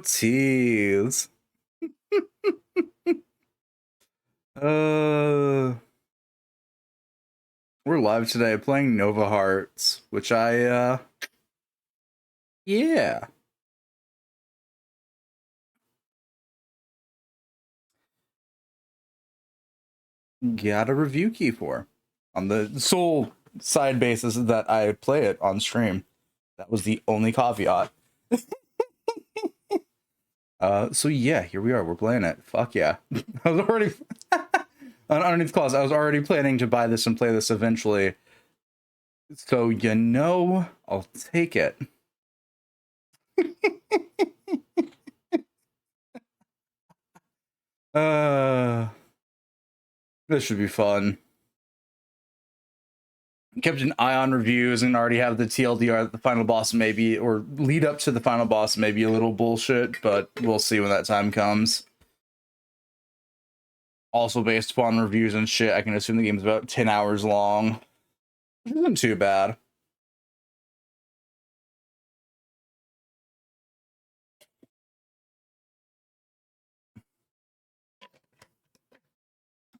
tease. We're live today playing Nova Hearts, which yeah. Got a review key for on the sole side basis that I play it on stream. That was the only caveat. So yeah, here we are. We're playing it. Fuck yeah. I was already underneath the clause. I was already planning to buy this and play this eventually. So I'll take it. This should be fun. Kept an eye on reviews and already have the TLDR that the final boss maybe, or lead up to the final boss maybe a little bullshit, but we'll see when that time comes. Also based upon reviews and shit, I can assume the game's about 10 hours long. Which isn't too bad.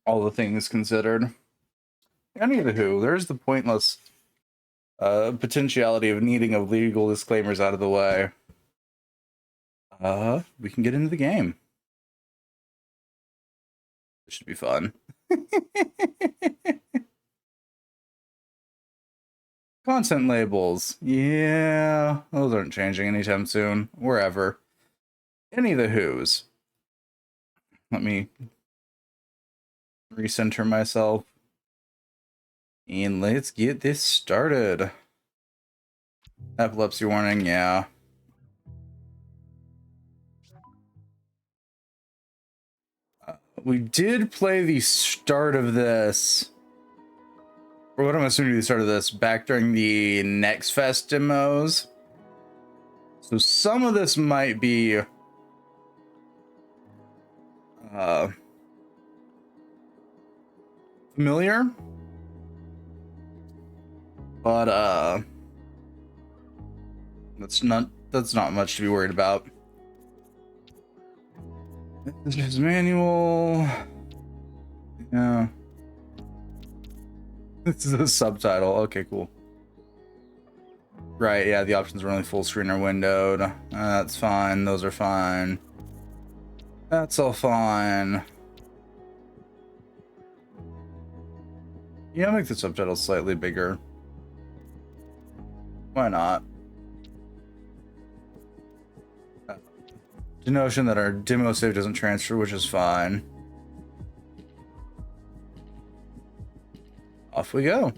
All the things considered. Anywho, there's the pointless potentiality of needing of legal disclaimers out of the way. We can get into the game. This should be fun. Content labels. Yeah, those aren't changing anytime soon. Wherever. Any of the who's. Let me recenter myself. And let's get this started. Epilepsy warning, yeah. We did play the start of this, or what I'm assuming the start of this, back during the Next Fest demos. So some of this might be familiar, but that's not much to be worried about. This is manual. Yeah. This is a subtitle. Okay, cool. Right, yeah, the options are only full screen or windowed. That's fine. Those are fine. That's all fine. Yeah, make the subtitles slightly bigger. Why not? The notion that our demo save doesn't transfer, which is fine. Off we go.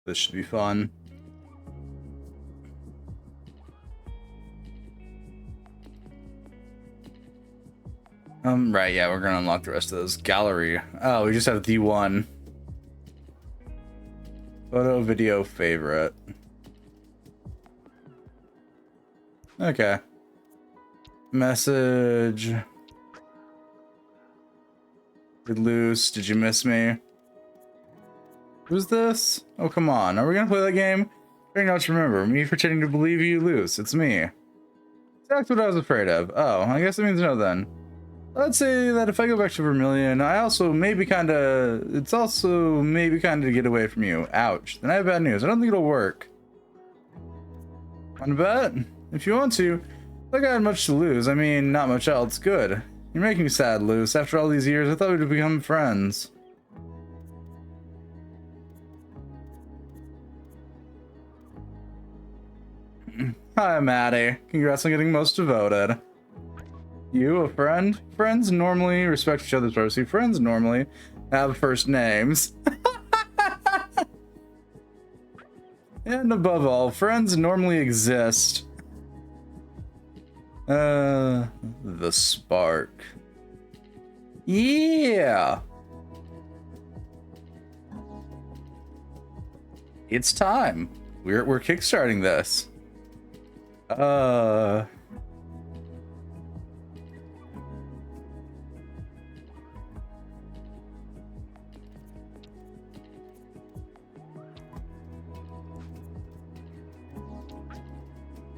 This should be fun. Right, yeah, we're gonna unlock the rest of those. Gallery. Oh, we just have the one. Photo, video, favorite. Okay. Message. Loose, did you miss me? Who's this? Oh, come on. Are we gonna play that game? Very much remember. Me pretending to believe you lose. It's me. That's what I was afraid of. Oh, I guess it means no then. Let's say that if I go back to Vermilion, it's also maybe kinda to get away from you. Ouch. Then I have bad news. I don't think it'll work. Want to bet? If you want to. Like I had much to lose. I mean, not much else. Good. You're making me sad, Luce. After all these years, I thought we'd become friends. Hi, Maddie. Congrats on getting most devoted. You, a friend? Friends normally respect each other's privacy. Friends normally have first names. And above all, friends normally exist. The spark. Yeah. It's time. We're kickstarting this.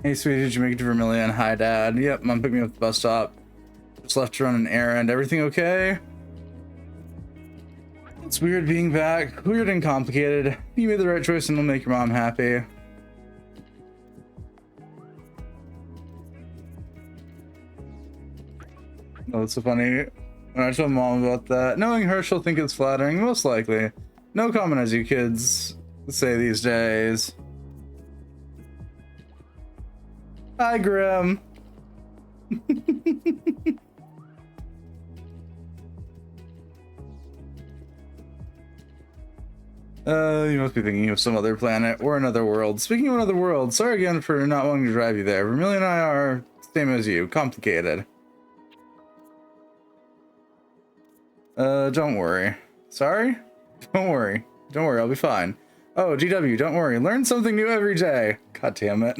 Hey, sweetie, did you make it to Vermilion? Hi, Dad. Yep, Mom picked me up at the bus stop. Just left to run an errand. Everything okay? It's weird being back. Weird and complicated. You made the right choice and it'll make your mom happy. Oh, that's so funny. When I told Mom about that, knowing her, she'll think it's flattering. Most likely. No comment, as you kids say these days. Hi, Grim. You must be thinking of some other planet or another world. Speaking of another world, sorry again for not wanting to drive you there. Vermilion and I are same as you, complicated. Don't worry. Sorry? Don't worry. Don't worry, I'll be fine. Oh, GW, don't worry. Learn something new every day. God damn it.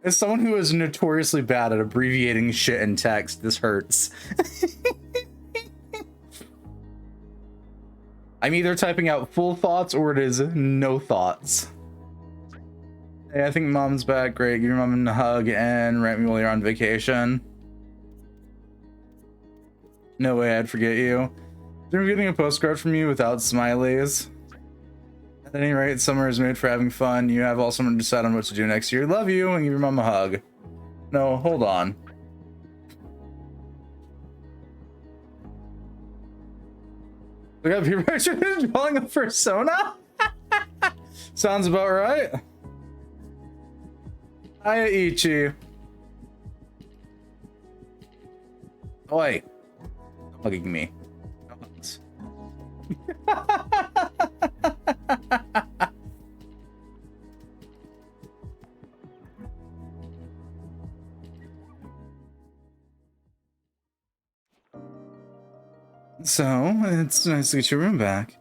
As someone who is notoriously bad at abbreviating shit in text, this hurts. I'm either typing out full thoughts or it is no thoughts. Hey, I think Mom's back. Great. Give your mom a hug and rant me while you're on vacation. No way I'd forget you. Dream of getting a postcard from you without smileys. At any rate, summer is made for having fun. You have all summer to decide on what to do next year. Love you, and give your mom a hug. No, hold on. We got people drawing a persona? Sounds about right. Hiya, Ichi. Oi. Hugging me. No hugs. So, it's nice to get your room back.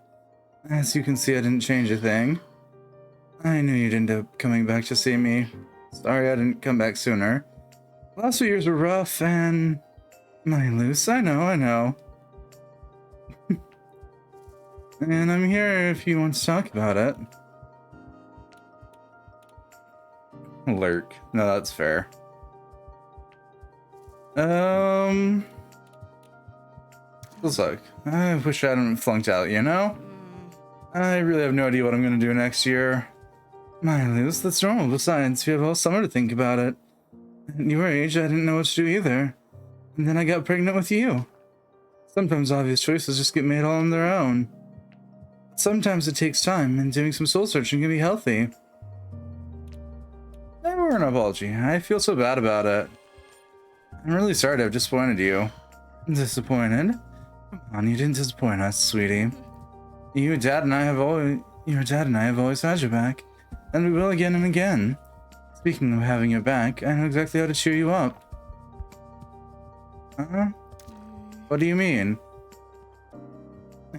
As you can see, I didn't change a thing. I knew you'd end up coming back to see me. Sorry I didn't come back sooner. The last few years were rough and... My loose, I know. And I'm here if you want to talk about it. Lurk. No, that's fair. Feels like I wish I hadn't flunked out, you know? I really have no idea what I'm gonna do next year. My loose, that's normal. Besides, you have all summer to think about it. At your age, I didn't know what to do either. And then I got pregnant with you. Sometimes obvious choices just get made all on their own. But sometimes it takes time, and doing some soul searching can be healthy. Never an apology. I feel so bad about it. I'm really sorry to have disappointed you. Disappointed? Come on, you didn't disappoint us, sweetie. Your dad and I have always had your back, and we will again and again. Speaking of having your back, I know exactly how to cheer you up. Huh? What do you mean?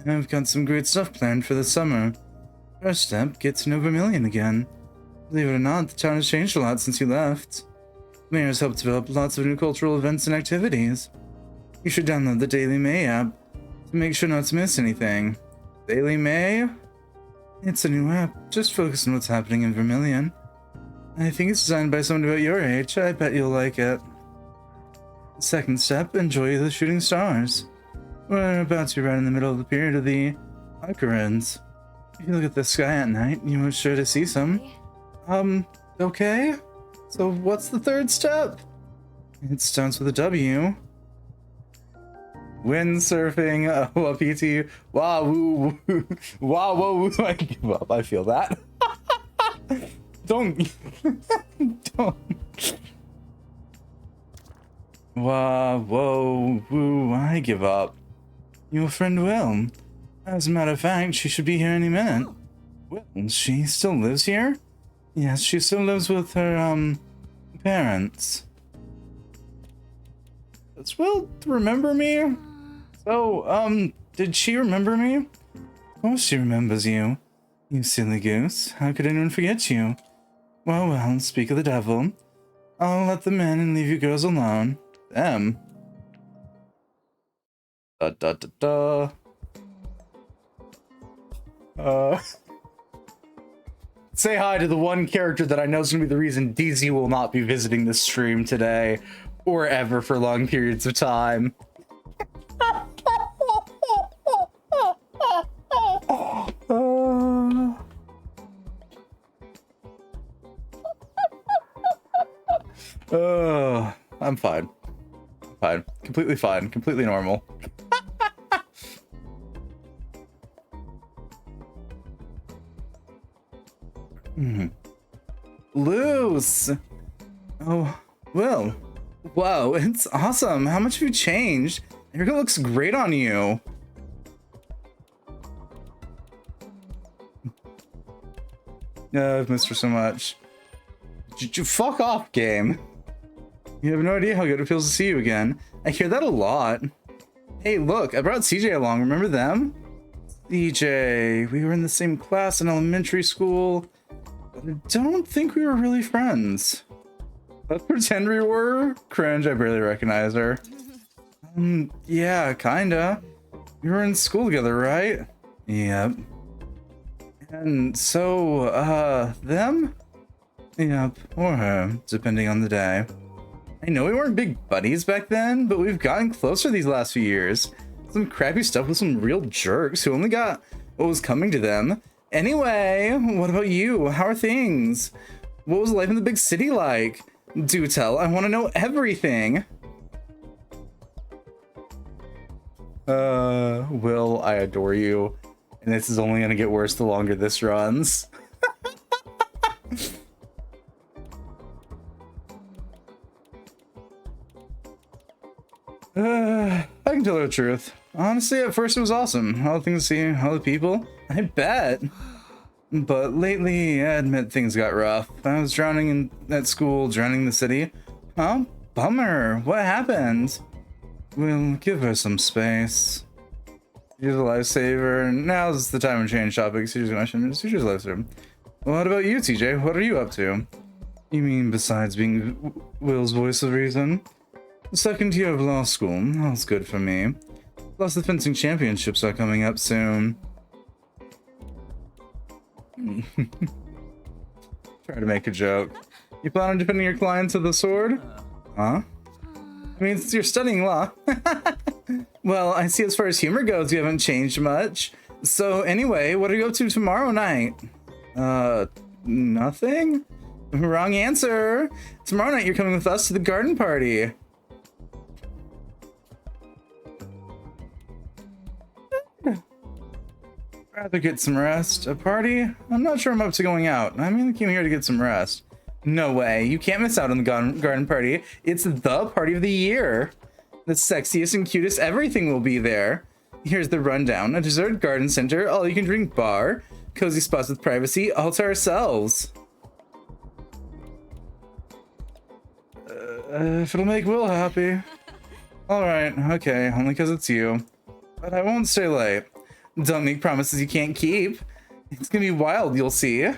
I've got some great stuff planned for the summer. First step, get to know Vermilion again. Believe it or not, the town has changed a lot since you left. The mayor's helped develop lots of new cultural events and activities. You should download the Daily May app to make sure not to miss anything. Daily May? It's a new app, just focus on what's happening in Vermilion. I think it's designed by someone about your age. I bet you'll like it. Second step, enjoy the shooting stars. We're about to be right in the middle of the period of the Arcarians. If you look at the sky at night, you are sure to see some. Okay? So what's the third step? It starts with a W. Windsurfing, a PT, wow, woo, wow, whoa, I give up, I feel that. Don't. Don't. Whoa, whoa, woo, I give up. Your friend Will. As a matter of fact, she should be here any minute. Will, she still lives here? Yes, she still lives with her, parents. Does Will remember me? So, did she remember me? Of course she remembers you. You silly goose. How could anyone forget you? Well, well, speak of the devil. I'll let them in and leave you girls alone. Them? Da da da da. Say hi to the one character that I know is going to be the reason DZ will not be visiting this stream today or ever for long periods of time. I'm fine. Fine. Completely fine. Completely normal. Loose! Oh, well. Whoa, it's awesome. How much have you changed? Your hair looks great on you. I've missed her so much. Fuck off, game. You have no idea how good it feels to see you again. I hear that a lot. Hey, look, I brought CJ along. Remember them? CJ, we were in the same class in elementary school. I don't think we were really friends. Let's pretend we were. Cringe, I barely recognize her. Yeah, kinda. We were in school together, right? Yep. And so, them? Yep, or her, depending on the day. I know we weren't big buddies back then, but we've gotten closer these last few years. Some crappy stuff with some real jerks who only got what was coming to them. Anyway, what about you? How are things? What was life in the big city like? Do tell, I want to know everything. Will, I adore you. And this is only gonna get worse the longer this runs. I can tell her the truth. Honestly, at first it was awesome. All the things to see, all the people. I bet. But lately, I admit things got rough. I was drowning at school, drowning in the city. Oh, bummer. What happened? We'll give her some space. She's a lifesaver. Now's the time to change topics. She's a lifesaver. What about you, TJ? What are you up to? You mean besides being Will's voice of reason? The second year of law school. That's good for me. Plus the fencing championships are coming up soon. Try to make a joke. You plan on defending your clients with the sword? Huh? I mean, since you're studying law. Well, I see as far as humor goes, you haven't changed much. So anyway, what are you up to tomorrow night? Nothing? Wrong answer. Tomorrow night you're coming with us to the garden party. Rather get some rest. A party? I'm not sure I'm up to going out. I mean, I came here to get some rest. No way. You can't miss out on the garden party. It's the party of the year. The sexiest and cutest everything will be there. Here's the rundown. A deserted garden center, all you can drink bar, cozy spots with privacy, all to ourselves. If it'll make Will happy. Alright, okay, only because it's you. But I won't stay late. Don't make promises you can't keep. It's gonna be wild, you'll see. And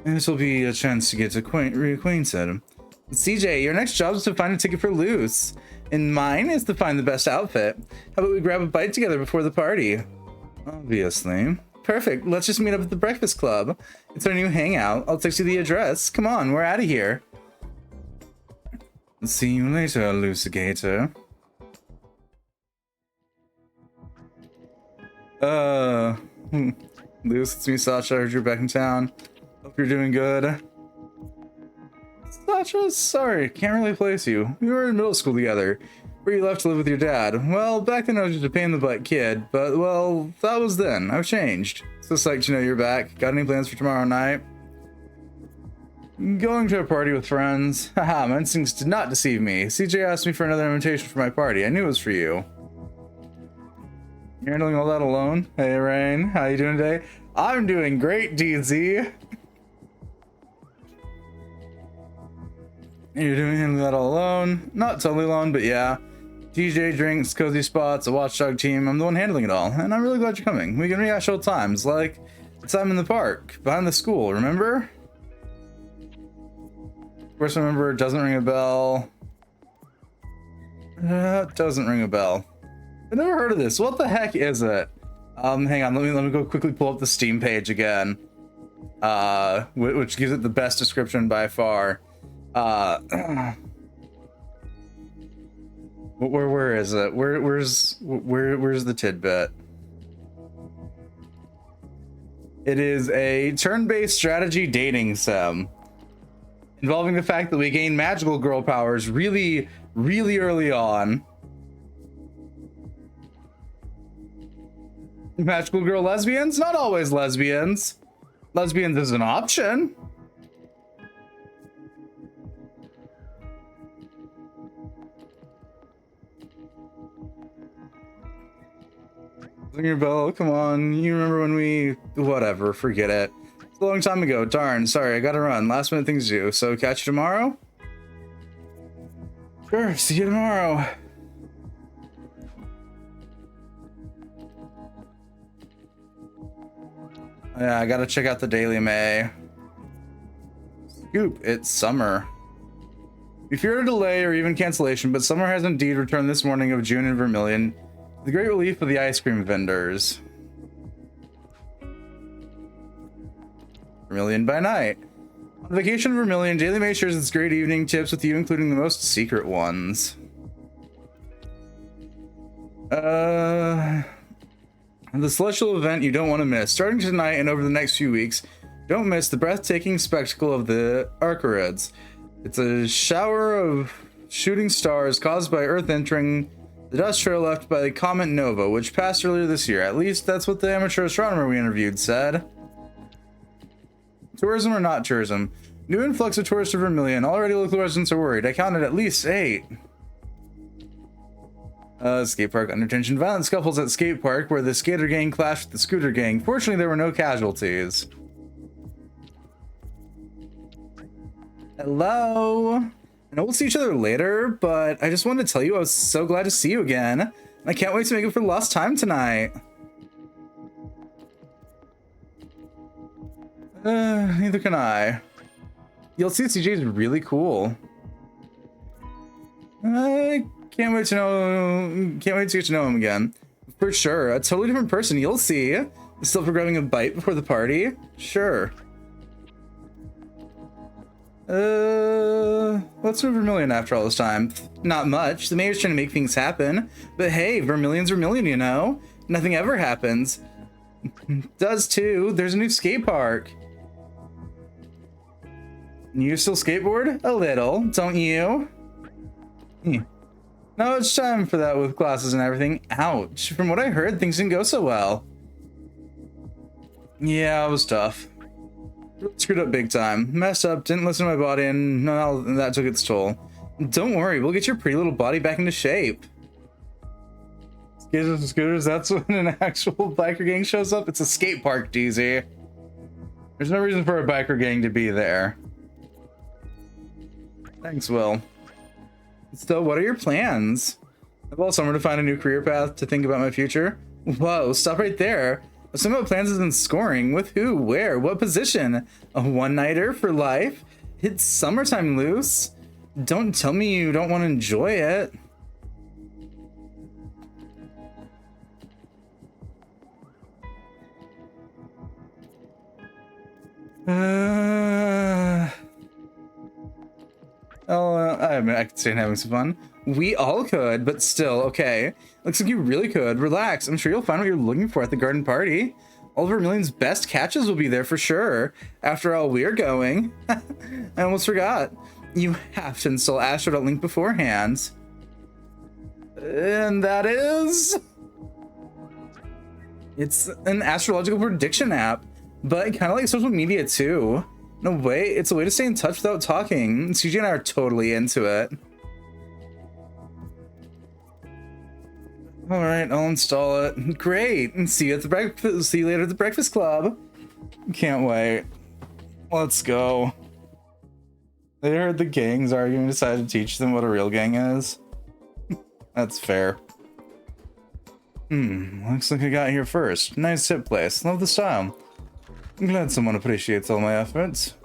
this will be a chance to get reacquainted. CJ, your next job is to find a ticket for Loose. And mine is to find the best outfit. How about we grab a bite together before the party? Obviously. Perfect, let's just meet up at the Breakfast Club. It's our new hangout. I'll text you the address. Come on, we're out of here. See you later, Lucigator. Luce, it's me, Sasha. I heard you're back in town. Hope you're doing good. Sasha, sorry, can't really place you. We were in middle school together, where you left to live with your dad. Well, back then I was just a pain in the butt kid, but well, that was then. I've changed. So psyched to know you're back. Got any plans for tomorrow night? Going to a party with friends. Haha, my instincts did not deceive me. CJ asked me for another invitation for my party. I knew it was for you. You're handling all that alone? Hey, Rain. How you doing today? I'm doing great, DZ. You're handling that all alone? Not totally alone, but yeah. DJ drinks, cozy spots, a watchdog team. I'm the one handling it all, and I'm really glad you're coming. We can rehash old times, like the time in the park, behind the school, remember? Of course, remember, it doesn't ring a bell. It doesn't ring a bell. I've never heard of this. What the heck is it? Hang on, let me go quickly pull up the Steam page again. Which gives it the best description by far. Where is it? Where's the tidbit? It is a turn-based strategy dating sim involving the fact that we gain magical girl powers really early on. Magical girl lesbians? Not always lesbians. Lesbians is an option. Ring your bell, come on. You remember when we... Whatever, forget it. It's a long time ago. Darn, sorry, I gotta run. Last minute things to do. So catch you tomorrow? Sure, see you tomorrow. Yeah, I gotta check out the Daily May. Scoop, it's summer. We feared a delay or even cancellation, but summer has indeed returned this morning of June in Vermilion. The great relief of the ice cream vendors. Vermilion by night. On vacation in Vermilion, Daily May shares its great evening tips with you, including the most secret ones. The celestial event you don't want to miss. Starting tonight and over the next few weeks, don't miss the breathtaking spectacle of the Arcarids. It's a shower of shooting stars caused by Earth entering the dust trail left by the comet Nova, which passed earlier this year. At least that's what the amateur astronomer we interviewed said. Tourism or not tourism? New influx of tourists to Vermilion. Already local residents are worried. I counted at least 8. Skate park under tension. Violent scuffles at skate park where the skater gang clashed with the scooter gang. Fortunately, there were no casualties. Hello. I know we'll see each other later, but I just wanted to tell you I was so glad to see you again. I can't wait to make it for the last time tonight. Neither can I. You'll see CJ is really cool. I can't wait to get to know him again. For sure, a totally different person, you'll see. Still for grabbing a bite before the party? Sure. What's new Vermilion after all this time? Not much. The mayor's trying to make things happen. But hey, Vermilion's Vermilion, you know? Nothing ever happens. Does too. There's a new skate park. You still skateboard? A little, don't you? No, it's time for that with classes and everything. Ouch. From what I heard, things didn't go so well. Yeah, it was tough. Screwed up big time. Messed up, didn't listen to my body, and no, that took its toll. Don't worry, we'll get your pretty little body back into shape. Skaters and scooters, that's when an actual biker gang shows up? It's a skate park, DZ. There's no reason for a biker gang to be there. Thanks, Will. So, what are your plans? I've all summer to find a new career path to think about my future. Whoa, stop right there. Some of my plans is in scoring. With who? Where? What position? A one-nighter for life? It's summertime, Luce. Don't tell me you don't want to enjoy it. I admit I could stand having some fun. We all could, but still, okay. Looks like you really could. Relax. I'm sure you'll find what you're looking for at the garden party. All of Vermilion's best catches will be there for sure. After all, we're going. I almost forgot. You have to install Astro.link beforehand. And that is... It's an astrological prediction app, but kind of like social media too. No way, it's a way to stay in touch without talking. CJ and I are totally into it. All right, I'll install it. Great, and see you at the breakfast. See you later at the Breakfast Club. Can't wait. Let's go. They heard the gangs arguing, decided to teach them what a real gang is. That's fair. Looks like I got here first. Nice hip place. Love the style. I'm glad someone appreciates all my efforts.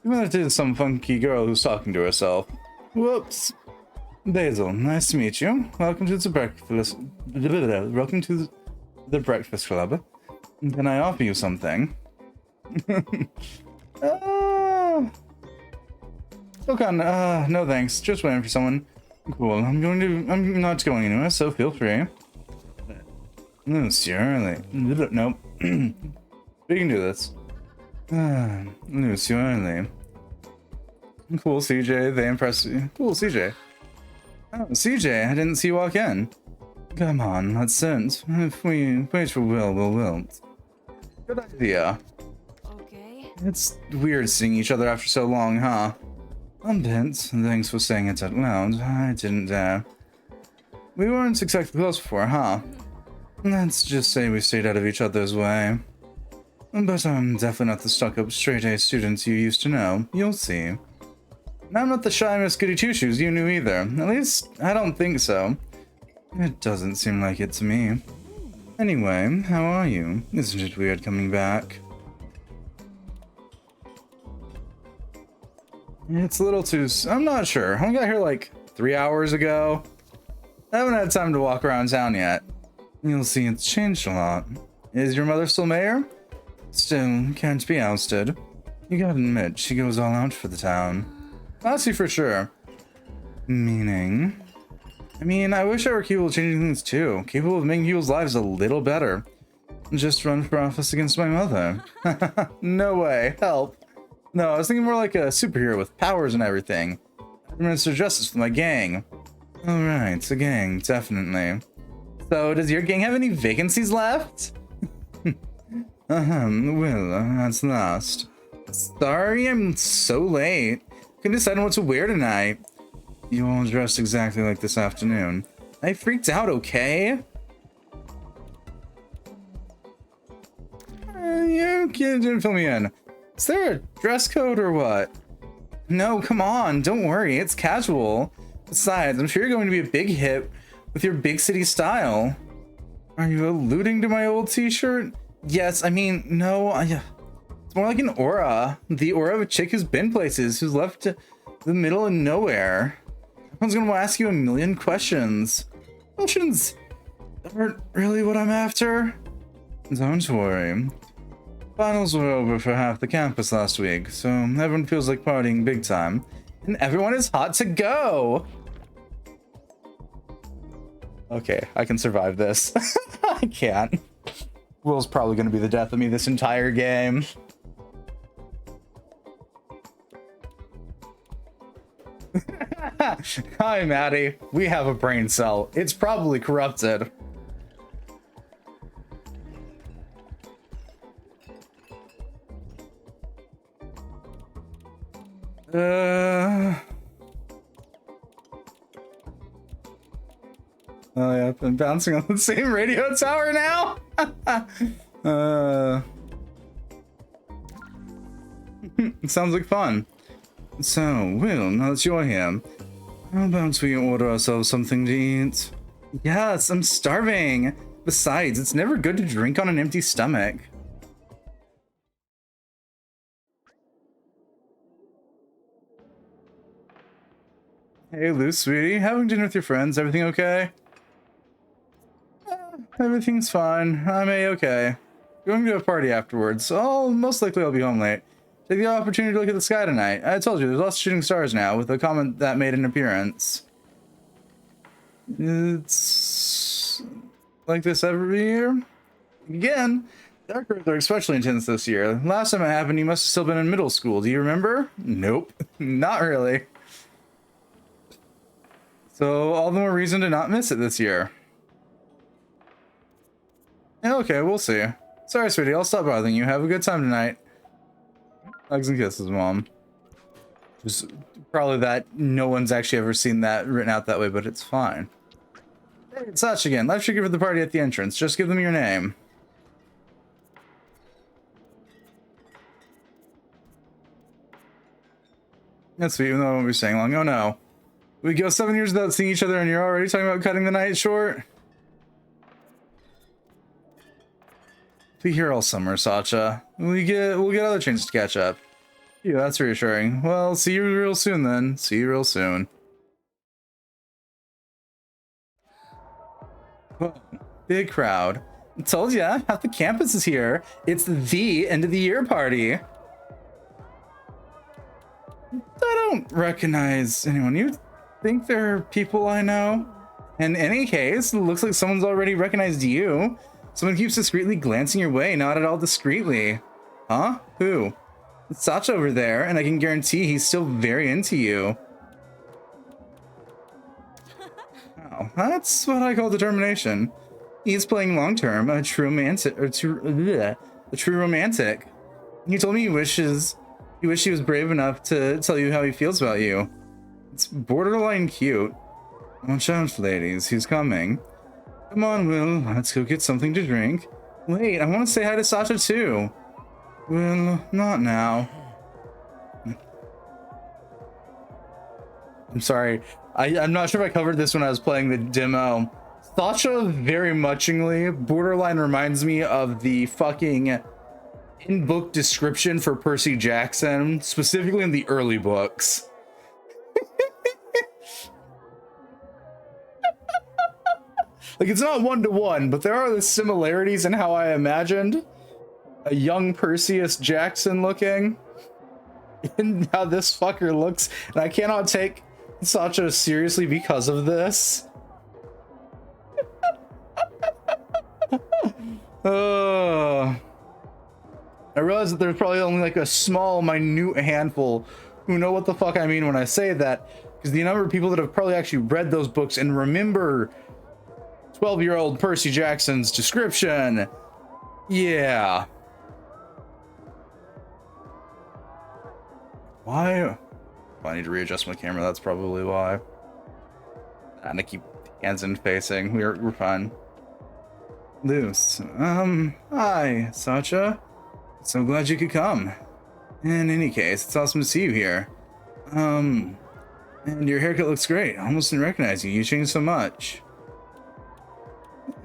Even if it is some funky girl who's talking to herself. Whoops. Basil, nice to meet you. Welcome to the breakfast. Welcome to the Breakfast Club. Can I offer you something? Okay, no thanks. Just waiting for someone. Cool. I'm not going anywhere, so feel free. Monsieur, nope. We can do this. Monsieur, cool, CJ. They impress you. Cool, CJ. Oh, CJ, I didn't see you walk in. Come on, let's sit. If we wait for Will, we'll wilt. Good idea. Okay. It's weird seeing each other after so long, huh? I'm bent. Thanks for saying it out loud. I didn't dare. We weren't exactly close before, huh? Let's just say we stayed out of each other's way. But I'm definitely not the stuck-up straight-A student you used to know. You'll see. And I'm not the shy Miss Goody Two-Shoes you knew either. At least, I don't think so. It doesn't seem like it to me. Anyway, how are you? Isn't it weird coming back? It's a little too... I'm not sure. I got here like 3 hours ago. I haven't had time to walk around town yet. You'll see it's changed a lot. Is your mother still mayor? Still, can't be ousted. You gotta admit, she goes all out for the town. I'll see for sure. Meaning? I mean, I wish I were capable of changing things too. Capable of making people's lives a little better. Just run for office against my mother. No way. Help. No, I was thinking more like a superhero with powers and everything. Administer justice with my gang. Alright, a gang, definitely. So, does your gang have any vacancies left? Well, that's last. Sorry, I'm so late. Couldn't decide on what to wear tonight. You all dressed exactly like this afternoon. I freaked out, okay? You didn't fill me in. Is there a dress code or what? No, come on, don't worry, it's casual. Besides, I'm sure you're going to be a big hit with your big city style. Are you alluding to my old t-shirt? Yes, I mean, no, it's more like an aura. The aura of a chick who's been places, who's left the middle of nowhere. Everyone's gonna ask you a million questions. Questions aren't really what I'm after. Don't worry. Finals were over for half the campus last week, so everyone feels like partying big time. And everyone is hot to go! Okay, I can survive this. I can't. Will's probably gonna be the death of me this entire game. Hi, Maddie. We have a brain cell. It's probably corrupted. Oh yeah, I've been bouncing on the same radio tower now. Sounds like fun. So, Will, now that you're here, how about we order ourselves something to eat? Yes, I'm starving. Besides, it's never good to drink on an empty stomach. Hey, Lou, sweetie, having dinner with your friends, everything okay? Everything's fine. I'm A-okay. Going to a party afterwards, so most likely I'll be home late. Take the opportunity to look at the sky tonight. I told you, there's lots of shooting stars now, with a comet that made an appearance. It's like this every year? Again, dark Earth are especially intense this year. Last time it happened, you must have still been in middle school. Do you remember? Nope, not really. So, all the more reason to not miss it this year. Yeah, okay, we'll see. Sorry, sweetie, I'll stop bothering you. Have a good time tonight. Hugs and kisses, Mom. Just probably that no one's actually ever seen that written out that way, but it's fine. Hey, it's Satch again. Life should give the party at the entrance. Just give them your name. That's sweet, even though I won't be staying long. Oh no. We go 7 years without seeing each other and you're already talking about cutting the night short? Be here all summer, Sacha. We'll get other chances to catch up. Yeah, that's reassuring. Well, see you real soon then. See you real soon. Whoa, big crowd. I told ya, half the campus is here. It's the end of the year party. I don't recognize anyone. You think they're people I know? In any case, it looks like someone's already recognized you. Someone keeps discreetly glancing your way, not at all discreetly. Huh? Who? It's Sacha over there, and I can guarantee he's still very into you. Oh, that's what I call determination. He's playing long term, a true romantic. He told me he wishes he was brave enough to tell you how he feels about you. It's borderline cute. Watch out, ladies, he's coming. Come on, Will, let's go get something to drink. Wait, I want to say hi to Sacha too. Well, not now. I'm sorry. I'm not sure if I covered this when I was playing the demo. Sacha very muchingly borderline reminds me of the fucking in-book description for Percy Jackson, specifically in the early books. Like, it's not one-to-one, but there are the similarities in how I imagined a young Perseus Jackson looking, and how this fucker looks, and I cannot take Sacha seriously because of this. I realize that there's probably only like a small, minute handful who know what the fuck I mean when I say that, because the number of people that have probably actually read those books and remember 12-year-old Percy Jackson's description. Yeah. Why? Oh, I need to readjust my camera. That's probably why. And I keep hands in facing. We're fine. Luce. Hi, Sacha. So glad you could come. In any case, it's awesome to see you here. And your haircut looks great. I almost didn't recognize you. You changed so much.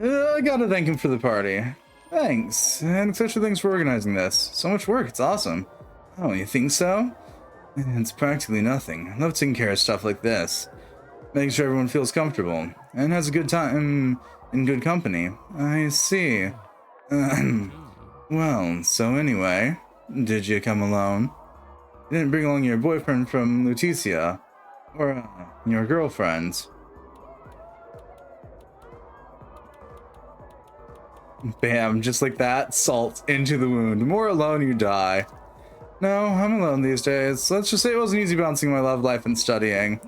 I gotta thank him for the party. Thanks. And especially thanks for organizing this. So much work. It's awesome. Oh, you think so? It's practically nothing. I love taking care of stuff like this. Making sure everyone feels comfortable and has a good time in good company. I see. Well, so anyway, did you come alone? You didn't bring along your boyfriend from Lutetia? Or your girlfriend? Bam, just like that, salt into the wound. More alone you die. No, I'm alone these days. Let's just say it wasn't easy balancing my love life and studying.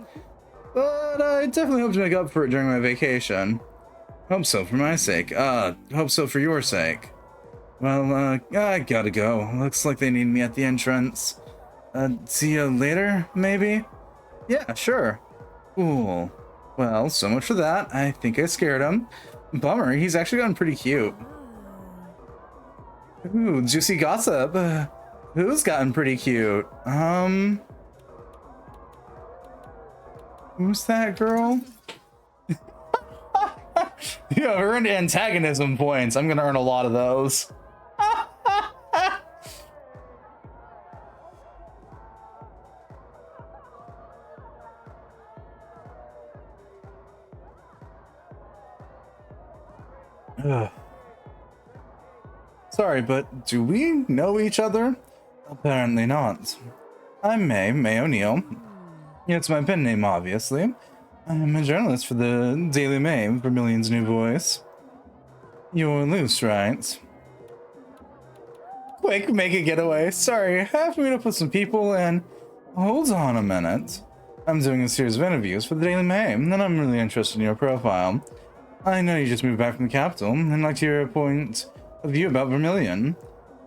But I definitely hope to make up for it during my vacation. Hope so for my sake. Hope so for your sake. Well, I gotta go. Looks like they need me at the entrance. See you later, maybe? Yeah, sure. Cool. Well, so much for that. I think I scared him. Bummer, he's actually gotten pretty cute. Ooh, juicy gossip. Who's gotten pretty cute? Who's that girl? You have earned antagonism points. I'm gonna earn a lot of those. Sorry, but do we know each other? Apparently not. I'm May O'Neill. It's my pen name, obviously. I'm a journalist for the Daily May, Vermilion's new voice. You're Luce, right? Quick, make a getaway. Sorry, I have to meet up with some people and... Hold on a minute. I'm doing a series of interviews for the Daily May, and I'm really interested in your profile. I know you just moved back from the capital, and I'd like to hear a point of view about Vermilion.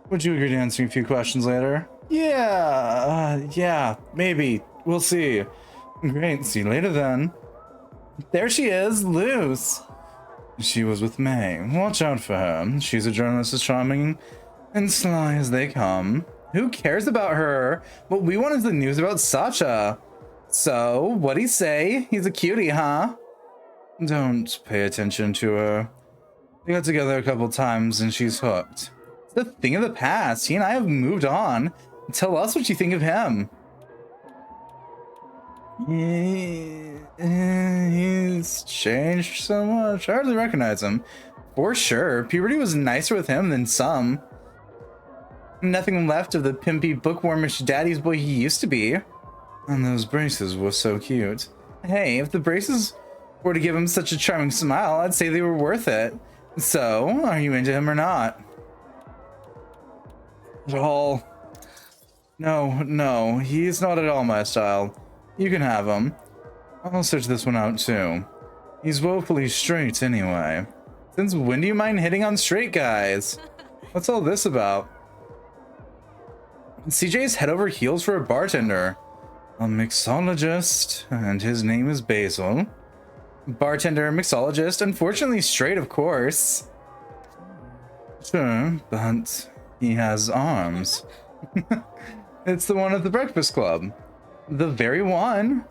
Would you agree to answering a few questions later? Yeah, maybe. We'll see. Great, see you later then. There she is, Luce. She was with May. Watch out for her. She's a journalist as charming and sly as they come. Who cares about her? What we want is the news about Sacha. So, what'd he say? He's a cutie, huh? Don't pay attention to her. They got together a couple times and she's hooked. It's the thing of the past. He and I have moved on. Tell us what you think of him. He's changed so much. I hardly recognize him. For sure. Puberty was nicer with him than some. Nothing left of the pimpy, bookwormish daddy's boy he used to be. And those braces were so cute. Hey, if the braces were to give him such a charming smile, I'd say they were worth it. So, are you into him or not? At all? No, he's not at all my style. You can have him. I'll search this one out too. He's woefully straight anyway. Since when do you mind hitting on straight guys? What's all this about? CJ's head over heels for a bartender. A mixologist, and his name is Basil. Bartender, mixologist, unfortunately straight, of course. Sure, but he has arms. It's the one at the Breakfast Club. The very one.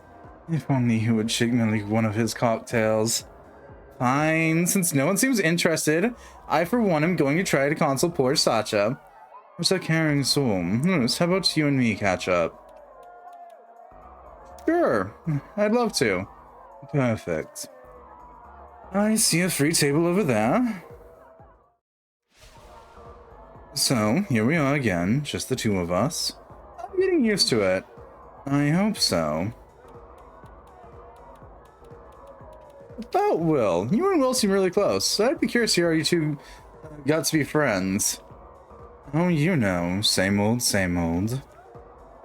If only he would shake me like one of his cocktails. Fine, since no one seems interested, I for one am going to try to console poor Sacha. I'm such a caring soul. How about you and me catch up? Sure, I'd love to. Perfect. I see a free table over there. So, here we are again, just the two of us. I'm getting used to it. I hope so. About Will. You and Will seem really close. I'd be curious to hear how you two got to be friends. Oh, you know, same old, same old.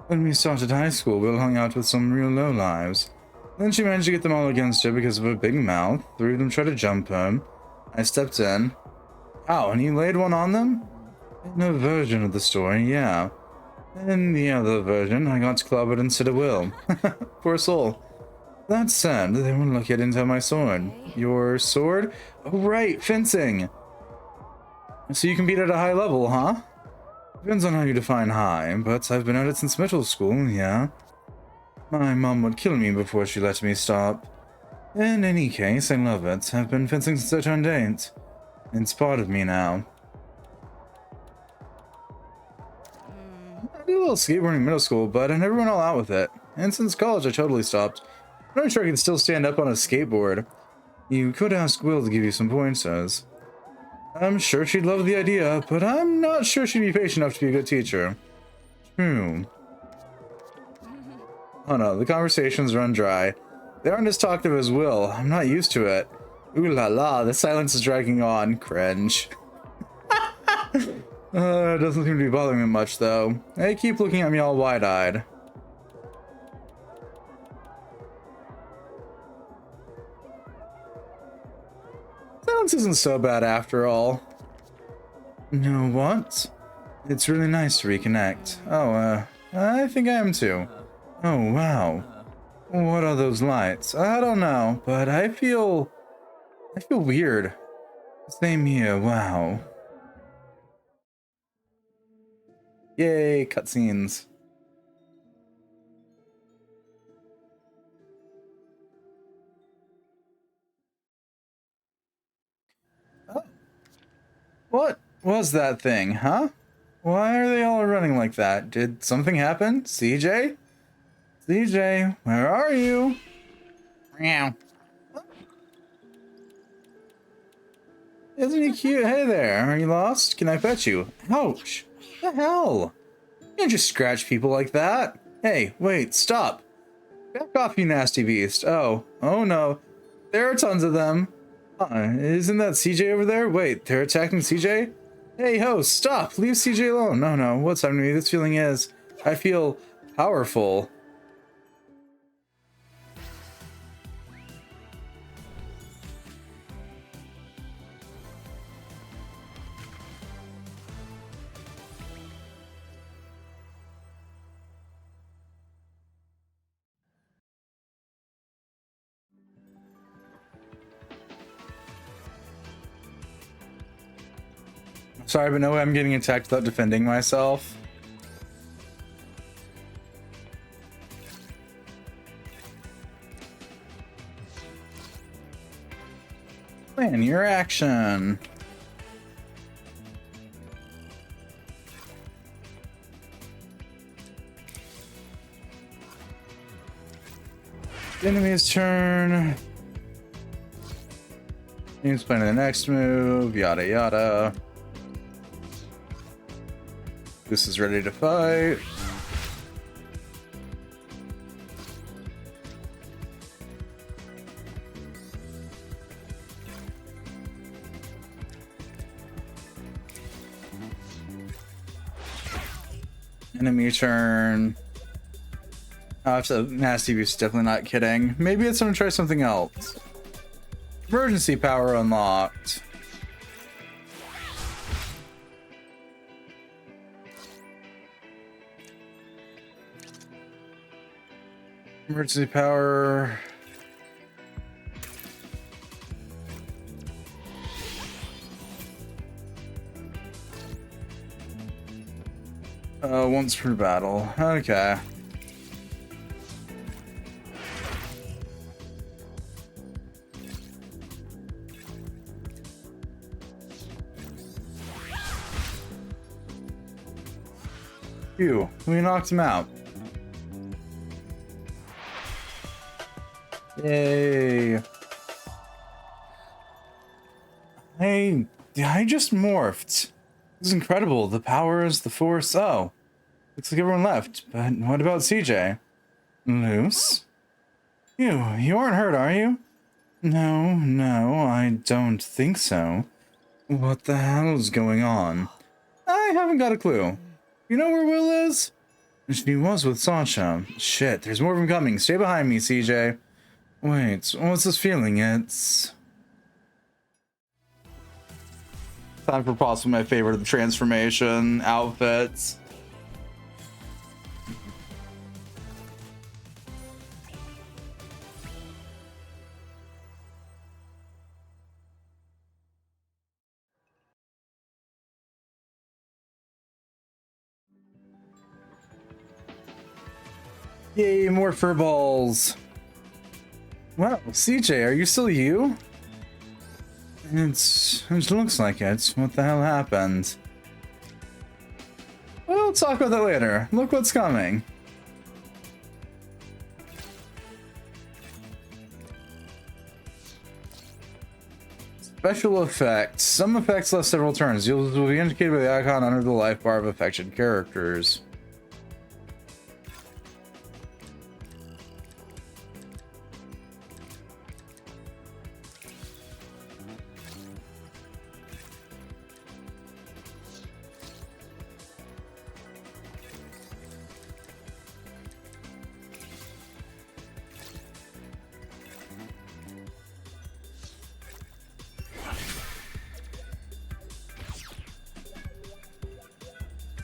When we started high school, Will hung out with some real lowlives. Then she managed to get them all against her because of her big mouth. Three of them tried to jump her. I stepped in. Oh, and you laid one on them? In a version of the story, yeah. In the other version, I got clobbered instead of Will. Poor soul. That said, they were lucky I didn't have my sword. Your sword? Oh, right, fencing. So you can beat at a high level, huh? Depends on how you define high, but I've been at it since middle school, yeah. My mom would kill me before she let me stop. In any case, I love it. I've been fencing since I turned 8. It's part of me now. I did a little skateboarding in middle school, but I never went all out with it. And since college, I totally stopped. I'm not sure I can still stand up on a skateboard. You could ask Will to give you some pointers. I'm sure she'd love the idea, but I'm not sure she'd be patient enough to be a good teacher. True. Oh no, the conversations run dry. They aren't as talkative as Will. I'm not used to it. Ooh la la, the silence is dragging on. Cringe. It doesn't seem to be bothering me much, though. They keep looking at me all wide-eyed. Silence isn't so bad after all. You know what? It's really nice to reconnect. Oh, I think I am too. Oh, wow. What are those lights? I don't know, but I feel weird. Same here, wow. Yay, cutscenes. Oh. What was that thing, huh? Why are they all running like that? Did something happen? CJ? CJ, where are you? Meow. Isn't he cute? Hey there, are you lost? Can I pet you? Ouch. What the hell? You can't just scratch people like that. Hey, wait, stop. Back off, you nasty beast. Oh no. There are tons of them. Isn't that CJ over there? Wait, they're attacking CJ? Hey, ho, stop! Leave CJ alone. No, what's happening to me? This feeling is, I feel powerful. Sorry, but no way I'm getting attacked without defending myself. Plan your action. Enemy's turn. He's planning the next move, yada yada. This is ready to fight. Enemy turn. Oh, it's a nasty beast, definitely not kidding. Maybe it's gonna try something else. Emergency power unlocked. Emergency power. Once per battle. Okay. Phew, we knocked him out. Yay. I just morphed. This is incredible. The power is the force. Oh. Looks like everyone left. But what about CJ? Luce? You aren't hurt, are you? No, I don't think so. What the hell is going on? I haven't got a clue. You know where Will is? She was with Sasha. Shit, there's more of them coming. Stay behind me, CJ. Wait, what's this feeling? It's... time for possibly my favorite of the transformation outfits. Yay, more fur balls. Wow, CJ, are you still you? It looks like it. What the hell happened? Well, we'll talk about that later. Look what's coming. Special effects. Some effects last several turns. You'll be indicated by the icon under the life bar of affected characters.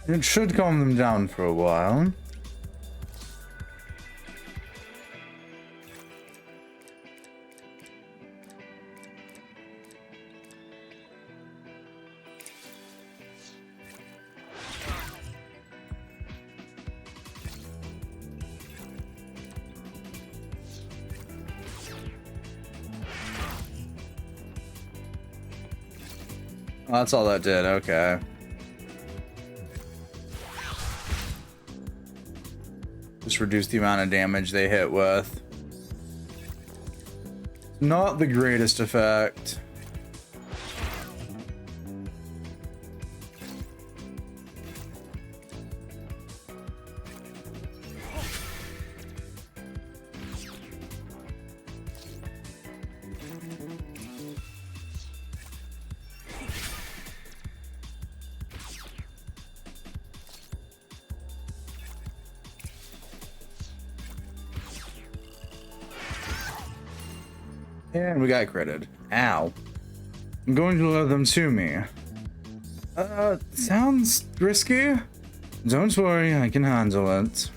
It should calm them down for a while. Oh, that's all that did, okay. Just reduce the amount of damage they hit with. Not the greatest effect. And we got critted. Ow. I'm going to let them to me. Sounds risky. Don't worry, I can handle it.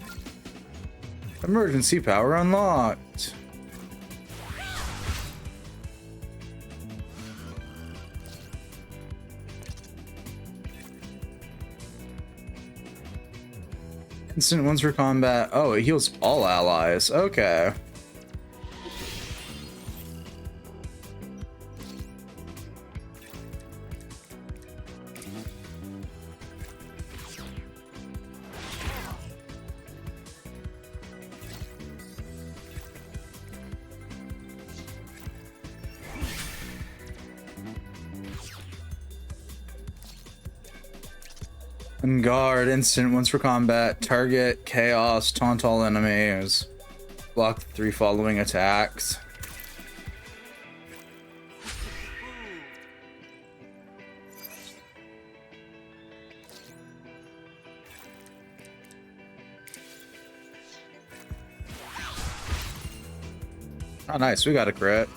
Emergency power unlocked. Instant once for combat. Oh, it heals all allies. Okay. And guard, instant once for combat, target, chaos, taunt all enemies, block the 3 following attacks. Oh, nice, we got a crit.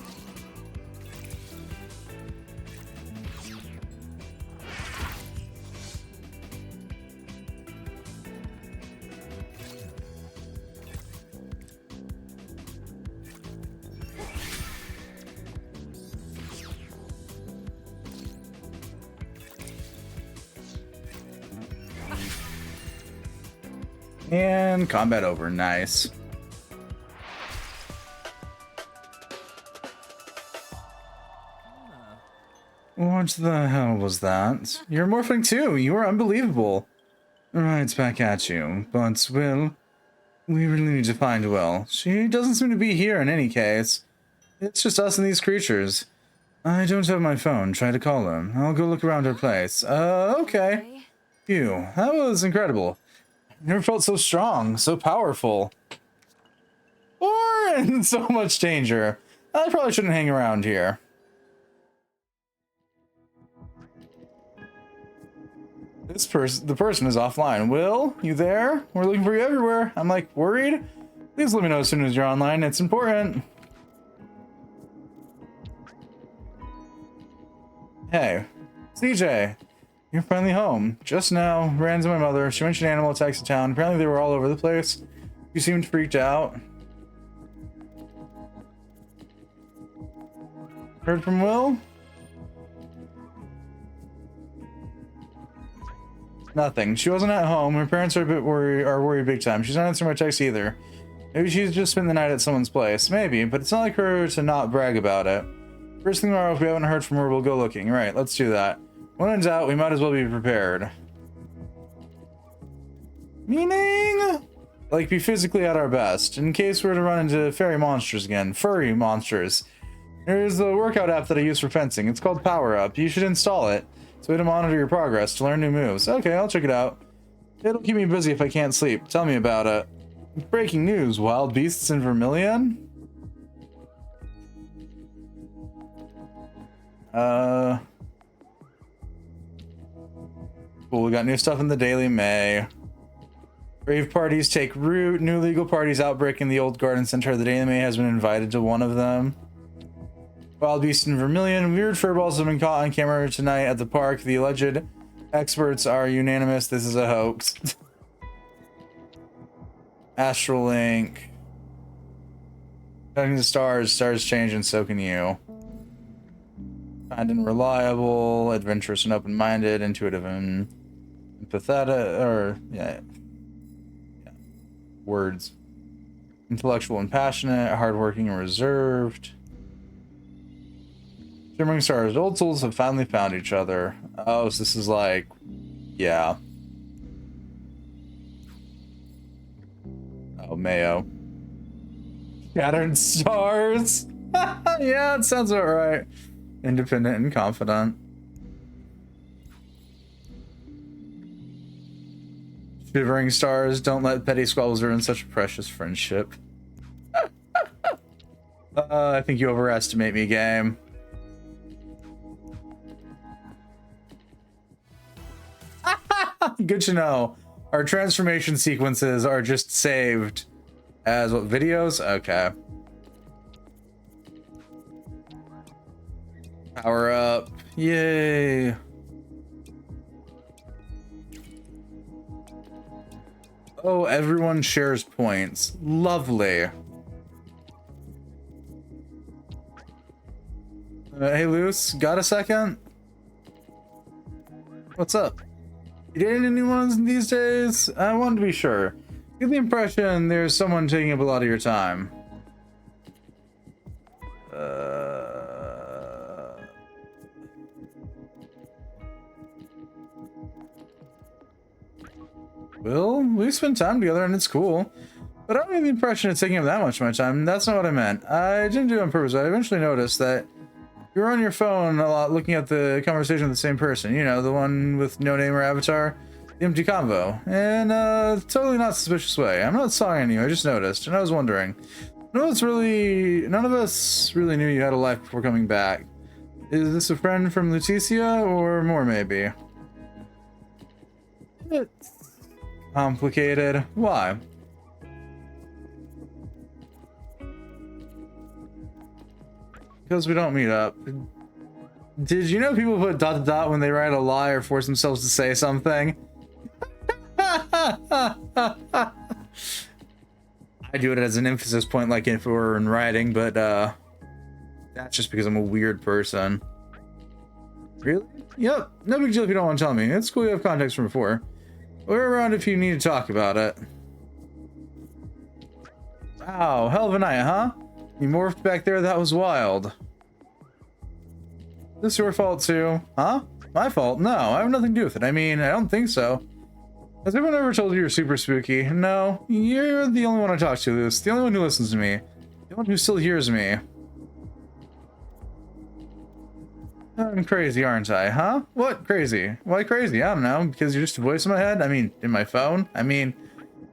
And combat over, nice. What the hell was that? You're morphing too, you are unbelievable. Right, back at you. But Will, we really need to find Will. She doesn't seem to be here in any case. It's just us and these creatures. I don't have my phone, try to call her. I'll go look around her place. Okay. Phew, that was incredible. Never felt so strong, so powerful. Or in so much danger. I probably shouldn't hang around here. The person is offline. Will, you there? We're looking for you everywhere. I'm like, worried? Please let me know as soon as you're online. It's important. Hey, CJ. You're finally home. Just now, ran into my mother. She mentioned animal attacks in town. Apparently they were all over the place. You seemed freaked out. Heard from Will? Nothing. She wasn't at home. Her parents are worried big time. She's not answering my texts either. Maybe she's just spent the night at someone's place. Maybe, but it's not like her to not brag about it. First thing tomorrow, if we haven't heard from her, we'll go looking. Right, let's do that. When in doubt, we might as well be prepared. Meaning? Like, be physically at our best. In case we're to run into fairy monsters again. Furry monsters. There's a workout app that I use for fencing. It's called Power Up. You should install it. It's a way to monitor your progress, to learn new moves. Okay, I'll check it out. It'll keep me busy if I can't sleep. Tell me about it. Breaking news. Wild beasts in Vermilion? Cool, we got new stuff in the Daily May. Rave parties take root. New legal parties outbreak in the old garden center. The Daily May has been invited to one of them. Wild beasts in Vermilion. Weird furballs have been caught on camera tonight at the park. The alleged experts are unanimous. This is a hoax. Astral Link. Connecting the stars. Stars change and so can you. Kind and reliable. Adventurous and open-minded. Intuitive and empathetic. Or, yeah. Words. Intellectual and passionate. Hardworking and reserved. Shimmering stars. Old souls have finally found each other. Oh, so this is like, yeah. Oh, Mayo. Scattered stars. Yeah, it sounds about right. Independent and confident. Shivering stars. Don't let petty squabbles ruin such a precious friendship. I think you overestimate me, game. Good to know. Our transformation sequences are just saved as what, videos? Okay. Power up. Yay. Oh, everyone shares points. Lovely. Hey, Luce, got a second? What's up? You dating anyone these days? I wanted to be sure. Get the impression there's someone taking up a lot of your time. Well, we spend time together and it's cool. But I don't get the impression it's taking up that much of my time. That's not what I meant. I didn't do it on purpose. I eventually noticed that you're on your phone a lot looking at the conversation with the same person. You know, the one with no name or avatar. The empty convo. And, totally not suspicious way. I'm not sorry on you, I just noticed. And I was wondering. None of us really knew you had a life before coming back. Is this a friend from Lutetia or more maybe? It's complicated. Why? Because we don't meet up. Did you know people put ... when they write a lie or force themselves to say something? I do it as an emphasis point, like if we were in writing, but that's just because I'm a weird person. Really? Yep. No big deal if you don't want to tell me. It's cool you have context from before. We're around if you need to talk about it. Wow, hell of a night, huh? You morphed back there, that was wild. This your fault too? Huh? My fault? No, I have nothing to do with it. I mean, I don't think so. Has anyone ever told you you're super spooky? No, you're the only one I talk to, Luce. The only one who listens to me. The one who still hears me. I'm crazy, aren't I? Huh? What? Crazy? Why crazy? I don't know. Because you're just a voice in my head? I mean, in my phone? I mean,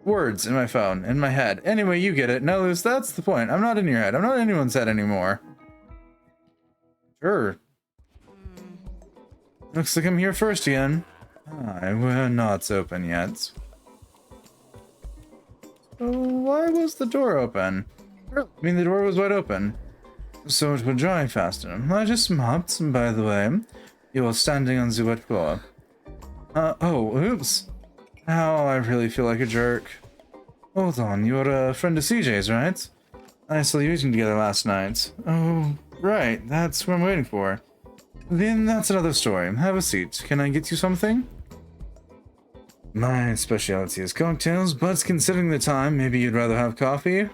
words in my phone, in my head. Anyway, you get it. No, Luce, that's the point. I'm not in your head. I'm not in anyone's head anymore. Sure. Looks like I'm here first again. We're not open yet. So why was the door open? I mean, the door was wide open. So it would dry faster. I just mopped, by the way. You were standing on the wet floor. Oh, oops. Now I really feel like a jerk. Hold on, you're a friend of CJ's, right? I saw you eating together last night. Oh, right, that's what I'm waiting for. Then that's another story. Have a seat. Can I get you something? My specialty is cocktails, but considering the time, maybe you'd rather have coffee?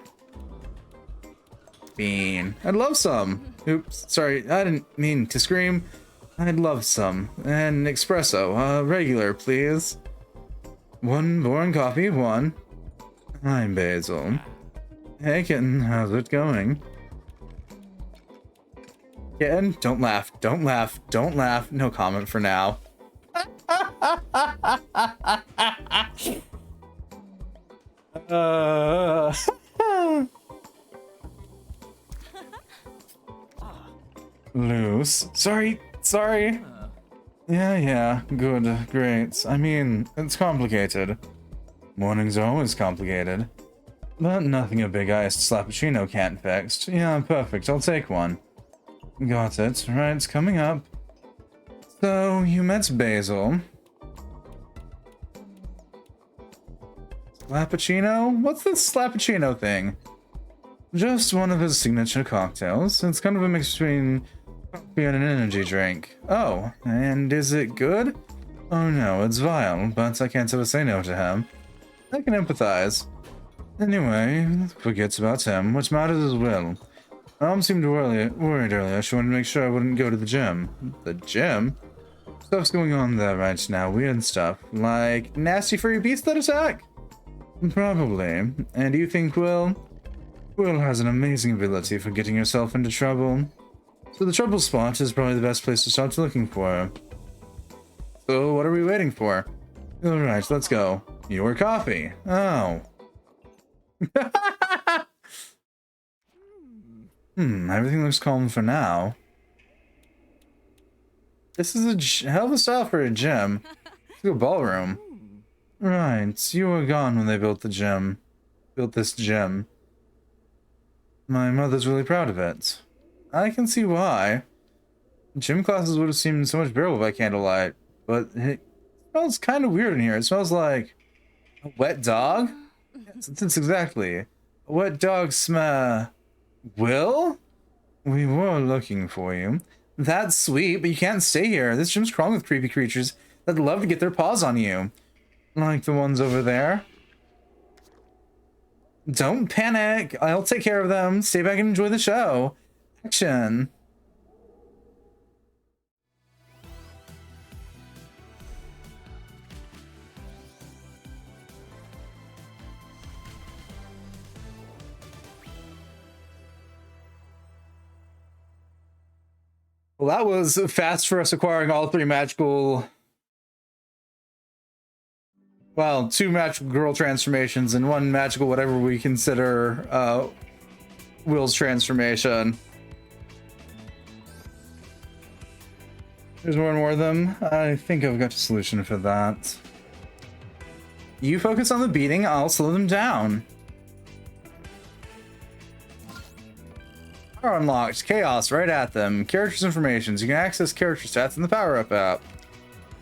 Bean. I'd love some. Oops, sorry, I didn't mean to scream. I'd love some. And espresso, regular, please. One boring coffee, one. I'm Basil. Hey kitten, how's it going? Kitten, don't laugh, don't laugh, don't laugh. No comment for now. Loose. Sorry. Yeah, good, great. I mean, it's complicated. Mornings are always complicated. But nothing a big iced slappuccino can't fix. Yeah, perfect, I'll take one. Got it. Right, it's coming up. So, you met Basil. Slappuccino? What's this slappuccino thing? Just one of his signature cocktails. It's kind of a mix between coffee and an energy drink. Oh, and is it good? Oh no, it's vile, but I can't ever say no to him. I can empathize. Anyway, forgets about him. What matters is Will. Mom seemed worried earlier. She wanted to make sure I wouldn't go to the gym. The gym? Stuff's going on there right now. Weird stuff. Like nasty furry beasts that attack? Probably. And do you think Will has an amazing ability for getting herself into trouble. So the trouble spot is probably the best place to start looking for her. So what are we waiting for? Alright, let's go. Your coffee. Oh. Everything looks calm for now. This is a hell of a style for a gym. It's a ballroom. Right, you were gone when they built the gym. Built this gym. My mother's really proud of it. I can see why. Gym classes would have seemed so much bearable by candlelight, but it smells kind of weird in here. It smells like a wet dog? Yes, it's exactly. A wet dog smell. Will? We were looking for you. That's sweet, but you can't stay here. This gym's crawling with creepy creatures that love to get their paws on you. Like the ones over there. Don't panic. I'll take care of them. Stay back and enjoy the show. Action. Well, that was fast for us acquiring all 3 magical... Well, 2 magical girl transformations and 1 magical whatever we consider Will's transformation. There's more and more of them. I think I've got a solution for that. You focus on the beating, I'll slow them down. Power unlocked. Chaos right at them. Characters informations. You can access character stats in the power-up app.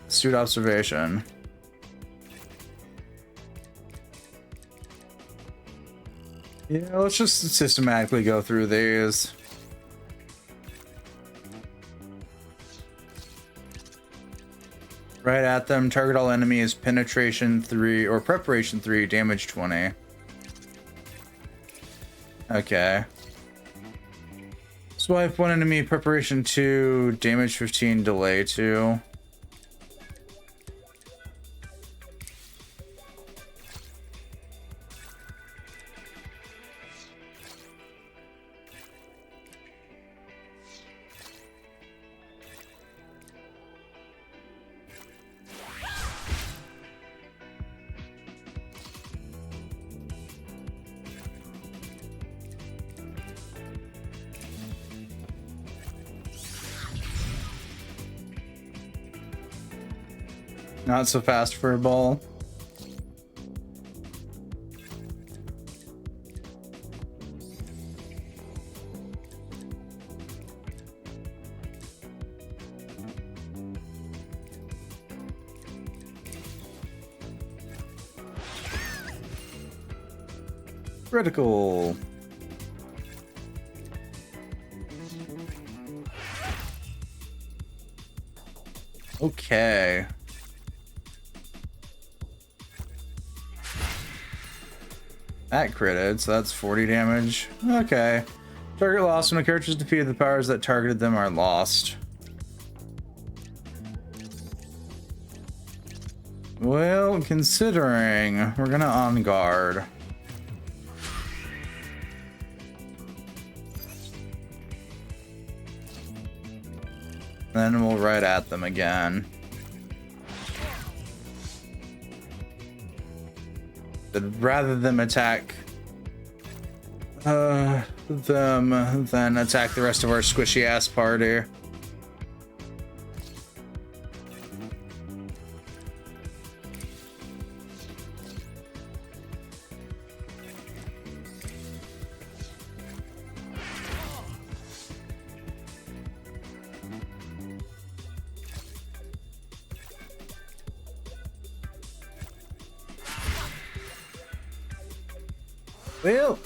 Astute observation. Yeah, let's just systematically go through these. Right at them. Target all enemies. Penetration 3 or preparation 3. Damage 20. Okay. Swipe 1 enemy, preparation 2, damage 15, delay 2. Not so fast for a ball. Critical. Okay. That critted, so that's 40 damage. Okay. Target lost. When a character is defeated, the powers that targeted them are lost. Well, considering we're gonna on guard. Then we'll right at them again. But rather than attack them than attack the rest of our squishy ass party. Well,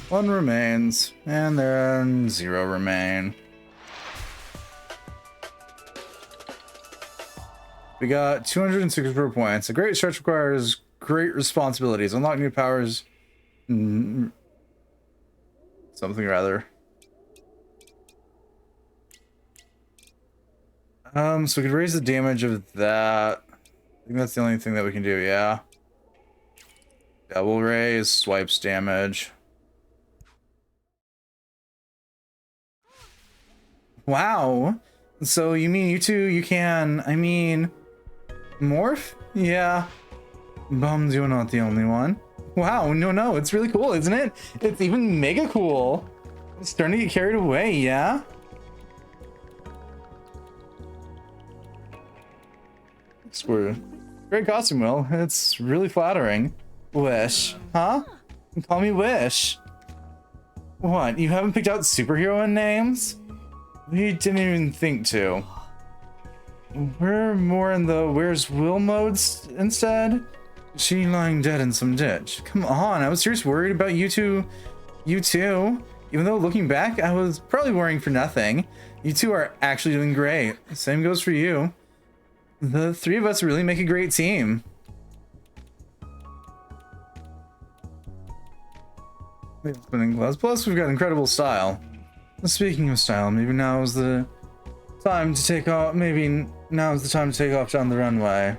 one remains, and then 0 remain. We got 264 points. A great stretch requires great responsibilities. Unlock new powers. Something rather. So we could raise the damage of that. I think that's the only thing that we can do, yeah. Double raise, swipes damage. Wow. So you mean you two, you can, I mean, morph? Yeah. Bums, you're not the only one. Wow, no, it's really cool, isn't it? It's even mega cool. It's starting to get carried away, yeah? Squirt. Great costume, Will. It's really flattering. Wish. Huh? Call me Wish. What? You haven't picked out superhero names? We didn't even think to. We're more in the where's Will modes instead. Is she lying dead in some ditch? Come on, I was seriously worried about you two. You two. Even though looking back, I was probably worrying for nothing. You two are actually doing great. Same goes for you. The three of us really make a great team. We have spinning gloves. Plus, we've got incredible style. Speaking of style, maybe now is the time to take off. Maybe now is the time to take off down the runway.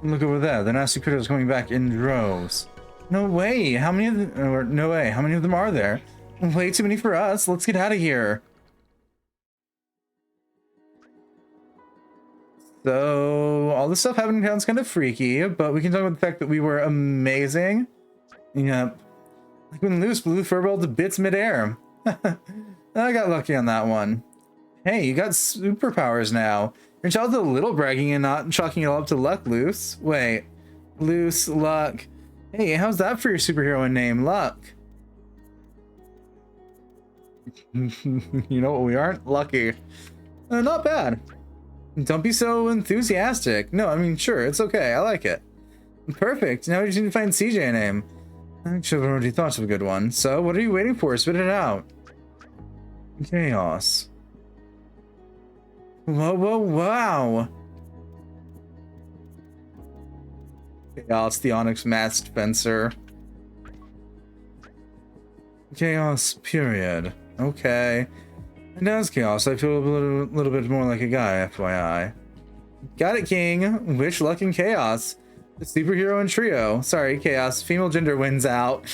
Look over there. The nasty critters coming back in droves. No way. How many of them? Or no way. How many of them are there? Way too many for us. Let's get out of here. So all this stuff happening in town's kind of freaky, but we can talk about the fact that we were amazing. Yep. Like when Luz blew Furball to bits midair. I got lucky on that one. Hey, you got superpowers now. Your child's a little bragging and not chalking it all up to luck, Luz. Wait. Luz, luck. Hey, how's that for your superhero name, Luck? You know what? We aren't lucky. Not bad. Don't be so enthusiastic. No, I mean, sure, it's okay. I like it. Perfect. Now we just need to find CJ a name. I should have already thought of a good one. So, what are you waiting for? Spit it out. Chaos. Whoa, whoa, wow. Chaos, the Onyx Masked Fencer. Chaos, period. Okay. And as Chaos, I feel a little bit more like a guy, FYI. Got it, King. Wish luck in Chaos. The superhero and trio. Sorry, Chaos. Female gender wins out.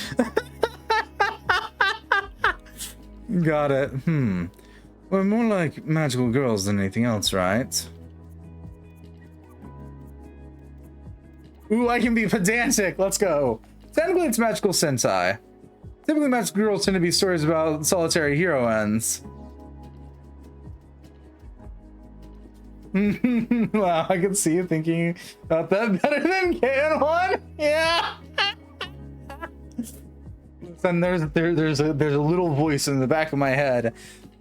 Got it. We're more like magical girls than anything else, right? Ooh, I can be pedantic. Let's go. Technically, it's magical Sentai. Typically, magical girls tend to be stories about solitary heroines. Wow, I can see you thinking about that better than KN1. Yeah. And there's a little voice in the back of my head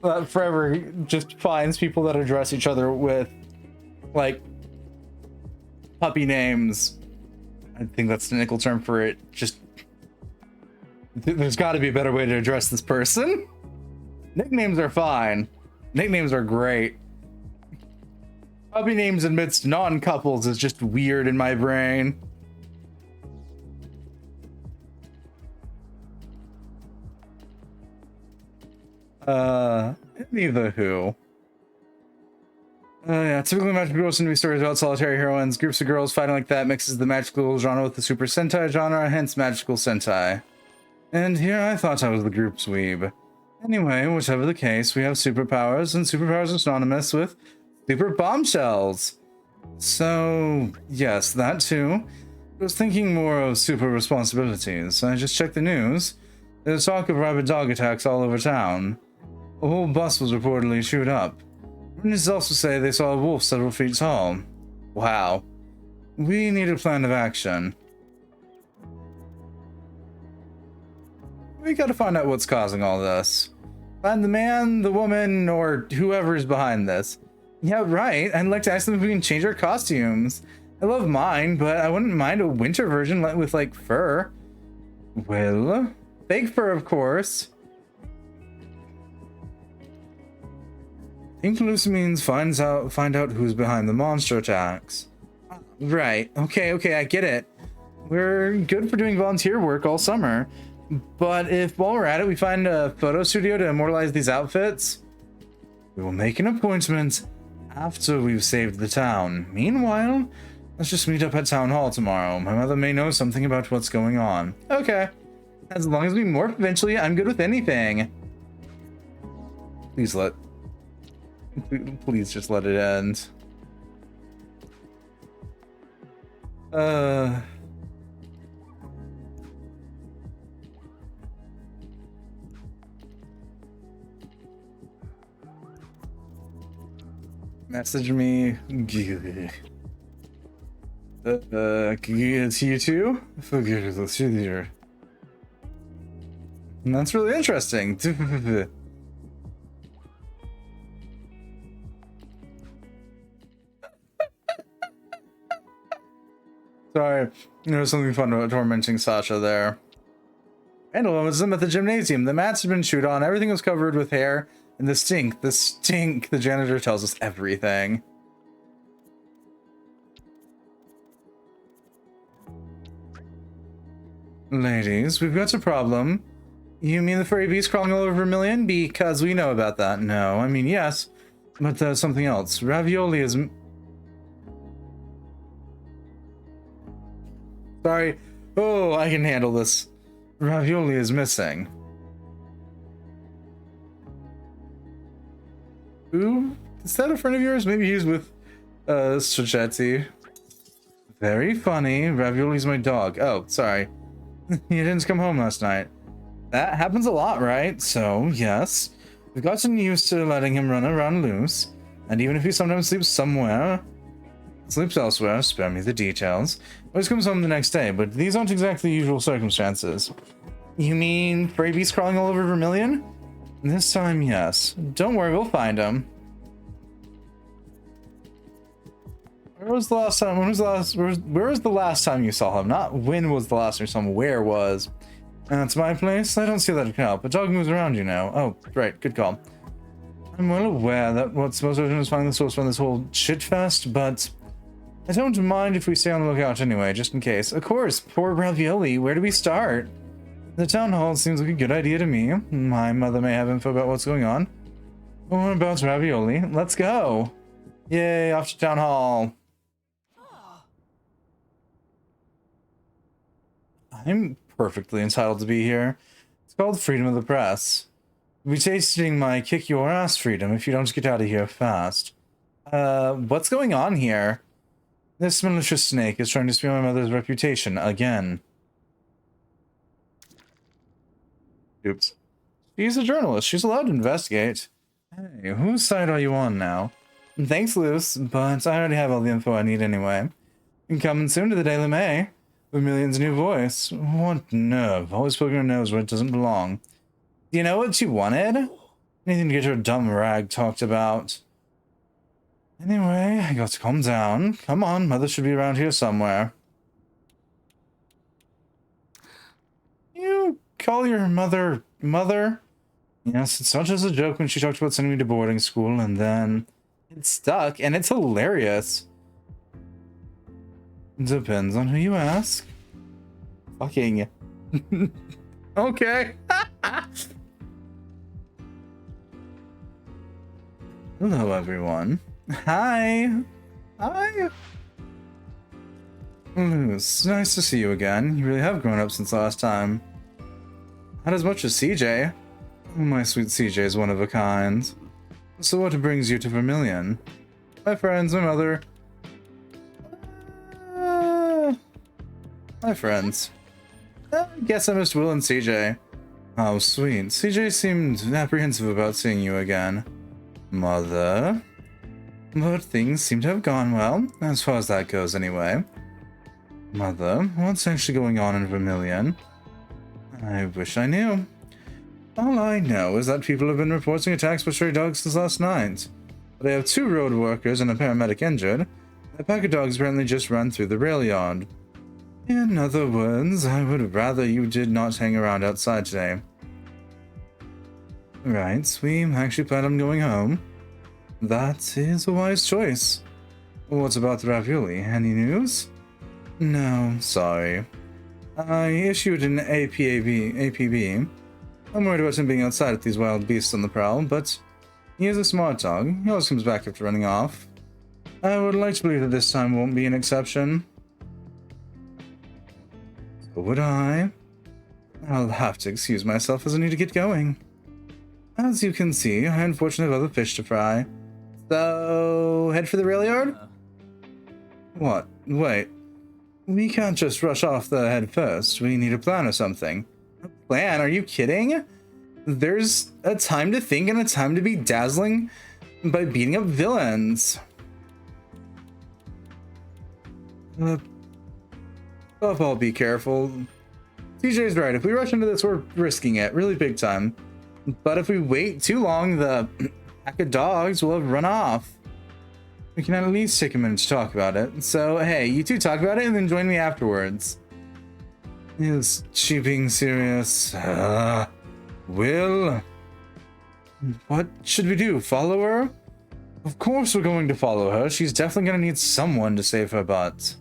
that forever just finds people that address each other with like puppy names. I think that's the technical term for it. Just there's got to be a better way to address this person. Nicknames are fine. Nicknames are great. Puppy names amidst non-couples is just weird in my brain. Neither who. Yeah, typically magical girls tend to be stories about solitary heroines. Groups of girls fighting like that mixes the magical genre with the Super Sentai genre, hence magical Sentai. And here I thought I was the group's weeb. Anyway, whatever the case, we have superpowers, and superpowers are synonymous with super bombshells. So, yes, that too. I was thinking more of super responsibilities. I just checked the news. There's talk of rabid dog attacks all over town. A whole bus was reportedly chewed up. Witnesses also say they saw a wolf several feet tall. Wow. We need a plan of action. We gotta find out what's causing all this. Find the man, the woman, or whoever's behind this. Yeah, right. I'd like to ask them if we can change our costumes. I love mine, but I wouldn't mind a winter version with, like, fur. Well, fake fur, of course. Think loose means find out who's behind the monster attacks. Right. Okay, I get it. We're good for doing volunteer work all summer. But if while we're at it, we find a photo studio to immortalize these outfits, we will make an appointment after we've saved the town. Meanwhile, let's just meet up at Town Hall tomorrow. My mother may know something about what's going on. Okay. As long as we morph eventually, I'm good with anything. Please just let it end. Message me. It's you too? And that's really interesting. Sorry, there was something fun about tormenting Sasha there. Vandalism at the gymnasium. The mats had been chewed on. Everything was covered with hair. And the stink, the janitor tells us everything. Ladies, we've got a problem. You mean the furry beast crawling all over Vermilion? Because we know about that. No, I mean, yes. But there's something else. Ravioli is... Sorry. Oh, I can handle this. Ravioli is missing. Who? Is that a friend of yours? Maybe he's with Strachetti. Very funny. Ravioli's my dog. Oh, sorry. He didn't come home last night. That happens a lot, right? So, yes. We've gotten used to letting him run around loose. And even if he sometimes sleeps elsewhere, spare me the details, always comes home the next day, but these aren't exactly usual circumstances. You mean furry beasts crawling all over Vermilion? This time, yes. Don't worry, we'll find him. Where was the last time? When was the last? Where was the last time you saw him? Not when was the last time you saw him. Where was? That's my place. I don't see that it can help. A dog moves around, you know. Oh, right. Good call. I'm well aware that what's most urgent is finding the source from this whole shit fest, but I don't mind if we stay on the lookout anyway, just in case. Of course. Poor Ravioli. Where do we start? The town hall seems like a good idea to me. My mother may have info about what's going on. What about Ravioli? Let's go. Yay, off to town hall. I'm perfectly entitled to be here. It's called freedom of the press. You'll be tasting my kick your ass freedom if you don't get out of here fast. What's going on here? This malicious snake is trying to steal my mother's reputation again. Oops. She's a journalist. She's allowed to investigate. Hey, whose side are you on now? Thanks, Luce, but I already have all the info I need anyway. Coming soon to the Daily May. Vermilion's new voice. What nerve. Always poking her nose where it doesn't belong. Do you know what she wanted? Anything to get her dumb rag talked about. Anyway, I got to calm down. Come on, mother should be around here somewhere. You call your mother mother? Yes, it's not just a joke when she talked about sending me to boarding school, and then it stuck, and it's hilarious. Depends on who you ask. Fucking. Okay. Hello, everyone. Hi. Hi. It's nice to see you again. You really have grown up since last time. Not as much as CJ. My sweet CJ is one of a kind. So what brings you to Vermilion? My friends, my mother. My friends. I guess I missed Will and CJ. Oh, sweet. CJ seemed apprehensive about seeing you again. Mother? But things seem to have gone well, as far as that goes anyway. Mother, what's actually going on in Vermilion? I wish I knew. All I know is that people have been reporting attacks by stray dogs since last night. They have 2 road workers and a paramedic injured. A pack of dogs apparently just ran through the rail yard. In other words, I would rather you did not hang around outside today. Right, we actually plan on going home. That is a wise choice. What about the ravioli? Any news? No, sorry. I issued an APB. I'm worried about him being outside with these wild beasts on the prowl, but he is a smart dog. He always comes back after running off. I would like to believe that this time won't be an exception. So would I. I'll have to excuse myself as I need to get going. As you can see, I unfortunately have other fish to fry. So, head for the rail yard? What? Wait. We can't just rush off the head first. We need a plan or something. A plan? Are you kidding? There's a time to think and a time to be dazzling by beating up villains. Above all, be careful. TJ's right. If we rush into this, we're risking it. Really big time. But if we wait too long, the pack of dogs will have run off. We can at least take a minute to talk about it. So, hey, you two talk about it and then join me afterwards. Is she being serious? Will? What should we do? Follow her? Of course we're going to follow her. She's definitely going to need someone to save her butt.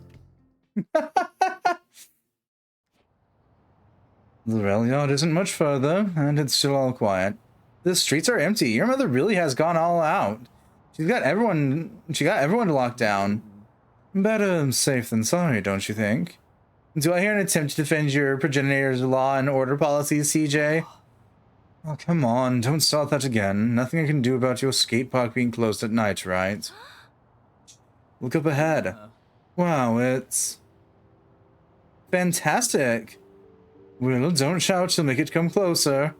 The rail yard isn't much further, and it's still all quiet. The streets are empty. Your mother really has gone all out. She got everyone to lock down. Better safe than sorry, don't you think? Do I hear an attempt to defend your progenitor's law and order policies, CJ? Oh, come on, don't start that again. Nothing I can do about your skate park being closed at night, right? Look up ahead. Wow, it's fantastic. Well, don't shout, she'll make it come closer.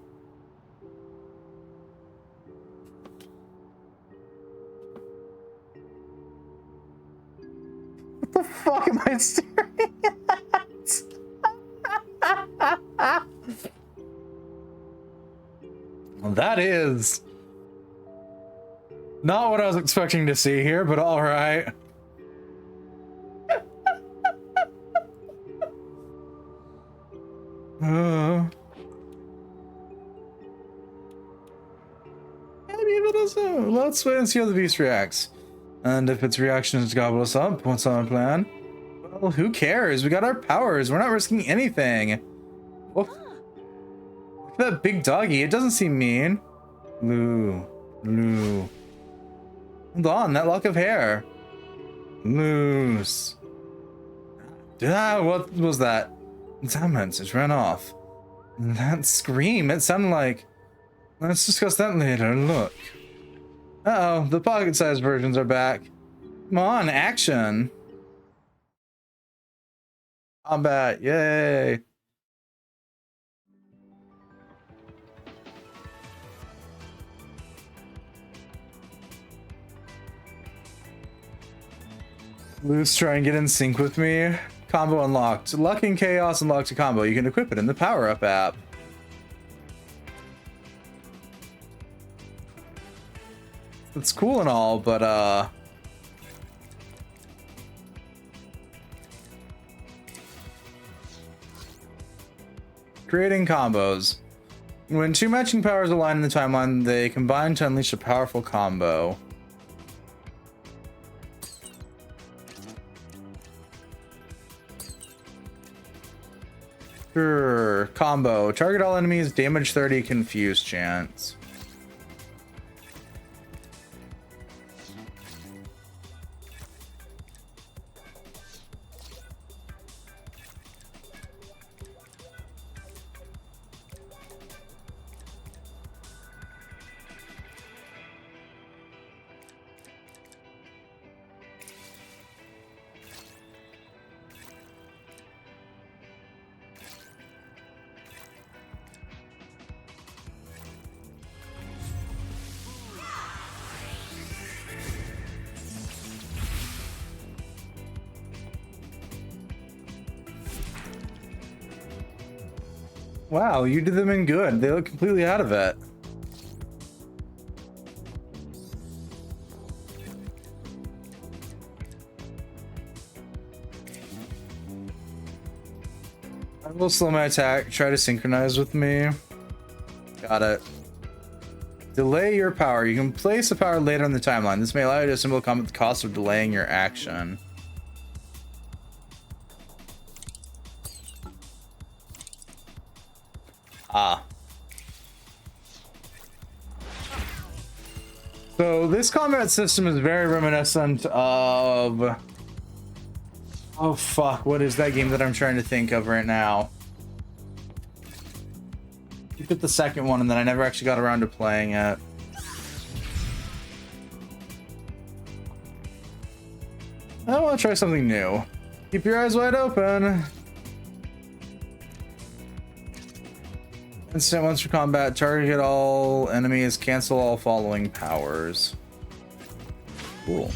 What the fuck am I staring at? Well, that is not what I was expecting to see here, but alright. Maybe that is. Let's wait and see how the beast reacts. And if its reaction is to gobble us up, what's our plan? Well, who cares? We got our powers. We're not risking anything. Oh. Look at that big doggy. It doesn't seem mean. Lou. Hold on, that lock of hair. Loose. Ah, what was that? Damn it, it ran off. That scream, it sounded like... Let's discuss that later, look. Uh-oh, the pocket-sized versions are back. Come on, action! Combat, yay! Loose, try and get in sync with me. Combo unlocked. Luck and Chaos unlocked a combo. You can equip it in the Power Up app. It's cool and all, but creating combos. When two matching powers align in the timeline, they combine to unleash a powerful combo. Sure. Combo. Target all enemies, damage 30, confuse chance. Wow, you did them in good. They look completely out of it. I will slow my attack. Try to synchronize with me. Got it. Delay your power. You can place a power later in the timeline. This may allow you to assemble a combo at the cost of delaying your action. Ah. So this combat system is very reminiscent of... Oh fuck, what is that game that I'm trying to think of right now? You picked the second one and then I never actually got around to playing it. I want to try something new. Keep your eyes wide open. Instant once for combat, target all enemies, cancel all following powers. Cool.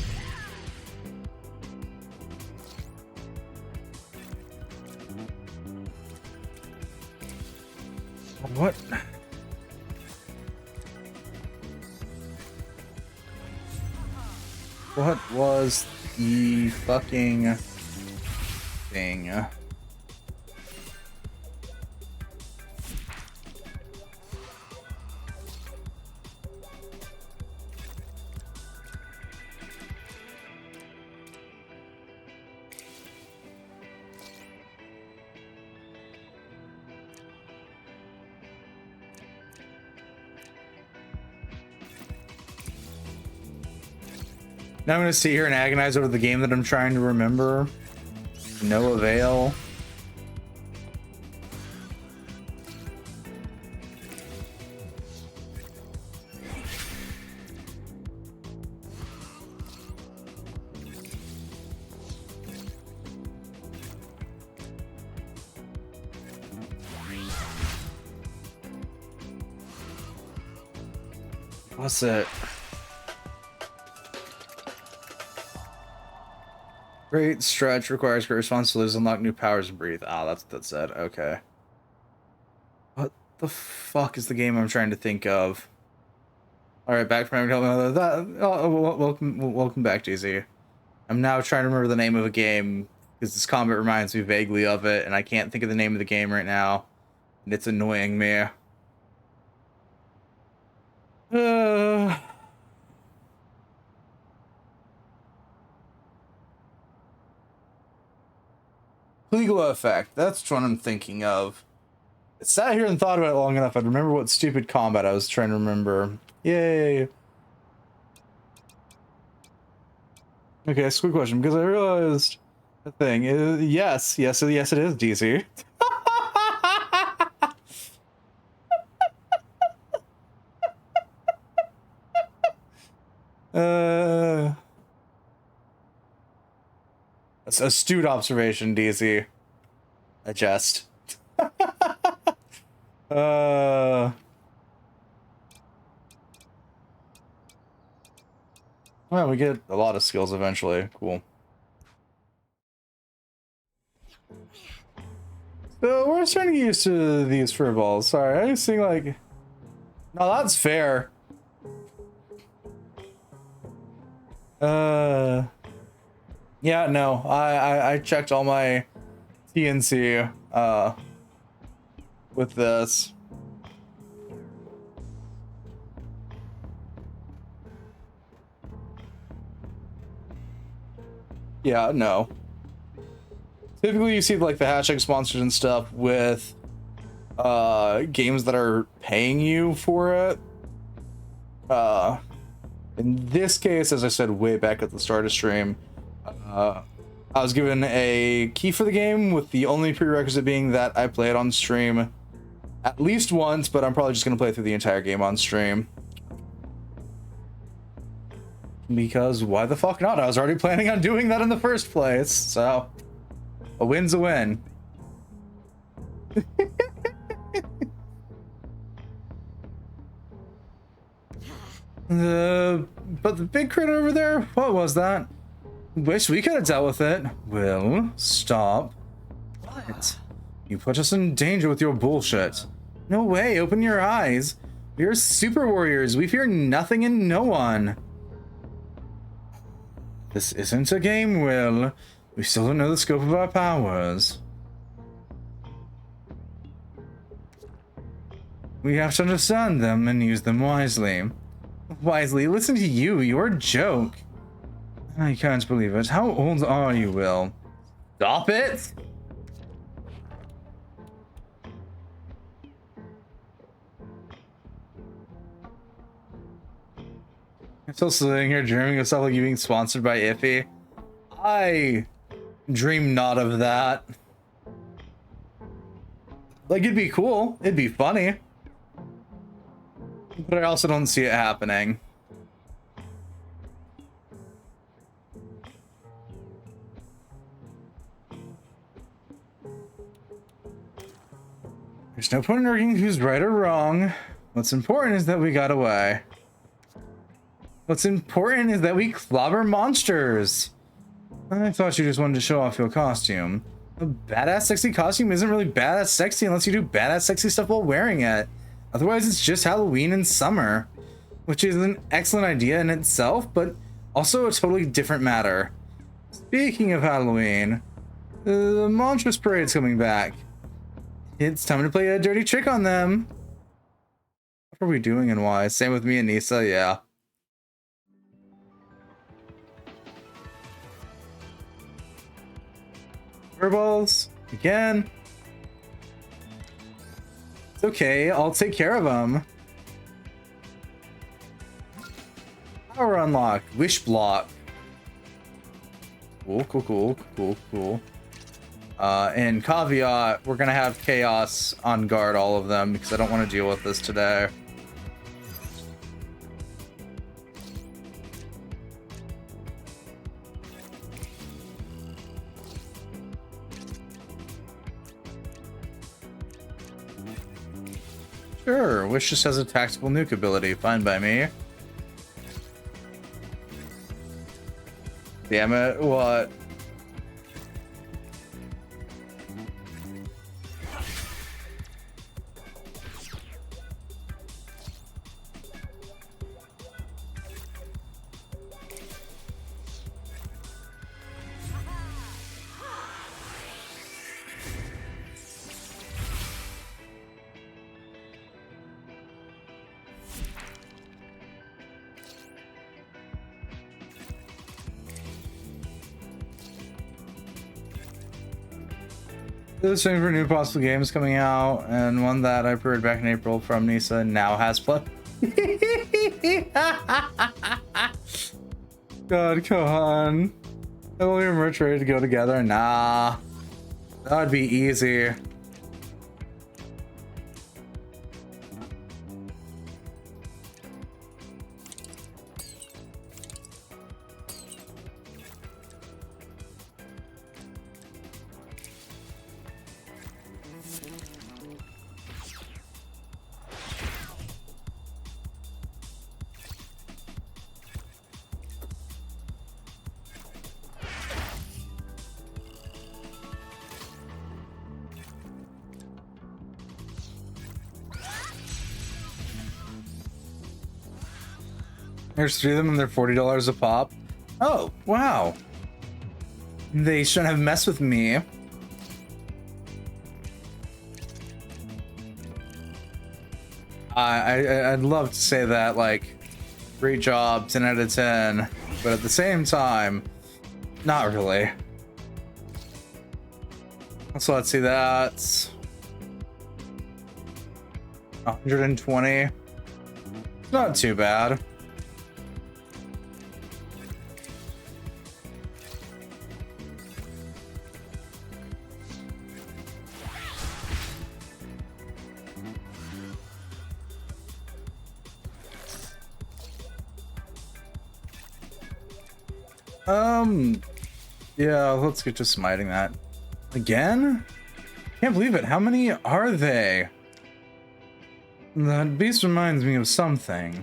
What? What was the fucking thing? Now I'm gonna sit here and agonize over the game that I'm trying to remember. No avail. What's it? Great stretch requires great response to lose, unlock new powers and breathe. Ah, that's what that said. Okay. What the fuck is the game I'm trying to think of? All right, back from welcome back, DZ. I'm now trying to remember the name of a game because this combat reminds me vaguely of it, and I can't think of the name of the game right now, and it's annoying me. Legal effect. That's what I'm thinking of. I sat here and thought about it long enough. I'd remember what stupid combat I was trying to remember. Yay. Okay, that's a quick question because I realized the thing is yes, it is DC. That's astute observation, DC. I jest. Well, we get a lot of skills eventually. Cool. So we're starting to get used to these furballs. Sorry, I was seeing like, no, that's fair. Yeah, no, I checked all my TNC with this. Yeah, no. Typically you see like the hashtag sponsors and stuff with games that are paying you for it. In this case, as I said way back at the start of stream, I was given a key for the game with the only prerequisite being that I play it on stream at least once, but I'm probably just going to play through the entire game on stream. Because why the fuck not? I was already planning on doing that in the first place, so a win's a win. But the big critter over there, what was that? Wish we could have dealt with it. Will, stop. What? You put us in danger with your bullshit. No way, open your eyes. We're super warriors. We fear nothing and no one. This isn't a game, Will. We still don't know the scope of our powers. We have to understand them and use them wisely. Wisely, listen to you. You're a joke. I can't believe it. How old are you, Will? Stop it! I'm still sitting here dreaming of stuff like you being sponsored by Iffy. I dream not of that. Like, it'd be cool. It'd be funny. But I also don't see it happening. There's no point in arguing who's right or wrong. What's important is that we got away. What's important is that we clobber monsters. I thought you just wanted to show off your costume. A badass sexy costume isn't really badass sexy unless you do badass sexy stuff while wearing it. Otherwise it's just Halloween in summer. Which is an excellent idea in itself, but also a totally different matter. Speaking of Halloween, the Monstrous Parade's coming back. It's time to play a dirty trick on them. What are we doing and why? Same with me and Nisa, yeah. Furballs, again. It's okay, I'll take care of them. Power unlocked, wish block. Cool, cool, cool, cool, cool. And caveat, we're gonna have chaos on guard all of them because I don't want to deal with this today. Sure, Wish just has a tactical nuke ability. Fine by me. Damn it, what? This thing for new possible games coming out, and one that I pre-ordered back in April from Nisa now has plus. God, come on. Have all your merch ready to go together? Nah. That would be easy. There's 3 of them and they're $40 a pop. Oh, wow. They shouldn't have messed with me. I'd love to say that, like, great job, 10 out of 10. But at the same time, not really. So let's see, that's 120. Not too bad. Yeah, let's get to smiting that. Again? Can't believe it. How many are they? That beast reminds me of something.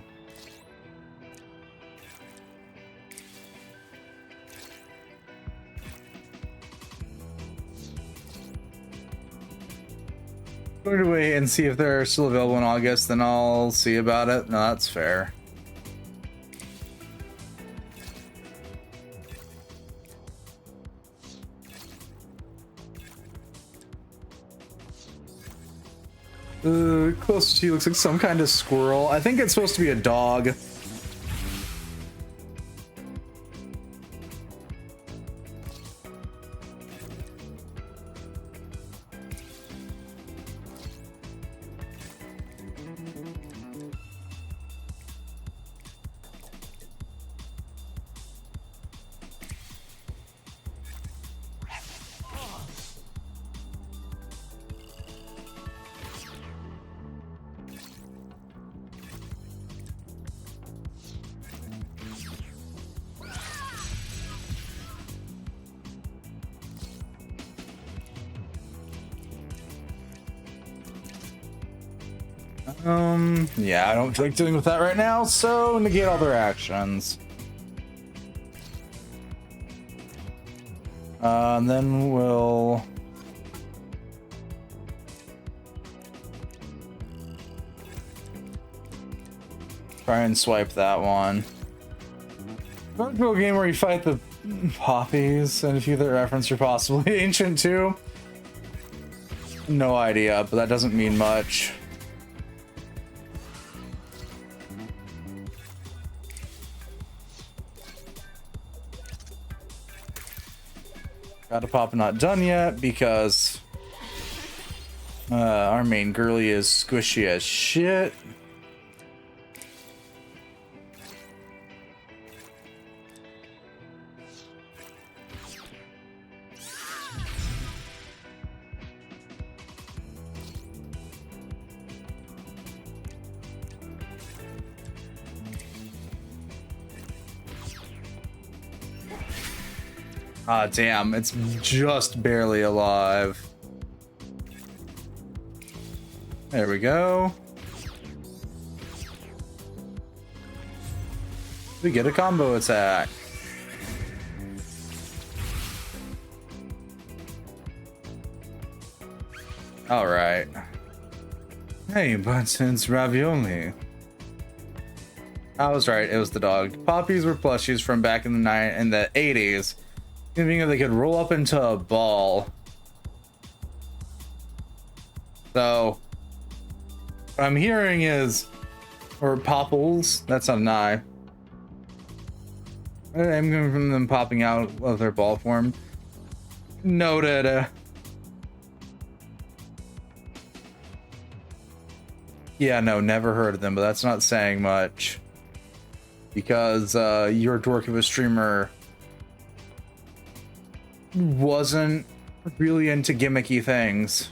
Going to wait and see if they're still available in August, then I'll see about it. No, that's fair. Close to you, looks like some kind of squirrel. I think it's supposed to be a dog. Yeah, I don't feel like dealing with that right now, so negate all their actions. And then we'll... try and swipe that one. Virtual game where you fight the poppies, and if you that reference are possibly ancient too. No idea, but that doesn't mean much. Got a pop not done yet because our main girly is squishy as shit. Ah, damn, it's just barely alive. There we go. We get a combo attack. All right. Hey, but it's ravioli. I was right. It was the dog. Poppies were plushies from back in the 80s. Thinking they could roll up into a ball. So what I'm hearing is, or popples. That's not an eye. I'm going from them popping out of their ball form. Noted. Yeah, no, never heard of them, but that's not saying much. Because your dork of a streamer wasn't really into gimmicky things.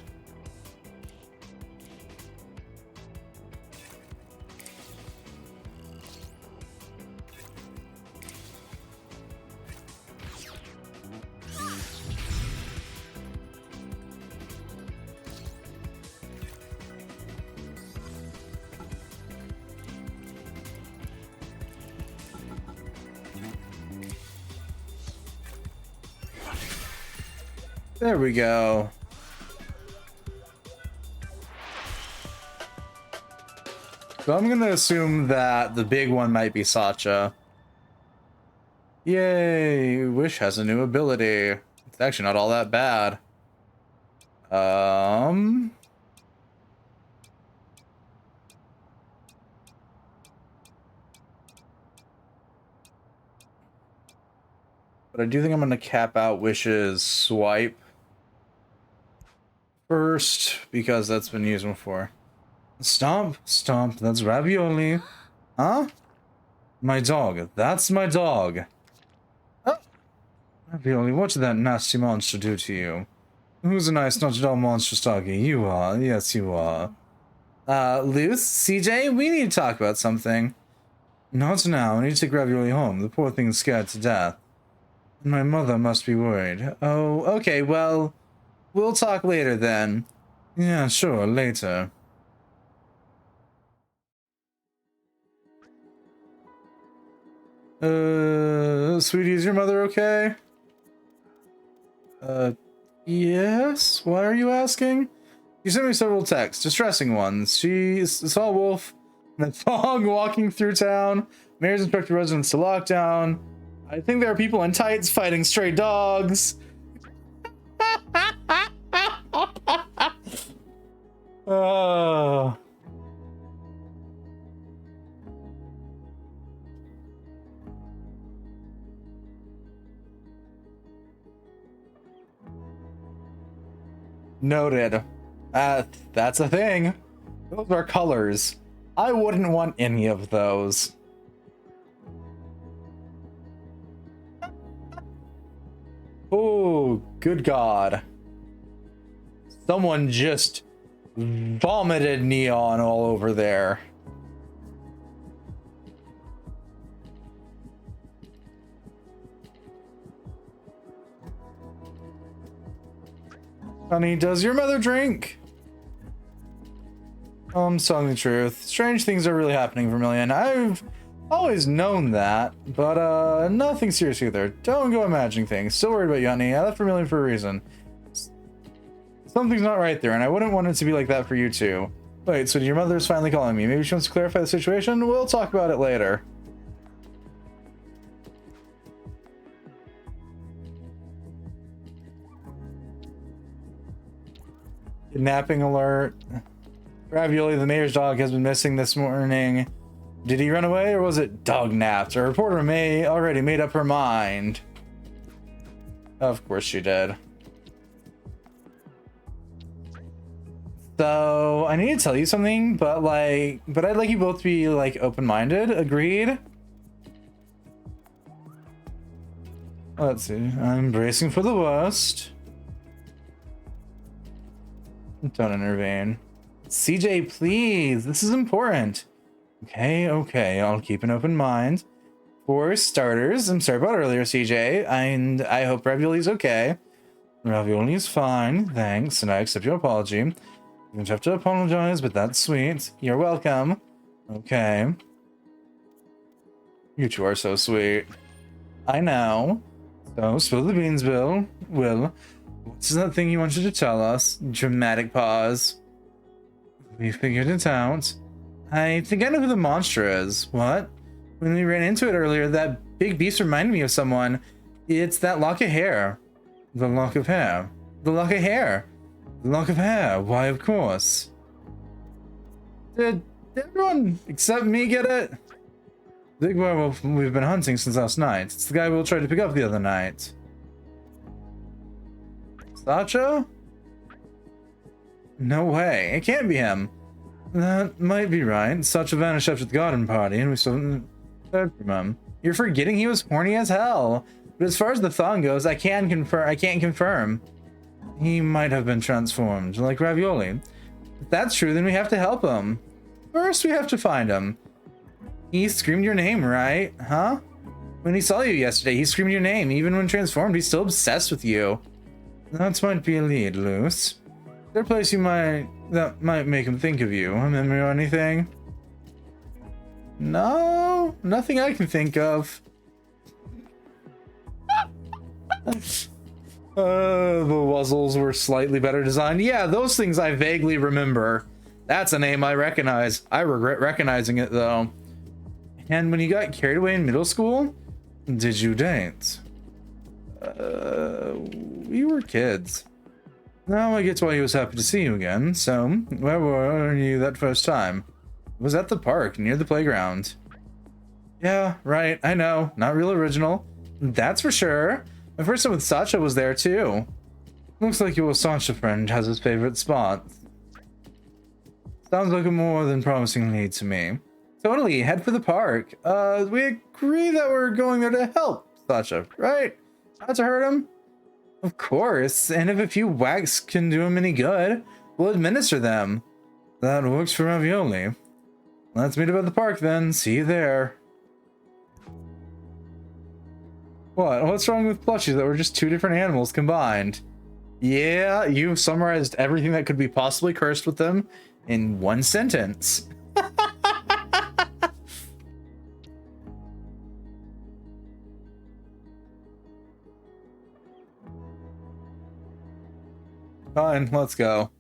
There we go. So I'm gonna assume that the big one might be Sacha. Yay! Wish has a new ability. It's actually not all that bad. But I do think I'm gonna cap out Wish's swipe first, because that's been used before. Stomp, stomp, that's ravioli. Huh? My dog, that's my dog. Oh. Ravioli, what did that nasty monster do to you? Who's a nice, not at all monstrous doggy? You are, yes you are. Luce, CJ, we need to talk about something. Not now, I need to take Ravioli home. The poor thing's scared to death. My mother must be worried. Oh, okay, well, we'll talk later then. Yeah, sure, later. Sweetie, is your mother okay? Yes? Why are you asking? You sent me several texts, distressing ones. She saw a wolf in a thong walking through town. Mayor's instructed residents to lockdown. I think there are people in tights fighting stray dogs. Oh. Noted. That's a thing. Those are colors. I wouldn't want any of those. Oh, good God. Someone just vomited neon all over there. Honey, does your mother drink? I'm telling the truth. Strange things are really happening, Vermilion. I've always known that, but nothing serious either. Don't go imagining things. Still worried about you, honey. I left Vermilion for a reason. Something's not right there, and I wouldn't want it to be like that for you too. Wait, so your mother's finally calling me. Maybe she wants to clarify the situation? We'll talk about it later. Kidnapping alert. Ravioli, the mayor's dog, has been missing this morning. Did he run away or was it dog napped? A reporter may already made up her mind. Of course she did. So I need to tell you something, but I'd like you both to be like open-minded. Agreed? Let's see. I'm bracing for the worst. Don't intervene. CJ, please. This is important. Okay, I'll keep an open mind. For starters, I'm sorry about earlier, CJ, and I hope Ravioli's okay. Ravioli's fine, thanks, and I accept your apology. You don't have to apologize, but that's sweet. You're welcome. Okay. You two are so sweet. I know. So, spill the beans, Bill. Will, what's that thing you wanted to tell us? Dramatic pause. We figured it out. I think I know who the monster is. What? When we ran into it earlier, that big beast reminded me of someone. It's that lock of hair. The lock of hair. The lock of hair. The lock of hair. Why, of course. Did everyone except me get it? The big werewolf we've been hunting since last night. It's the guy we'll try to pick up the other night. Sacha? No way. It can't be him. That might be right. Sacha vanished after the garden party, and we still haven't heard from him. You're forgetting he was horny as hell. But as far as the thong goes, I can't confirm. He might have been transformed, like Ravioli. If that's true, then we have to help him. First, we have to find him. He screamed your name, right? Huh? When he saw you yesterday, he screamed your name. Even when transformed, he's still obsessed with you. That might be a lead, Luce. Is there a place that might make him think of you? A memory or anything? No, nothing I can think of. The Wuzzles were slightly better designed. Yeah, those things I vaguely remember. That's a name I recognize. I regret recognizing it, though. And when you got carried away in middle school, did you date? We were kids. Now I get why he was happy to see you again. So, where were you that first time? It was at the park, near the playground. Yeah, right, I know. Not real original. That's for sure. My first time with Sacha was there, too. Looks like your Sacha friend has his favorite spot. Sounds like a more than promising lead to me. Totally, head for the park. We agree that we're going there to help Sacha, right? Not to hurt him? Of course, and if a few whacks can do him any good, we'll administer them. That works for Ravioli. Let's meet up at the park then. See you there. What? What's wrong with plushies that were just two different animals combined? Yeah, you've summarized everything that could be possibly cursed with them in one sentence. Fine, let's go.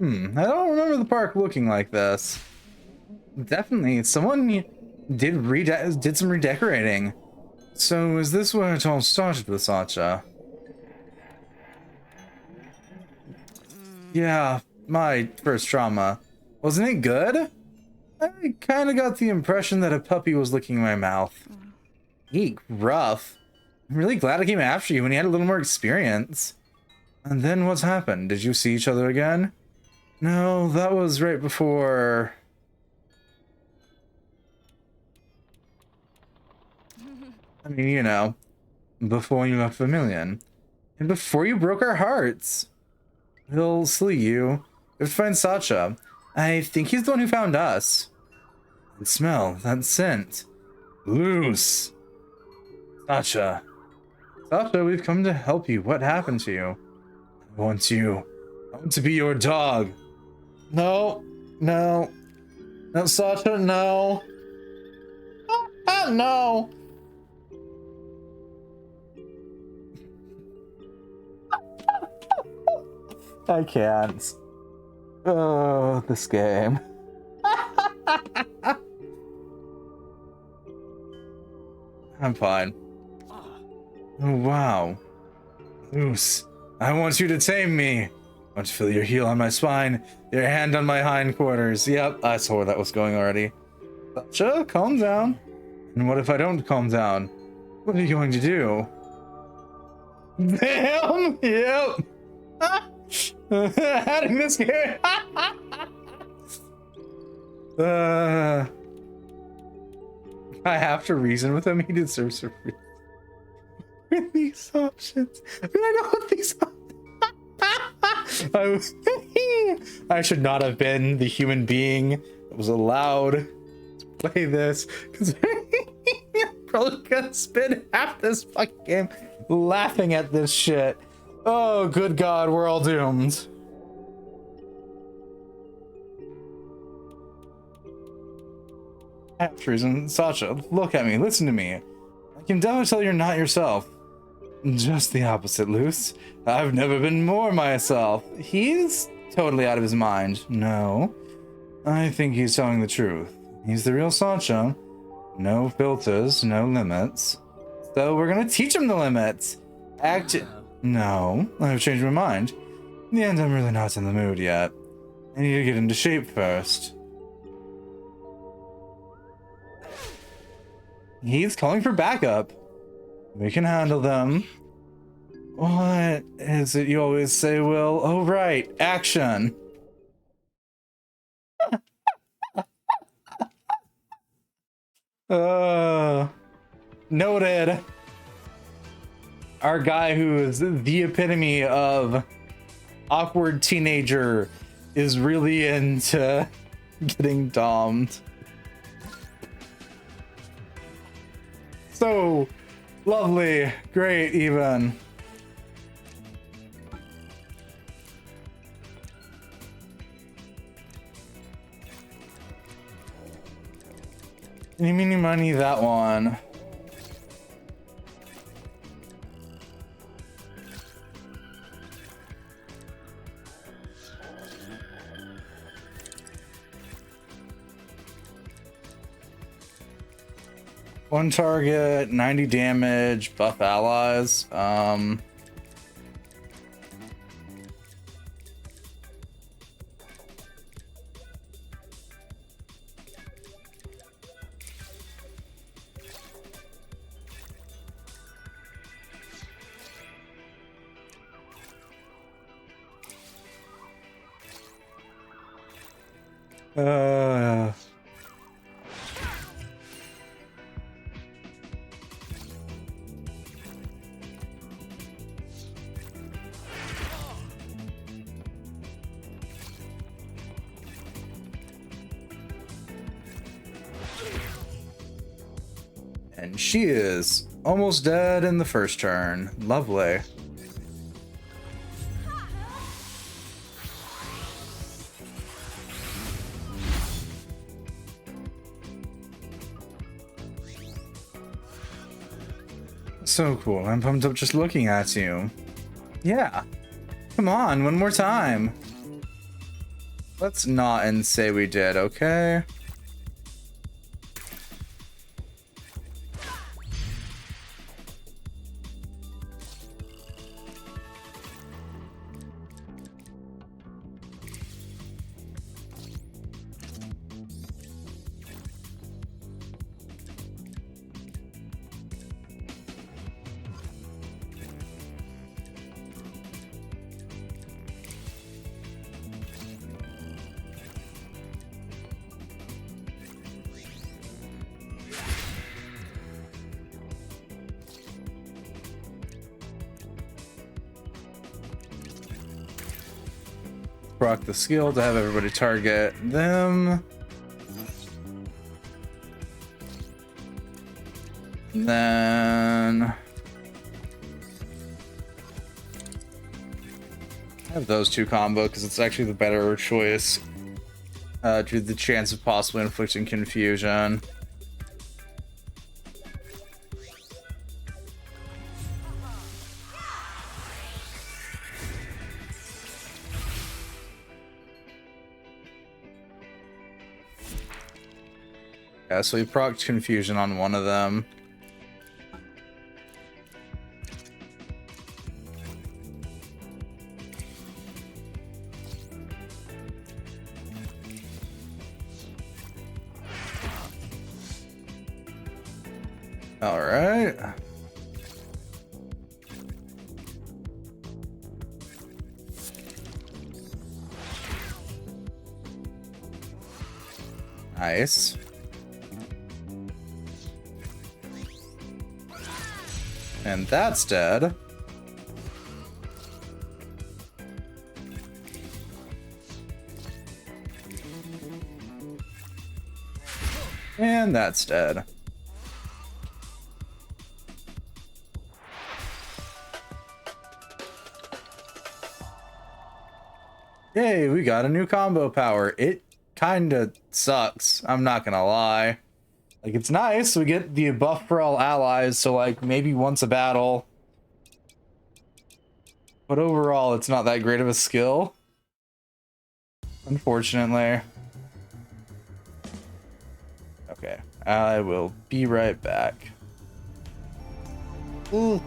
I don't remember the park looking like this. Definitely, someone did some redecorating. So is this where it all started with Sacha? Yeah, my first trauma. Wasn't it good? I kind of got the impression that a puppy was licking my mouth. Eek, rough. I'm really glad I came after you when you had a little more experience. And then what's happened? Did you see each other again? No, that was right before... I mean, you know, before you left Vermilion. And before you broke our hearts. He'll see you. We have to find Sacha. I think he's the one who found us. That smell, that scent. Loose. Sacha. Sacha, we've come to help you. What happened to you? I want you. I want to be your dog. No. No. No, Sacha, no. No. I can't. Oh, this game. I'm fine. Oh, wow. Loose. I want you to tame me. I want to feel your heel on my spine, your hand on my hindquarters. Yep, I saw where that was going already. Sacha, calm down. And what if I don't calm down? What are you going to do? Damn! Yep! Having this game. I have to reason with him. He deserves to reason with these options. I mean, I know what these I should not have been the human being that was allowed to play this, because I'm probably gonna spend half this fucking game laughing at this shit. Oh, good God, we're all doomed. Treason, Sasha, look at me, listen to me. I can definitely tell you're not yourself. Just the opposite, Luce. I've never been more myself. He's totally out of his mind. No, I think he's telling the truth. He's the real Sancho. No filters, no limits. So we're gonna teach him the limits. No, I've changed my mind. In the end, I'm really not in the mood yet. I need to get into shape first. He's calling for backup. We can handle them. What is it you always say, Will? Oh, right. Action. Noted. Our guy who is the epitome of awkward teenager is really into getting dommed. So lovely, great even. Any, meeny, money, that one. One target, 90 damage, buff allies. And she is almost dead in the first turn. Lovely. So cool. I'm pumped up just looking at you. Yeah. Come on, one more time. Let's not and say we did, okay? Proc the skill to have everybody target them. Then I have those two combo because it's actually the better choice due to the chance of possibly inflicting confusion. Yeah, so we procced confusion on one of them. All right. Nice. And that's dead. And that's dead. Yay, we got a new combo power. It kinda sucks, I'm not gonna lie. Like, it's nice, we get the buff for all allies, so like maybe once a battle. But overall, it's not that great of a skill, unfortunately. Okay, I will be right back. Ooh.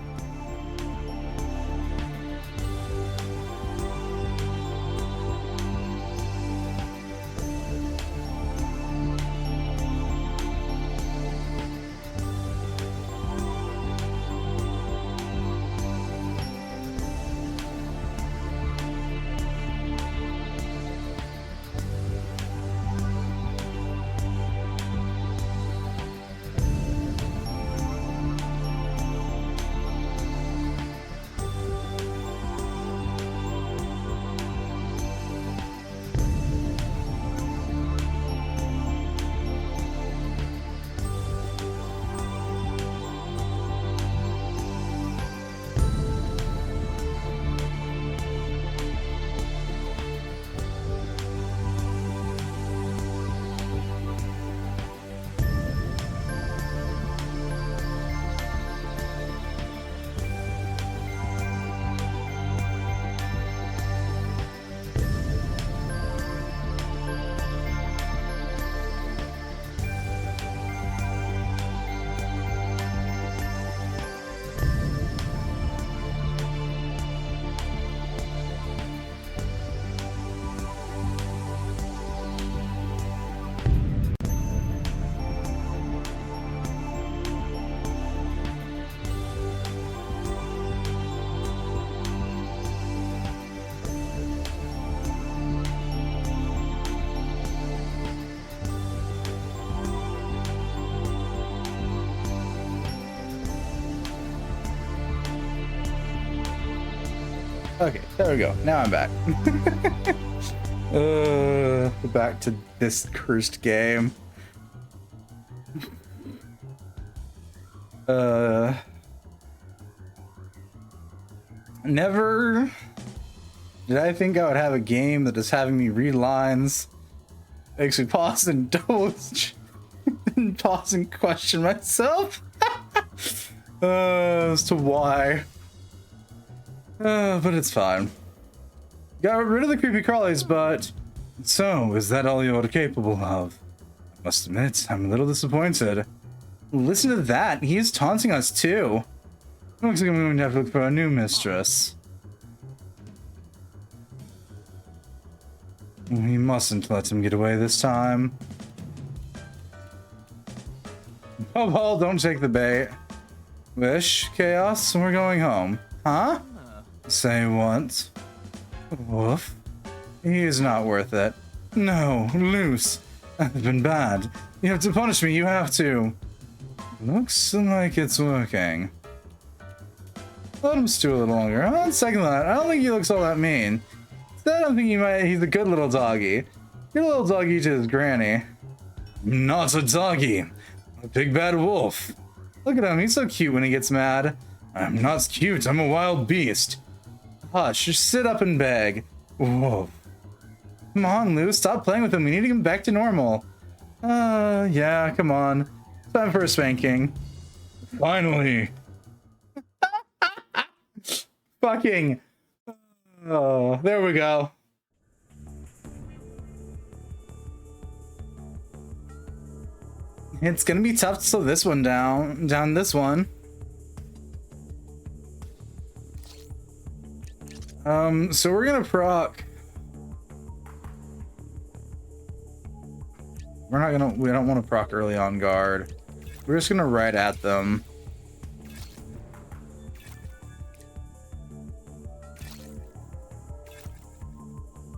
Okay, there we go. Now I'm back. Back to this cursed game. Never did I think I would have a game that is having me read lines, makes me pause and and pause and question myself as to why. But it's fine. Got rid of the creepy crawlies, but so is that all you're capable of? I must admit, I'm a little disappointed. Listen to that, he's taunting us too. Looks like I'm going to have to look for a new mistress. We mustn't let him get away this time. Oh, well, don't take the bait. Wish, Chaos, we're going home. Huh? Say what? Woof. He is not worth it. No, Luce. I've been bad. You have to punish me, you have to. Looks like it's working. Let him stew a little longer. On second thought, I don't think he looks all that mean. Instead, I'm thinking he's a good little doggy. Good little doggy to his granny. Not a doggy. A big bad wolf. Look at him, he's so cute when he gets mad. I'm not cute, I'm a wild beast. Hush, just sit up and beg. Whoa. Come on, Lou, stop playing with him. We need to get him back to normal. Yeah, come on. Time for a spanking. Finally. Fucking. Oh, there we go. It's gonna be tough to slow this one down this one. So we're gonna proc. We don't want to proc early on guard. We're just gonna ride at them.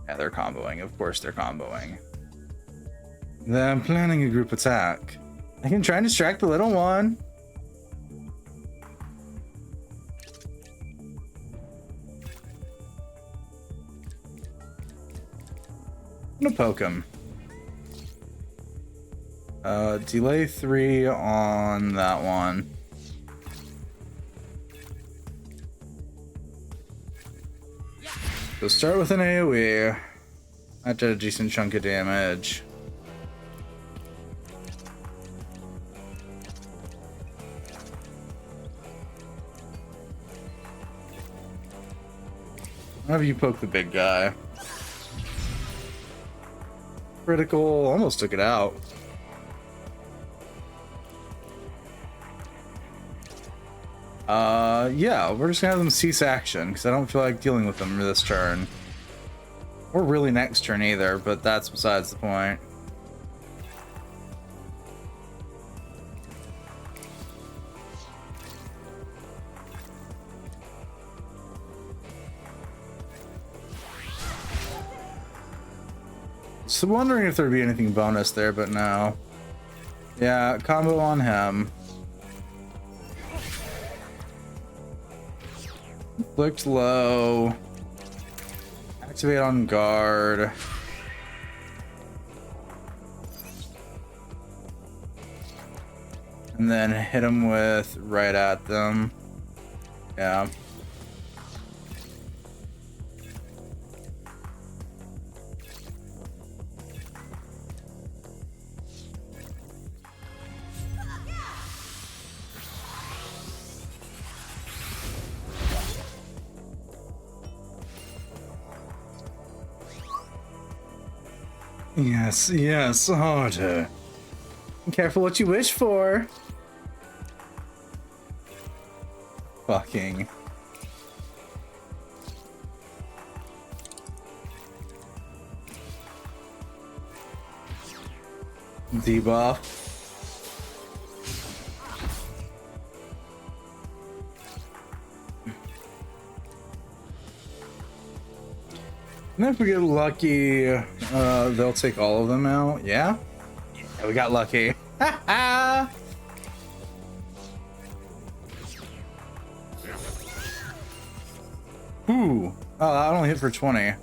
Yeah, they're comboing. Of course they're comboing. They're planning a group attack. I can try and distract the little one. I'm gonna poke him. Delay 3 on that one. So start with an AoE. That did a decent chunk of damage. How have you poke the big guy? Critical, almost took it out. Yeah, we're just gonna have them cease action because I don't feel like dealing with them this turn. Or really next turn either, but that's besides the point. So wondering if there'd be anything bonus there, but no. Yeah, combo on him. Flicked low. Activate on guard. And then hit him with right at them. Yeah. Yes, yes, harder. Careful what you wish for. Fucking. Debuff. And if we get lucky, they'll take all of them out. Yeah? Yeah, we got lucky. Ooh. Oh, that only hit for 20.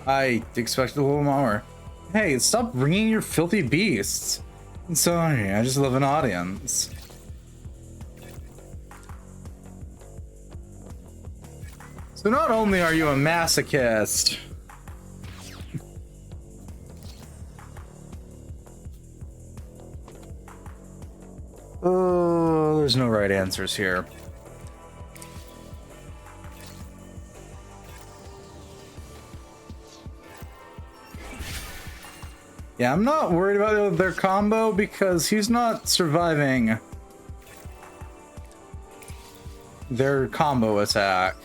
I expected a little more. Hey, stop bringing your filthy beasts. I'm sorry, I just love an audience. So not only are you a masochist, oh, there's no right answers here. Yeah, I'm not worried about their combo because he's not surviving their combo attack.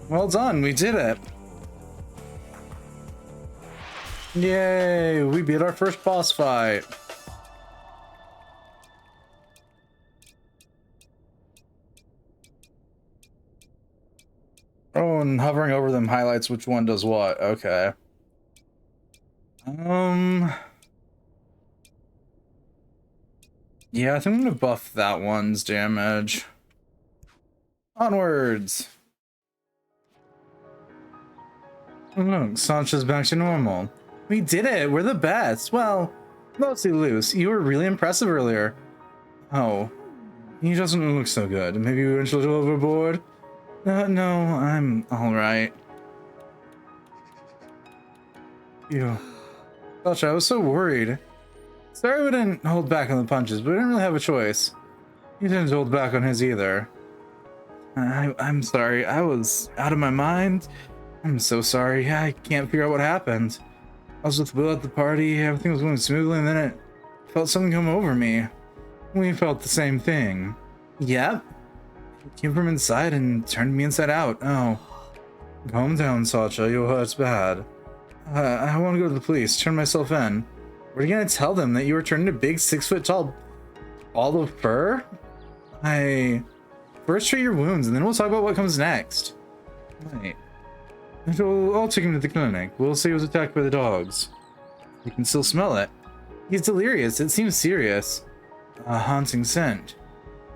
Well done, we did it. Yay, we beat our first boss fight. Oh, and hovering over them highlights which one does what. Okay. Yeah, I think I'm gonna buff that one's damage. Onwards. Look, Sancho's back to normal. We did it! We're the best! Well, mostly Luce. You were really impressive earlier. Oh. He doesn't look so good. Maybe we went a little overboard? No, I'm alright. Phew. Sancho, I was so worried. Sorry we didn't hold back on the punches, but we didn't really have a choice. He didn't hold back on his either. I'm sorry, I was out of my mind. I'm so sorry, I can't figure out what happened. I was with Will at the party, everything was going smoothly, and then it felt something come over me. We felt the same thing. Yep. It came from inside and turned me inside out. Oh. Calm down, Sancho, your hurt's bad. I want to go to the police, turn myself in. What are you gonna tell them, that you were turned into a big 6-foot-tall ball of fur? First treat your wounds, and then we'll talk about what comes next. Right. I'll take him to the clinic. We'll say he was attacked by the dogs. You can still smell it. He's delirious. It seems serious. A haunting scent.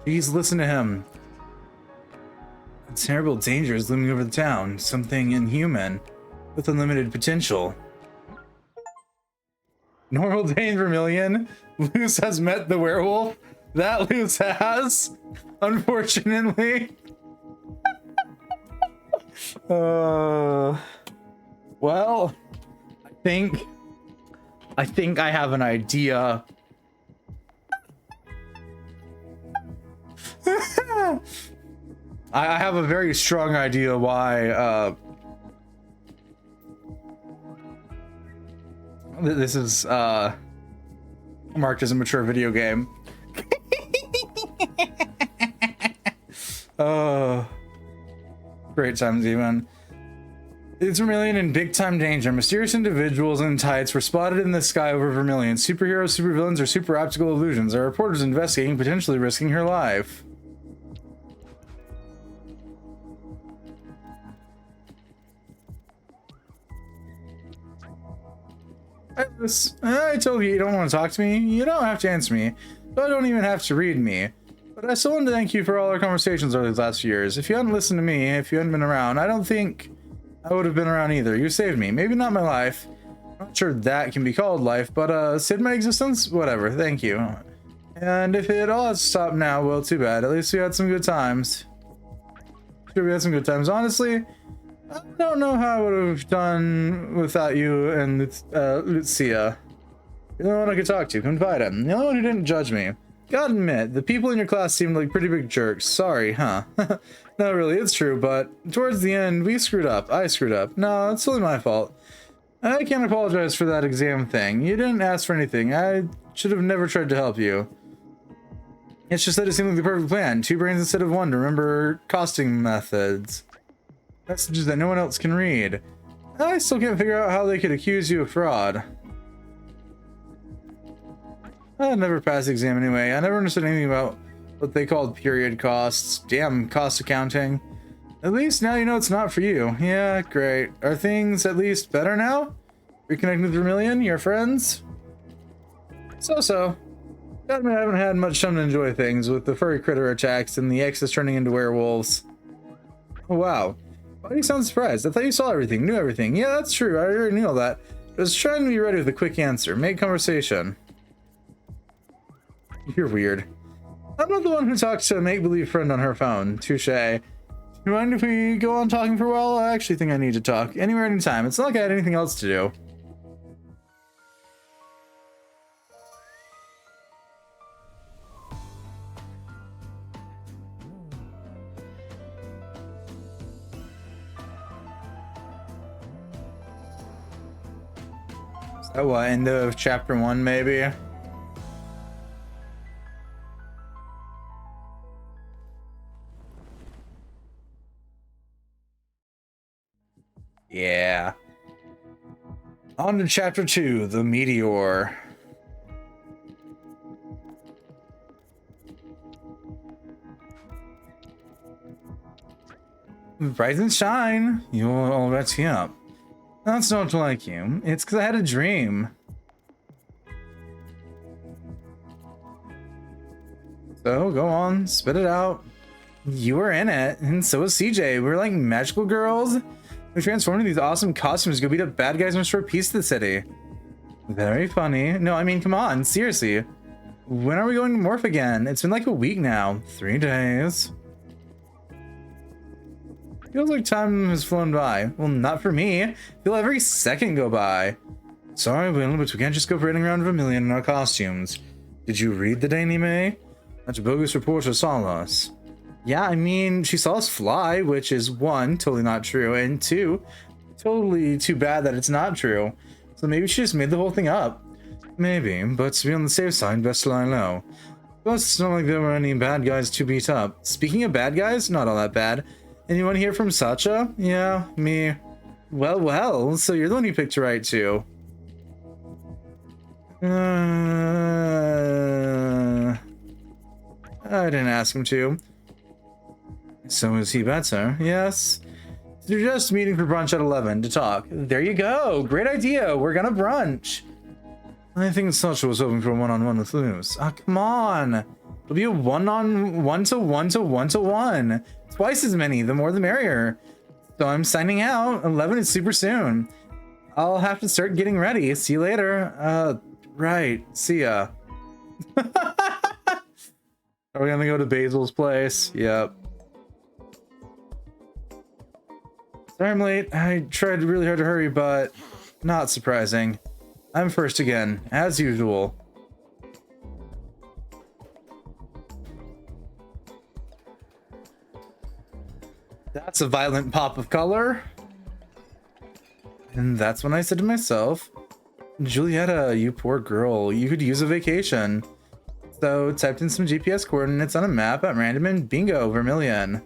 Please listen to him. A terrible danger is looming over the town. Something inhuman with unlimited potential. Normal day in Vermilion. Luce has met the werewolf. That Luce has, unfortunately. Well, I think I have an idea. I have a very strong idea why this is marked as a mature video game. Great times even. It's Vermilion in big time danger. Mysterious individuals in tights were spotted in the sky over Vermilion. Superheroes, supervillains, or super optical illusions. Our reporters investigating, potentially risking her life. I told you don't want to talk to me. You don't have to answer me. I don't even have to read me. But I still want to thank you for all our conversations over these last few years. If you hadn't listened to me, if you hadn't been around, I don't think I would have been around either. You saved me. Maybe not my life. I'm not sure that can be called life, but saved my existence? Whatever. Thank you. And if it all has to stop now, well, too bad. At least we had some good times. Sure, we had some good times. Honestly, I don't know how I would have done without you and Lucia. You're the only one I could talk to, confide in. The only one who didn't judge me. Gotta admit, the people in your class seemed like pretty big jerks. Sorry, huh? No, really, it's true, but towards the end, we screwed up. I screwed up. No, it's totally my fault. I can't apologize for that exam thing. You didn't ask for anything. I should have never tried to help you. It's just that it seemed like the perfect plan. 2 brains instead of 1 to remember costing methods. Messages that no one else can read. I still can't figure out how they could accuse you of fraud. I never passed the exam anyway. I never understood anything about what they called period costs. Damn cost accounting. At least now you know it's not for you. Yeah, great. Are things at least better now? Reconnecting with Vermilion, your friends? So. Gotta admit, I haven't had much time to enjoy things with the furry critter attacks and the X's turning into werewolves. Oh, wow. Why do you sound surprised? I thought you saw everything, knew everything. Yeah, that's true. I already knew all that. I was trying to be ready with a quick answer. Make conversation. You're weird. I'm not the one who talks to a make-believe friend on her phone. Touche. You mind if we go on talking for a while? I actually think I need to talk. Anywhere, anytime. It's not like I had anything else to do. Is that what? End of chapter 1, maybe? Yeah. On to chapter 2, the meteor. Rise and shine. You'll all ret me up. That's not like you. It's because I had a dream. So go on, spit it out. You were in it, and so was CJ. We were like magical girls. We transformed into these awesome costumes to go beat up bad guys and restore peace to the city. Very funny. No, I mean, come on, seriously. When are we going to morph again? It's been like a week now. 3 days. Feels like time has flown by. Well, not for me. Feel every second go by. Sorry, Will, but we can't just go parading around Vermilion in our costumes. Did you read the Daily May? That bogus reporter saw us. Yeah, I mean, she saw us fly, which is 1, totally not true, and 2, totally too bad that it's not true. So maybe she just made the whole thing up. Maybe, but to be on the safe side, best lie low. Plus, it's not like there were any bad guys to beat up. Speaking of bad guys, not all that bad. Anyone here from Sacha? Yeah, me. Well, so you're the one you picked to write to. I didn't ask him to. So is he better? Yes. You're just meeting for brunch at 11 to talk. There you go. Great idea. We're gonna brunch. I think Sasha was hoping for a one-on-one with Luz. Ah, come on. It'll be a one-on-one to one to one to one. Twice as many, the more the merrier. So I'm signing out. 11 is super soon. I'll have to start getting ready. See you later. Right. See ya. Are we gonna go to Basil's place? Yep. Sorry I'm late. I tried really hard to hurry, but not surprising. I'm first again, as usual. That's a violent pop of color. And that's when I said to myself, Julietta, you poor girl, you could use a vacation. So typed in some GPS coordinates on a map at random and bingo, Vermilion.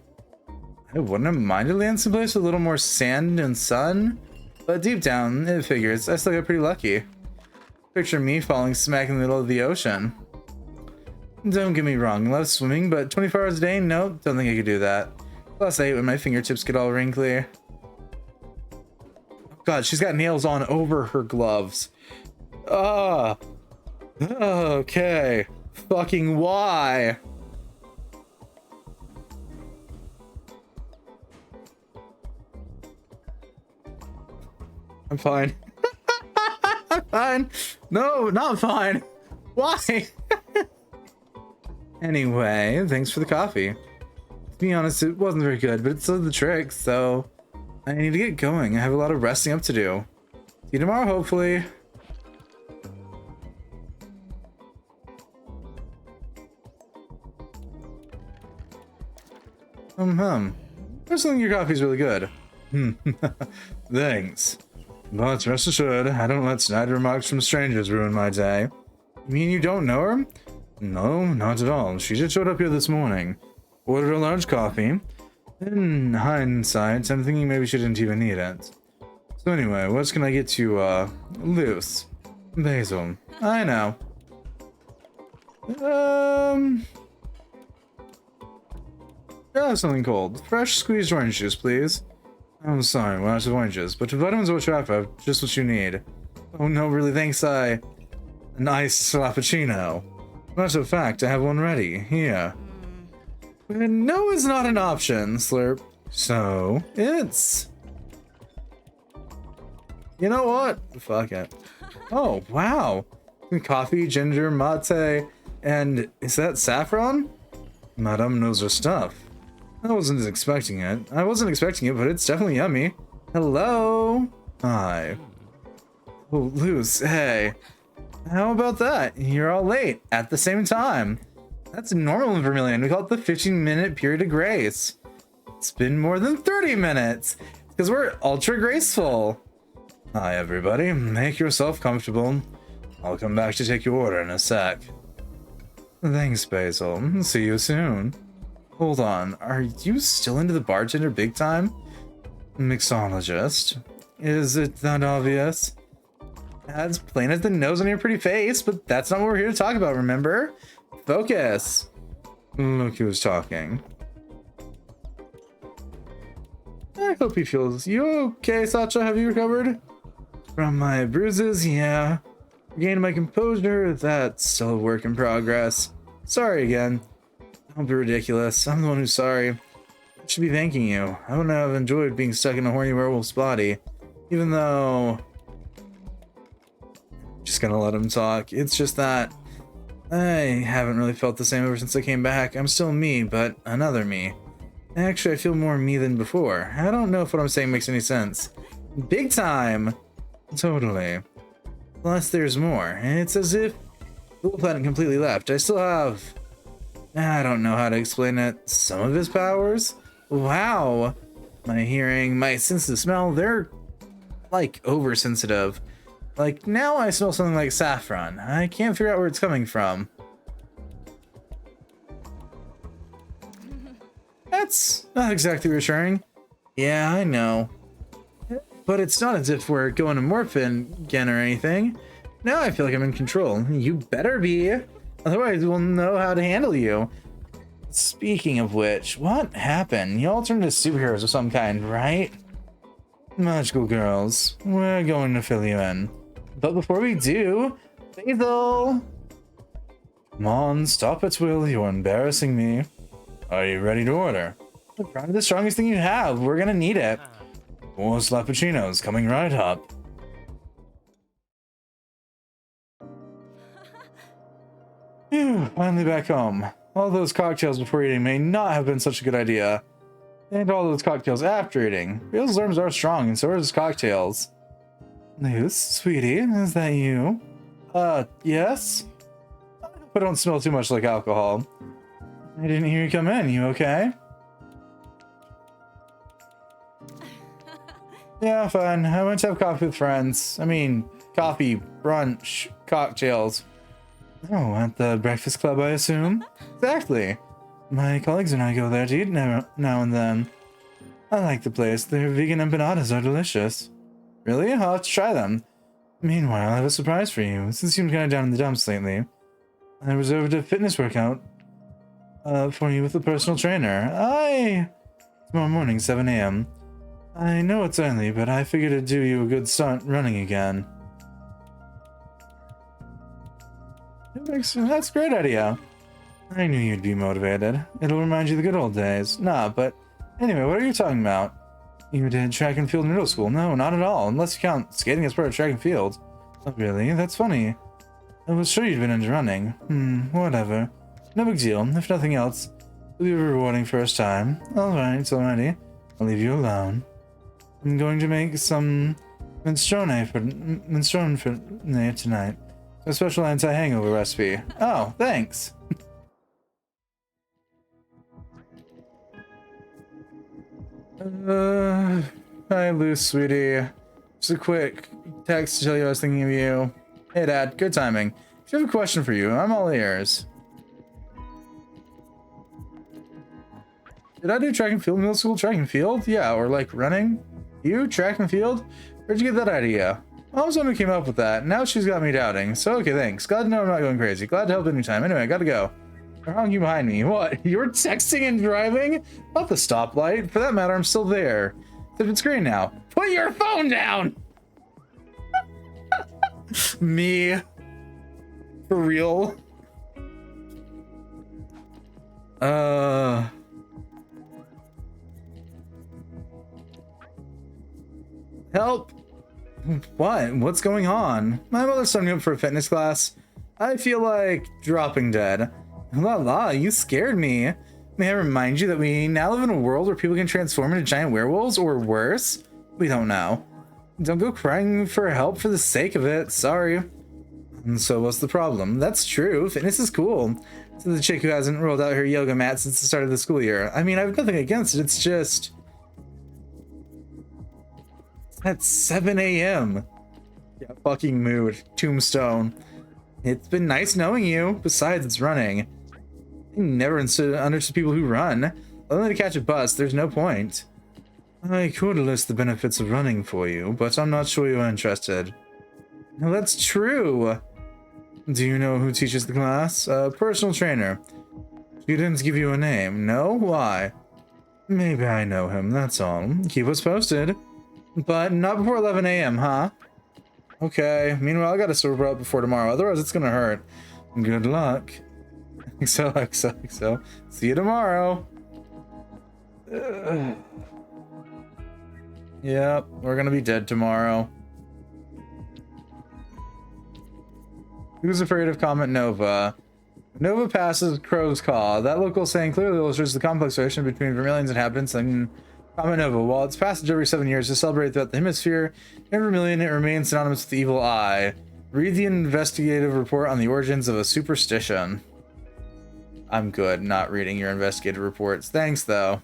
I wouldn't have minded landing someplace with a little more sand and sun, but deep down, it figures I still got pretty lucky. Picture me falling smack in the middle of the ocean. Don't get me wrong, I love swimming, but 24 hours a day? Nope, don't think I could do that. Plus, I hate when my fingertips get all wrinkly. God, she's got nails on over her gloves. Okay. Fucking why? I'm fine. I'm fine. No, not fine. Why? Anyway, thanks for the coffee. To be honest, it wasn't very good, but it's the trick, so I need to get going. I have a lot of resting up to do. See you tomorrow, hopefully. Personally, your coffee's really good. Thanks. But rest assured, I don't let snide remarks from strangers ruin my day. You mean you don't know her? No, not at all. She just showed up here this morning. Ordered a large coffee. In hindsight, I'm thinking maybe she didn't even need it. So anyway, what can I get you, Luz? Basil. I know. Yeah, something cold. Fresh squeezed orange juice, please. I'm sorry, we're out of oranges, but the vitamins will trap out just what you need. Oh no, really, thanks, an iced frappuccino. Matter of fact, I have one ready, here. No is not an option, Slurp. So, it's... You know what? Fuck it. Oh, wow. Coffee, ginger, mate, and is that saffron? Madame knows her stuff. I wasn't expecting it. But it's definitely yummy. Hello? Hi. Oh, Luz, hey. How about that? You're all late at the same time. That's normal in Vermilion. We call it the 15-minute period of grace. It's been more than 30 minutes because we're ultra graceful. Hi, everybody. Make yourself comfortable. I'll come back to take your order in a sec. Thanks, Basil. See you soon. Hold on. Are you still into the bartender big time? Mixologist. Is it that obvious? As plain as the nose on your pretty face, but that's not what we're here to talk about, remember? Focus. Look who's talking. I hope he feels... You okay, Sacha? Have you recovered? From my bruises, yeah. Regained my composure, that's still a work in progress. Sorry again. Don't be ridiculous. I'm the one who's sorry. I should be thanking you. I wouldn't have enjoyed being stuck in a horny werewolf's body. Even though... Just gonna let him talk. It's just that... I haven't really felt the same ever since I came back. I'm still me, but another me. Actually, I feel more me than before. I don't know if what I'm saying makes any sense. Big time! Totally. Plus, there's more. It's as if the whole planet completely left. I still have... I don't know how to explain it. Some of his powers? Wow! My hearing, my sense of smell, they're like oversensitive. Like now I smell something like saffron. I can't figure out where it's coming from. That's not exactly reassuring. Yeah, I know. But it's not as if we're going to morphin again or anything. Now I feel like I'm in control. You better be. Otherwise we'll know how to handle you. Speaking of which, what happened? You all turned into superheroes of some kind, right? Magical girls, we're going to fill you in. But before we do, Basil! Come on, stop it, Will. You're embarrassing me. Are you ready to order? Probably the strongest thing you have. We're gonna need it. More slappuccinos coming right up. Phew, finally back home. All those cocktails before eating may not have been such a good idea. And all those cocktails after eating. Bill's arms are strong, and so are his cocktails. Luce, sweetie, is that you? Yes? I hope I don't smell too much like alcohol. I didn't hear you come in. You okay? Yeah, fine. I went to have coffee with friends. I mean, coffee, brunch, cocktails. Oh, at the breakfast club, I assume? Exactly. My colleagues and I go there to eat now and then. I like the place. Their vegan empanadas are delicious. Really? I'll have to try them. Meanwhile, I have a surprise for you. Since you've been kind of down in the dumps lately, I reserved a fitness workout for you with a personal trainer. Tomorrow morning, 7 a.m. I know it's early, but I figured it'd do you a good start running again. That's a great idea. I knew you'd be motivated. It'll remind you of the good old days. Nah, but anyway, what are you talking about? You did track and field in middle school? No, not at all, unless you count skating as part of track and field. Oh, really? That's funny. I was sure you'd been into running. Whatever. No big deal. If nothing else, it'll be a rewarding first time. Alright, alrighty. I'll leave you alone. I'm going to make some minestrone for tonight. A special anti-hangover recipe. Oh, thanks. Hi, Luce, sweetie. Just a quick text to tell you I was thinking of you. Hey, Dad, good timing. If you have a question for you, I'm all ears. Did I do track and field in middle school? Track and field? Yeah, or like running? You? Track and field? Where'd you get that idea? I was the one who came up with that. Now she's got me doubting. So, okay, thanks. Glad to know I'm not going crazy. Glad to help anytime. Anyway, I gotta go. How long are you behind me? What? You're texting and driving? Not the stoplight. For that matter, I'm still there. Except it's green now. Put your phone down! Me. For real? Help! What? What's going on? My mother signed me up for a fitness class. I feel like dropping dead. La la, you scared me. May I remind you that we now live in a world where people can transform into giant werewolves, or worse? We don't know. Don't go crying for help for the sake of it. Sorry. And so what's the problem? That's true. Fitness is cool. So the chick who hasn't rolled out her yoga mat since the start of the school year. I mean, I have nothing against it. It's just... At 7 a.m. Yeah, fucking mood. Tombstone. It's been nice knowing you. Besides, it's running. I never understood people who run. Only to catch a bus, there's no point. I could list the benefits of running for you, but I'm not sure you're interested. No, that's true. Do you know who teaches the class? A personal trainer. She didn't give you a name. No? Why? Maybe I know him, that's all. Keep us posted. But not before 11 a.m., huh? Okay. Meanwhile, I gotta sober up before tomorrow. Otherwise, it's gonna hurt. Good luck. XOXO. See you tomorrow. Yep, we're gonna be dead tomorrow. Who's afraid of Comet Nova? Nova passes Crow's Caw. That local saying clearly illustrates the complex relation between Vermilion's inhabitants and Comet Nova. While its passage every 7 years is celebrated throughout the hemisphere, in Vermilion it remains synonymous with the evil eye. Read the investigative report on the origins of a superstition. I'm good not reading your investigative reports. Thanks, though.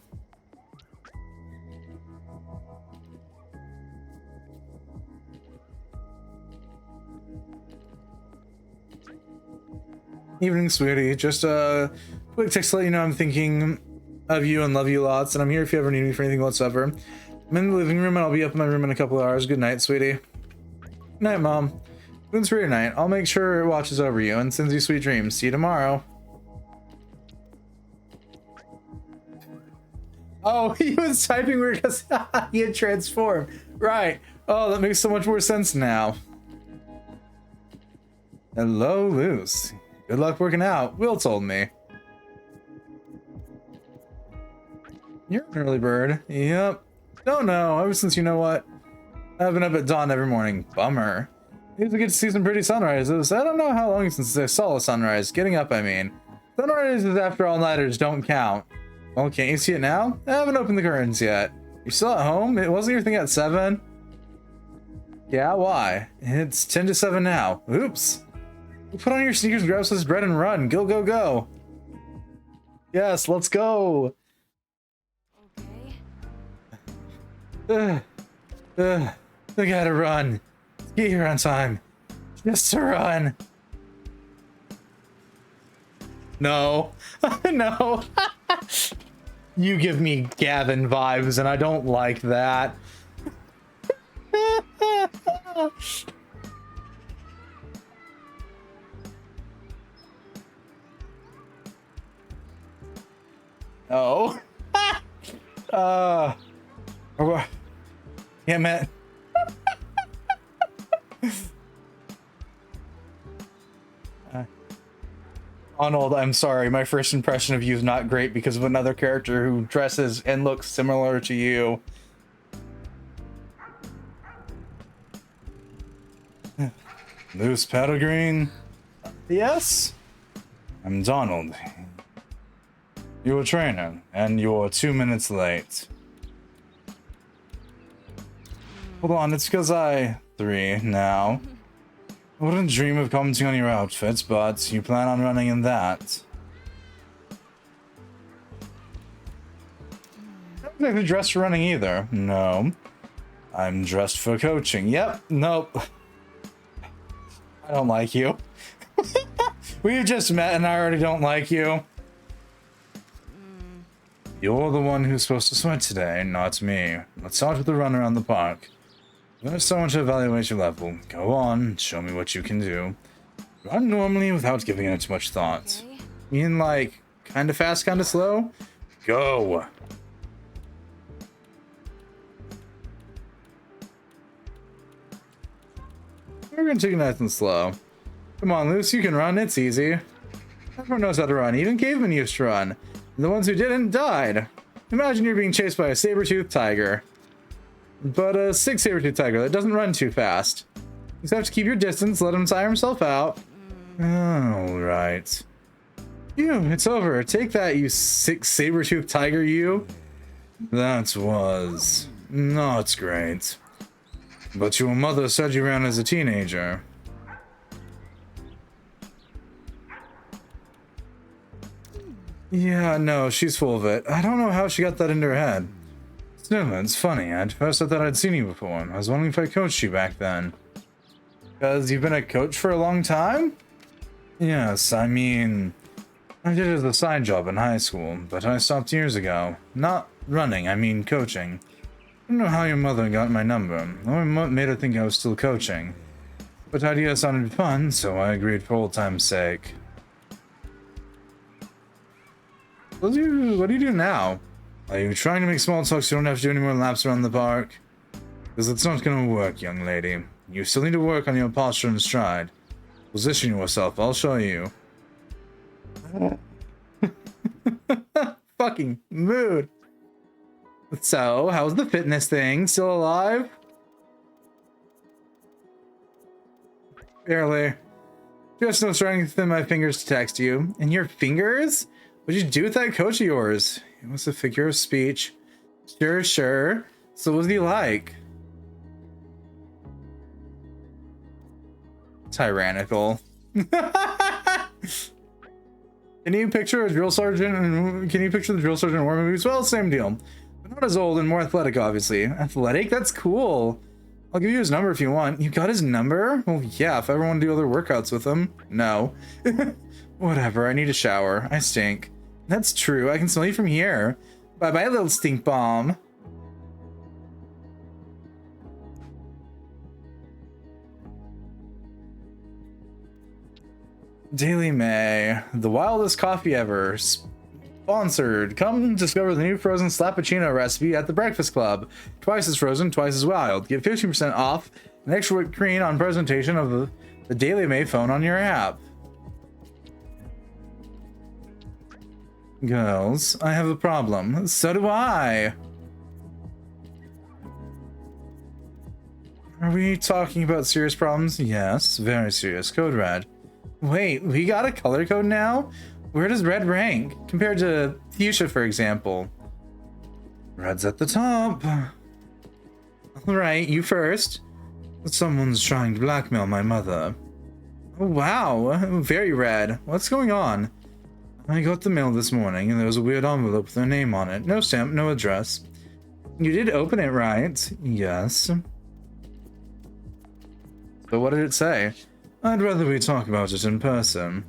Evening, sweetie. Just a quick text to let you know I'm thinking of you and love you lots, and I'm here if you ever need me for anything whatsoever. I'm in the living room and I'll be up in my room in a couple of hours. Good night, sweetie. Good night, Mom. Moon's for your night. I'll make sure it watches over you and sends you sweet dreams. See you tomorrow. Oh, he was typing weird because he had transformed. Right. Oh, that makes so much more sense now. Hello, Luz. Good luck working out. Will told me. You're an early bird. Yep. Don't know. Ever since you know what? I've been up at dawn every morning. Bummer. Used to get to see some pretty sunrises. I don't know how long since I saw a sunrise. Getting up, I mean. Sunrises after all-nighters don't count. Well, can't you see it now? I haven't opened the curtains yet. You're still at home? It wasn't your thing at 7? Yeah, why? It's 10 to 7 now. Oops. Put on your sneakers, grab some bread, and run. Go, go, go. Yes, let's go. Okay. I gotta run. Get here on time. Just to run. No. No. You give me Gavin vibes, and I don't like that. Oh. Yeah, man. Arnold, I'm sorry. My first impression of you is not great because of another character who dresses and looks similar to you. Luz Pettigreen? Yes? I'm Donald. You're a trainer, and you're 2 minutes late. Hold on, it's because 3 now. I wouldn't dream of commenting on your outfits, but you plan on running in that. I'm not exactly dressed for running either. No. I'm dressed for coaching. Yep. Nope. I don't like you. We've just met and I already don't like you. You're the one who's supposed to sweat today, not me. Let's start with the run around the park. There's someone to evaluate your level. Go on, show me what you can do. Run normally without giving it too much thought. Okay. You mean like, kinda fast, kinda slow? Go! We're gonna take it nice and slow. Come on, Luz, you can run, it's easy. Everyone knows how to run, even cavemen used to run. And the ones who didn't died. Imagine you're being chased by a saber-toothed tiger. But a 6 saber-toothed tiger that doesn't run too fast. You just have to keep your distance, let him tire himself out. Alright. You, it's over. Take that, you 6 saber-toothed tiger, you. That was not great. But your mother said you ran as a teenager. Yeah, no, she's full of it. I don't know how she got that into her head. Still, it's funny. At first I thought I'd seen you before. I was wondering if I coached you back then. Because you've been a coach for a long time? Yes, I mean, I did it as a side job in high school, but I stopped years ago. Not running, I mean coaching. I don't know how your mother got my number, or what made her think I was still coaching. But the idea sounded fun, so I agreed for old time's sake. What do you do now? Are you trying to make small talk so you don't have to do any more laps around the park? Because it's not gonna work, young lady. You still need to work on your posture and stride. Position yourself, I'll show you. Fucking mood. So, how's the fitness thing? Still alive? Barely. Just no strength in my fingers to text you. And your fingers? What'd you do with that coach of yours? It was a figure of speech. Sure, sure. So what was he like? Tyrannical. Can you picture a drill sergeant? Can you picture the drill sergeant in war movies? Well, same deal. But not as old and more athletic, obviously. Athletic? That's cool. I'll give you his number if you want. You got his number? Well, yeah, if I ever want to do other workouts with him. No. Whatever, I need a shower. I stink. That's true, I can smell you from here. Bye-bye, little stink bomb. Daily May, the wildest coffee ever. Sponsored. Come discover the new frozen Slappuccino recipe at the Breakfast Club. Twice as frozen, twice as wild. Get 15% off and extra whipped cream on presentation of the Daily May phone on your app. Girls, I have a problem. So do I. Are we talking about serious problems? Yes, very serious. Code red. Wait, we got a color code now? Where does red rank compared to fuchsia, for example? Red's at the top. All right, you first. Someone's trying to blackmail my mother. Oh, wow, very red. What's going on? I got the mail this morning and there was a weird envelope with their name on it. No stamp, no address. You did open it, right? Yes. But what did it say? I'd rather we talk about it in person.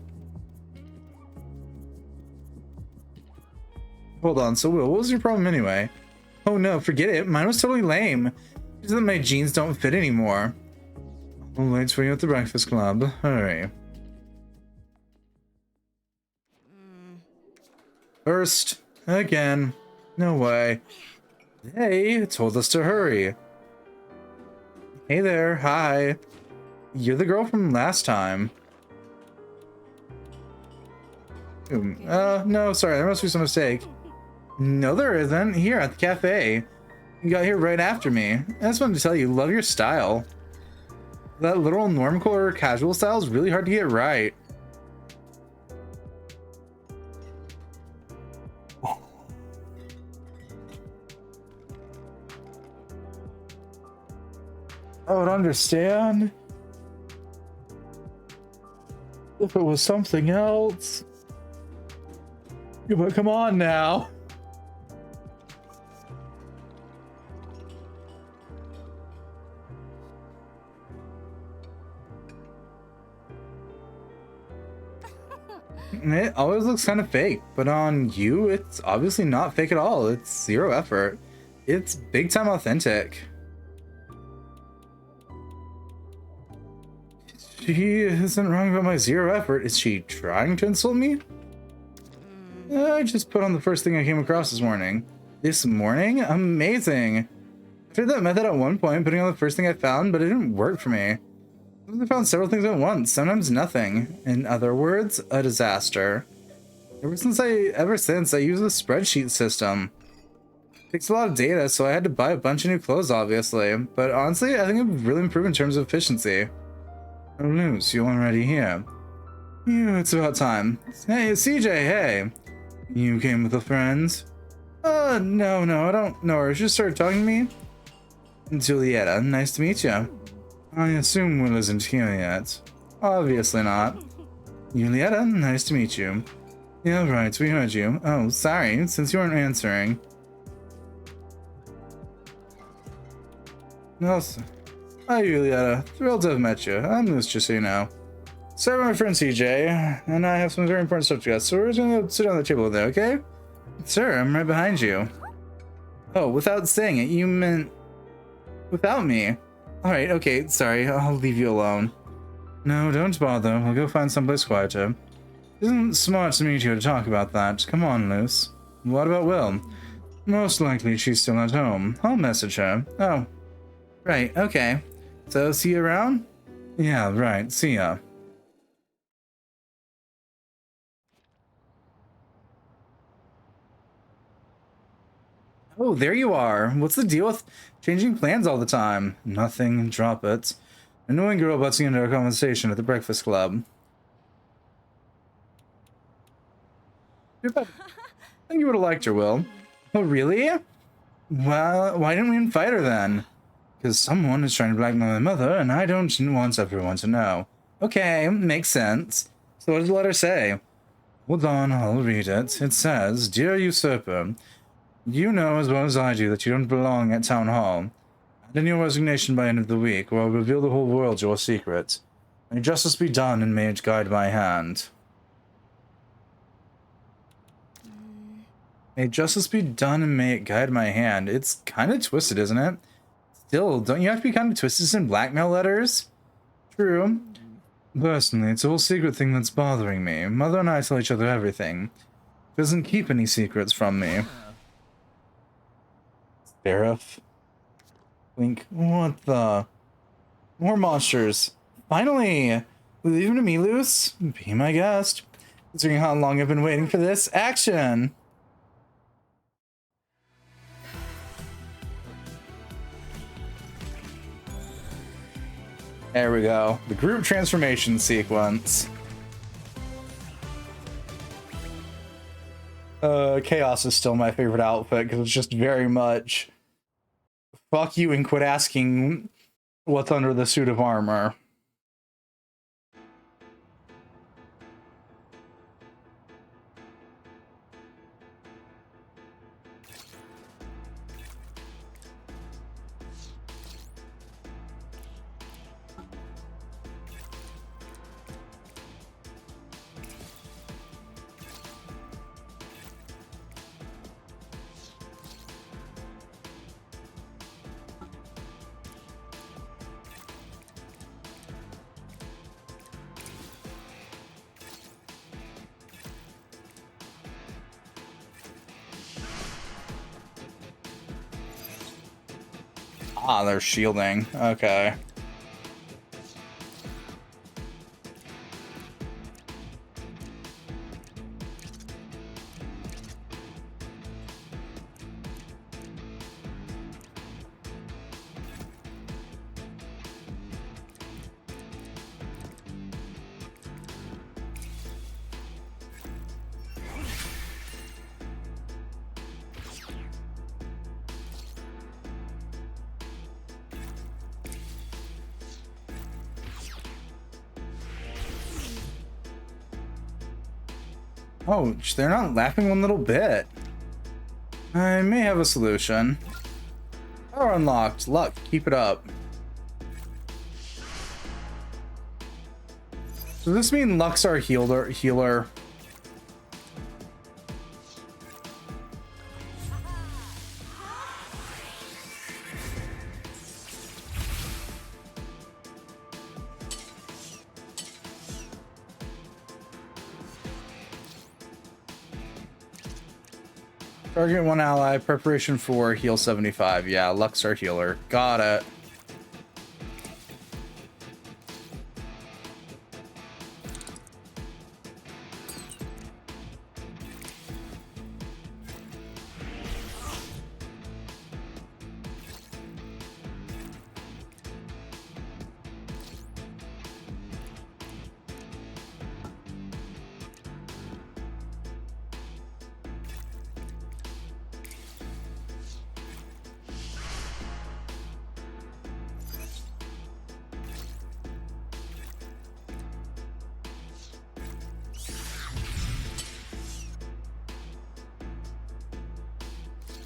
Hold on, so Will, what was your problem anyway? Oh no, forget it. Mine was totally lame. Just that my jeans don't fit anymore. I'll wait for you at the Breakfast Club. Hurry. First, again. No way. They told us to hurry. Hey there, hi. You're the girl from last time. No, sorry, there must be some mistake. No, there isn't. Here at the cafe. You got here right after me. I just wanted to tell you, love your style. That literal normcore or casual style is really hard to get right. I would understand if it was something else. Yeah, but come on now. It always looks kind of fake, but on you, it's obviously not fake at all. It's zero effort. It's big time authentic. She isn't wrong about my zero effort. Is she trying to insult me? I just put on the first thing I came across this morning. This morning? Amazing. I tried that method at one point, putting on the first thing I found, but it didn't work for me. I found several things at once, sometimes nothing. In other words, a disaster. Ever since I use the spreadsheet system. It takes a lot of data, so I had to buy a bunch of new clothes, obviously. But honestly, I think it would really improve in terms of efficiency. Oh, Luce, you already here? It's about time. Hey, CJ, hey. You came with a friend? No, I don't know her. She just started talking to me. Julieta, nice to meet you. I assume Will isn't here yet. Obviously not. Julieta, nice to meet you. Yeah, right, we heard you. Oh, sorry, since you weren't answering. Also, hi, Julieta. Thrilled to have met you. I'm Luce, just so you know. Sorry, my friend CJ, and I have some very important stuff to discuss, so we're just gonna sit down at the table there, okay? Sir, I'm right behind you. Oh, without saying it, you meant without me. Alright, okay, sorry, I'll leave you alone. No, don't bother, I'll go find someplace quieter. It isn't smart to meet you to talk about that. Come on, Luce. What about Will? Most likely she's still at home. I'll message her. Oh. Right, okay. So, see you around? Yeah, right, see ya. Oh, there you are. What's the deal with changing plans all the time? Nothing, drop it. Annoying girl butting into our conversation at the Breakfast Club. I think you would have liked her, Will. Oh, really? Well, why didn't we invite her then? Because someone is trying to blackmail my mother, and I don't want everyone to know. Okay, makes sense. So what did the letter say? Hold on, I'll read it. It says, Dear Usurper, you know as well as I do that you don't belong at Town Hall. Hand in your resignation by end of the week, or I'll reveal the whole world your secret. May justice be done, and may it guide my hand. May justice be done, and may it guide my hand. It's kind of twisted, isn't it? Still, don't you have to be kind of twisted to send blackmail letters? True. Personally, it's a whole secret thing that's bothering me. Mother and I tell each other everything. She doesn't keep any secrets from me. Seraph. Link, what the? More monsters. finally! Leave him to me, Luce. Be my guest. Considering how long I've been waiting for this action. There we go. The group transformation sequence. Chaos is still my favorite outfit because it's just very much fuck you and quit asking what's under the suit of armor. Ah, they're shielding. Okay. Oh, they're not laughing one little bit. I may have a solution. Power unlocked. Luck. Keep it up. Does this mean Luck's our healer? Target one ally, preparation for heal 75. Yeah, Luck's our healer. Got it.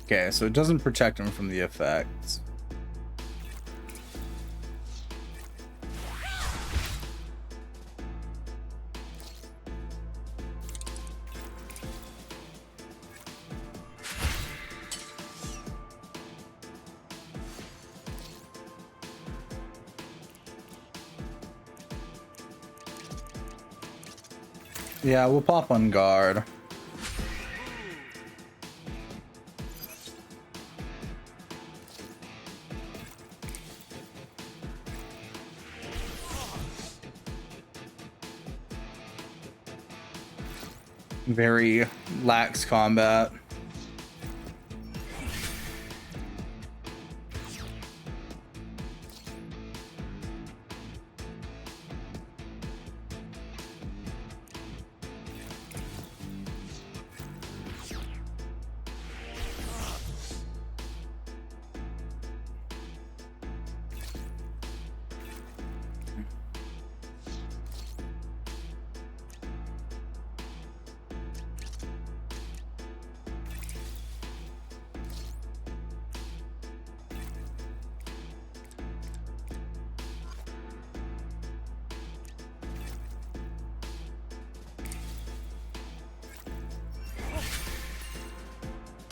Okay, so it doesn't protect him from the effects. Yeah, we'll pop on guard. Very lax combat.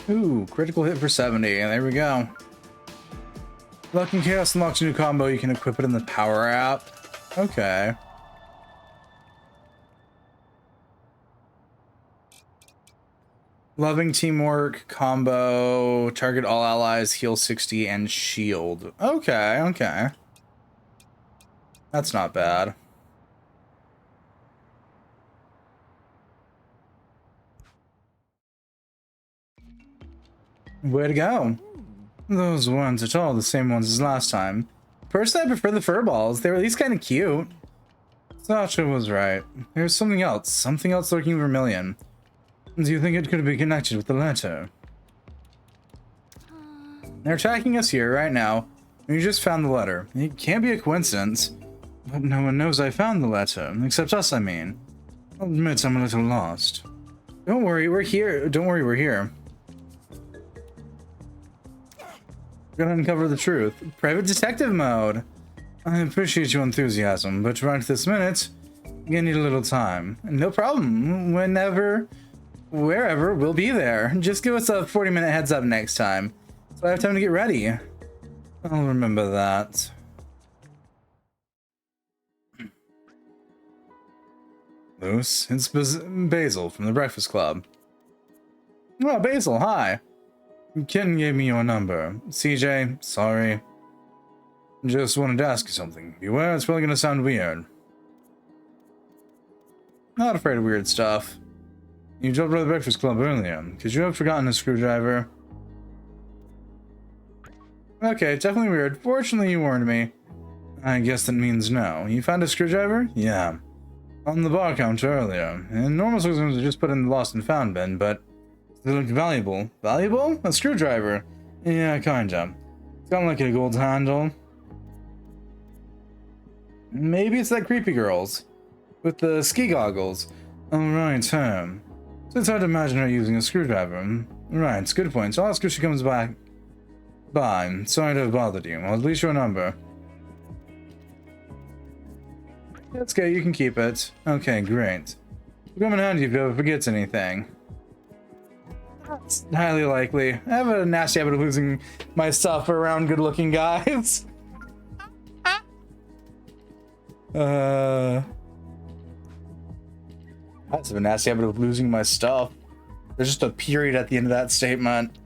Ooh, critical hit for 70. There we go. Luck and Chaos unlocks a new combo. You can equip it in the power app. Okay. Loving teamwork combo. Target all allies, heal 60, and shield. Okay, okay. That's not bad. Way to go. Those weren't at all the same ones as last time. Personally, I prefer the fur balls. They were at least kind of cute. Sasha was right. There's something else lurking Vermilion. Do you think it could be connected with the letter? They're tracking us here right now. We just found the letter. It can't be a coincidence. But no one knows I found the letter. Except us, I mean. I'll admit I'm a little lost. Don't worry, we're here. Don't worry, we're here. We're gonna uncover the truth. Private detective mode. I appreciate your enthusiasm, but right this minute, you need a little time. No problem. Whenever, wherever, we'll be there. Just give us a 40-minute heads up next time, so I have time to get ready. I'll remember that. Luce, it's Basil from the Breakfast Club. Oh, Basil, hi. Ken gave me your number. CJ, sorry. Just wanted to ask you something. Beware, it's probably gonna sound weird. Not afraid of weird stuff. You dropped by the Breakfast Club earlier. Could you have forgotten a screwdriver? Okay, definitely weird. Fortunately, you warned me. I guess that means no. You found a screwdriver? Yeah. On the bar counter earlier. In normal circumstances, just put in the lost and found bin, but they look valuable. Valuable? A screwdriver? Yeah, kinda. It's got like a gold handle. Maybe it's that creepy girl's. With the ski goggles. Alright, So it's hard to imagine her using a screwdriver. Right, it's a good point. So I'll ask her if she comes back. Bye. Sorry to have bothered you. I'll leave your number. That's okay, you can keep it. Okay, great. It'll come in handy if you ever forgets anything. That's highly likely. I have a nasty habit of losing my stuff around good-looking guys. I have a nasty habit of losing my stuff. There's just a period at the end of that statement.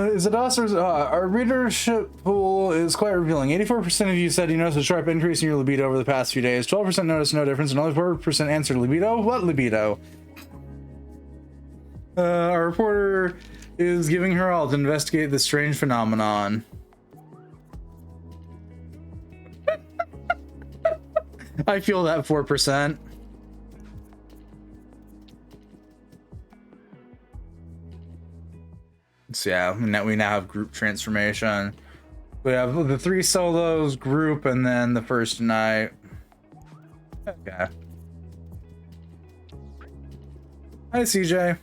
Is it us or is it, our readership pool is quite revealing. 84% of you said you noticed a sharp increase in your libido over the past few days. 12% noticed no difference, and only 4% answered libido. What libido? Our reporter is giving her all to investigate this strange phenomenon. I feel that 4%. So yeah, we now have group transformation. We have the 3 solos, group, and then the first night. Okay. Hi, CJ.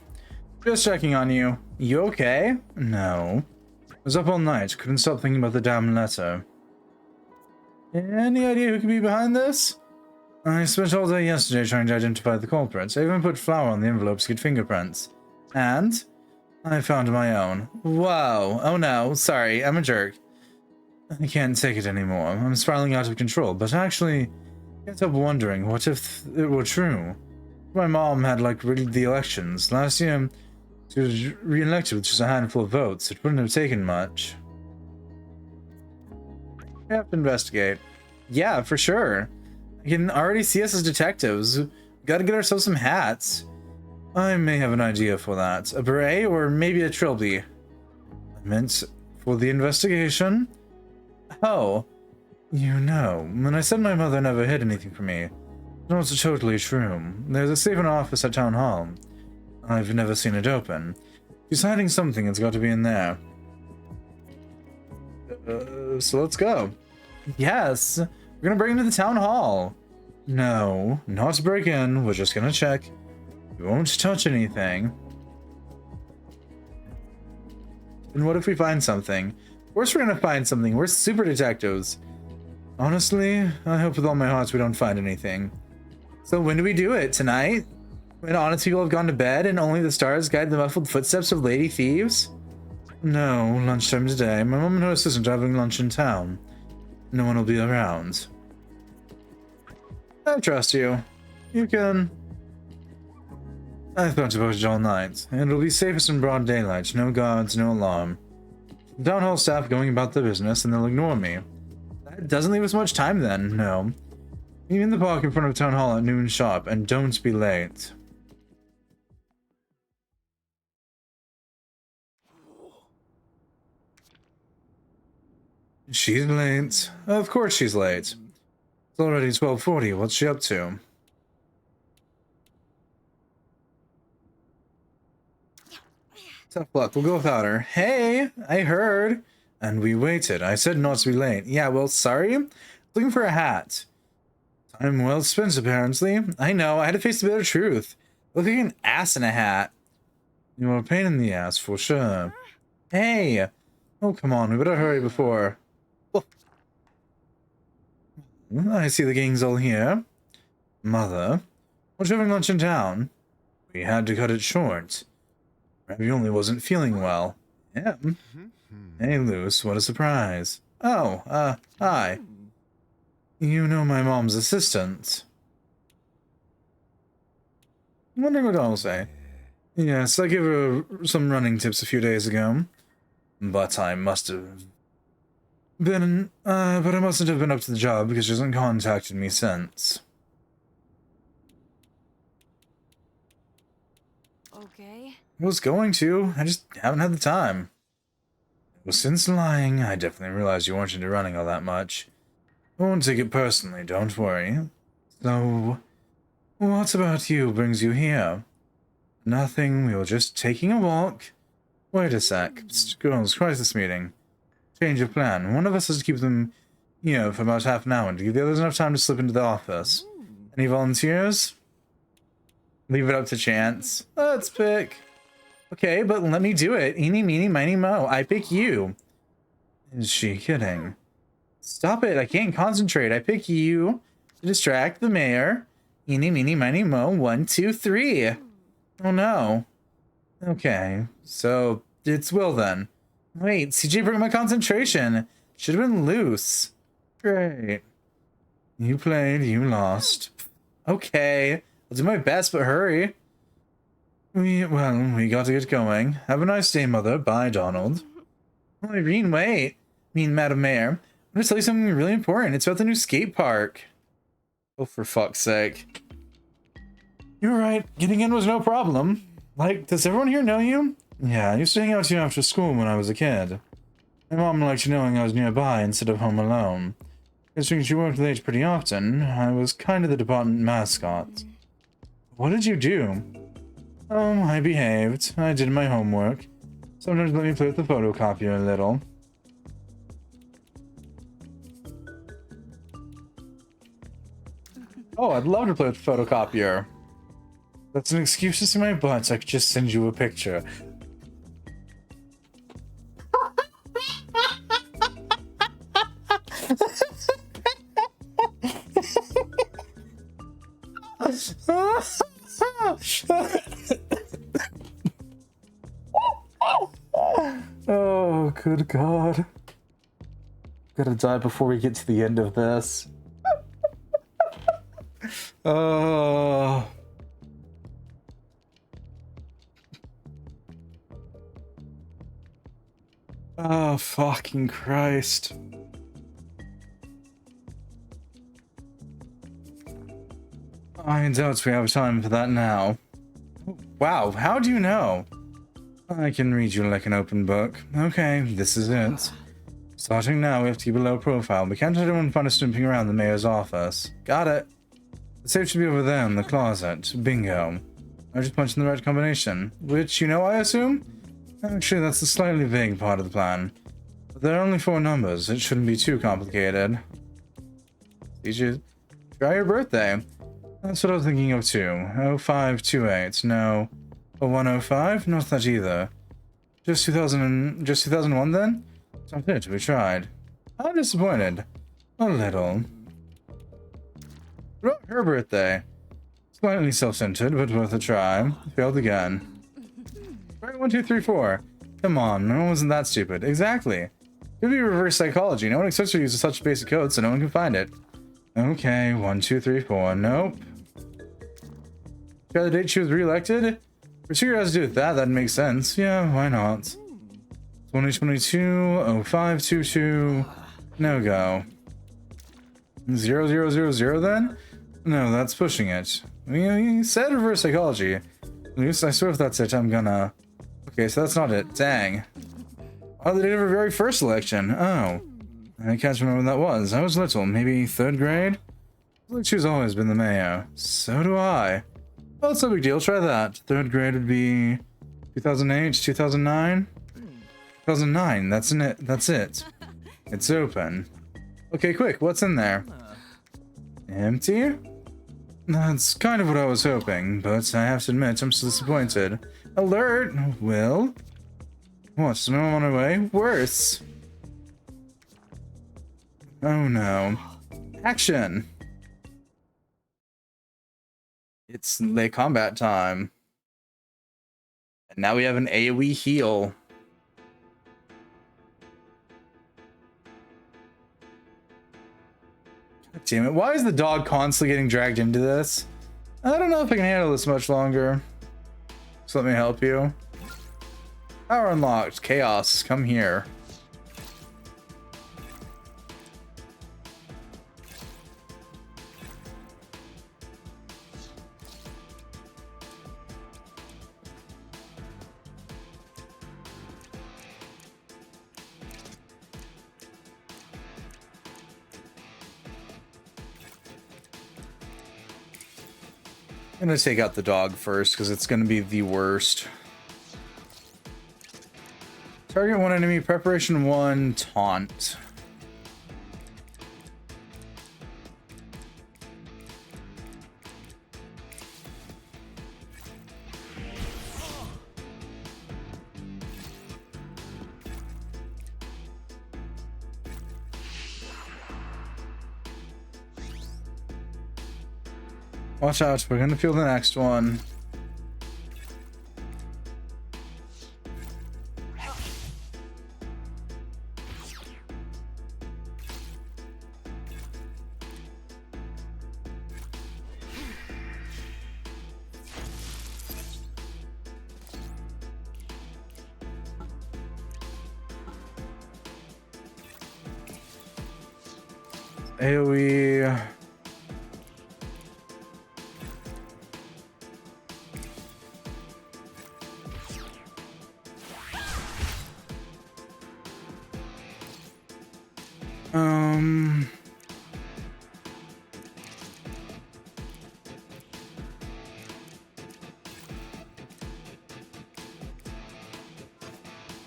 Just checking on you. You okay? No. I was up all night. Couldn't stop thinking about the damn letter. Any idea who could be behind this? I spent all day yesterday trying to identify the culprits. I even put flour on the envelopes to get fingerprints. And I found my own. Whoa. Oh no. Sorry, I'm a jerk. I can't take it anymore. I'm spiraling out of control, but actually, I can't help wondering, what if it were true? My mom had, like, rigged the elections. Last year, she was re-elected with just a handful of votes. It wouldn't have taken much. We have to investigate. Yeah, for sure. I can already see us as detectives. We gotta get ourselves some hats. I may have an idea for that. A beret or maybe a trilby. I meant for the investigation. Oh, you know, when I said my mother never hid anything from me, no, it's totally true. There's a safe in our office at Town Hall. I've never seen it open. She's hiding something, it's got to be in there. So let's go. Yes, we're gonna break into the Town Hall. No, not to break in, we're just gonna check. We won't touch anything. And what if we find something? Of course we're gonna find something. We're super detectives. Honestly, I hope with all my heart we don't find anything. So when do we do it? Tonight? When honest people have gone to bed and only the stars guide the muffled footsteps of lady thieves? No, lunchtime today. My mom and her assistant are having lunch in town. No one will be around. I trust you. You can... I thought about it all night. It'll be safest in broad daylight. No guards, no alarm. The town hall staff going about their business, and they'll ignore me. That doesn't leave us much time then, no. Meet me in the park in front of town hall at noon sharp, and don't be late. She's late. Of course she's late. It's already 12:40. What's she up to? Tough luck. We'll go without her. Hey, I heard. And we waited. I said not to be late. Yeah, well, sorry. Looking for a hat. Time well spent, apparently. I know. I had to face the bitter truth. Look like an ass in a hat. You are a pain in the ass, for sure. Hey. Oh, come on. We better hurry before... I see the gang's all here. Mother, what you having lunch in town? We had to cut it short. Ravioli wasn't feeling well. Yeah. Hey, Luce, what a surprise. Oh, hi. You know my mom's assistant. I'm wondering what I'll say. Yes, I gave her some running tips a few days ago. But I must have been, but I mustn't have been up to the job because she hasn't contacted me since. Okay. I was going to, I just haven't had the time. Well, since lying, I definitely realized you weren't into running all that much. I won't take it personally, don't worry. So, what about you brings you here? Nothing, we were just taking a walk. Wait a sec. Girls, crisis meeting. Change of plan. One of us has to keep them here for about half an hour to give the others enough time to slip into the office. Any volunteers? Leave it up to chance. Let's pick. Okay, but let me do it. Eeny, meeny, miny, mo. I pick you. Is she kidding? Stop it. I can't concentrate. I pick you to distract the mayor. Eeny, meeny, miny, mo. 1, 2, 3. Oh, no. Okay, so it's Will then. Wait, CJ broke my concentration. Should have been Loose. Great. You played, you lost. Okay, I'll do my best, but hurry. We got to get going. Have a nice day, Mother. Bye, Donald. Oh, Irene, wait. Madam Mayor. I'm going to tell you something really important. It's about the new skate park. Oh, for fuck's sake. You're right. Getting in was no problem. Like, does everyone here know you? Yeah, I used to hang out with you after school when I was a kid. My mom liked knowing I was nearby instead of home alone. Considering she worked late pretty often, I was kind of the department mascot. What did you do? Oh, I behaved. I did my homework. Sometimes let me play with the photocopier a little. Oh, I'd love to play with the photocopier. That's an excuse to see my butt, so I could just send you a picture. Oh, good God. Gotta die before we get to the end of this. Oh. Oh, fucking Christ. I doubt we have time for that now. Wow, how do you know? I can read you like an open book. Okay, this is it. Starting now, we have to keep a low profile. We can't let anyone find us snooping around the mayor's office. Got it. The safe should be over there in the closet. Bingo. I just punched in the right combination. Which you know, I assume? Actually, that's the slightly vague part of the plan. But there are only 4 numbers. It shouldn't be too complicated. Did you try your birthday? That's what I was thinking of too. 0528. No. 0105? Not that either. Just 2001 then? Sounds good, we tried. I'm disappointed. A little. What about her birthday? Slightly self-centered, but worth a try. Failed again. Right, 1, 2, 3, 4. Come on, no one wasn't that stupid. Exactly. Could be reverse psychology. No one expects her to use such basic code, so no one can find it. Okay, 1, 2, 3, 4. Nope. Try the date she was re-elected? For sure it has to do with that, that makes sense. Yeah, why not? 2022-0522. No go. 0000 then? No, that's pushing it. You said reverse psychology. At least I swear if that's it, I'm gonna... Okay, so that's not it. Dang. Oh, they did our very first election. Oh. I can't remember when that was. I was little, maybe 3rd grade? Like she's always been the mayo. So do I. Well, it's no big deal. Try that. 3rd grade would be 2008, 2009? 2009. That's it. That's it. It's open. Okay, quick. What's in there? Empty? That's kind of what I was hoping, but I have to admit I'm still disappointed. Alert! Will? What? No one on my way? Worse. Oh no. Action! It's late combat time. And now we have an AoE heal. God damn it. Why is the dog constantly getting dragged into this? I don't know if I can handle this much longer. So let me help you. Power unlocked. Chaos, come here. I'm gonna take out the dog first because it's gonna be the worst. Target one enemy, preparation 1, taunt. Watch out, we're gonna feel the next one. AoE.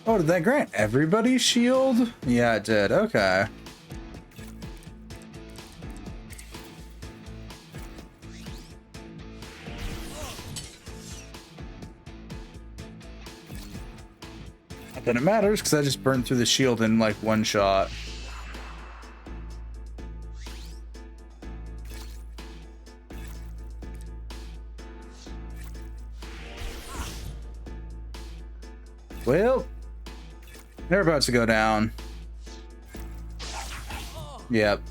Oh, did that grant everybody shield? Yeah, it did. Okay. Not that it matters, because I just burned through the shield in like one shot. Well, they're about to go down. Yep.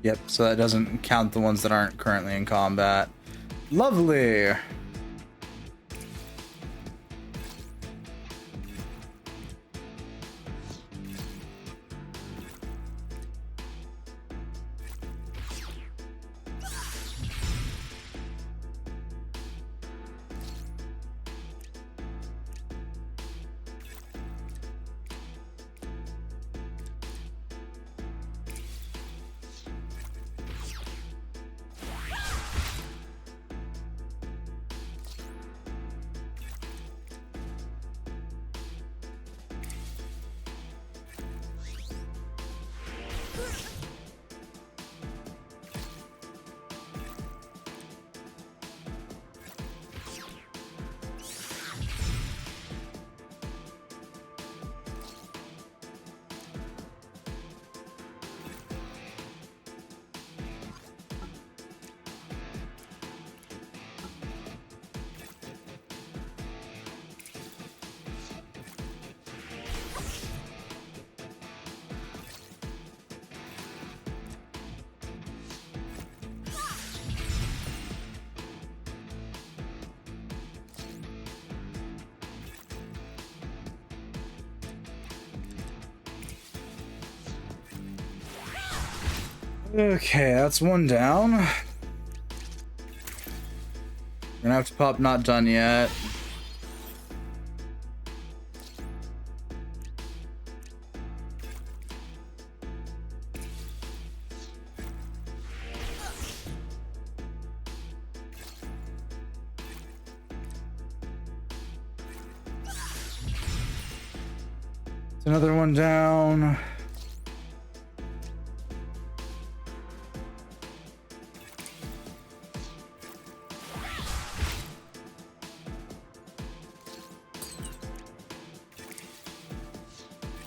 Yep, so that doesn't count the ones that aren't currently in combat. Lovely! Okay, that's one down. Gonna have to pop not done yet. Another one down.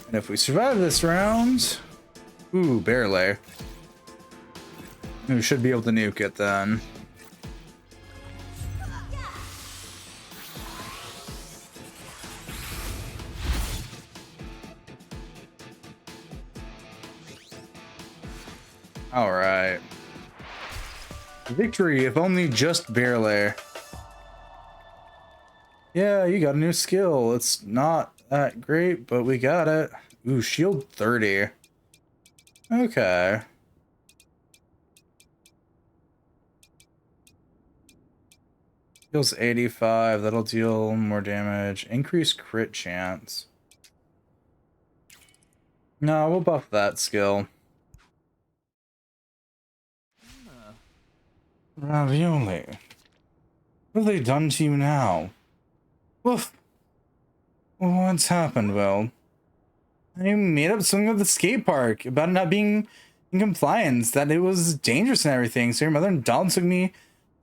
And if we survive this round, ooh, barely. We should be able to nuke it then. All right. Victory, if only just barely. Yeah, you got a new skill. It's not that great, but we got it. Ooh, shield 30. Okay. Deals 85. That'll deal more damage. Increased crit chance. No, we'll buff that skill. Ravioli. What have they done to you now? Woof. What's happened, Will? I made up something with the skate park about it not being in compliance, that it was dangerous and everything. So your mother and Donald took me to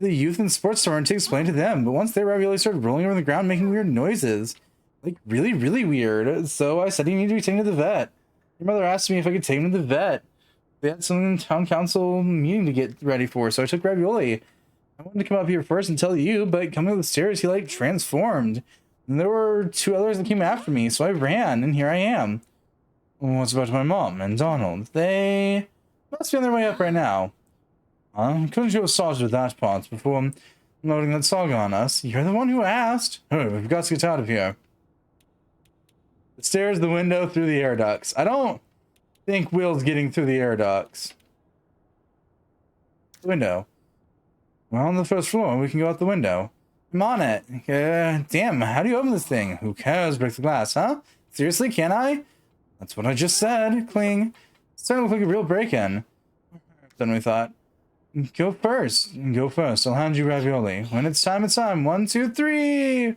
the youth and sports store to explain to them. But once their ravioli started rolling over the ground, making weird noises, like really, really weird. So I said he needed to be taken to the vet. Your mother asked me if I could take him to the vet. They had some town council meeting to get ready for, so I took Ravioli. I wanted to come up here first and tell you, but coming up the stairs, he like transformed. And there were two others that came after me, so I ran, and here I am. What's about my mom and Donald? They must be on their way up right now. Couldn't you have solved with that part before loading that saga on us? You're the one who asked. Oh, we've got to get out of here. The stairs, the window, through the air ducts. I don't think Will's getting through the air ducts. Window. We're on the first floor. We can go out the window. I'm on it. Damn, how do you open this thing? Who cares? Break the glass, huh? Seriously, can I? That's what I just said. Cling. It's starting to look like a real break-in. Then we thought. Go first. Go first. I'll hand you ravioli. When it's time, it's time. 1, 2, 3.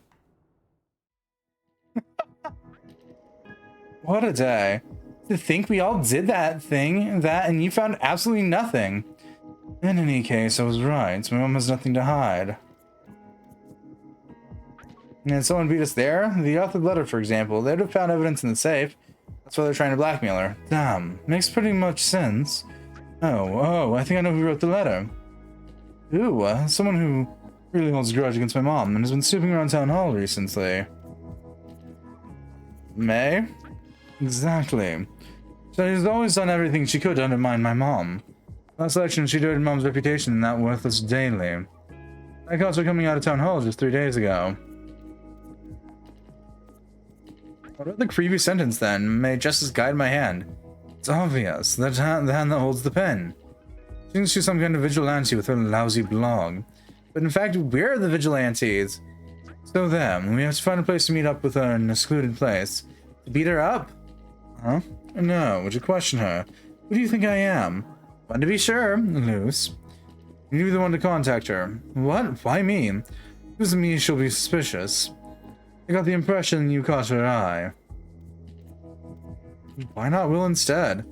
What a day. To think we all did that thing, and you found absolutely nothing. In any case, I was right. My mom has nothing to hide. And someone beat us there? The authored letter, for example. They'd have found evidence in the safe. That's why they're trying to blackmail her. Damn. Makes pretty much sense. Oh, I think I know who wrote the letter. Ooh, someone who really holds a grudge against my mom and has been snooping around town hall recently. May? Exactly. She's always done everything she could to undermine my mom. Last election, she dirtied mom's reputation in that worthless daily. I caught her coming out of town hall just 3 days ago. What about the previous sentence then? May justice guide my hand. It's obvious. The hand that holds the pen. She thinks she's some kind of vigilante with her lousy blog. But in fact, we're the vigilantes. So then, we have to find a place to meet up with her in a secluded place. To beat her up? Huh? No, would you question her? Who do you think I am? Want to be sure, Luce. You're the one to contact her. What? Why me? Doesn't mean she'll be suspicious. I got the impression you caught her eye. Why not Will instead?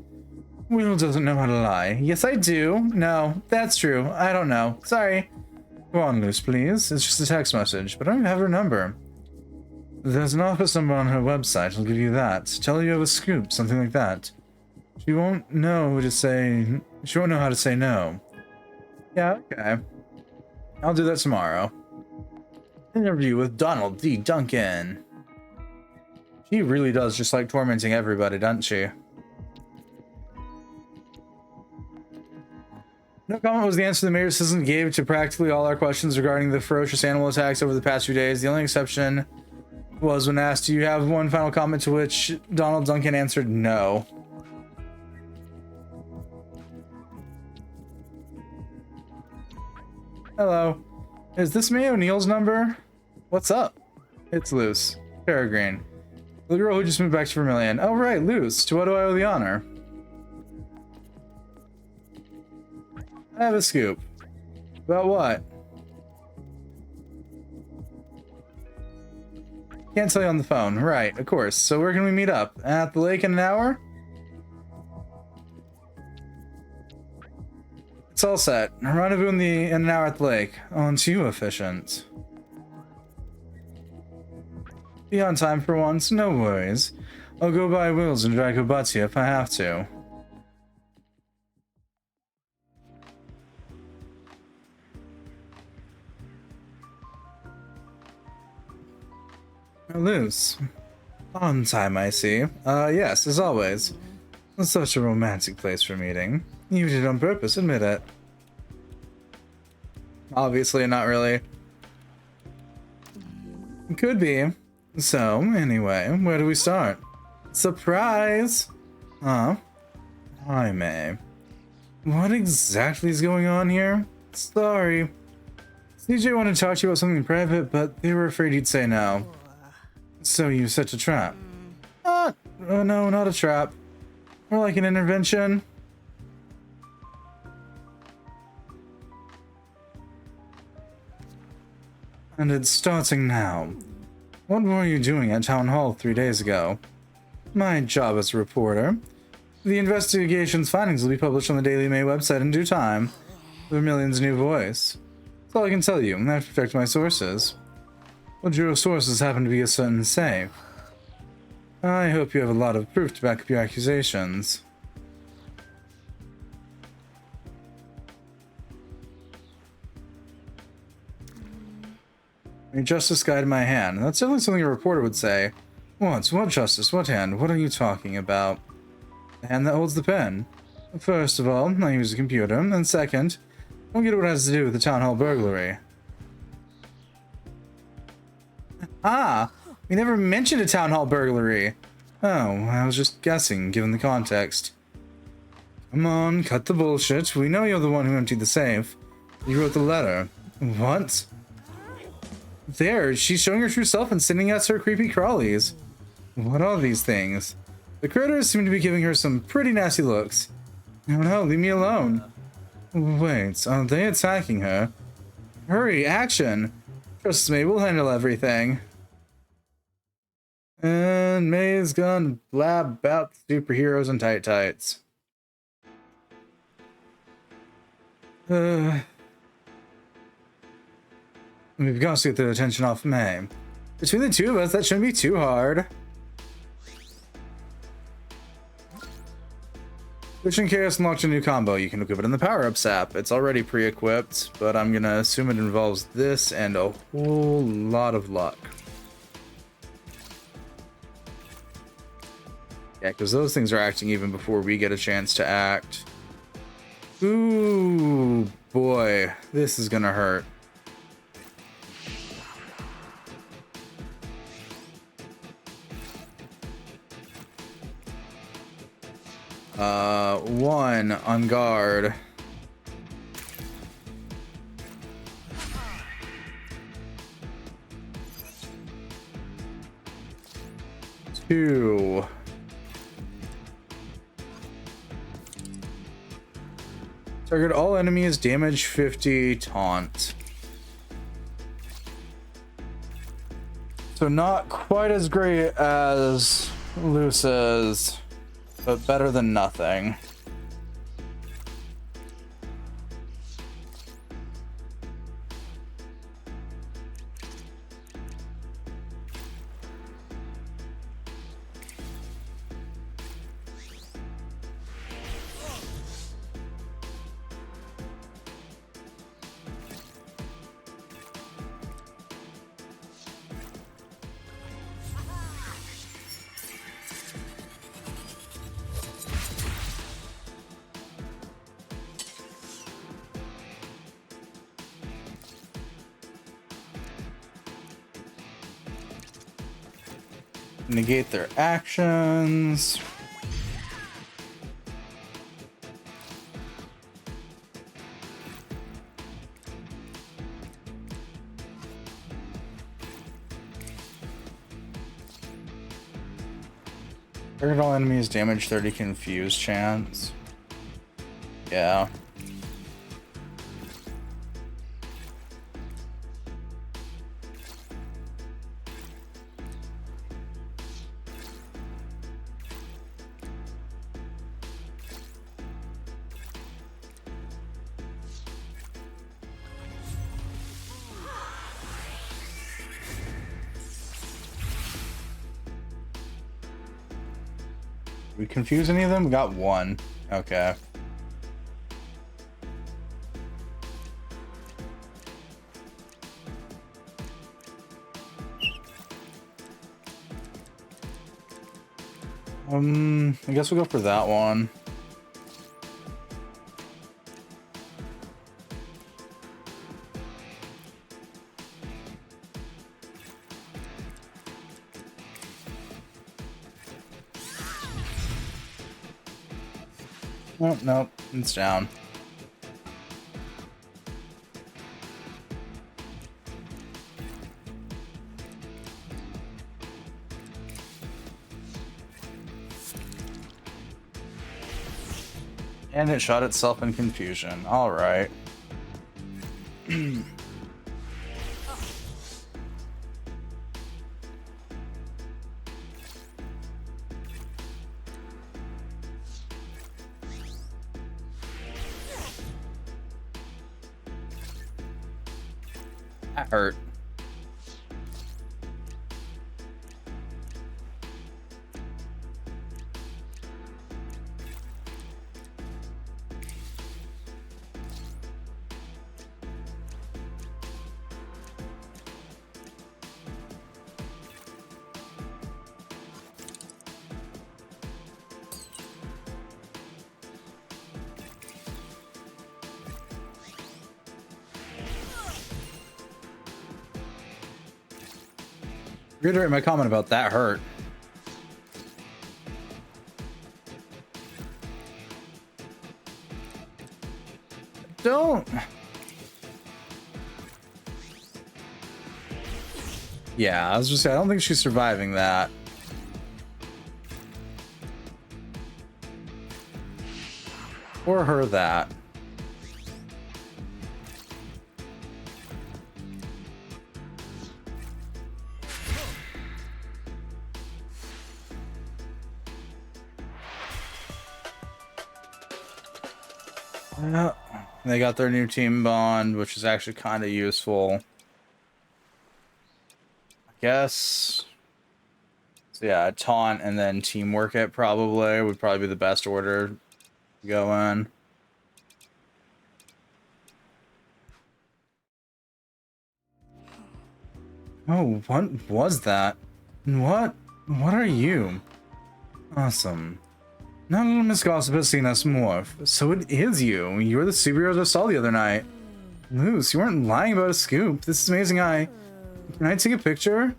Will doesn't know how to lie. Yes, I do. No, that's true. I don't know. Sorry. Go on, Luce, please. It's just a text message, but I don't even have her number. There's an office number on her website. I'll give you that. Tell her you have a scoop, something like that. She won't know who to say. She won't know how to say no. Yeah, okay. I'll do that tomorrow. Interview with Donald D. Duncan. She really does just like tormenting everybody, doesn't she? No comment was the answer the mayor's assistant gave to practically all our questions regarding the ferocious animal attacks over the past few days. The only exception was when asked, do you have one final comment, to which Donald Duncan answered no. Hello. Is this May O'Neill's number? What's up? It's Luce. Peregrine. The girl who just moved back to Vermilion. Oh, right, Luce. To what do I owe the honor? I have a scoop. About what? Can't tell you on the phone. Right, of course. So where can we meet up? At the lake in an hour? It's all set. Rendezvous in an hour at the lake. Aren't you efficient? Be on time for once, no worries. I'll go buy Wills and drag Kobatsu if I have to. Luce. On time, I see. Yes, as always. It's such a romantic place for meeting. You did it on purpose, admit it. Obviously, not really. Could be. So, anyway, where do we start? Surprise! Huh? Hi, May. What exactly is going on here? Sorry. CJ wanted to talk to you about something private, but they were afraid you'd say no. So you set a trap? Oh, no, not a trap. More like an intervention. And it's starting now. What were you doing at Town Hall 3 days ago? My job as a reporter. The investigation's findings will be published on the Daily May website in due time. Vermilion's new voice. That's all I can tell you. I have to protect my sources. Well, your sources happen to be a certain safe. I hope you have a lot of proof to back up your accusations. A justice guide in my hand. That's definitely something a reporter would say. What? What justice? What hand? What are you talking about? The hand that holds the pen. First of all, I use a computer, and second, don't get what it has to do with the town hall burglary. Ah! We never mentioned a town hall burglary! Oh, I was just guessing, given the context. Come on, cut the bullshit. We know you're the one who emptied the safe. You wrote the letter. What? There, she's showing her true self and sending us her creepy crawlies. What are these things? The critters seem to be giving her some pretty nasty looks. Oh no, leave me alone. Wait, are they attacking her? Hurry, action! Trust me, we'll handle everything. And May's gonna blab about superheroes and tight tights. We've got to get the attention off May. Between the two of us, that shouldn't be too hard. Switching Chaos unlocked a new combo. You can equip it in the Power-Ups app. It's already pre-equipped, but I'm gonna assume it involves this and a whole lot of luck. Yeah, because those things are acting even before we get a chance to act. Ooh, boy. This is gonna hurt. One on guard. Two. Target all enemies, damage 50, taunt. So not quite as great as Luce's, but better than nothing. Negate their actions. Target all enemies, damage 30, confuse chance. Yeah. We confuse any of them? We got one. Okay. I guess we'll go for that one. Oh, nope, it's down. And it shot itself in confusion. All right. That hurt. Reiterate my comment about that hurt. Don't. Yeah, I was just saying, I don't think she's surviving that. Or her that. They got their new team bond, which is actually kind of useful. I guess. So yeah, taunt and then teamwork it probably would probably be the best order to go in. Oh, what was that? What are you? Awesome. Now little Miss Gossip has seen us morph. So it is you. You were the superheroes I saw the other night. Luce, you weren't lying about a scoop. This is amazing. Can I take a picture?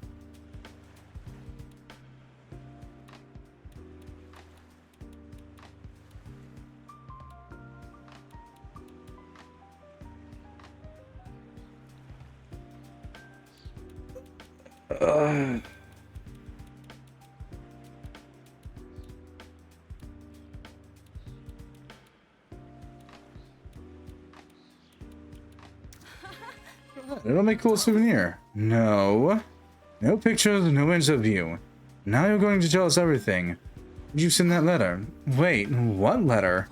It'll make a cool souvenir. No pictures, no image of you. Now you're going to tell us everything. Did you send that letter? Wait, what letter?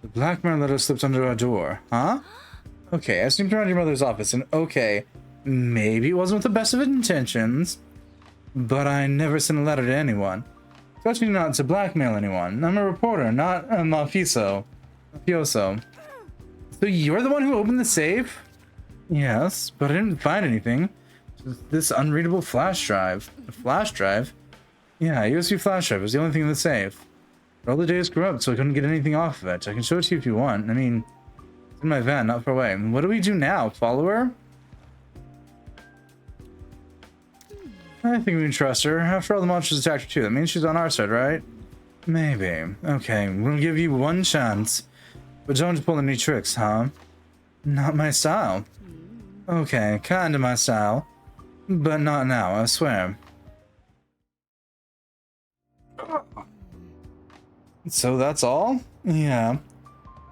The blackmail letter slipped under our door, huh? Okay, I sneaked around your mother's office, and okay, maybe it wasn't with the best of intentions, but I never sent a letter to anyone. Especially not to blackmail anyone. I'm a reporter, not a mafioso. So you're the one who opened the safe? Yes, but I didn't find anything. Just this unreadable flash drive. A flash drive? Yeah, a USB flash drive was the only thing in the safe. But all the data is corrupt, so I couldn't get anything off of it. I can show it to you if you want. I mean, it's in my van, not far away. What do we do now? Follow her? I think we can trust her. After all, the monsters attacked her too. That means she's on our side, right? Maybe. Okay, we'll give you one chance. But don't pull any tricks, huh? Not my style. Okay, kinda my style. But not now, I swear. So that's all? Yeah.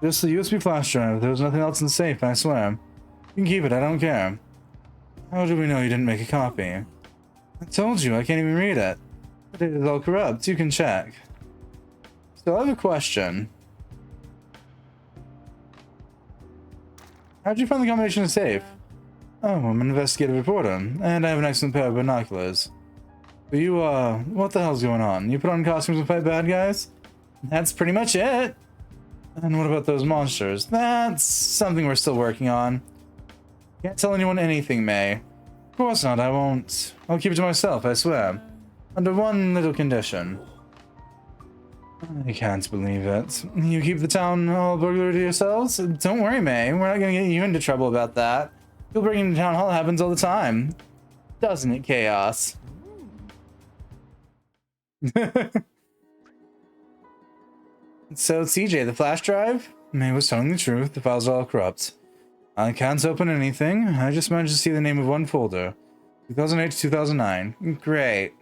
Just the USB flash drive. There was nothing else in the safe, I swear. You can keep it, I don't care. How do we know you didn't make a copy? I told you, I can't even read it. It is all corrupt, you can check. So I have a question. How'd you find the combination of safe? Oh, I'm an investigative reporter, and I have an excellent pair of binoculars. But you, what the hell's going on? You put on costumes and fight bad guys? That's pretty much it. And what about those monsters? That's something we're still working on. Can't tell anyone anything, May. Of course not, I won't. I'll keep it to myself, I swear. Under one little condition. I can't believe it. You keep the town hall burglary to yourselves? Don't worry, May. We're not gonna get you into trouble about that. People breaking into town hall happens all the time. Doesn't it, Chaos? So, CJ, the flash drive? May was telling the truth. The files are all corrupt. I can't open anything. I just managed to see the name of one folder. 2008 to 2009. Great.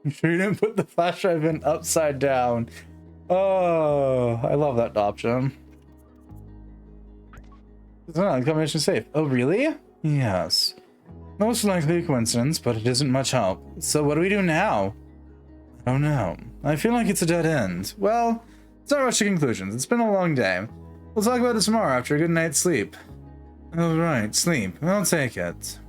You sure you didn't put the flash drive in upside down? Oh, I love that option. It's not a combination safe. Oh, really? Yes. Most likely a coincidence, but it isn't much help. So what do we do now? I don't know. I feel like it's a dead end. Well, let's not rush to conclusions. It's been a long day. We'll talk about it tomorrow after a good night's sleep. Oh, right. Sleep. I'll take it.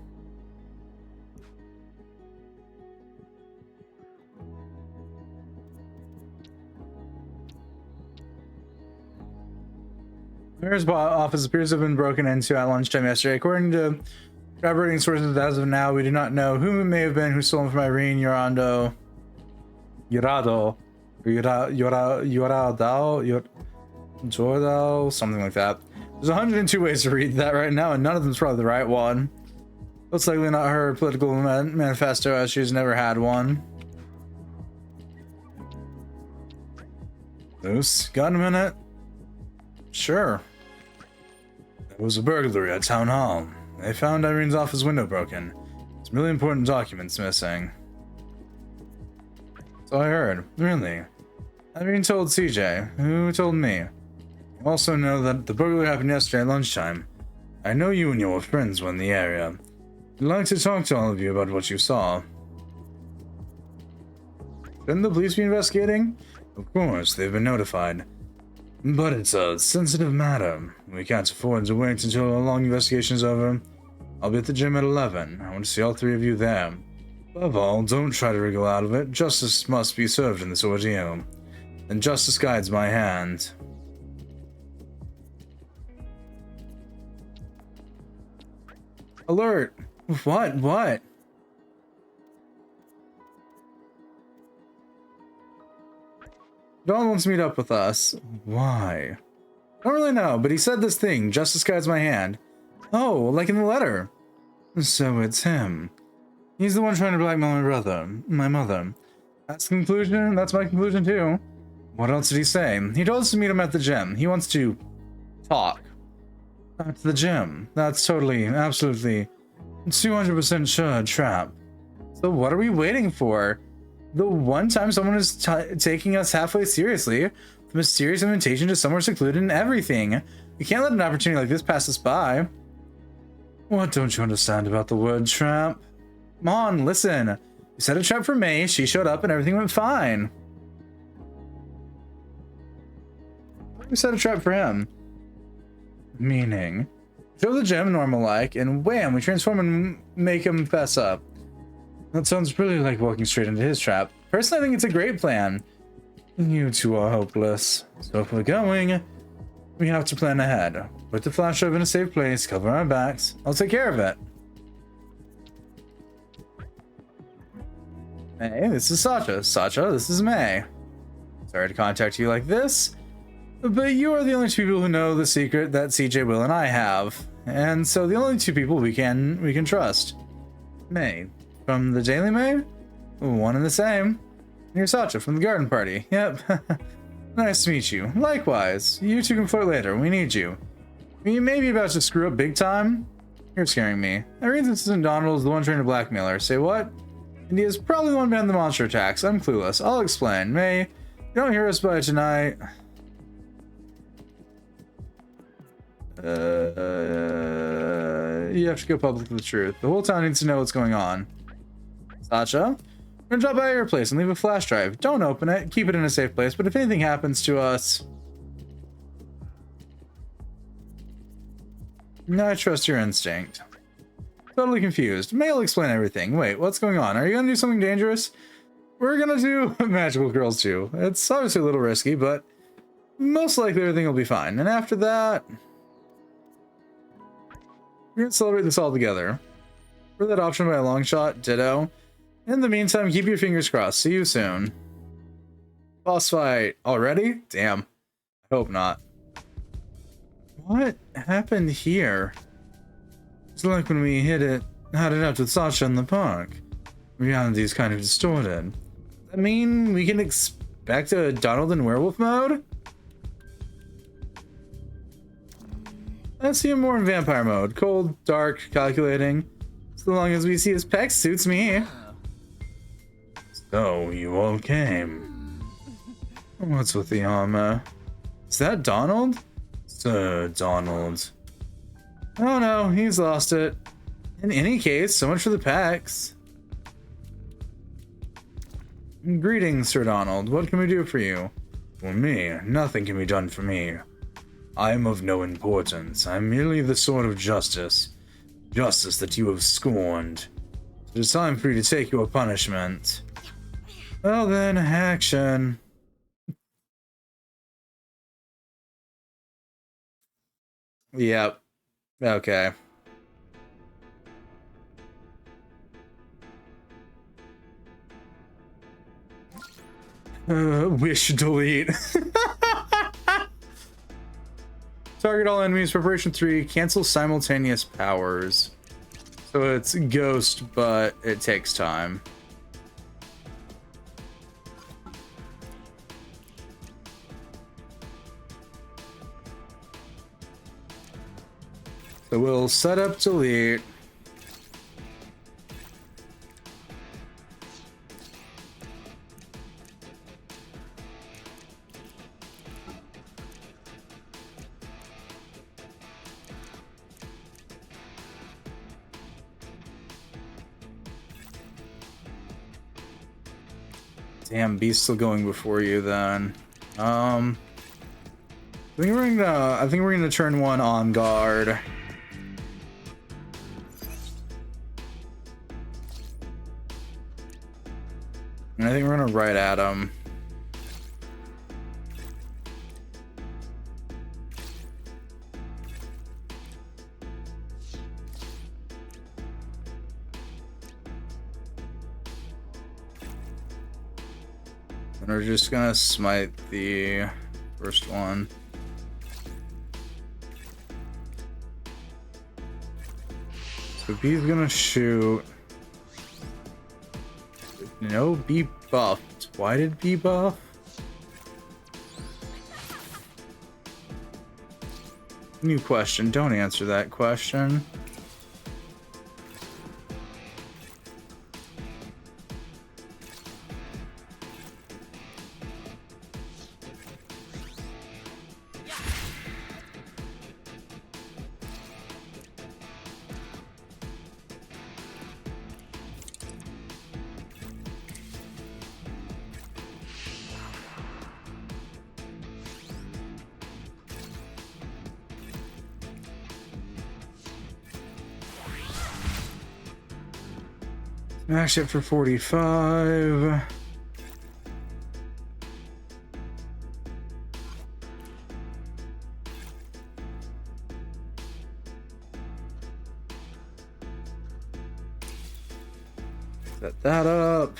Mayor's office appears to have been broken into at lunchtime yesterday. According to corroborating sources, as of now, we do not know who it may have been who stole them from Irene Yorado, something like that. There's 102 ways to read that right now, and none of them's probably the right one. Most likely not her political manifesto, as she's never had one. Loose, got a minute? Sure. It was a burglary at Town Hall. They found Irene's office window broken. Some really important documents missing. So I heard. Really? Irene told CJ. Who told me? You also know that the burglary happened yesterday at lunchtime. I know you and your friends were in the area. I'd like to talk to all of you about what you saw. Shouldn't the police be investigating? Of course, they've been notified. But it's a sensitive matter. We can't afford to wait until a long investigation is over. I'll be at the gym at 11. I want to see all three of you there. Above all, don't try to wriggle out of it. Justice must be served in this ordeal. And justice guides my hand. Alert! What? Don wants to meet up with us. Why? I don't really know, but he said this thing, justice guides my hand. Oh, like in the letter. So it's him. He's the one trying to blackmail my mother. That's the conclusion. That's my conclusion too. What else did he say? He told us to meet him at the gym. He wants to talk. At the gym. That's totally, absolutely, 200% sure a trap. So what are we waiting for? The one time someone is taking us halfway seriously, the mysterious invitation to somewhere secluded and everything. We can't let an opportunity like this pass us by. What don't you understand about the word trap? Come on, listen. You set a trap for May, she showed up and everything went fine. We set a trap for him. Meaning, show the gym normal-like, and wham, we transform and make him fess up. That sounds really like walking straight into his trap. Personally, I think it's a great plan. You two are hopeless. So if we're going, we have to plan ahead. Put the flash drive in a safe place, cover our backs. I'll take care of it. Hey, this is Sacha. Sacha, this is May. Sorry to contact you like this, but you are the only two people who know the secret that CJ, Will, and I have. And so the only two people we can trust. May. From the Daily May? One and the same. You're Sacha from the garden party. Yep. Nice to meet you. Likewise. You two can flirt later. We need you. You may be about to screw up big time. You're scaring me. Irene's assistant Donald is the one trying to blackmail her. Say what? India's probably the one behind the monster attacks. I'm clueless. I'll explain. May, you don't hear us by tonight. You have to go public with the truth. The whole town needs to know what's going on. Sasha, we're gonna drop by your place and leave a flash drive. Don't open it. Keep it in a safe place. But if anything happens to us, no, I trust your instinct. Totally confused. May will explain everything. Wait, what's going on? Are you gonna do something dangerous? We're gonna do Magical Girls 2. It's obviously a little risky, but most likely everything will be fine. And after that, we're gonna celebrate this all together. For that option by a long shot, ditto. In the meantime, keep your fingers crossed. See you soon. Boss fight already? Damn. I hope not. What happened here? It's like when we had it out with Sasha in the park. Reality's kind of distorted. I mean, we can expect a Donald in werewolf mode? I see him more in vampire mode. Cold, dark, calculating. So long as we see his pecs, suits me. So, you all came. What's with the armor? Is that Donald? Sir Donald. Oh no, he's lost it. In any case, so much for the pecs. Greetings, Sir Donald. What can we do for you? For me, nothing can be done for me. I am of no importance. I am merely the sword of justice. Justice that you have scorned. It is time for you to take your punishment. Well then, action. Yep. Okay. Wish delete. Target all enemies. Preparation 3. Cancel simultaneous powers. So it's ghost, but it takes time. So we'll set up delete. Damn, Beast's still going before you then. I think we're gonna turn one on guard. And I think we're gonna right at him. And we're just gonna smite the first one. So B's gonna shoot. No, B buffed. Why did B buff? New question. Don't answer that question. Smash it for 45. Set that up.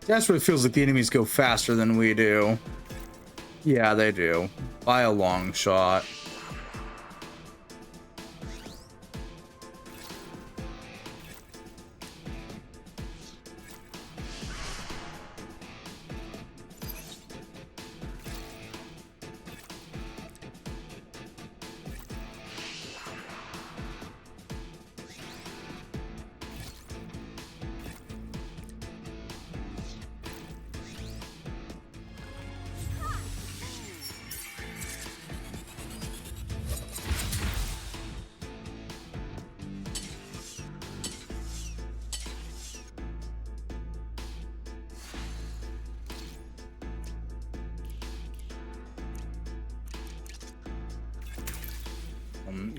That's what it feels like. The enemies go faster than we do. Yeah, they do. By a long shot.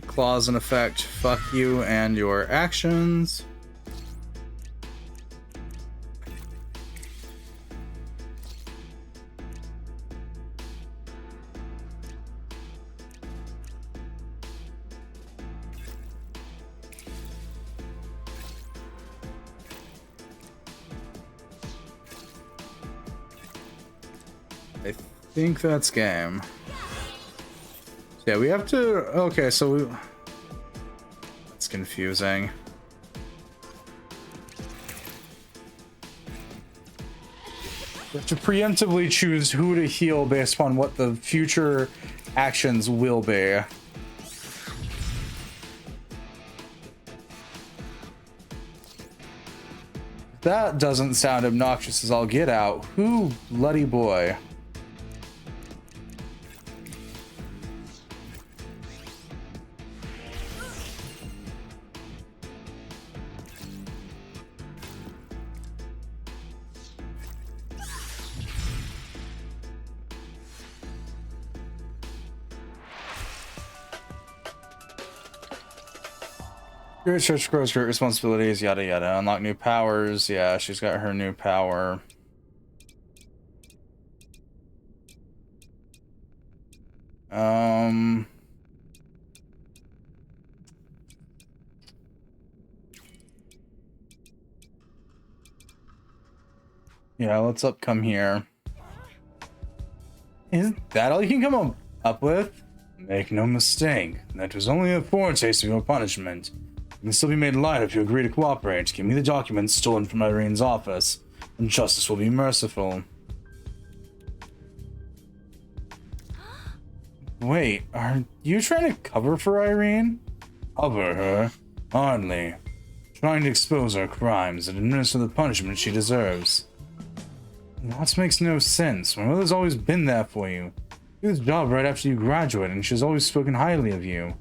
Clause in effect. Fuck you and your actions. I think that's game. Yeah, we have to. Okay, so we. That's confusing. We have to preemptively choose who to heal based upon what the future actions will be. That doesn't sound obnoxious as all get out. Who bloody boy. Great Church grows great responsibilities, yada yada. Unlock new powers. Yeah, she's got her new power. Yeah, let's come here. Is that all you can come up with? Make no mistake, that was only a foretaste of your punishment. You can still be made light if you agree to cooperate. Give me the documents stolen from Irene's office, and justice will be merciful. Wait, are you trying to cover for Irene? Cover her? Hardly. Trying to expose her crimes and administer the punishment she deserves. That makes no sense. My mother's always been there for you. You did the job right after you graduated, and she's always spoken highly of you.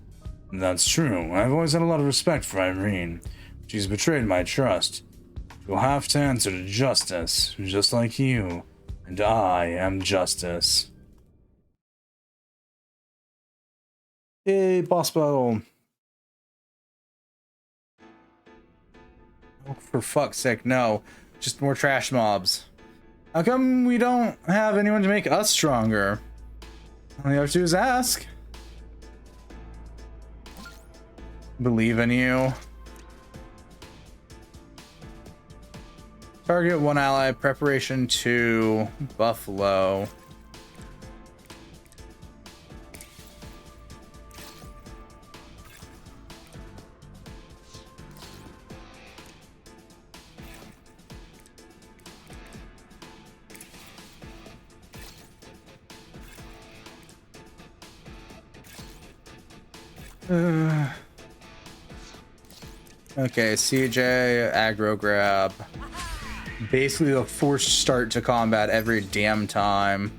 That's true. I've always had a lot of respect for Irene. She's betrayed my trust. She'll have to answer to justice, just like you. And I am justice. Hey, boss battle. Oh, for fuck's sake, no. Just more trash mobs. How come we don't have anyone to make us stronger? All you have to do is ask. Believe in you. Target one ally, preparation 2, Buffalo. Okay, CJ, aggro grab. Basically a forced start to combat every damn time.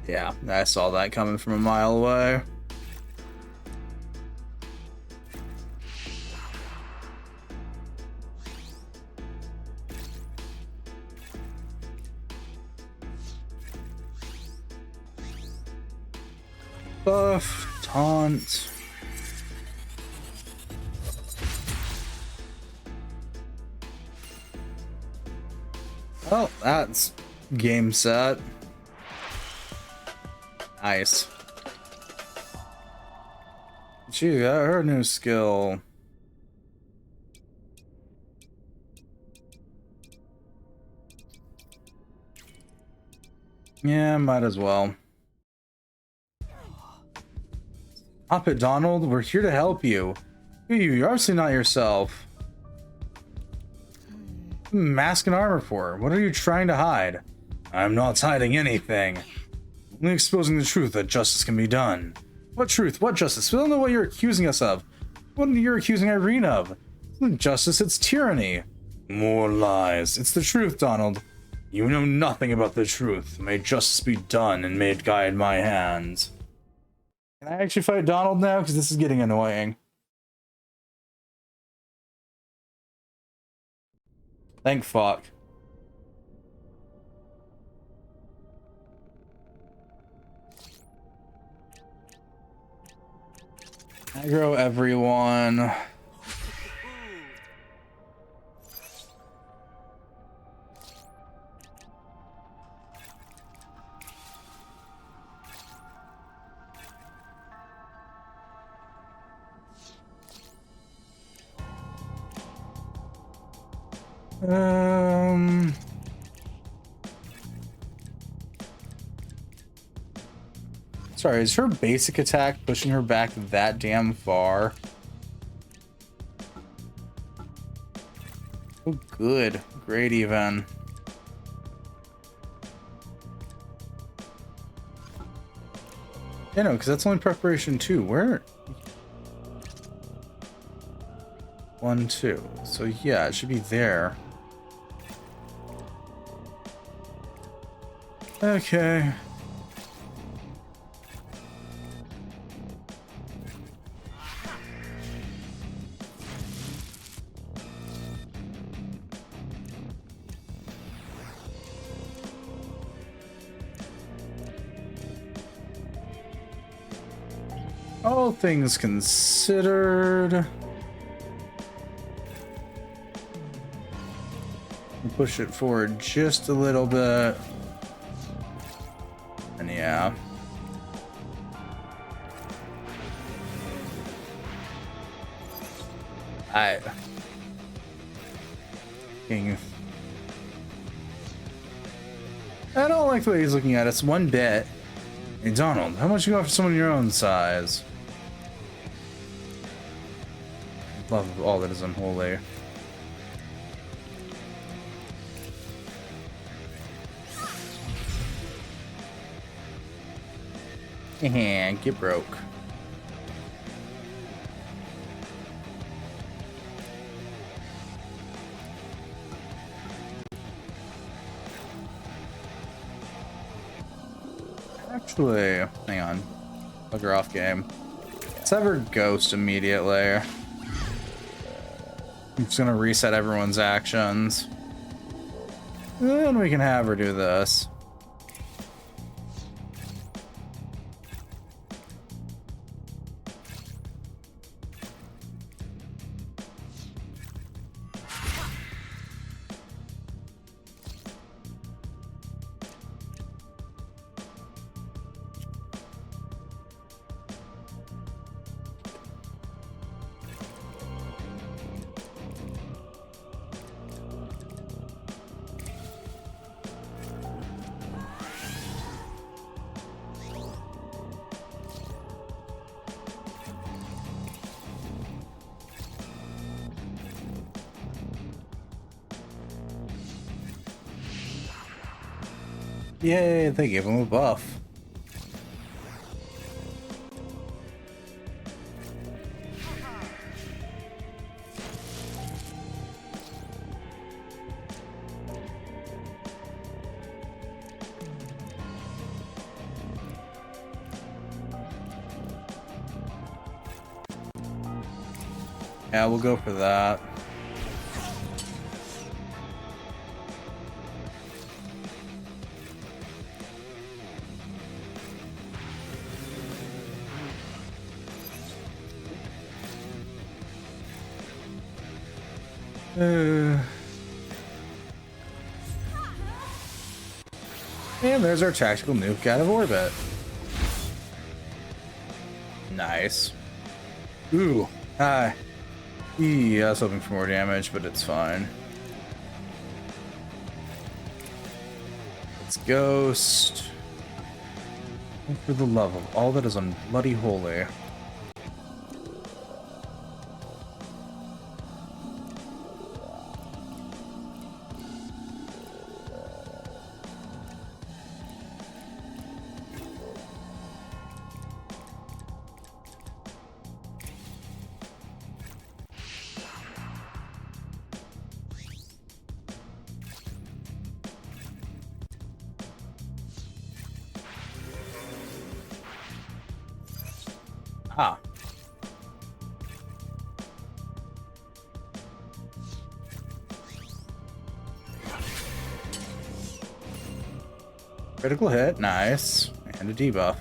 Yeah, I saw that coming from a mile away. buff, taunt. Well, that's game set. Nice. Gee, got her new skill. Yeah, might as well. Stop it, Donald. We're here to help you. You're obviously not yourself. Mask and armor for? What are you trying to hide? I'm not hiding anything. Only exposing the truth that justice can be done. What truth? What justice? We don't know what you're accusing us of. What you're accusing Irene of? It's not justice, it's tyranny. More lies. It's the truth, Donald. You know nothing about the truth. May justice be done and may it guide my hands. Can I actually fight Donald now? Because this is getting annoying. Thank fuck. Aggro everyone. Sorry, is her basic attack pushing her back that damn far? Oh, good. Great, even. Yeah, no, because that's only preparation 2. Where? 1, 2. So, yeah, it should be there. Okay. All things considered, push it forward just a little bit, and yeah. I don't like the way he's looking at us one bit. Hey Donald, how much you got for someone your own size? Love all that is unholy. Get broke. Actually, hang on. Bugger off game. Let's have her ghost immediately. I'm just gonna reset everyone's actions. Then we can have her do this. Yay, they gave him a buff. Yeah, we'll go for that. And there's our tactical nuke out of orbit. Nice. Ooh. Hi. I was hoping for more damage, but it's fine. It's Ghost. And for the love of all that is unbloody holy. Ah. Critical hit, nice. And a debuff.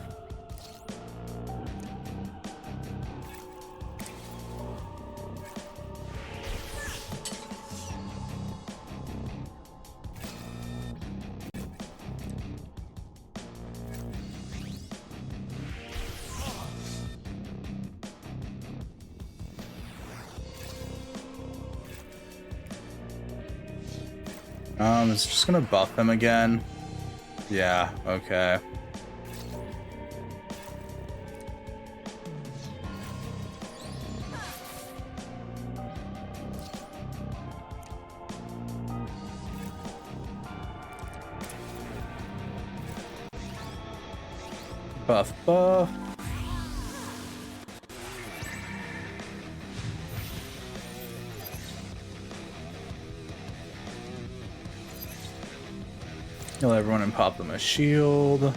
It's just gonna buff him again. Yeah, okay. Buff, buff. Heal everyone and pop them a shield.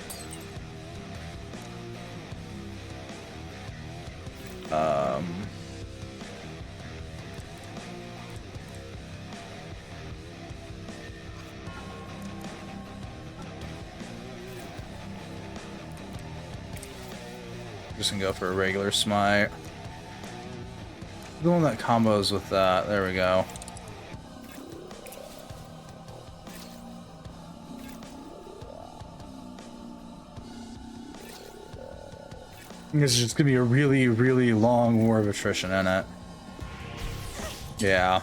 Just gonna go for a regular smite. The one that combos with that. There we go. This is just gonna be a really, really long war of attrition in it. Yeah.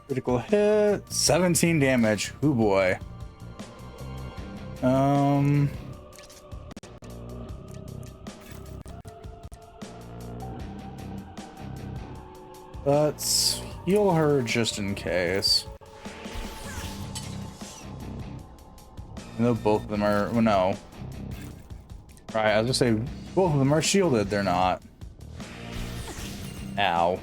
Critical hit, 17 damage. Ooh boy. Let's heal her just in case. I know both of them are, well, no. Right, I was gonna say, both of them are shielded, they're not. Ow.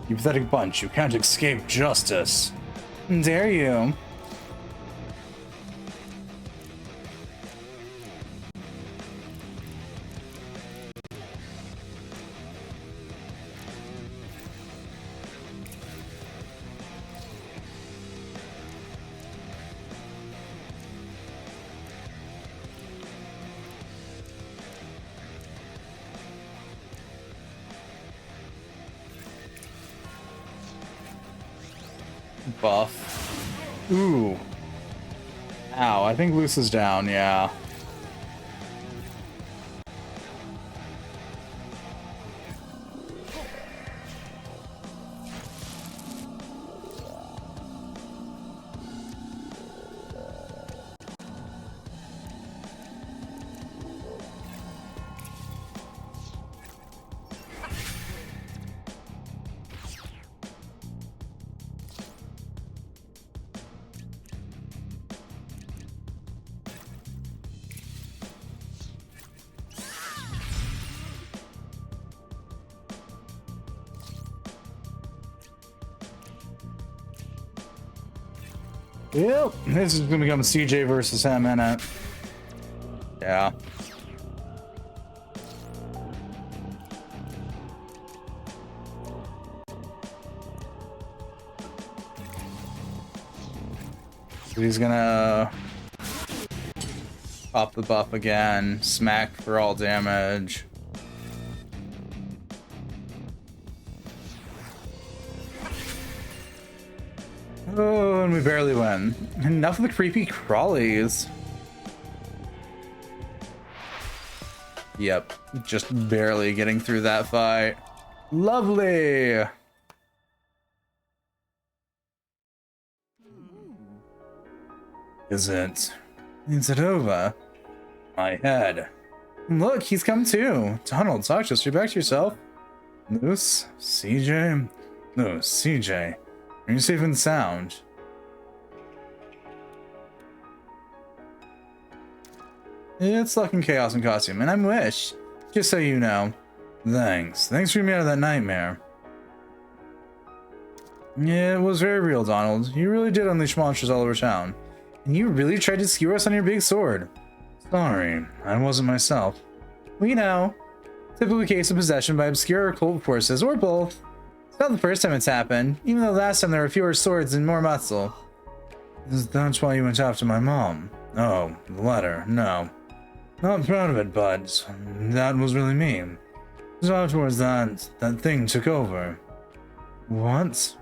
You pathetic bunch, you can't escape justice. Dare you? Buff. Ooh. Ow, I think Luce is down, yeah. Yep, this is gonna become CJ versus him, innit? Yeah. So he's gonna pop the buff again, smack for all damage. Oh, and we barely win. Enough of the creepy crawlies. Yep, just barely getting through that fight. Lovely. Is it over? My head. Look, he's come too. Donald, talk to us. You're back to yourself. Luce, CJ. Luce, CJ. Are you safe and sound? It's Luck and Chaos in costume, and I'm Wish. Just so you know. Thanks. Thanks for me out of that nightmare. Yeah, it was very real, Donald. You really did unleash monsters all over town. And you really tried to skewer us on your big sword. Sorry, I wasn't myself. We know. Typical case of possession by obscure occult forces, or both. It's not the first time it's happened, even though last time there were fewer swords and more muscle. That's why you went after my mom. Oh, the letter. No. Not proud of it, but that was really me. So afterwards that thing took over. What?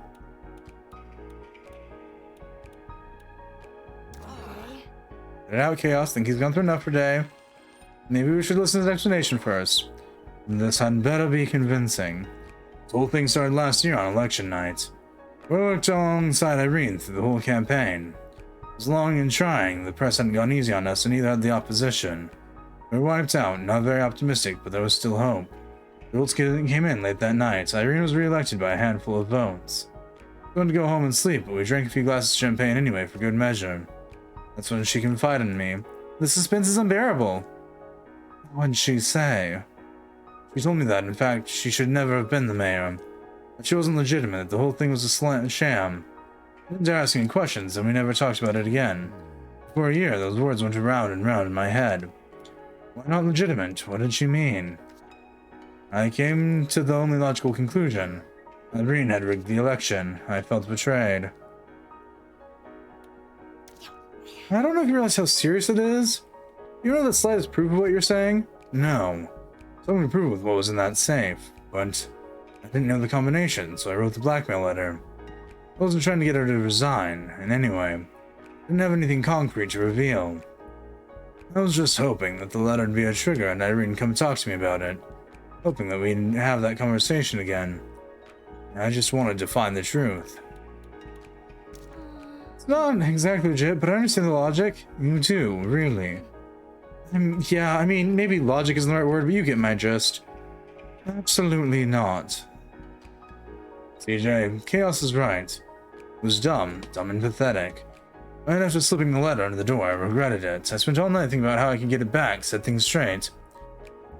Get it out, Chaos. Think he's gone through enough for today. Maybe we should listen to his explanation first. This had better be convincing. This whole thing started last year on election night. We worked alongside Irene through the whole campaign. It was long and trying. The press hadn't gone easy on us, and neither had the opposition. We were wiped out, not very optimistic, but there was still hope. The results came in late that night. Irene was re-elected by a handful of votes. We wanted to go home and sleep, but we drank a few glasses of champagne anyway for good measure. That's when she confided in me. The suspense is unbearable. What'd she say? She told me that, in fact, she should never have been the mayor. That she wasn't legitimate, that the whole thing was a sham. I didn't dare ask any questions, and we never talked about it again. For a year, those words went round and round in my head. Why not legitimate? What did she mean? I came to the only logical conclusion. Irene had rigged the election. I felt betrayed. I don't know if you realize how serious it is. You know the slightest proof of what you're saying? No. Someone could prove with what was in that safe, but I didn't know the combination, so I wrote the blackmail letter. I wasn't trying to get her to resign, and anyway, I didn't have anything concrete to reveal. I was just hoping that the letter would be a trigger and Irene come talk to me about it. Hoping that we'd have that conversation again. I just wanted to find the truth. It's not exactly legit, but I understand the logic. You too, really. Yeah, I mean, maybe logic isn't the right word, but you get my gist. Absolutely not. CJ, Chaos is right. It was dumb and pathetic. Right after slipping the letter under the door, I regretted it. I spent all night thinking about how I could get it back, set things straight.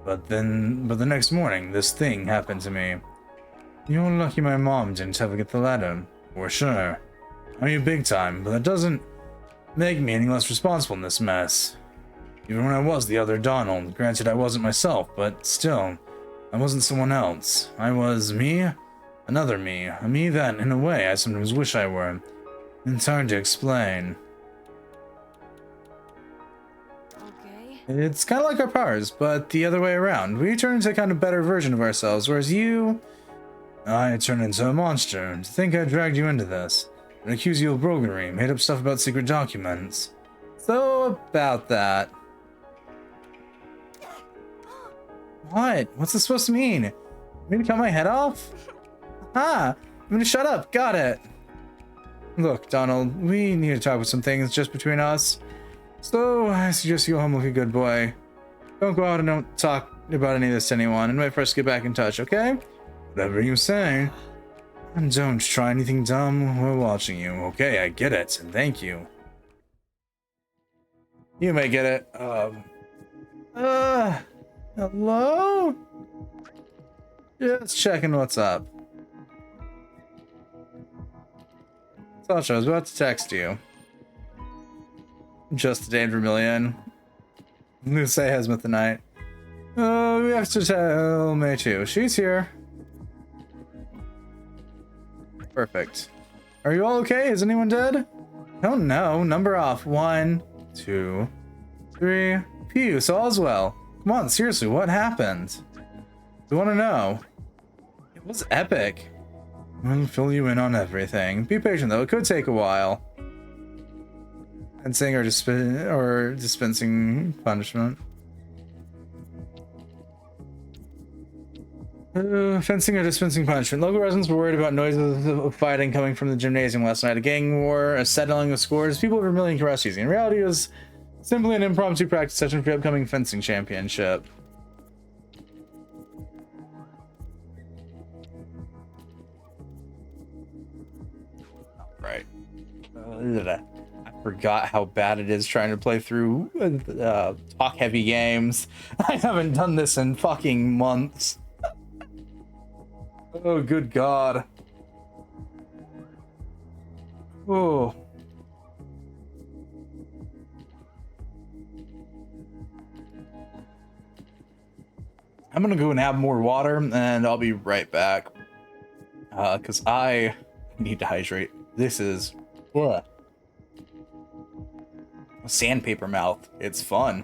But the next morning, this thing happened to me. You're lucky my mom didn't ever get the letter. For sure. I mean, big time, but that doesn't make me any less responsible in this mess. Even when I was the other Donald, granted I wasn't myself, but still, I wasn't someone else. I was me, another me, a me that, in a way, I sometimes wish I were. It's hard to explain. Okay. It's kind of like our powers, but the other way around. We turn into a kind of better version of ourselves, whereas I turn into a monster. To think I dragged you into this. And accuse you of roguery, made up stuff about secret documents. So, about that. What? What's this supposed to mean? You mean to cut my head off? Ah! I'm gonna shut up. Got it. Look, Donald, we need to talk about some things just between us. So, I suggest you go home like a good boy. Don't go out and don't talk about any of this to anyone, and wait for us to get back in touch, okay? Whatever you say. And don't try anything dumb. We're watching you. Okay, I get it. And thank you. You may get it. Hello? Just checking what's up. Sasha, I was about to text you. just today in Vermilion. Luce has met the night. We have to tell May too. She's here. Perfect. Are you all okay? Is anyone dead? Don't know. Number off. 1, 2, 3. Phew, so all's well. Come on, seriously, what happened? We want to know. It was epic. I'll fill you in on everything. Be patient though, it could take a while. Fencing or dispensing punishment. Fencing or dispensing punishment. Local residents were worried about noises of fighting coming from the gymnasium last night. A gang war, a settling of scores. People were Vermilion Karate. In reality, it was simply an impromptu practice session for the upcoming fencing championship. Right. I forgot how bad it is trying to play through talk-heavy games. I haven't done this in fucking months. Oh, good God. Oh. I'm gonna go and have more water, and I'll be right back. Because I need to hydrate. This is... Ugh. Sandpaper mouth. It's fun.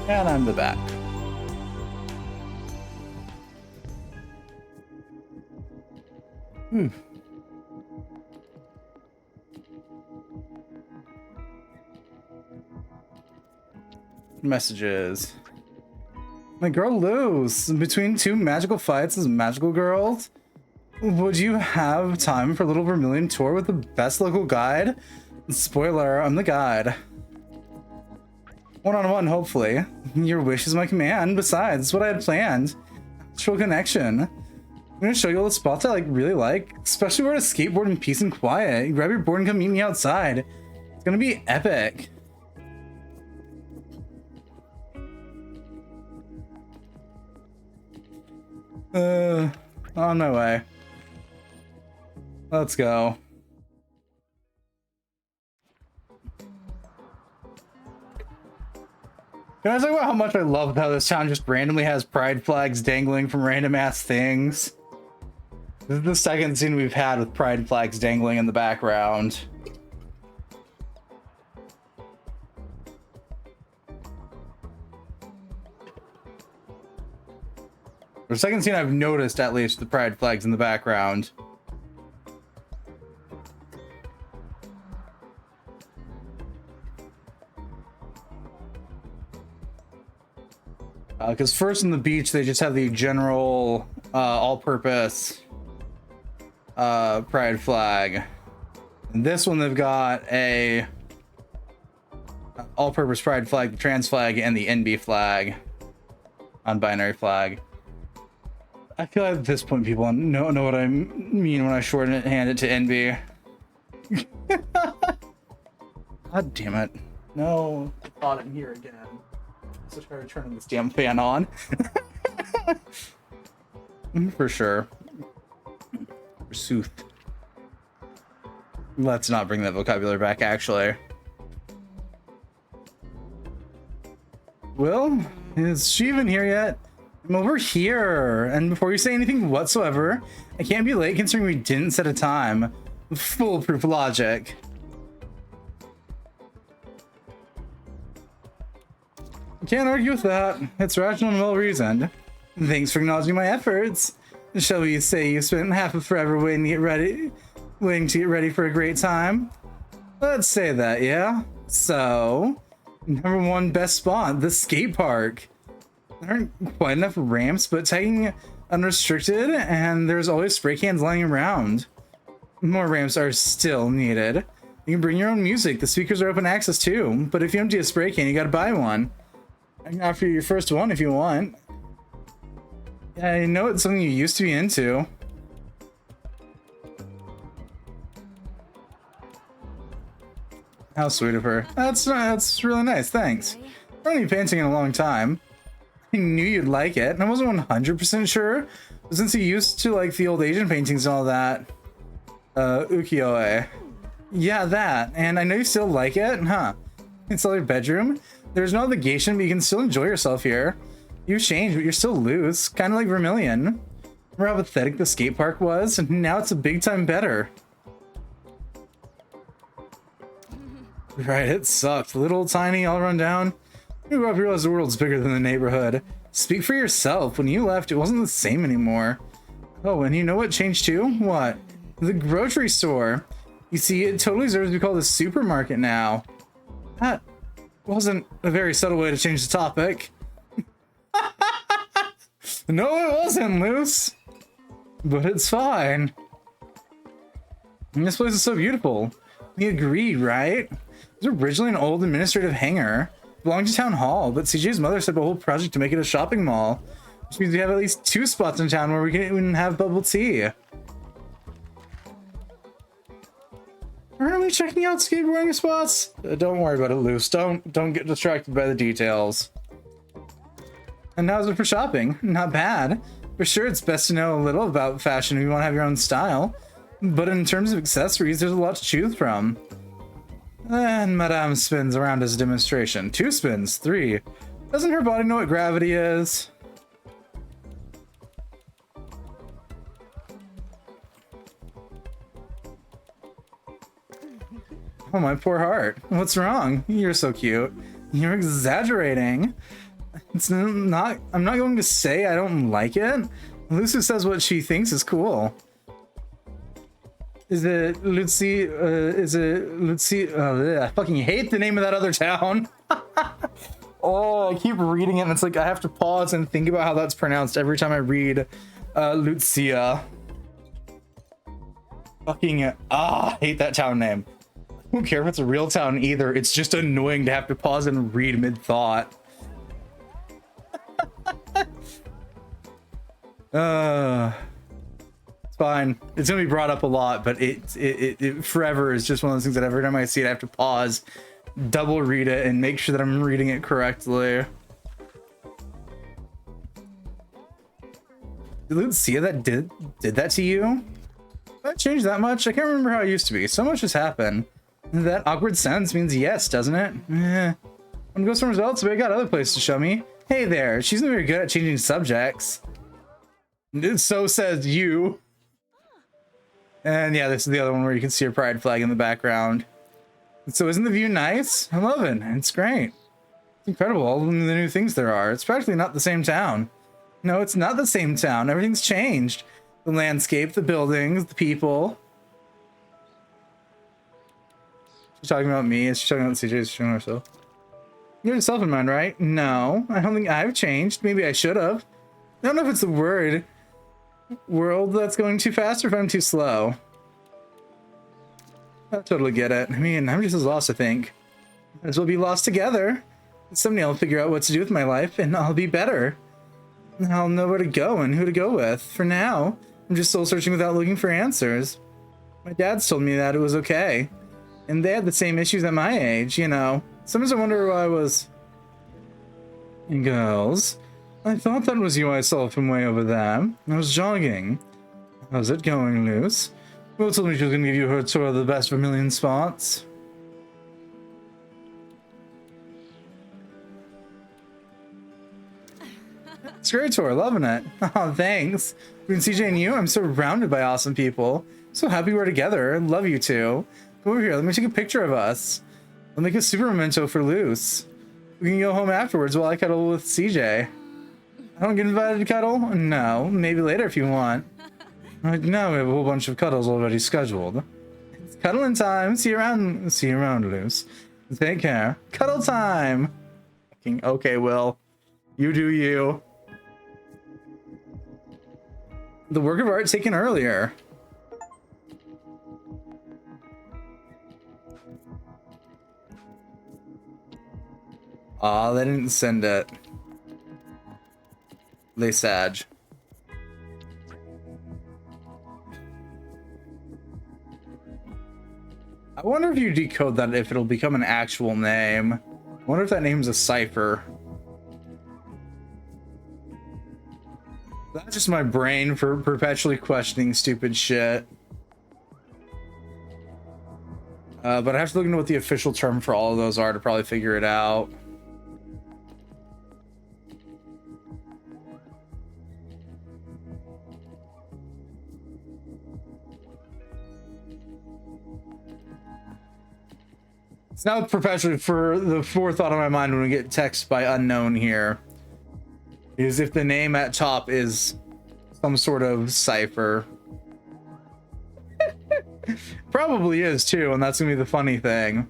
And I'm the back. Messages. My girl Luz, between two magical fights as magical girls, would you have time for a little Vermilion tour with the best local guide? Spoiler, I'm the guide. One-on-one, hopefully. Your wish is my command. Besides, it's what I had planned. Natural connection. I'm gonna show you all the spots I really like, especially where to skateboard in peace and quiet. You grab your board and come meet me outside. It's gonna be epic. On my way. Let's go. Can I talk about how much I love how this town just randomly has pride flags dangling from random ass things? This is the second scene we've had with pride flags dangling in the background. The second scene I've noticed, at least, the pride flags in the background. Because first on the beach, they just have the general all-purpose pride flag. And this one, they've got a all-purpose pride flag, the trans flag, and the NB flag, non-binary flag. I feel like at this point people know what I mean when I shorthand it to NB. God damn it. No thought in here again. So try turning this damn fan on. For sure. Forsooth. Let's not bring that vocabulary back, actually. Well, is she even here yet? I'm over here. And before you say anything whatsoever, I can't be late considering we didn't set a time. Foolproof logic. Can't argue with that. It's rational and well reasoned. Thanks for acknowledging my efforts. Shall we say you spent half of forever waiting to get ready for a great time? Let's say that, yeah? So, number one best spot, the skate park. There aren't quite enough ramps, but tagging unrestricted, and there's always spray cans lying around. More ramps are still needed. You can bring your own music. The speakers are open access too, but if you empty a spray can, you gotta buy one. I can offer you your first one if you want. Yeah, I know it's something you used to be into. How sweet of her. That's really nice, thanks. I've only been painting in a long time. I knew you'd like it, and I wasn't 100% sure, but since you used to like the old Asian paintings and all that. Ukiyo-e. Yeah, that. And I know you still like it, huh? It's all your bedroom. There's no obligation, but you can still enjoy yourself here. You've changed, but you're still loose. Kind of like Vermilion. Remember how pathetic the skate park was? And now it's a big time better. Right, it sucked. Little, tiny, all run down. You grew up, realized the world's bigger than the neighborhood. Speak for yourself. When you left, it wasn't the same anymore. Oh, and you know what changed too? What? The grocery store. You see, it totally deserves to be called a supermarket now. That wasn't a very subtle way to change the topic. No, it wasn't, Luce. But it's fine. And this place is so beautiful. We agreed, right? It was originally an old administrative hangar. It belonged to town hall, but CJ's mother set up a whole project to make it a shopping mall. Which means we have at least 2 spots in town where we can even have bubble tea. Aren't we checking out skateboarding spots? Don't worry about it, Luce. Don't get distracted by the details. And how's it for shopping? Not bad. For sure, it's best to know a little about fashion if you want to have your own style. But in terms of accessories, there's a lot to choose from. And Madame spins around as a demonstration. 2 spins, 3. Doesn't her body know what gravity is? Oh, my poor heart. What's wrong? You're so cute. You're exaggerating. It's not, I'm not going to say I don't like it. Lucy says what she thinks is cool. Is it Lucy? Is it Lucy? I fucking hate the name of that other town. Oh, I keep reading it and it's like I have to pause and think about how that's pronounced every time I read Lucia. Fucking I hate that town name. I don't care if it's a real town either. It's just annoying to have to pause and read mid-thought. It's fine. It's gonna be brought up a lot, but it forever is just one of those things that every time I see it, I have to pause, double read it, and make sure that I'm reading it correctly. Did Lucia that did that to you? That changed that much? I can't remember how it used to be. So much has happened. That awkward sense means yes, doesn't it? I'm gonna go somewhere else, but I got other places to show me. Hey there, she's not very good at changing subjects. So says you. And yeah, this is the other one where you can see her pride flag in the background. So isn't the view nice? I love it. It's great. It's incredible, all the new things there are. It's practically not the same town. No, it's not the same town. Everything's changed. The landscape, the buildings, the people. She's talking about me. Is she talking about CJ? She's showing herself. You have yourself in mind, right? No, I don't think I've changed. Maybe I should have. I don't know if it's the world that's going too fast or if I'm too slow. I totally get it. I mean, I'm just as lost, I think. Might as well be lost together. Someday I'll figure out what to do with my life and I'll be better. I'll know where to go and who to go with. For now, I'm just soul searching without looking for answers. My dad's told me that it was okay. And they had the same issues at my age, you know. Sometimes I wonder why I was... Girls, I thought that was you I saw from way over there. I was jogging. How's it going, Luce? Will told me she was going to give you her tour of the best Vermilion spots. It's a great tour, loving it. Oh, thanks. Between CJ and you, I'm surrounded by awesome people. So happy we're together. I love you two. Come over here, let me take a picture of us. I'll make a super memento for Luce. We can go home afterwards while I cuddle with CJ. I don't get invited to cuddle? No, maybe later if you want. No, we have a whole bunch of cuddles already scheduled. It's cuddling time. See you around, Luce. Take care. Cuddle time. Okay, Will. You do you. The work of art taken earlier. Aw, they didn't send it. They sag. I wonder if you decode that, if it'll become an actual name. I wonder if that name's a cipher. That's just my brain for perpetually questioning stupid shit. But I have to look into what the official term for all of those are to probably figure it out. It's now perpetually for the forethought on my mind when we get text by unknown here. Is if the name at top is some sort of cipher. Probably is too, and that's gonna be the funny thing.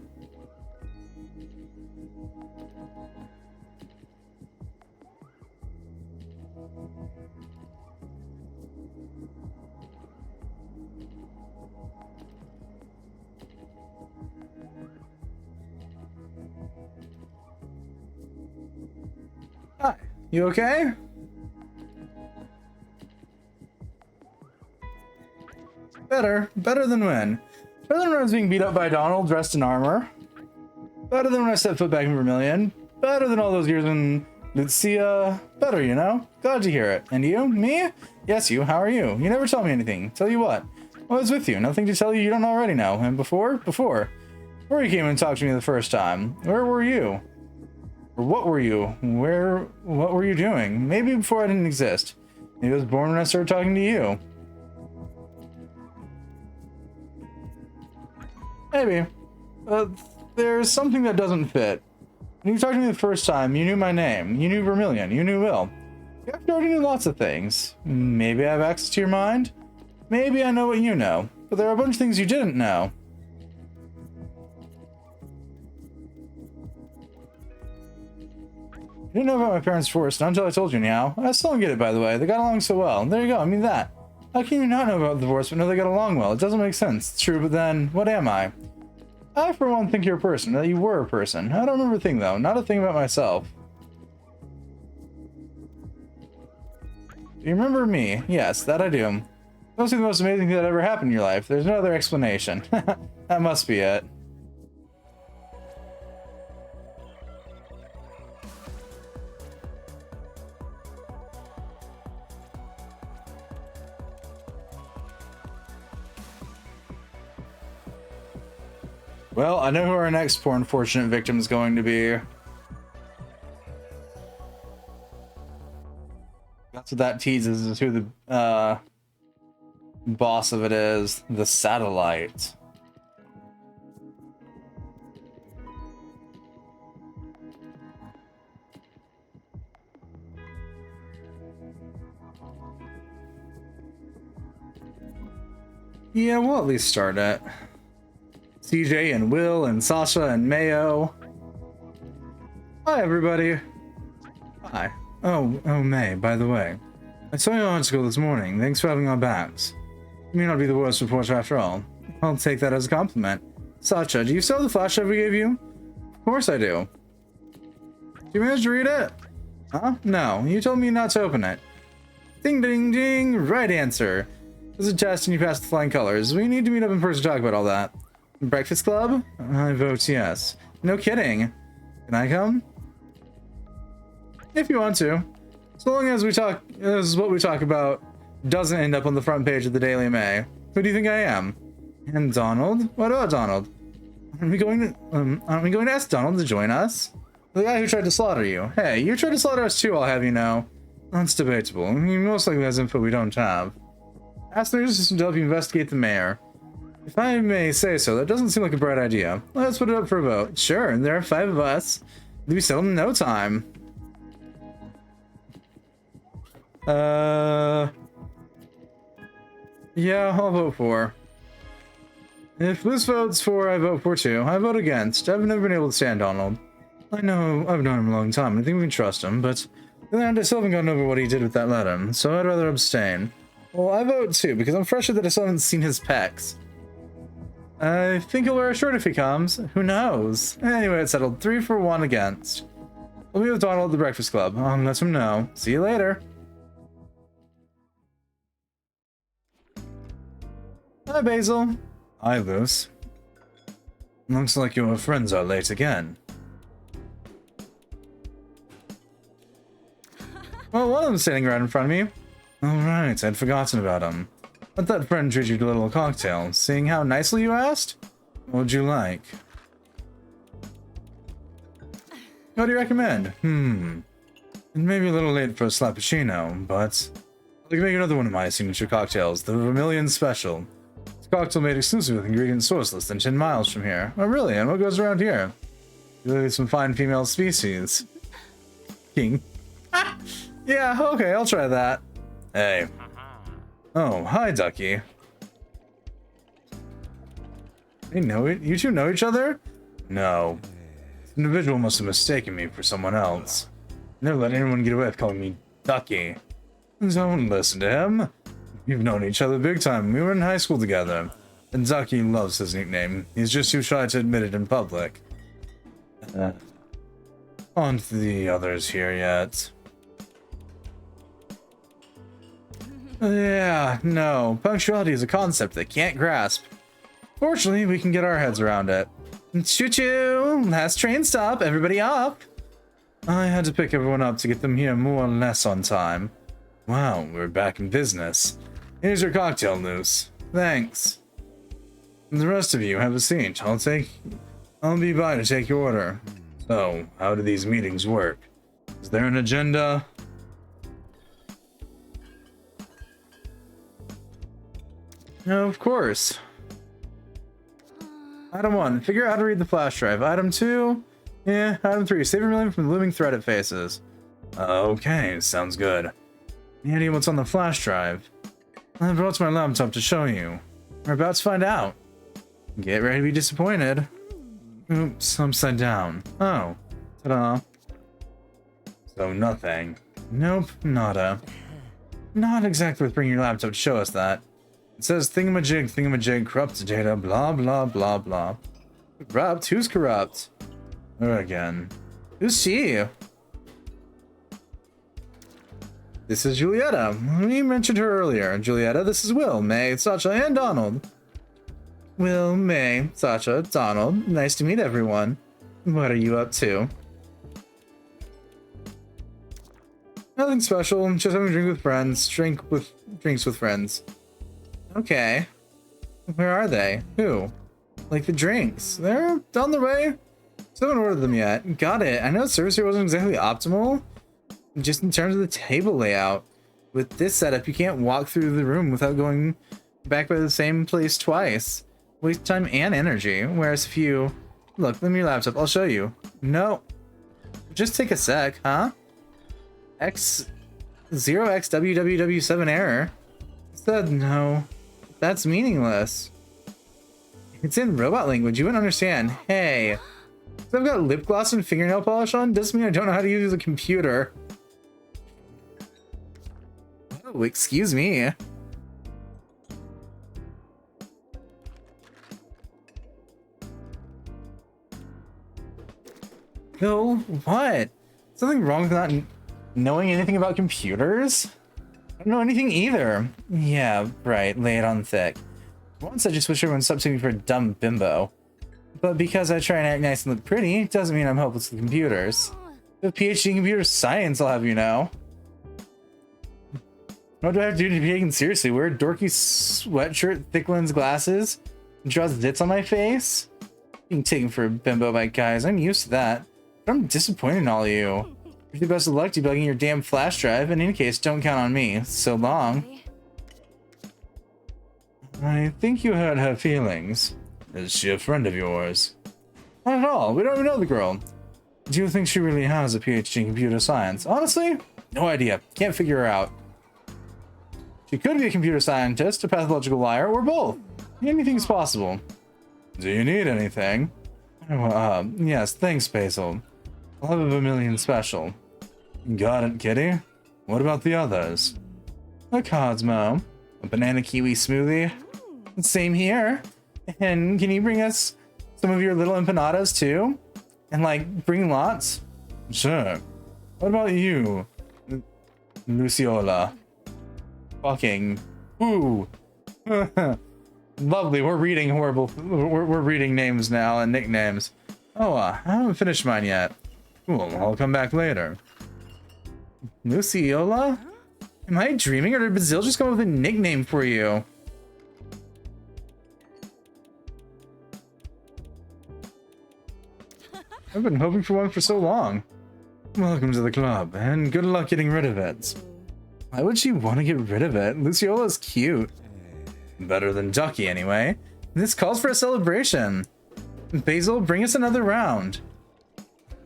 Hi, you okay? Better than when? Better than when I was being beat up by Donald dressed in armor. Better than when I set foot back in Vermilion. Better than all those years in Lucia. Better, you know? Glad to hear it. And you? Me? Yes, you. How are you? You never tell me anything. Tell you what? I was with you. Nothing to tell you don't already know. And before you came and talked to me the first time, where were you? Or what were you? What were you doing? Maybe before I didn't exist. Maybe I was born when I started talking to you. Maybe. There's something that doesn't fit. When you talked to me the first time, you knew my name. You knew Vermilion. You knew Will. You actually already knew lots of things. Maybe I have access to your mind. Maybe I know what you know. But there are a bunch of things you didn't know. You didn't know about my parents first, not until I told you now. I still don't get it, by the way. They got along so well. There you go, I mean that. How can you not know about the divorce but know they got along well? It doesn't make sense. It's true, but then, what am I? I, for one, think you're a person, that you were a person. I don't remember a thing, though. Not a thing about myself. Do you remember me? Yes, that I do. That must be the most amazing thing that ever happened in your life. There's no other explanation. That must be it. Well, I know who our next poor unfortunate victim is going to be. That's what that teases, is who the boss of it is. The satellite. Yeah, we'll at least start it. CJ and Will and Sasha and Mayo. Hi, everybody. Hi. Oh, May, by the way. I saw you on school this morning. Thanks for having our backs. You may not be the worst reporter after all. I'll take that as a compliment. Sasha, do you still have the flash drive we gave you? Of course I do. Did you manage to read it? Huh? No, you told me not to open it. Ding, ding, ding. Right answer. This is a test and you passed the flying colors. We need to meet up in person to talk about all that. Breakfast Club? I vote yes. No kidding. Can I come? If you want to. So long as what we talk about doesn't end up on the front page of the Daily May. Who do you think I am? And Donald? What about Donald? Aren't we going to ask Donald to join us? The guy who tried to slaughter you. Hey, you tried to slaughter us too, I'll have you know. That's debatable. He most likely has info we don't have. Ask the nervous system to help you investigate the mayor. If I may say so, that doesn't seem like a bright idea. Let's put it up for a vote. Sure, and there are 5 of us. It'll be settled in no time. Yeah, I'll vote for. If Liz votes for, I vote for too. I vote against. I've never been able to stand Donald. I know I've known him a long time, and I think we can trust him, but on the other hand, I still haven't gotten over what he did with that letter, so I'd rather abstain. Well, I vote too, because I'm fresher that I still haven't seen his pecs. I think he'll wear a shirt if he comes. Who knows? Anyway, it's settled. 3 for 1 against. We'll be with Donald at the Breakfast Club. I'll let him know. See you later. Hi, Basil. Hi, Luce. Looks like your friends are late again. Well, one of them's standing right in front of me. Alright, I'd forgotten about him. Let that friend treat you to a little cocktail, seeing how nicely you asked? What would you like? What do you recommend? It may be a little late for a slappuccino, but I can make another one of my signature cocktails, the Vermilion Special. It's a cocktail made exclusive with ingredients sourced less than 10 miles from here. Oh really? And what goes around here? Really some fine female species. King. Yeah, okay, I'll try that. Hey. Oh, hi, Ducky. They know it? You two know each other? No. This individual must have mistaken me for someone else. Never let anyone get away with calling me Ducky. Don't listen to him. We've known each other big time. We were in high school together. And Ducky loves his nickname. He's just too shy to admit it in public. Aren't the others here yet? Yeah, no. Punctuality is a concept they can't grasp. Fortunately, we can get our heads around it. Choo-choo! Last train stop, everybody up! I had to pick everyone up to get them here more or less on time. Wow, we're back in business. Here's your cocktail, Luce. Thanks. And the rest of you, have a seat. I'll be by to take your order. So, how do these meetings work? Is there an agenda? No, of course. Item 1, figure out how to read the flash drive. Item 2, Yeah, item 3. Save a million from the looming threat it faces. Okay, sounds good. Any idea what's on the flash drive? I brought my laptop to show you. We're about to find out. Get ready to be disappointed. Oops, upside down. Oh, ta-da. So nothing. Nope, nada. Not exactly worth bringing your laptop to show us that. It says thingamajig, corrupt data, blah, blah, blah, blah. Corrupt? Who's corrupt? Her again. Who's she? This is Julieta. We mentioned her earlier. Julieta, this is Will, May, Sasha, and Donald. Will, May, Sasha, Donald. Nice to meet everyone. What are you up to? Nothing special. Just having a drink with friends. Drinks with friends. Okay. Where are they? Who? Like the drinks. They're on the way. Still haven't ordered them yet. Got it. I know service here wasn't exactly optimal. Just in terms of the table layout. With this setup, you can't walk through the room without going back by the same place twice. Waste time and energy. Whereas if you... Look, let me your laptop. I'll show you. No. Just take a sec, huh? X0xWWW7 error. Said no. That's meaningless. It's in robot language. You wouldn't understand. Hey. So I've got lip gloss and fingernail polish on doesn't mean I don't know how to use a computer. Oh, excuse me. No, what? Something wrong with not knowing anything about computers? I don't know anything either. Yeah, right, lay it on thick. Once I just wish everyone stopped taking me for a dumb bimbo. But because I try and act nice and look pretty, doesn't mean I'm helpless with computers. With a PhD in computer science, I'll have you know. What do I have to do to be taken seriously? Wear a dorky sweatshirt, thick lens glasses, and draws zits on my face? Being taken for a bimbo by guys, I'm used to that. But I'm disappointed in all of you. Wish you the best of luck debugging your damn flash drive. In any case, don't count on me. So long. I think you hurt her feelings. Is she a friend of yours? Not at all. We don't even know the girl. Do you think she really has a PhD in computer science? Honestly, no idea. Can't figure her out. She could be a computer scientist, a pathological liar, or both. Anything's possible. Do you need anything? Oh, yes, thanks, Basil. I'll have a Vermilion special. Got it, kitty. What about the others? A Cosmo. A banana kiwi smoothie. Same here. And can you bring us some of your little empanadas too? And like, bring lots? Sure. What about you, Luciola? Fucking. Ooh. Lovely. We're reading horrible. We're reading names now and nicknames. Oh, I haven't finished mine yet. Cool. I'll come back later. Luciola? Am I dreaming, or did Basil just come up with a nickname for you? I've been hoping for one for so long. Welcome to the club, and good luck getting rid of it. Why would she want to get rid of it? Luciola's cute. Better than Ducky, anyway. This calls for a celebration. Basil, bring us another round.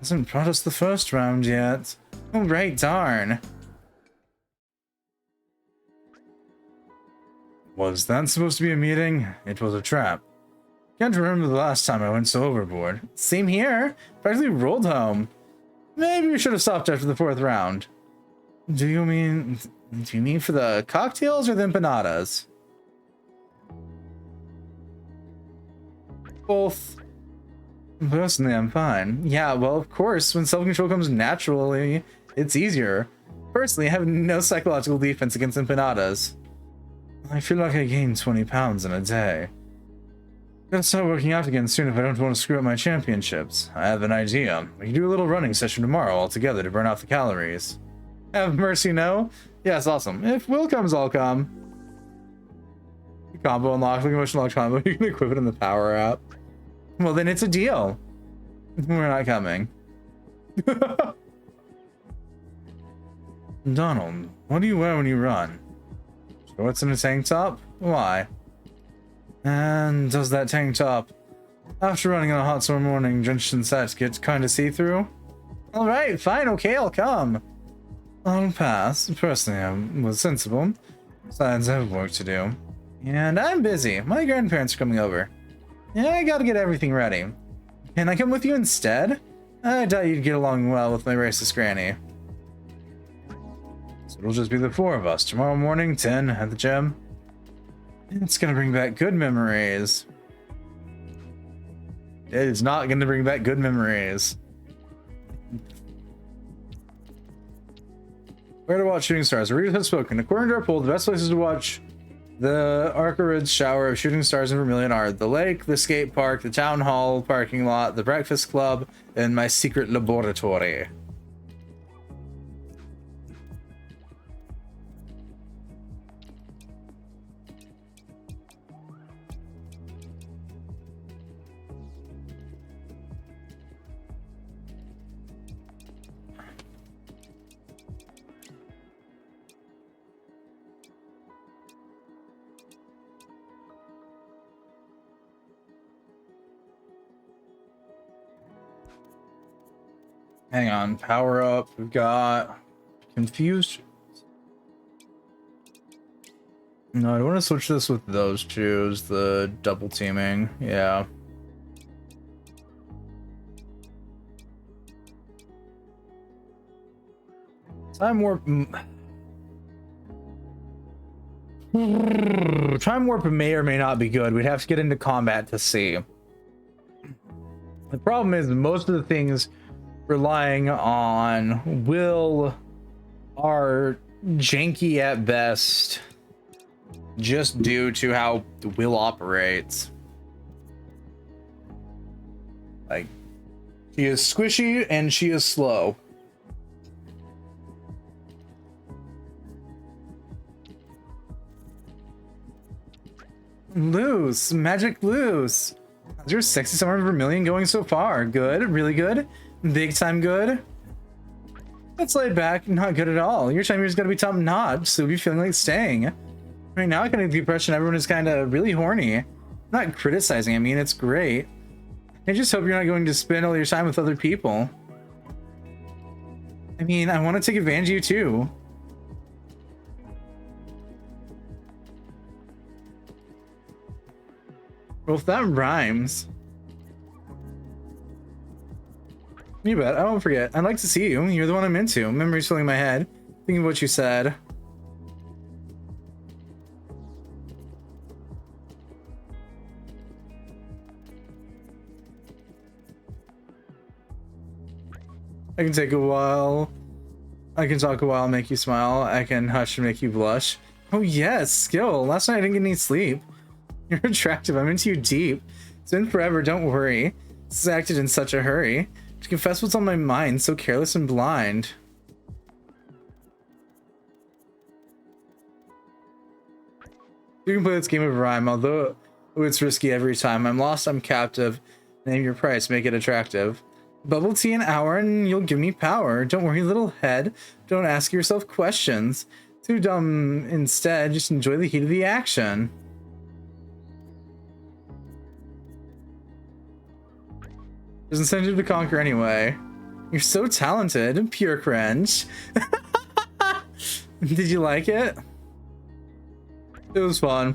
Hasn't brought us the first round yet. Oh, right, darn. Was that supposed to be a meeting? It was a trap. Can't remember the last time I went so overboard. Same here. Practically rolled home. Maybe we should have stopped after the fourth round. Do you mean for the cocktails or the empanadas? Both. Personally, I'm fine. Yeah, well, of course, when self-control comes naturally, it's easier. Personally, I have no psychological defense against empanadas. I feel like I gained 20 pounds in a day. Gotta start working out again soon if I don't want to screw up my championships. I have an idea. We can do a little running session tomorrow all together to burn off the calories. Have mercy, no? Yes, awesome. If Will comes, I'll come. Combo unlocked, like emotional lock combo. You can equip it in the power app. Well, then it's a deal. We're not coming. Donald, what do you wear when you run? Shorts and a tank top? Why? And does that tank top After running on a hot summer morning, drenched in sweat gets kind of see-through. Alright, fine, okay, I'll come. I'll pass. Personally, I was sensible. Besides, I have work to do. And I'm busy. My grandparents are coming over. Yeah, I gotta get everything ready. Can I come with you instead? I doubt you'd get along well with my racist granny. So it'll just be the four of us. Tomorrow morning, 10 at the gym. It's gonna bring back good memories. It is not gonna bring back good memories. Where to watch shooting stars? The readers have spoken. According to our poll, the best places to watch the Arcarid's shower of shooting stars in Vermilion are the lake, the skate park, the town hall parking lot, the breakfast club, and my secret laboratory. Hang on, power up. We've got confused. No, I want to switch this with those two. The double teaming. Yeah. Time warp. Time warp may or may not be good. We'd have to get into combat to see. The problem is most of the things relying on will are janky at best, just due to how the will operates. Like, she is squishy and she is slow. Loose, magic loose. How's your sexy summer Vermilion going so far? Good, really good. Big time good. That's laid back, not good at all. Your time here's gonna be top notch, so you'll be feeling like staying. Right now I kind of get the impression everyone is kind of really horny. I'm not criticizing, I mean, it's great. I just hope you're not going to spend all your time with other people. I mean, I want to take advantage of you too. Well, if that rhymes. You bet. I won't forget. I'd like to see you. You're the one I'm into. Memories filling my head. Thinking of what you said. I can take a while. I can talk a while, make you smile. I can hush and make you blush. Oh yes, skill. Last night I didn't get any sleep. You're attractive. I'm into you deep. It's been forever. Don't worry. This is acted in such a hurry. To confess what's on my mind, so careless and blind. You can play this game of rhyme, although it's risky every time. I'm lost, I'm captive. Name your price, make it attractive. Bubble tea an hour and you'll give me power. Don't worry, little head. Don't ask yourself questions. Too dumb instead, just enjoy the heat of the action. There's incentive to conquer anyway. You're so talented. Pure cringe. Did you like it? It was fun.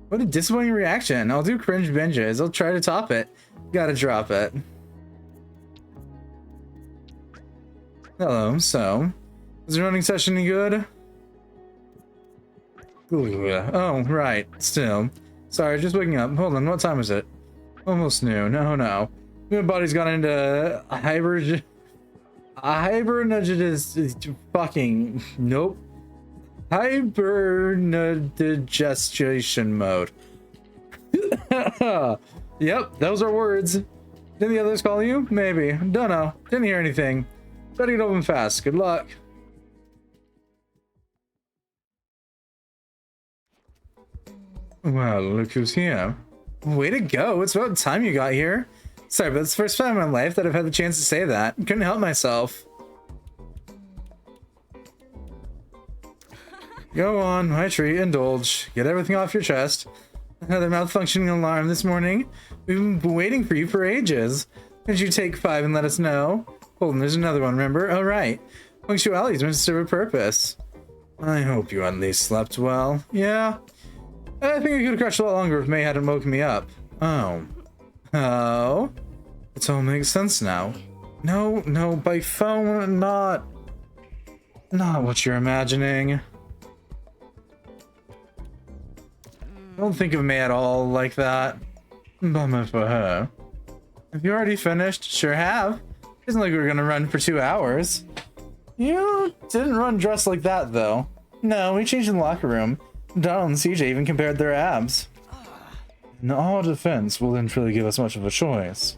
What a disappointing reaction. I'll do cringe binges. I'll try to top it. Gotta drop it. Hello, so. Is the running session any good? Ooh, oh, right. Still. Sorry, just waking up. Hold on, what time is it? Almost noon. Oh no. My body's gone into fucking nope. Hibernadigestion mode. Yep, those are words. Did the others call you? Maybe. Don't know. Didn't hear anything. Better get open fast. Good luck. Well, look who's here. Way to go. It's about time you got here. Sorry, but it's the first time in my life that I've had the chance to say that. Couldn't help myself. Go on, my treat, indulge. Get everything off your chest. Another malfunctioning alarm this morning. We've been waiting for you for ages. Could you take 5 and let us know? Colton, there's another one, remember? Oh, right. Punctuality's meant to serve a purpose. I hope you at least slept well. Yeah. I think I could have crashed a lot longer if May hadn't woken me up. Oh. Oh? It all makes sense now. No, by phone, not what you're imagining. Don't think of May at all like that. Bummer for her. Have you already finished? Sure have. Isn't like we were gonna run for 2 hours. You didn't run dressed like that, though. No, we changed in the locker room. Donald and CJ even compared their abs. In all defense, will didn't really give us much of a choice.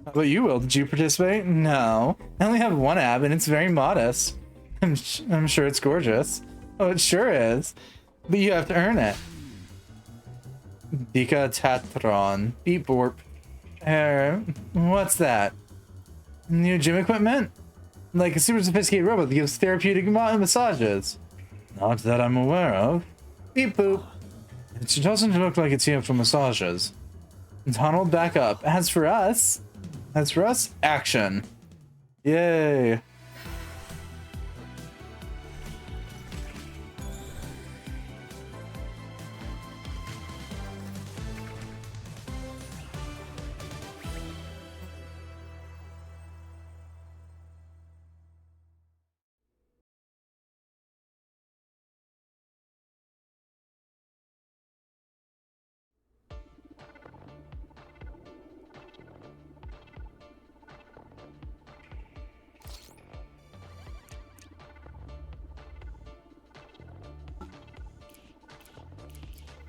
How about you, Will? Did you participate? No. I only have 1 ab, and it's very modest. I'm sure it's gorgeous. Oh, it sure is. But you have to earn it. Bika Tatron. Beep borp. What's that? New gym equipment? Like a super sophisticated robot that gives therapeutic massages. Not that I'm aware of. Beep boop. It doesn't look like it's here for massages. Donald, back up. As for us, action. Yay.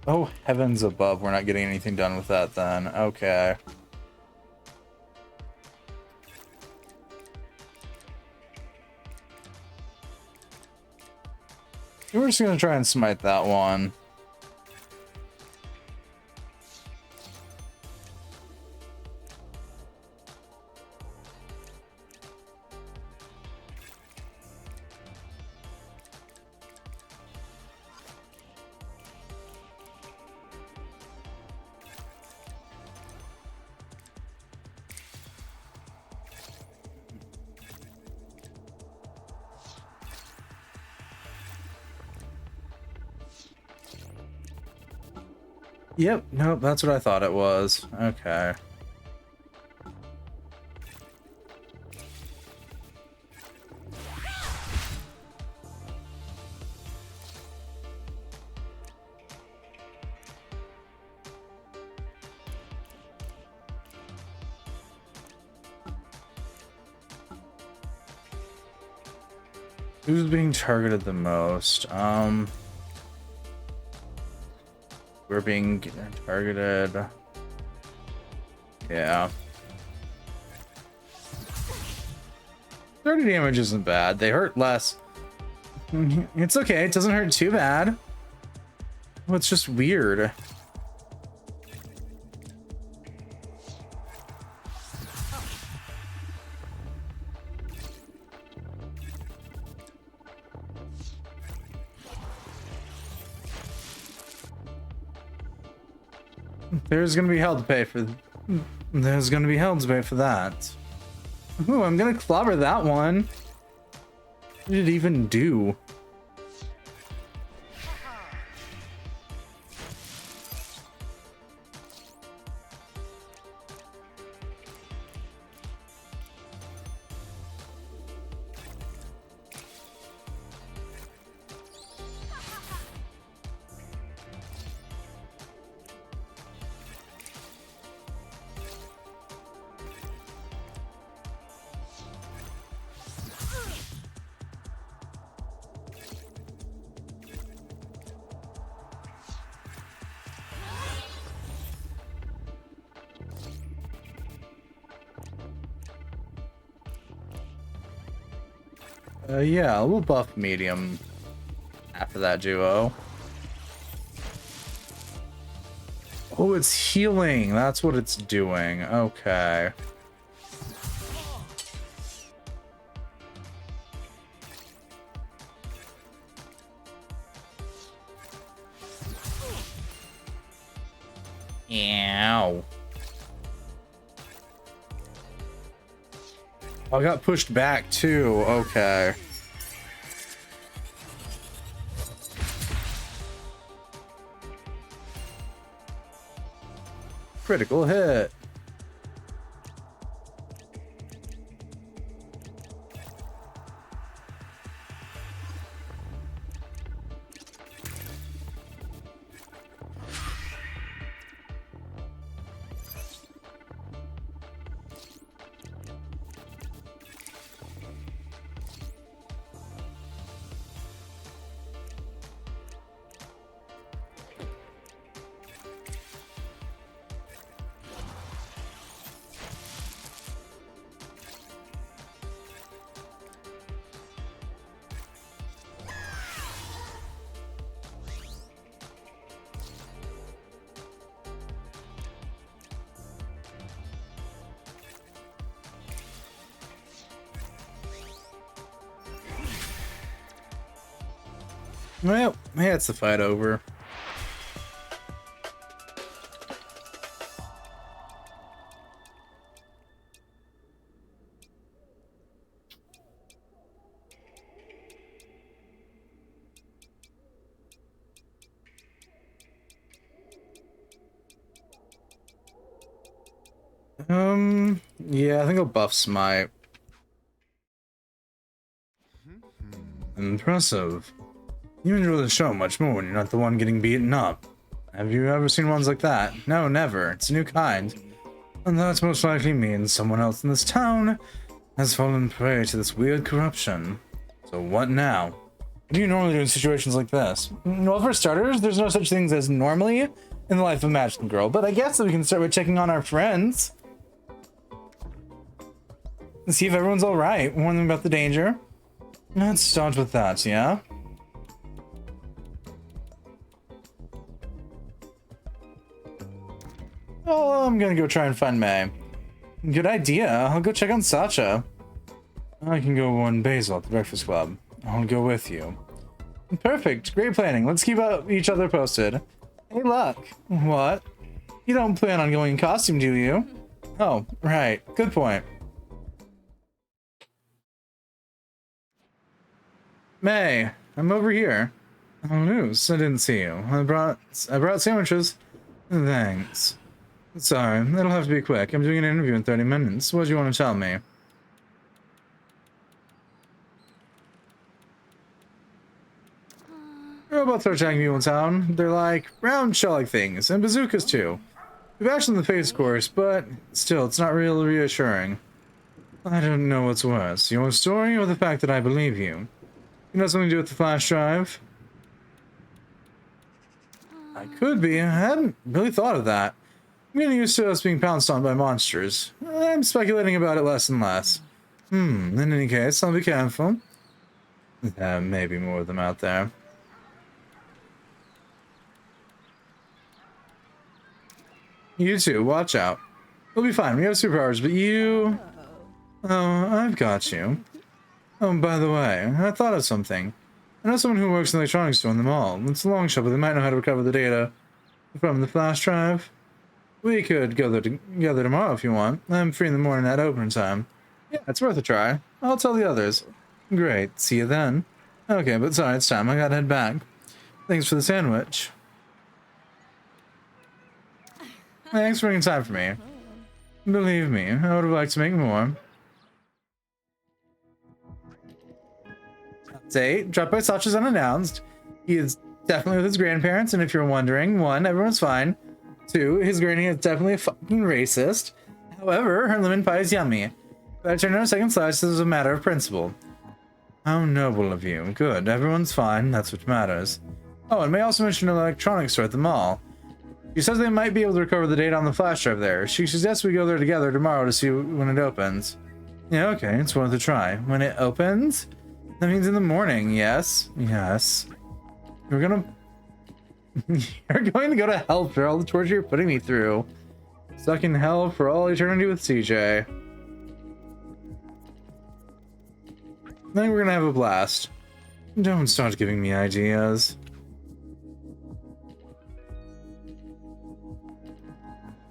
Oh, heavens above, we're not getting anything done with that then. Okay. We're just gonna try and smite that one. Yep, nope, that's what I thought it was. Okay. Who's being targeted the most? We're being targeted. Yeah. 30 damage isn't bad. They hurt less. It's okay. It doesn't hurt too bad. Oh, it's just weird. There's gonna be hell to pay for. There's gonna be hell to pay for that. Ooh, I'm gonna clobber that one. What did it even do? Yeah, we'll buff medium after that duo. Oh, it's healing. That's what it's doing. Okay. Ow. I got pushed back too. Okay. Critical hit. Well, that's the fight over. Yeah, I think I'll buff Smite. Impressive. You enjoy the show much more when you're not the one getting beaten up. Have you ever seen ones like that? No, never. It's a new kind. And that most likely means someone else in this town has fallen prey to this weird corruption. So what now? What do you normally do in situations like this? Well, for starters, there's no such things as normally in the life of a magical girl, but I guess that we can start with checking on our friends. And see if everyone's alright, warn them about the danger. Let's start with that, yeah? Oh, I'm gonna go try and find May. Good idea. I'll go check on Sacha. I can go warn Basil at the Breakfast Club. I'll go with you. Perfect. Great planning. Let's keep each other posted. Hey, Luck. What? You don't plan on going in costume, do you? Oh, right. Good point. May, I'm over here. Oh, news. I didn't see you. I brought sandwiches. Thanks. Sorry, that'll have to be quick. I'm doing an interview in 30 minutes. What do you want to tell me? Robots are attacking people in town. They're like round shell-like things, and bazookas too. We've actually in the face, of course, but still, it's not really reassuring. I don't know what's worse, your story or the fact that I believe you. You know something to do with the flash drive? I could be. I hadn't really thought of that. I'm getting used to us being pounced on by monsters. I'm speculating about it less and less. In any case, I'll be careful. There may be more of them out there. You too, watch out. We'll be fine, we have superpowers, but you... Oh, I've got you. Oh, by the way, I thought of something. I know someone who works in the electronics store in the mall. It's a long shot, but they might know how to recover the data from the flash drive. We could go there together tomorrow if you want. I'm free in the morning at open time. Yeah, it's worth a try. I'll tell the others. Great, see you then. Okay, but sorry, it's time. I gotta head back. Thanks for the sandwich. Thanks for making time for me. Believe me, I would have liked to make more. Update, dropped by Sacha's unannounced. He is definitely with his grandparents, and if you're wondering, 1, everyone's fine. 2, his granny is definitely a fucking racist. However, her lemon pie is yummy. But I turned on a second slice as a matter of principle. How noble of you. Good, everyone's fine, that's what matters. Oh, and May also mentioned an electronics store at the mall. She says they might be able to recover the data on the flash drive there. She suggests we go there together tomorrow to see when it opens. Yeah, okay, it's worth a try. When it opens? That means in the morning, yes? Yes. You're going to go to hell for all the torture you're putting me through. Stuck in hell for all eternity with CJ. I think we're gonna have a blast. Don't start giving me ideas.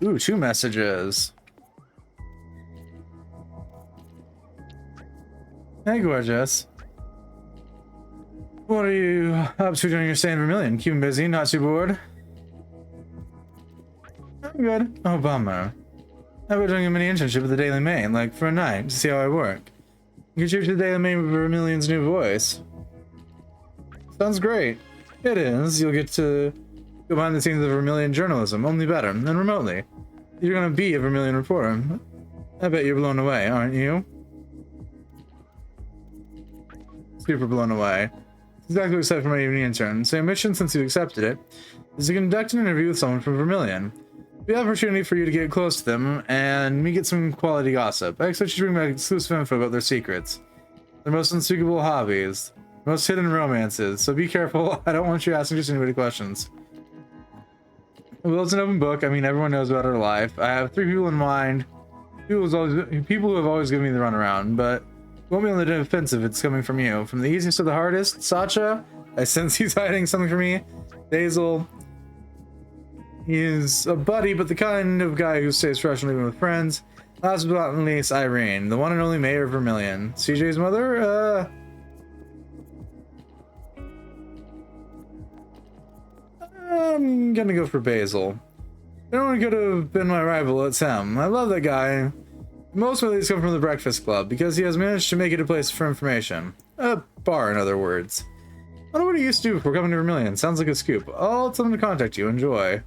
Ooh, 2 messages. Hey, gorgeous. What are you up to during your stay in Vermilion? Keeping busy, not too bored? I'm good. Oh, bummer. How about doing a mini internship at the Daily Mail, like for a night, to see how I work? Contribute to the Daily Mail with Vermilion's new voice. Sounds great. It is. You'll get to go behind the scenes of Vermilion journalism, only better, and remotely. You're gonna be a Vermilion reporter. I bet you're blown away, aren't you? Super blown away. Exactly what I said for my evening intern. So your mission, since you accepted it, is to conduct an interview with someone from Vermilion. The opportunity for you to get close to them and me get some quality gossip. I expect you to bring back exclusive info about their secrets, their most unspeakable hobbies, most hidden romances. So be careful. I don't want you asking just anybody questions. Well, it's an open book. I mean, everyone knows about her life. I have 3 people in mind. People who have always given me the runaround, but won't be on the defensive. It's coming from you. From the easiest to the hardest, Sacha. I sense he's hiding something from me. Basil. He's a buddy, but the kind of guy who stays fresh and even with friends. Last but not least, Irene, the one and only mayor of Vermilion. CJ's mother? I'm gonna go for Basil. Anyone could have been my rival, it's him. I love that guy. Most of these come from the Breakfast Club, because he has managed to make it a place for information. A bar, in other words. I wonder what he used to do before coming to Vermilion. Sounds like a scoop. I'll tell him to contact you. Enjoy.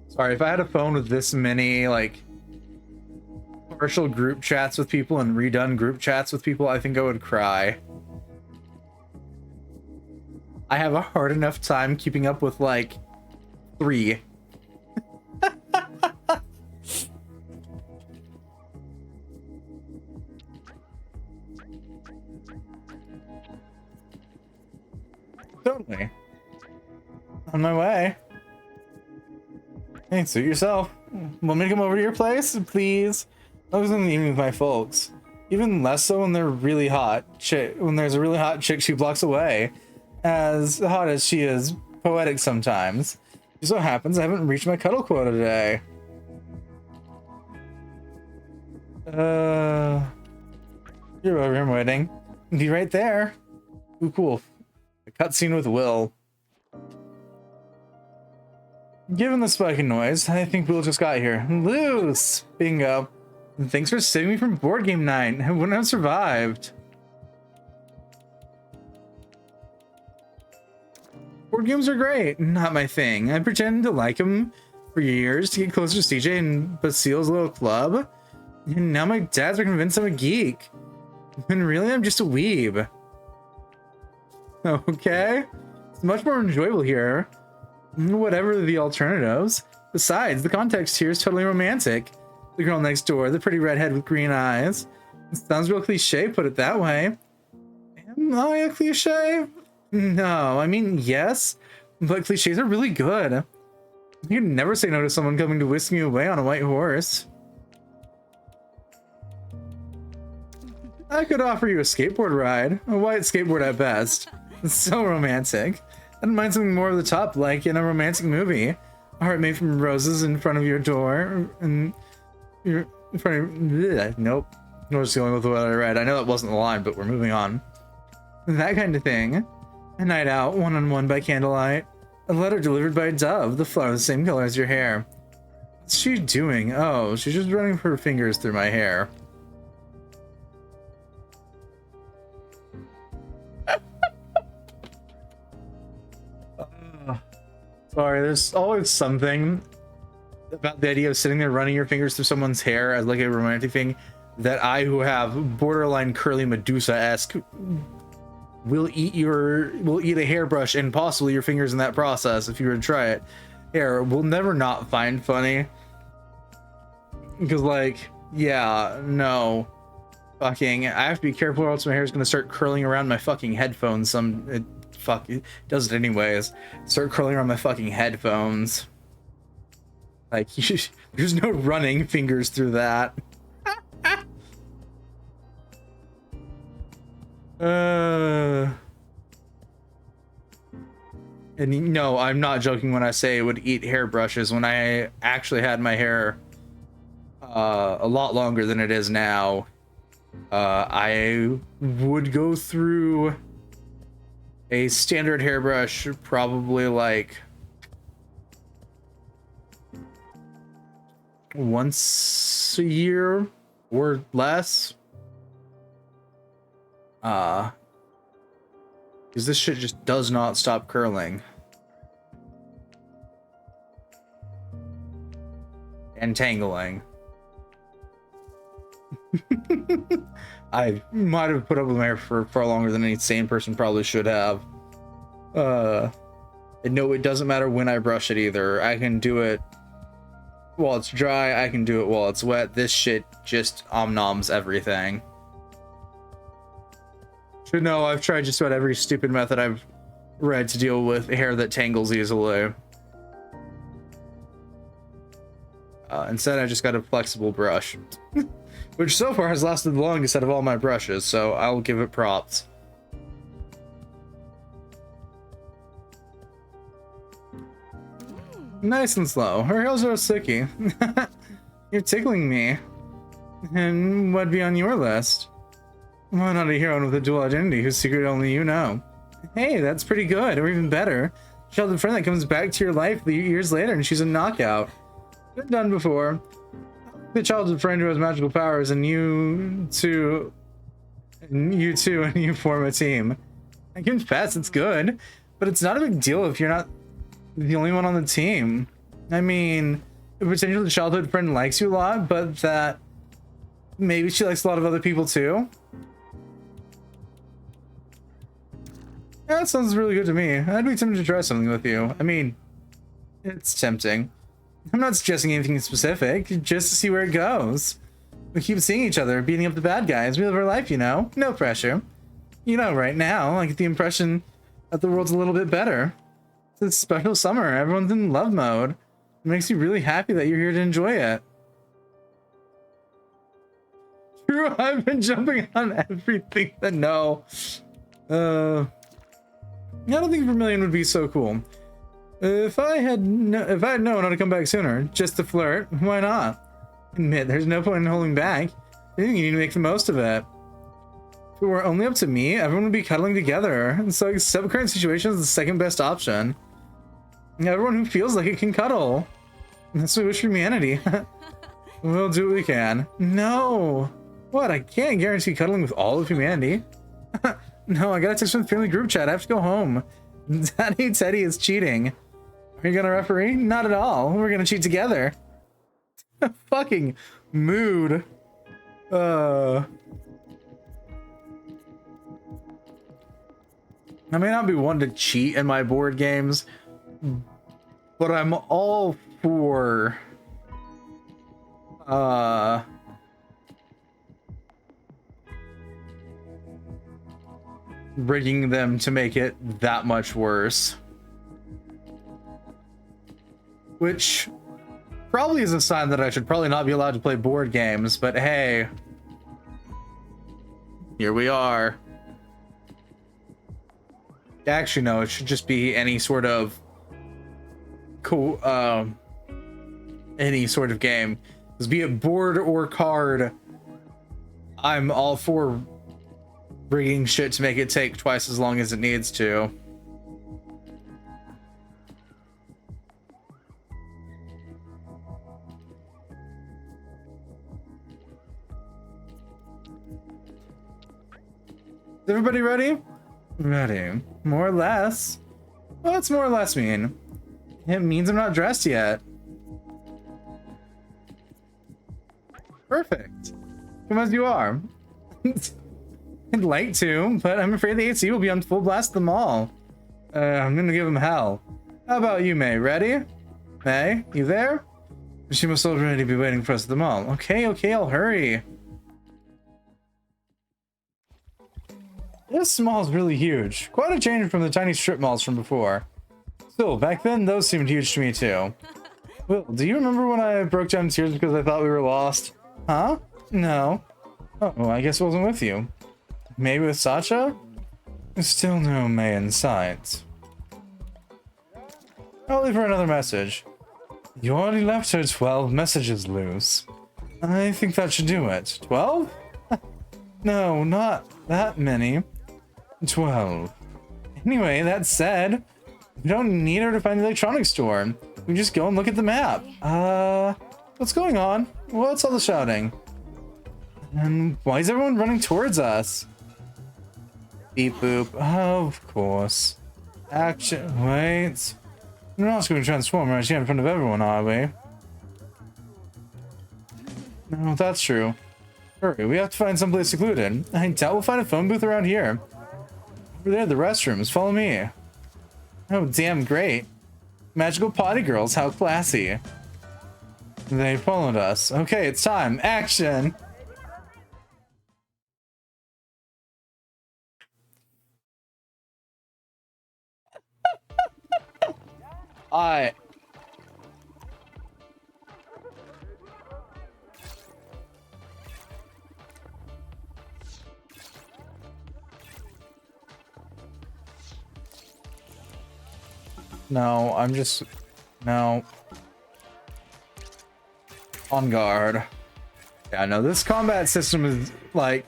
Sorry, if I had a phone with this many, like, partial group chats with people and redone group chats with people, I think I would cry. I have a hard enough time keeping up with, like, 3. Totally. On my way. Hey, suit yourself. Want me to come over to your place? Please? I was in the evening with my folks. Even less so when they're really hot. When there's a really hot chick 2 blocks away. As hot as she is, poetic sometimes. It so happens I haven't reached my cuddle quota today. You're over here waiting. Be right there. Ooh, cool. A cutscene with Will. Given the spiking noise, I think Will just got here. Loose! Bingo. Thanks for saving me from board game night. I wouldn't have survived. Board games are great. Not my thing. I pretended to like them for years to get closer to CJ and Basile's little club. And now my dads are convinced I'm a geek. When really I'm just a weeb. Okay? It's much more enjoyable here. Whatever the alternatives. Besides, the context here is totally romantic. The girl next door, the pretty redhead with green eyes. It sounds real cliche, put it that way. Am I a cliche? No, I mean, yes, but cliches are really good. You can never say no to someone coming to whisk you away on a white horse. I could offer you a skateboard ride, a white skateboard at best. It's so romantic. I don't mind something more over the top, like in a romantic movie. A heart made from roses in front of your door, and you're in front of. Bleh, nope. I was just going with what I read. I know that wasn't the line, but we're moving on. That kind of thing. A night out, one-on-one by candlelight. A letter delivered by a dove, the flower the same color as your hair. What's she doing? Oh, she's just running her fingers through my hair. Sorry, there's always something about the idea of sitting there running your fingers through someone's hair as like a romantic thing that I, who have borderline curly Medusa-esque, will eat a hairbrush and possibly your fingers in that process if you were to try it. Hair will never not find funny. Because like, yeah, no. Fucking, I have to be careful or else my hair is gonna start curling around my fucking headphones. It does it anyways. Start curling around my fucking headphones. Like, there's no running fingers through that. And no, I'm not joking when I say it would eat hairbrushes. When I actually had my hair a lot longer than it is now, I would go through a standard hairbrush probably like once a year or less. Because this shit just does not stop curling. And tangling. I might have put up with my hair for far longer than any sane person probably should have. And no, it doesn't matter when I brush it either. I can do it while it's dry, I can do it while it's wet. This shit just omnoms everything. Should know I've tried just about every stupid method I've read to deal with hair that tangles easily. Instead, I just got a flexible brush, which so far has lasted the longest out of all my brushes, so I'll give it props. Nice and slow. Her heels are sticky. You're tickling me. And what'd be on your list? Why not a hero with a dual identity whose secret only you know? Hey, that's pretty good, or even better. Childhood friend that comes back to your life years later and she's a knockout. Been done before. The childhood friend who has magical powers and you two and you form a team. I confess it's good, but it's not a big deal if you're not the only one on the team. I mean, a potential childhood friend likes you a lot, but that maybe she likes a lot of other people too. Yeah, that sounds really good to me. I'd be tempted to try something with you. I mean, it's tempting. I'm not suggesting anything specific, just to see where it goes. We keep seeing each other, beating up the bad guys. We live our life, you know? No pressure. You know, right now, I get the impression that the world's a little bit better. It's a special summer. Everyone's in love mode. It makes me really happy that you're here to enjoy it. True, I've been jumping on everything that no. I don't think Vermilion would be so cool. If I had known how to come back sooner, just to flirt, why not? Admit, there's no point in holding back. I think you need to make the most of it. If it were only up to me, everyone would be cuddling together. So accept current situation is the second best option. Everyone who feels like it can cuddle. That's what we wish for humanity. We'll do what we can. No. What? I can't guarantee cuddling with all of humanity. No, I gotta text from the family group chat. I have to go home. Daddy Teddy is cheating. Are you gonna referee? Not at all. We're gonna cheat together. Fucking mood. I may not be one to cheat in my board games, but I'm all for rigging them to make it that much worse. Which probably is a sign that I should probably not be allowed to play board games, but hey, here we are. Actually, no, it should just be any sort of cool, any sort of game. Because be it board or card, I'm all for rigging shit to make it take twice as long as it needs to. Is everybody ready? Ready. More or less. What's more or less mean? It means I'm not dressed yet. Perfect. Come as you are. I'd like to, but I'm afraid the AC will be on full blast at the mall. I'm gonna give him hell. How about you, May? Ready? May, you there? She must already be waiting for us at the mall. Okay, I'll hurry. This mall's really huge. Quite a change from the tiny strip malls from before. Still, back then, those seemed huge to me too. Will, do you remember when I broke down in tears because I thought we were lost? Huh? No. Oh, well, I guess I wasn't with you. Maybe with Sacha? Still no May in sight. I'll leave her another message. You already left her 12 messages, Luz. I think that should do it. 12? No, not that many. 12. Anyway, that said, we don't need her to find the electronics store. We can just go and look at the map. What's going on? What's all the shouting? And why is everyone running towards us? Beep boop. Oh, of course. Action. Wait. We're not going to transform right here in front of everyone, are we? No, that's true. Hurry, we have to find someplace secluded. I doubt we'll find a phone booth around here. Over there, the restrooms. Follow me. Oh, damn great. Magical potty girls, how classy. They followed us. Okay, it's time. Action! No, I'm just... No. On guard. Yeah, no, this combat system is like...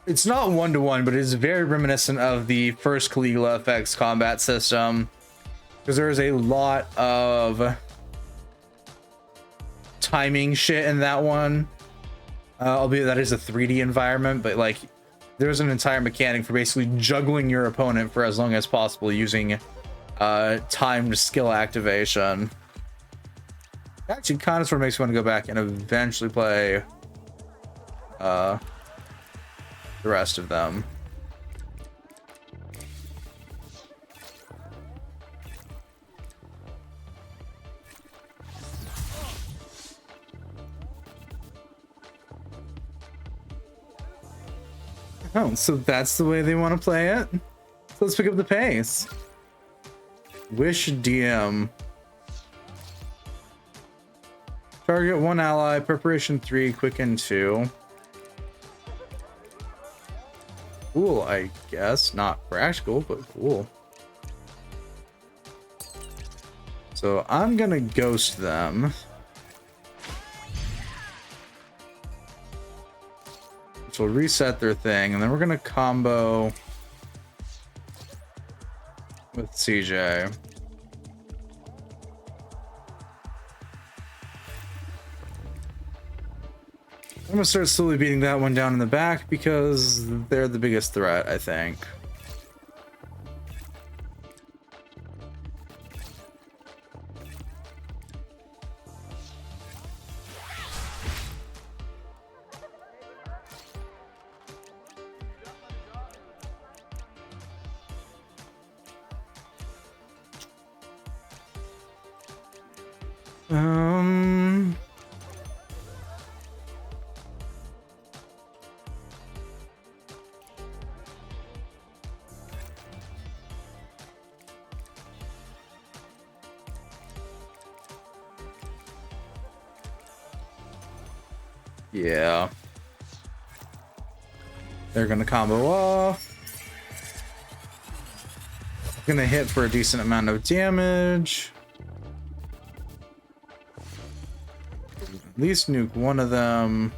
It's not one-to-one, but it is very reminiscent of the first Caligula FX combat system. Because there's a lot of timing shit in that one. Albeit that is a 3D environment, but like there's an entire mechanic for basically juggling your opponent for as long as possible using timed skill activation. Actually kind of sort of makes me want to go back and eventually play the rest of them. Oh, so that's the way they want to play it? So let's pick up the pace. Wish DM. Target 1 ally, preparation 3, quicken 2. Cool, I guess. Not practical, but cool. So I'm gonna ghost them. Which will reset their thing, and then we're gonna combo with CJ. I'm gonna start slowly beating that one down in the back because they're the biggest threat, I think. Yeah. They're gonna combo off. Gonna hit for a decent amount of damage. At least nuke one of them.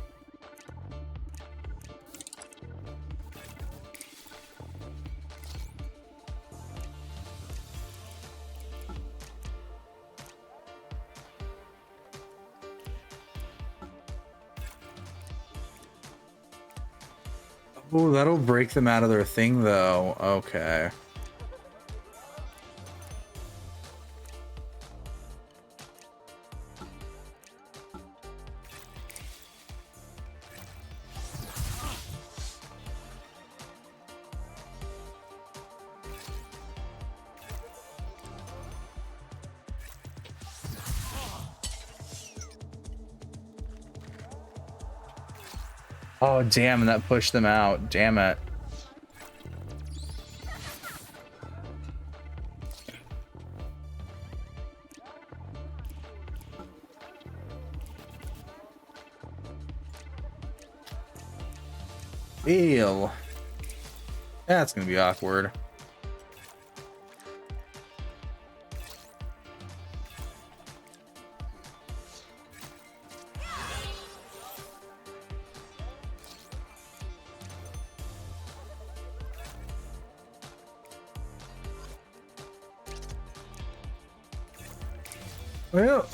Oh, that'll break them out of their thing, though. Okay. Oh, damn, that pushed them out. Damn it. Ew. That's gonna be awkward. Well,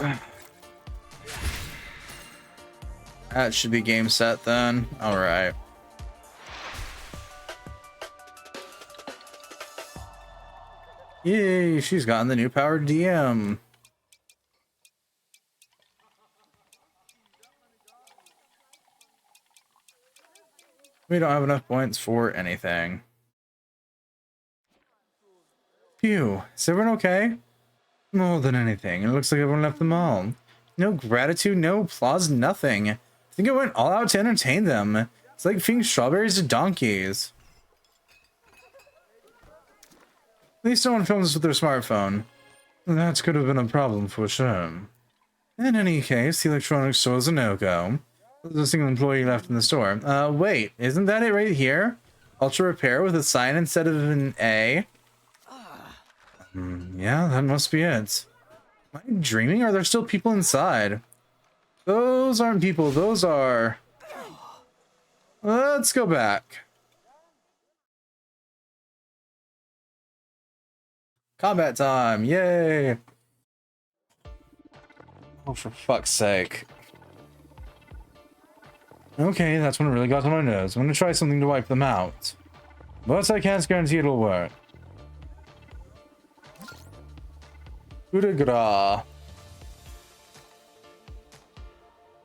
that should be game set then. All right. Yay, she's gotten the new powered DM. We don't have enough points for anything. Phew, is everyone okay? More than anything, it looks like everyone left the mall. No gratitude, no applause, nothing. I think I went all out to entertain them. It's like feeding strawberries to donkeys. At least no one films with their smartphone. That could have been a problem for sure. In any case, the electronics store is a no-go. There's a single employee left in the store. Wait, isn't that it right here? Ultra repair with a sign instead of an A? Yeah, that must be it. Am I dreaming? Or are there still people inside? Those aren't people, those are... Let's go back. Combat time, yay! Oh, for fuck's sake. Okay, that's when it really got on my nerves. I'm gonna try something to wipe them out. But I can't guarantee it'll work. Coup de grace.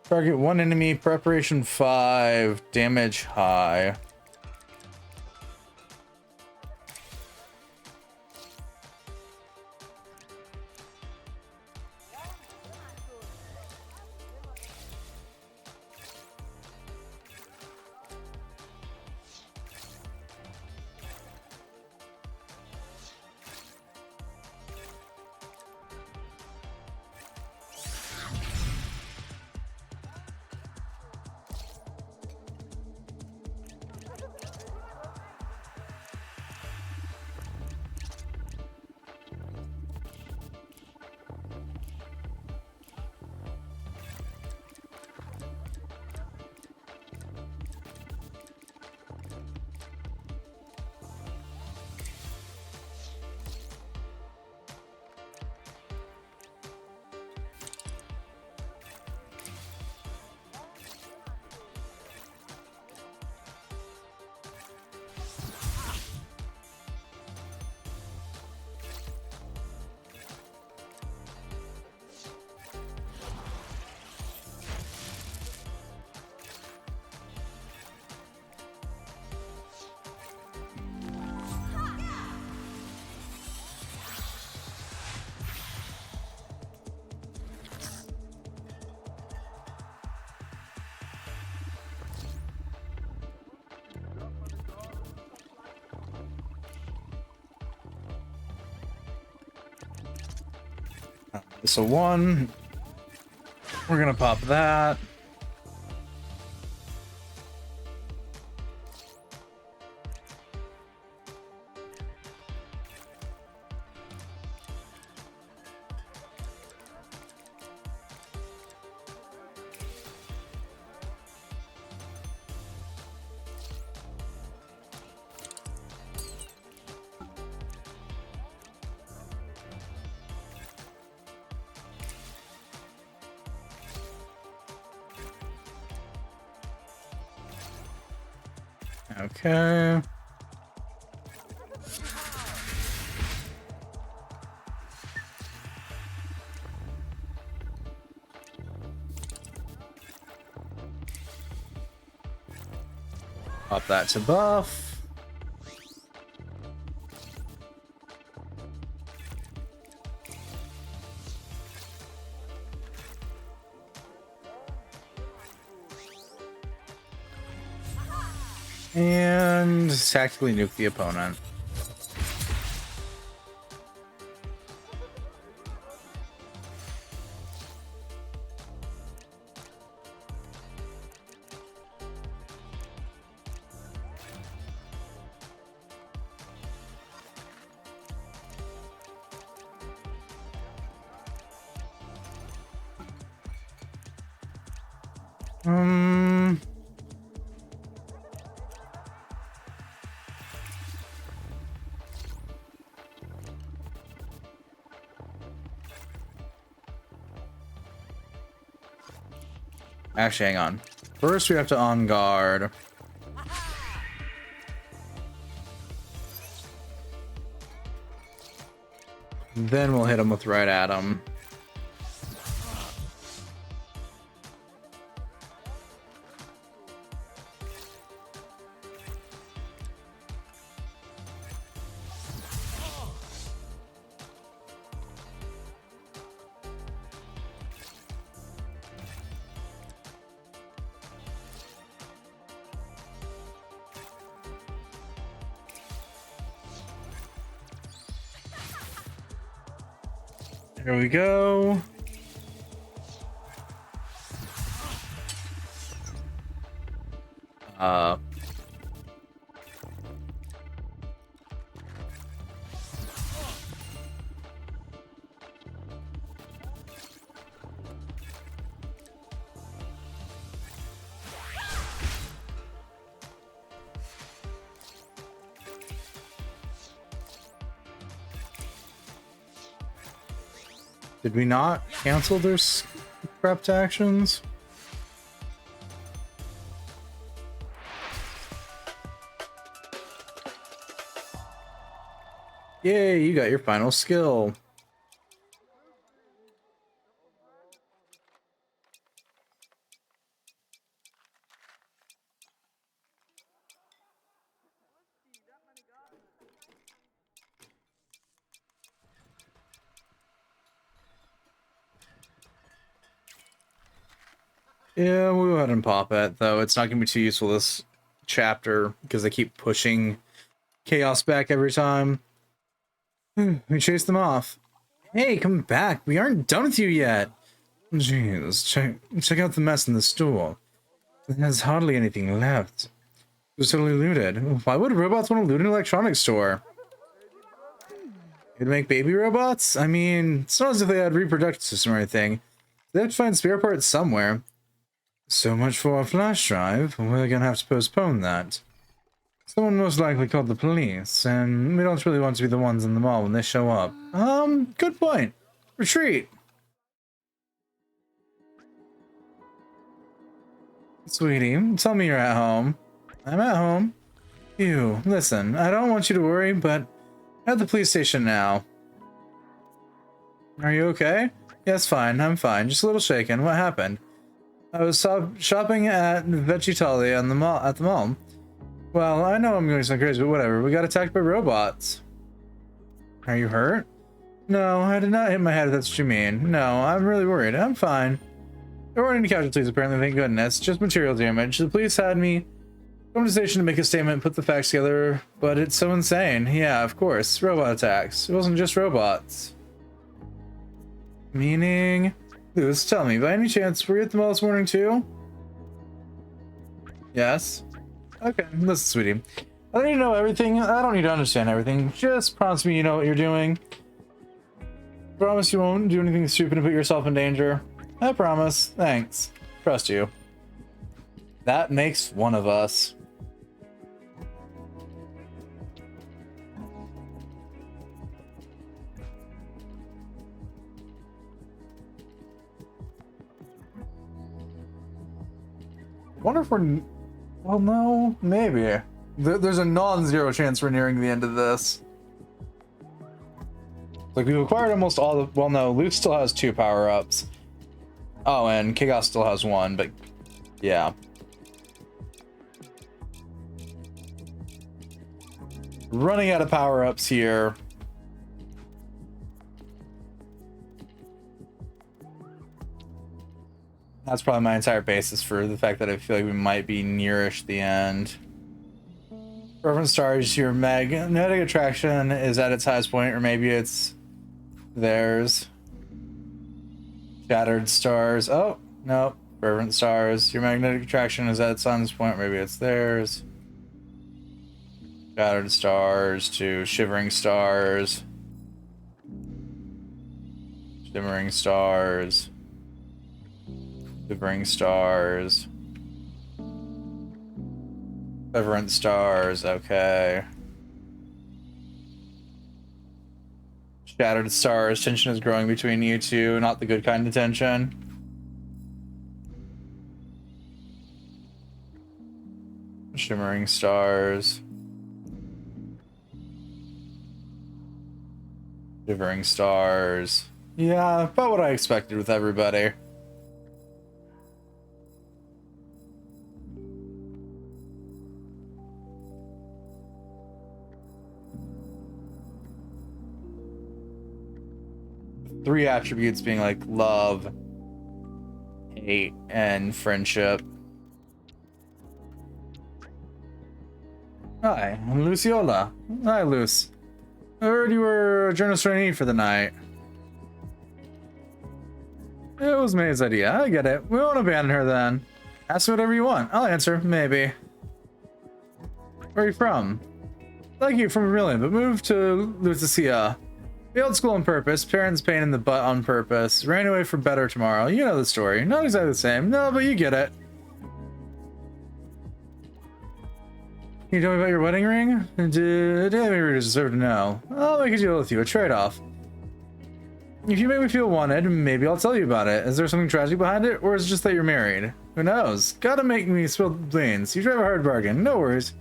Target one enemy, preparation 5, damage high. So one, we're gonna pop that. Okay. Pop that to buff. And tactically nuke the opponent. Actually, hang on. First, we have to on guard. Then we'll hit him with Right Atom. Here we go. Did we not cancel their prepped actions? Yay, you got your final skill. Yeah, we'll go ahead and pop it, though. It's not going to be too useful this chapter because they keep pushing Chaos back every time. We chase them off. Hey, come back. We aren't done with you yet. Jeez, check out the mess in the store. There's hardly anything left. It was totally looted. Why would robots want to loot an electronics store? You'd make baby robots? I mean, it's not as if they had a reproductive system or anything. They have to find spare parts somewhere. So much for a flash drive. We're gonna have to postpone that. Someone most likely called the police, and we don't really want to be the ones in the mall when they show up. Good point. Retreat. Sweetie, tell me you're at home. I'm at home. You, listen, I don't want you to worry, but I'm at the police station now. Are you okay? Yes, fine, I'm fine. Just a little shaken. What happened? I was shopping at Vegetalia at the mall. Well, I know I'm going to sound crazy, but whatever. We got attacked by robots. Are you hurt? No, I did not hit my head if that's what you mean. No, I'm really worried. I'm fine. There weren't any casualties, apparently, thank goodness. Just material damage. The police had me come to the station to make a statement and put the facts together, but it's so insane. Yeah, of course. Robot attacks. It wasn't just robots. Meaning... Lewis, tell me, by any chance, were you at the mall this morning too? Yes. Okay, listen, sweetie. I don't need to know everything. I don't need to understand everything. Just promise me you know what you're doing. Promise you won't do anything stupid and put yourself in danger. I promise. Thanks. Trust you. That makes one of us. Wonder if we're... Well, no, maybe. There's a non-zero chance we're nearing the end of this. Like, we've acquired almost all the... Well, no, Luke still has 2 power-ups. Oh, and Chaos still has 1, but... Yeah. Running out of power-ups here. That's probably my entire basis for the fact that I feel like we might be nearish the end. Reference stars, your magnetic attraction is at its highest point, or maybe it's theirs. Shattered stars. Oh, no. Fervent stars. Your magnetic attraction is at its highest point, maybe it's theirs. Shattered stars to shivering stars. Shimmering stars. Shivering stars. Fervent stars, okay. Shattered stars, tension is growing between you two, not the good kind of tension. Shimmering stars. Shivering stars. Yeah, about what I expected with everybody. Three attributes being like love, hate, and friendship. Hi, I'm Luciola. Hi, Luce. I heard you were a journalist trainee for the night. It was May's idea. I get it. We won't abandon her then. Ask whatever you want. I'll answer. Maybe. Where are you from? Like you, from Vermilion, but moved to Lutetia. Failed school on purpose. Parents pain in the butt on purpose. Ran away for better tomorrow. You know the story. Not exactly the same. No, but you get it. Can you tell me about your wedding ring? Daily readers deserve to know. I'll make a deal with you. A trade-off. If you make me feel wanted, maybe I'll tell you about it. Is there something tragic behind it, or is it just that you're married? Who knows? Gotta make me spill beans. You drive a hard bargain. No worries.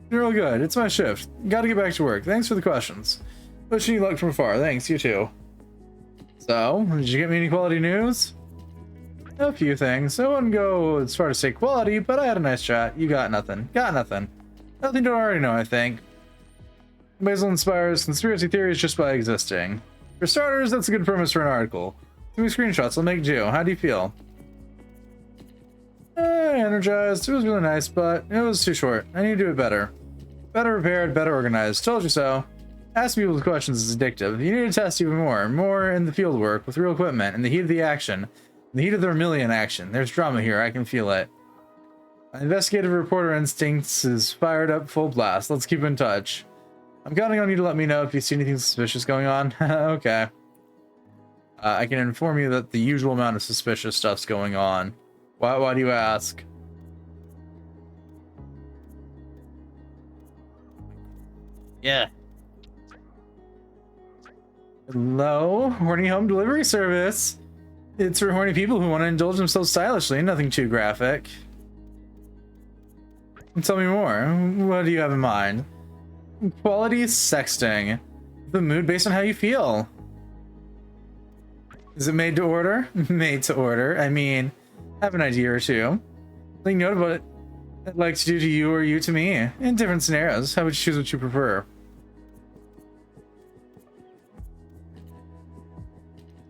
You're real good. It's my shift. Gotta get back to work. Thanks for the questions. Wishing you luck from afar. Thanks, you too. So, did you get me any quality news? A few things. I wouldn't go as far to say quality, but I had a nice chat. You got nothing. Got nothing. Nothing to already know, I think. Basil inspires conspiracy theories just by existing. For starters, that's a good premise for an article. Too many screenshots, I'll make do. How do you feel? Energized. It was really nice, but it was too short. I need to do it better. Better prepared, better organized. Told you so. Asking people questions is addictive. You need to test even more. More in the field work, with real equipment, in the heat of the action. In the heat of the Vermilion action. There's drama here, I can feel it. Investigative reporter instincts is fired up full blast. Let's keep in touch. I'm counting on you to let me know if you see anything suspicious going on. Okay. I can inform you that the usual amount of suspicious stuff's going on. Why do you ask? Yeah. Hello? Horny home delivery service. It's for horny people who want to indulge themselves stylishly. Nothing too graphic. Tell me more. What do you have in mind? Quality sexting. The mood based on how you feel. Is it made to order? Made to order. I mean, I have an idea or two. Something note about it I'd like to do to you or you to me. In different scenarios. How would you choose what you prefer?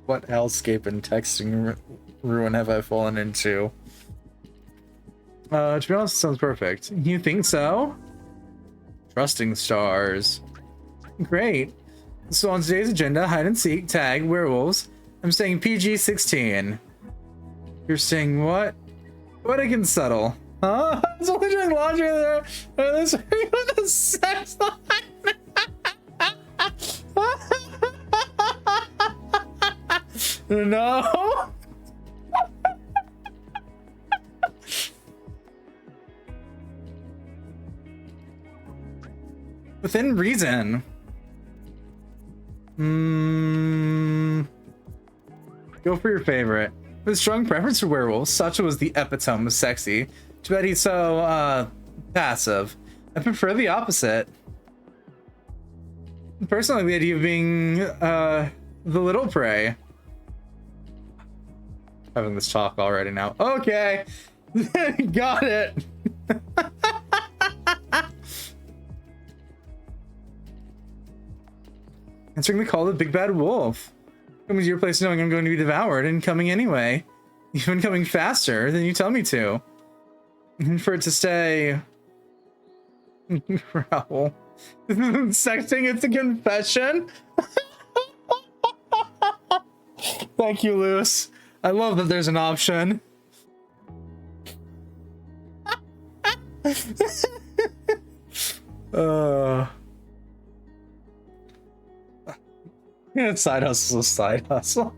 What hellscape and texting ruin have I fallen into? To be honest, it sounds perfect. You think so? Trusting stars. Great. So on today's agenda, hide and seek, tag, werewolves. I'm saying PG-16. You're saying what? What I can settle. Huh? I was only doing laundry there. This with the sex line. No. Within reason. Go for your favorite. With a strong preference for werewolves, Sacha was the epitome of sexy. Too bad he's so, passive. I prefer the opposite. Personally, the idea of being, the little prey. Having this talk already now. Okay. Got it. Answering the call of the big bad wolf. Coming to your place knowing I'm going to be devoured and coming anyway. Even coming faster than you tell me to. And for it to stay... Growl. Sexting, it's a confession? Thank you, Luce. I love that there's an option. Yeah, side hustle is side hustle.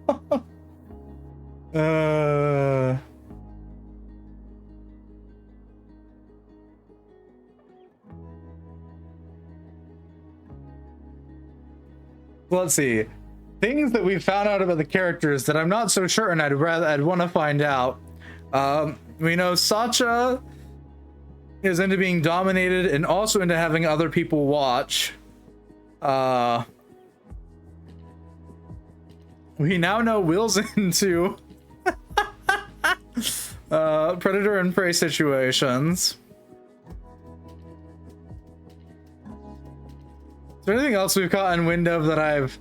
Let's see. Things that we found out about the characters that I'm not so sure, and I'd want to find out. We know Sacha is into being dominated and also into having other people watch. We now know Will's into predator and prey situations. Is there anything else we've caught in wind of that I've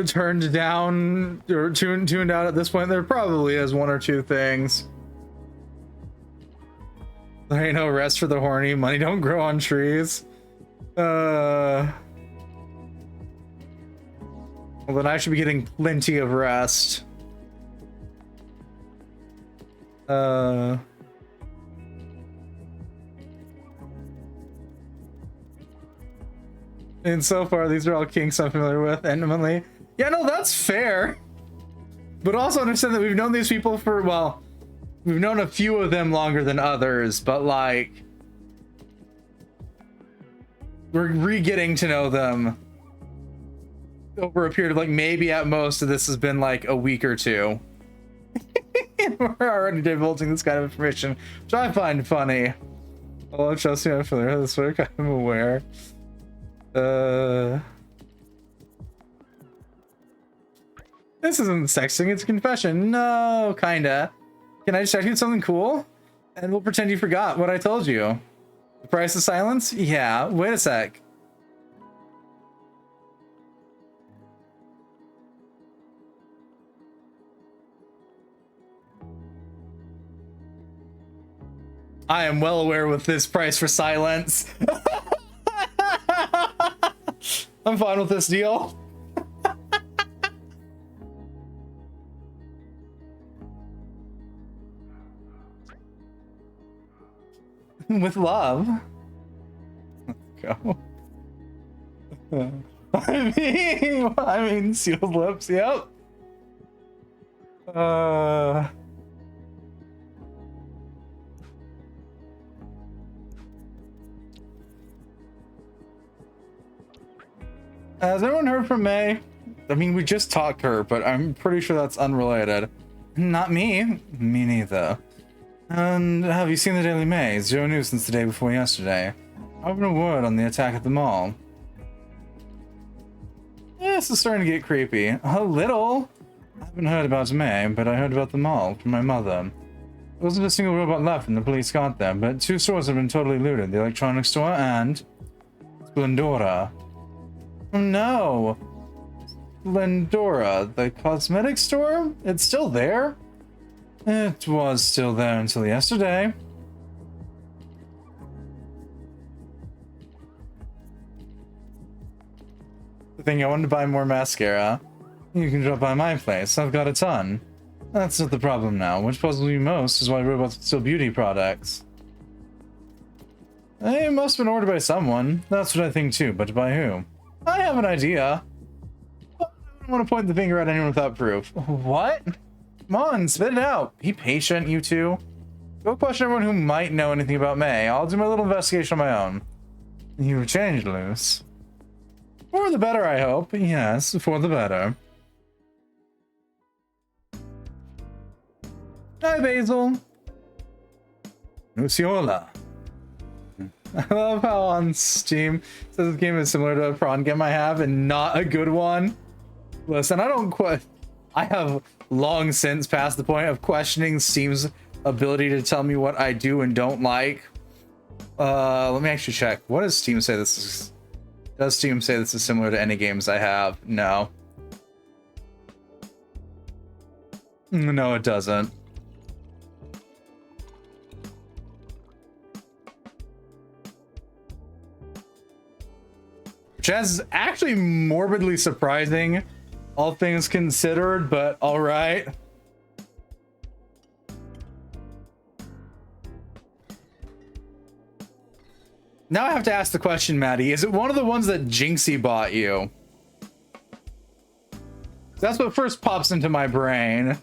turned down or tuned out at this point? There probably is one or two things. There ain't no rest for the horny. Money don't grow on trees. Well, then I should be getting plenty of rest. And so far, these are all kinks I'm familiar with intimately. Yeah, no, that's fair. But also understand that we've known these people for, well, we've known a few of them longer than others, but like, we're re-getting to know them over a period of like maybe at most this has been like a week or two. And we're already divulging this kind of information, which I find funny. Although trust me, I'm familiar with this work, I'm aware. This isn't sexting, it's a confession. No, kinda. Can I distract you with something cool? And we'll pretend you forgot what I told you. The price of silence? Yeah, wait a sec. I am well aware with this price for silence. I'm fine with this deal. With love. Let's go. I mean, sealed lips, yep. Has anyone heard from May? I mean, we just talked to her, but I'm pretty sure that's unrelated. Not me. Me neither. And have you seen the Daily Mail? Zero news since the day before yesterday. I haven't a word on the attack at the mall. Yeah, this is starting to get creepy. A little. I haven't heard about May, but I heard about the mall from my mother. There wasn't a single robot left when the police got there, but two stores have been totally looted. The electronics store and Splendora. Oh no! Splendora, the cosmetic store? It's still there? It was still there until yesterday. The thing, I wanted to buy more mascara. You can drop by my place. I've got a ton. That's not the problem now. Which puzzles you most is why robots steal beauty products. They must have been ordered by someone. That's what I think too, but by who? I have an idea. I don't want to point the finger at anyone without proof. What? Come on, spit it out. Be patient, you two. Go question everyone who might know anything about May. I'll do my little investigation on my own. You've changed, Luce. For the better, I hope. Yes, for the better. Hi, Basil. Luciola. I love how on Steam it says this game is similar to a prawn game I have and not a good one. Listen, I have long since passed the point of questioning Steam's ability to tell me what I do and don't like. Let me actually check. What does Steam say this is? Does Steam say this is similar to any games I have? No. No, it doesn't. Which is actually morbidly surprising, all things considered, but all right. Now I have to ask the question, Maddie, is it one of the ones that Jinxie bought you? That's what first pops into my brain.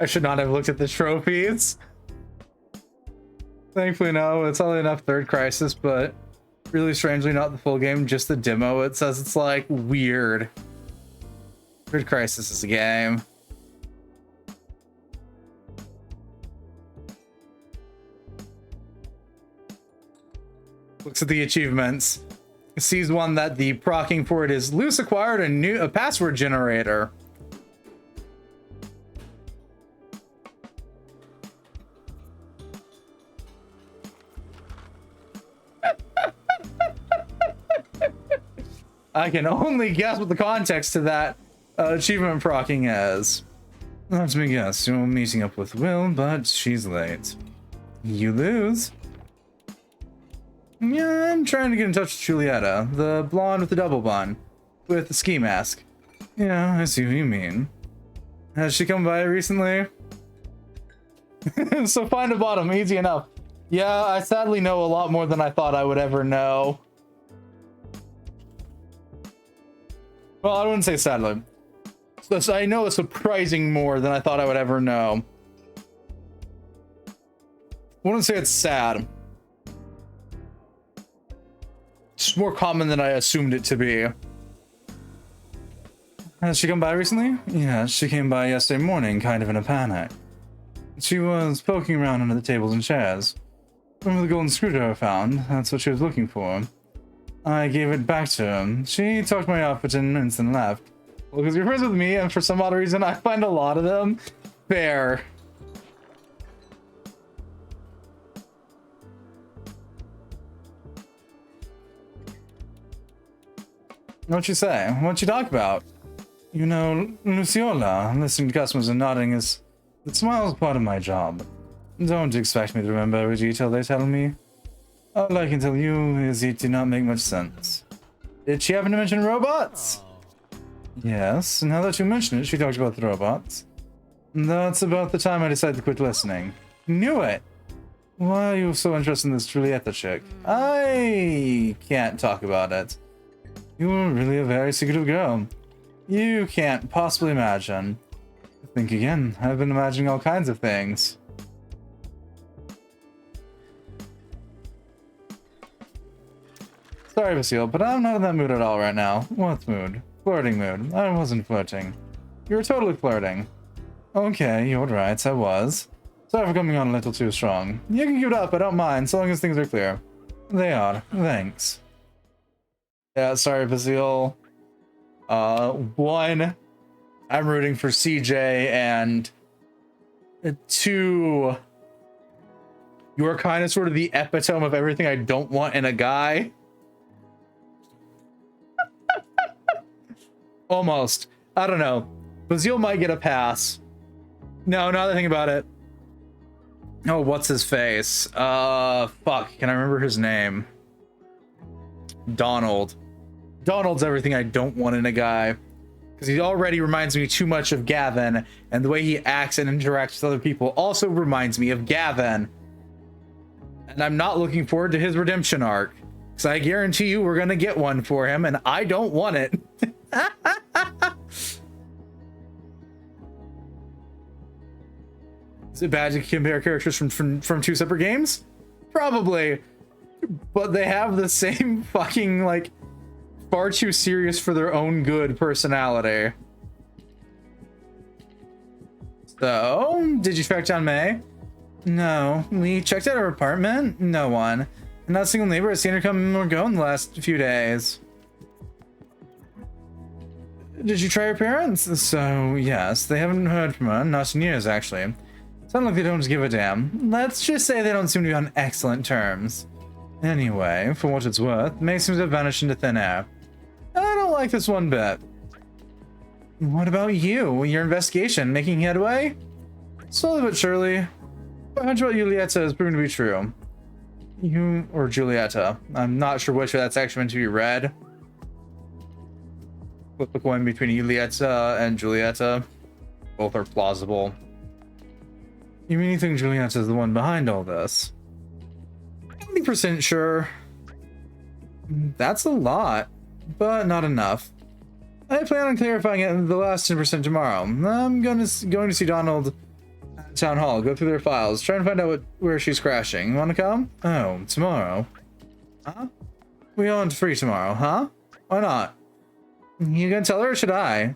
I should not have looked at the trophies. Thankfully, no. It's only enough third crisis, but really strangely not the full game, just the demo. It says it's like weird. Third crisis is a game. Looks at the achievements. Sees one that the procking for it is Luce acquired a password generator. I can only guess what the context to that achievement procking is. Let me guess, you're meeting up with Will, but she's late. You lose. Yeah, I'm trying to get in touch with Julieta, the blonde with the double bun, with the ski mask. Yeah, I see who you mean. Has she come by recently? So find a bottom, easy enough. Yeah, I sadly know a lot more than I thought I would ever know. Well, I wouldn't say sadly. So I know a surprising more than I thought I would ever know. I wouldn't say it's sad. It's more common than I assumed it to be. Has she come by recently? Yeah, she came by yesterday morning, kind of in a panic. She was poking around under the tables and chairs. Remember the golden screwdriver I found? That's what she was looking for. I gave it back to her. She talked me off for 10 minutes and left. Well, because you're friends with me, and for some odd reason, I find a lot of them fair. What'd you say? What'd you talk about? You know, Luciola, listening to customers and nodding is... The smile is part of my job. Don't expect me to remember every detail they tell me. All I can tell you is it did not make much sense. Did she happen to mention robots? Yes, now that you mention it, she talked about the robots. That's about the time I decided to quit listening. Knew it! Why are you so interested in this Julieta chick? I can't talk about it. You're really a very secretive girl. You can't possibly imagine. Think again. I've been imagining all kinds of things. Sorry, Basile, but I'm not in that mood at all right now. What mood? Flirting mood. I wasn't flirting. You were totally flirting. Okay, you're right, I was. Sorry for coming on a little too strong. You can give it up, I don't mind, so long as things are clear. They are. Thanks. Yeah, sorry, Basile. One, I'm rooting for CJ, and two, you're kind of sort of the epitome of everything I don't want in a guy. Almost. I don't know. Bazil might get a pass. No, now that I think about it. Oh, what's his face? Fuck. Can I remember his name? Donald. Donald's everything I don't want in a guy. Because he already reminds me too much of Gavin. And the way he acts and interacts with other people also reminds me of Gavin. And I'm not looking forward to his redemption arc. Because I guarantee you we're going to get one for him. And I don't want it. Is it bad to compare characters from two separate games? Probably. But they have the same fucking, like, far too serious for their own good personality. So, did you track down May? No. We checked out her apartment? No one. Not a single neighbor has seen her come or go in the last few days. Did you try her parents? So, yes. They haven't heard from her. Not in years, actually. Sound like they don't give a damn. Let's just say they don't seem to be on excellent terms. Anyway, for what it's worth, May seems to have vanished into thin air. I don't like this one bit. What about you? Your investigation making headway? Slowly but surely. A hunch about Julieta has proven to be true. You or Julieta. I'm not sure which that's actually meant to be read. Flip a coin between Julieta and Julieta. Both are plausible. You mean you think Julieta is the one behind all this? 90% sure. That's a lot, but not enough. I plan on clarifying it in the last 10% tomorrow. I'm going to see Donald Town hall, go through their files, try and find out where she's crashing. You wanna come? Oh, tomorrow. Huh? We aren't free tomorrow, huh? Why not? You gonna tell her or should I?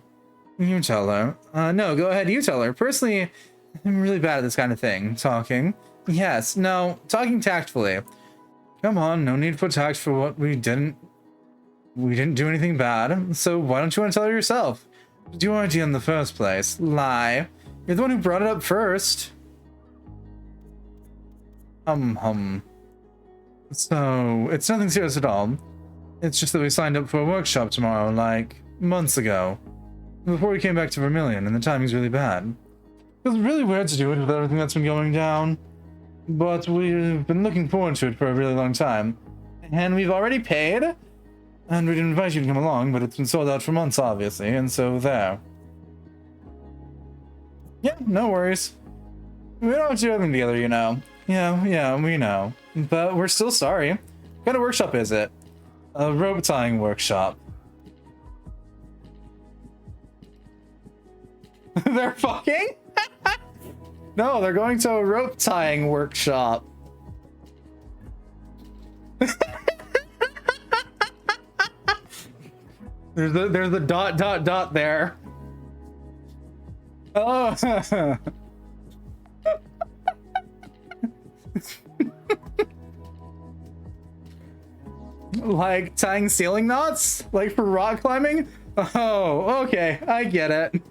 You tell her. No, go ahead, you tell her. Personally, I'm really bad at this kind of thing. Talking. Yes, no, talking tactfully. Come on, no need to put tact for what we didn't do anything bad. So why don't you want to tell her yourself? It was your idea in the first place. Lie. You're the one who brought it up first. So, it's nothing serious at all. It's just that we signed up for a workshop tomorrow, like, months ago. Before we came back to Vermilion, and the timing's really bad. It was really weird to do it with everything that's been going down. But we've been looking forward to it for a really long time. And we've already paid? And we didn't invite you to come along, but it's been sold out for months, obviously, and so there. Yeah, no worries. We don't have to do everything together, you know. Yeah, we know. But we're still sorry. What kind of workshop is it? A rope tying workshop. They're fucking? No, they're going to a rope tying workshop. there's the dot there. Oh. Like tying ceiling knots? Like for rock climbing? Oh, okay, I get it.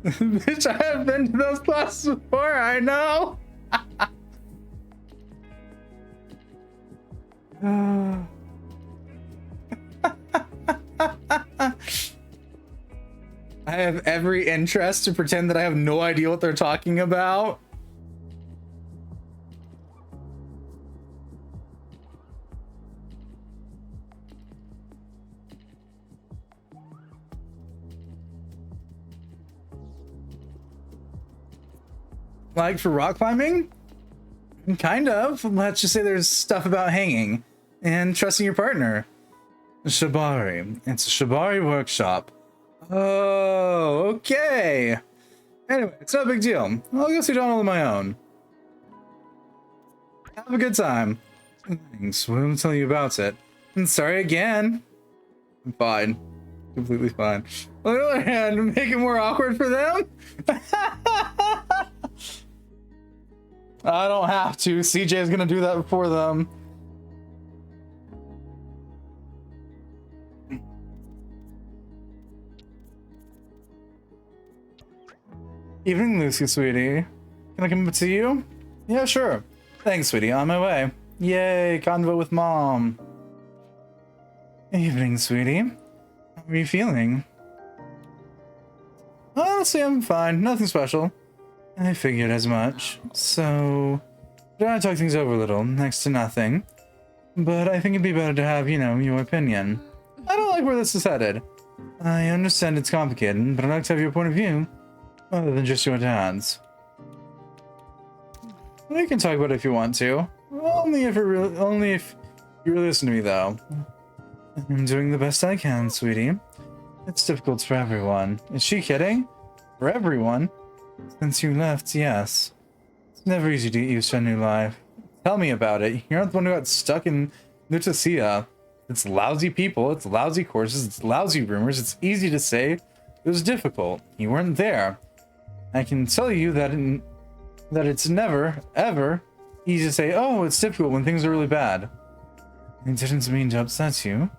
Bitch, I have been to those classes before, I know. I have every interest to pretend that I have no idea what they're talking about. Like for rock climbing? Kind of. Let's just say there's stuff about hanging and trusting your partner. Shibari. It's a Shibari workshop. Oh, okay. Anyway, it's no big deal. I'll go see Donald on my own. Have a good time. Thanks. We'll tell you about it. And sorry again. I'm fine. Completely fine. On the other hand, make it more awkward for them? I don't have to. CJ is gonna do that for them. Evening, Lucy, sweetie. Can I come up to you? Yeah, sure. Thanks, sweetie. On my way. Yay, convo with mom. Evening, sweetie. How are you feeling? Honestly, I'm fine. Nothing special. I figured as much. So, try to talk things over a little. Next to nothing. But I think it'd be better to have, you know, your opinion. I don't like where this is headed. I understand it's complicated, but I'd like to have your point of view. Other than just your dad's. We can talk about it if you want to. Only if you listen to me, though. I'm doing the best I can, sweetie. It's difficult for everyone. Is she kidding? For everyone? Since you left, yes. It's never easy to get used to a new life. Tell me about it. You're not the one who got stuck in Lutetia. It's lousy people, it's lousy courses, it's lousy rumors. It's easy to say. It was difficult. You weren't there. I can tell you that it's never, ever easy to say, oh, it's difficult when things are really bad. I didn't mean to upset you.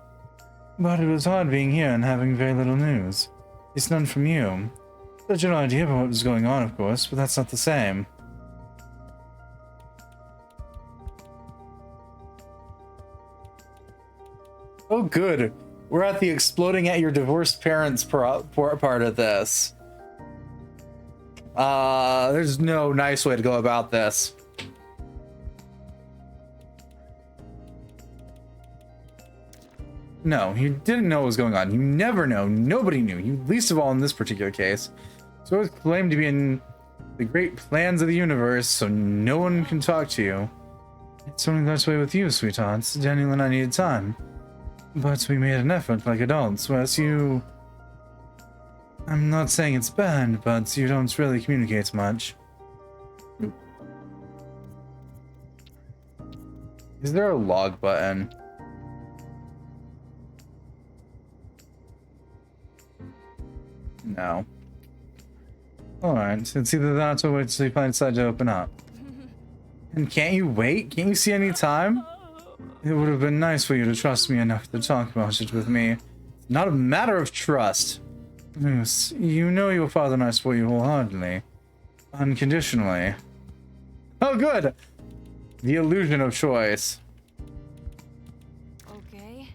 But it was hard being here and having very little news. It's none from you. A general idea about what was going on, of course, but that's not the same. Oh, good. We're at the exploding at your divorced parents part of this. There's no nice way to go about this. No, you didn't know what was going on. You never know. Nobody knew. You least of all in this particular case. So it's claimed to be in the great plans of the universe, so no one can talk to you. It's only that way with you, sweethearts. Daniel and I needed time. But we made an effort like adults, whereas you... I'm not saying it's bad, but you don't really communicate much. Is there a log button? No. Alright, it's either that or wait till you finally decide to open up. And can't you wait? Can't you see any time? It would have been nice for you to trust me enough to talk about it with me. Not a matter of trust. Moose, you know your father and I support you wholeheartedly. Unconditionally. Oh, good! The illusion of choice. Okay.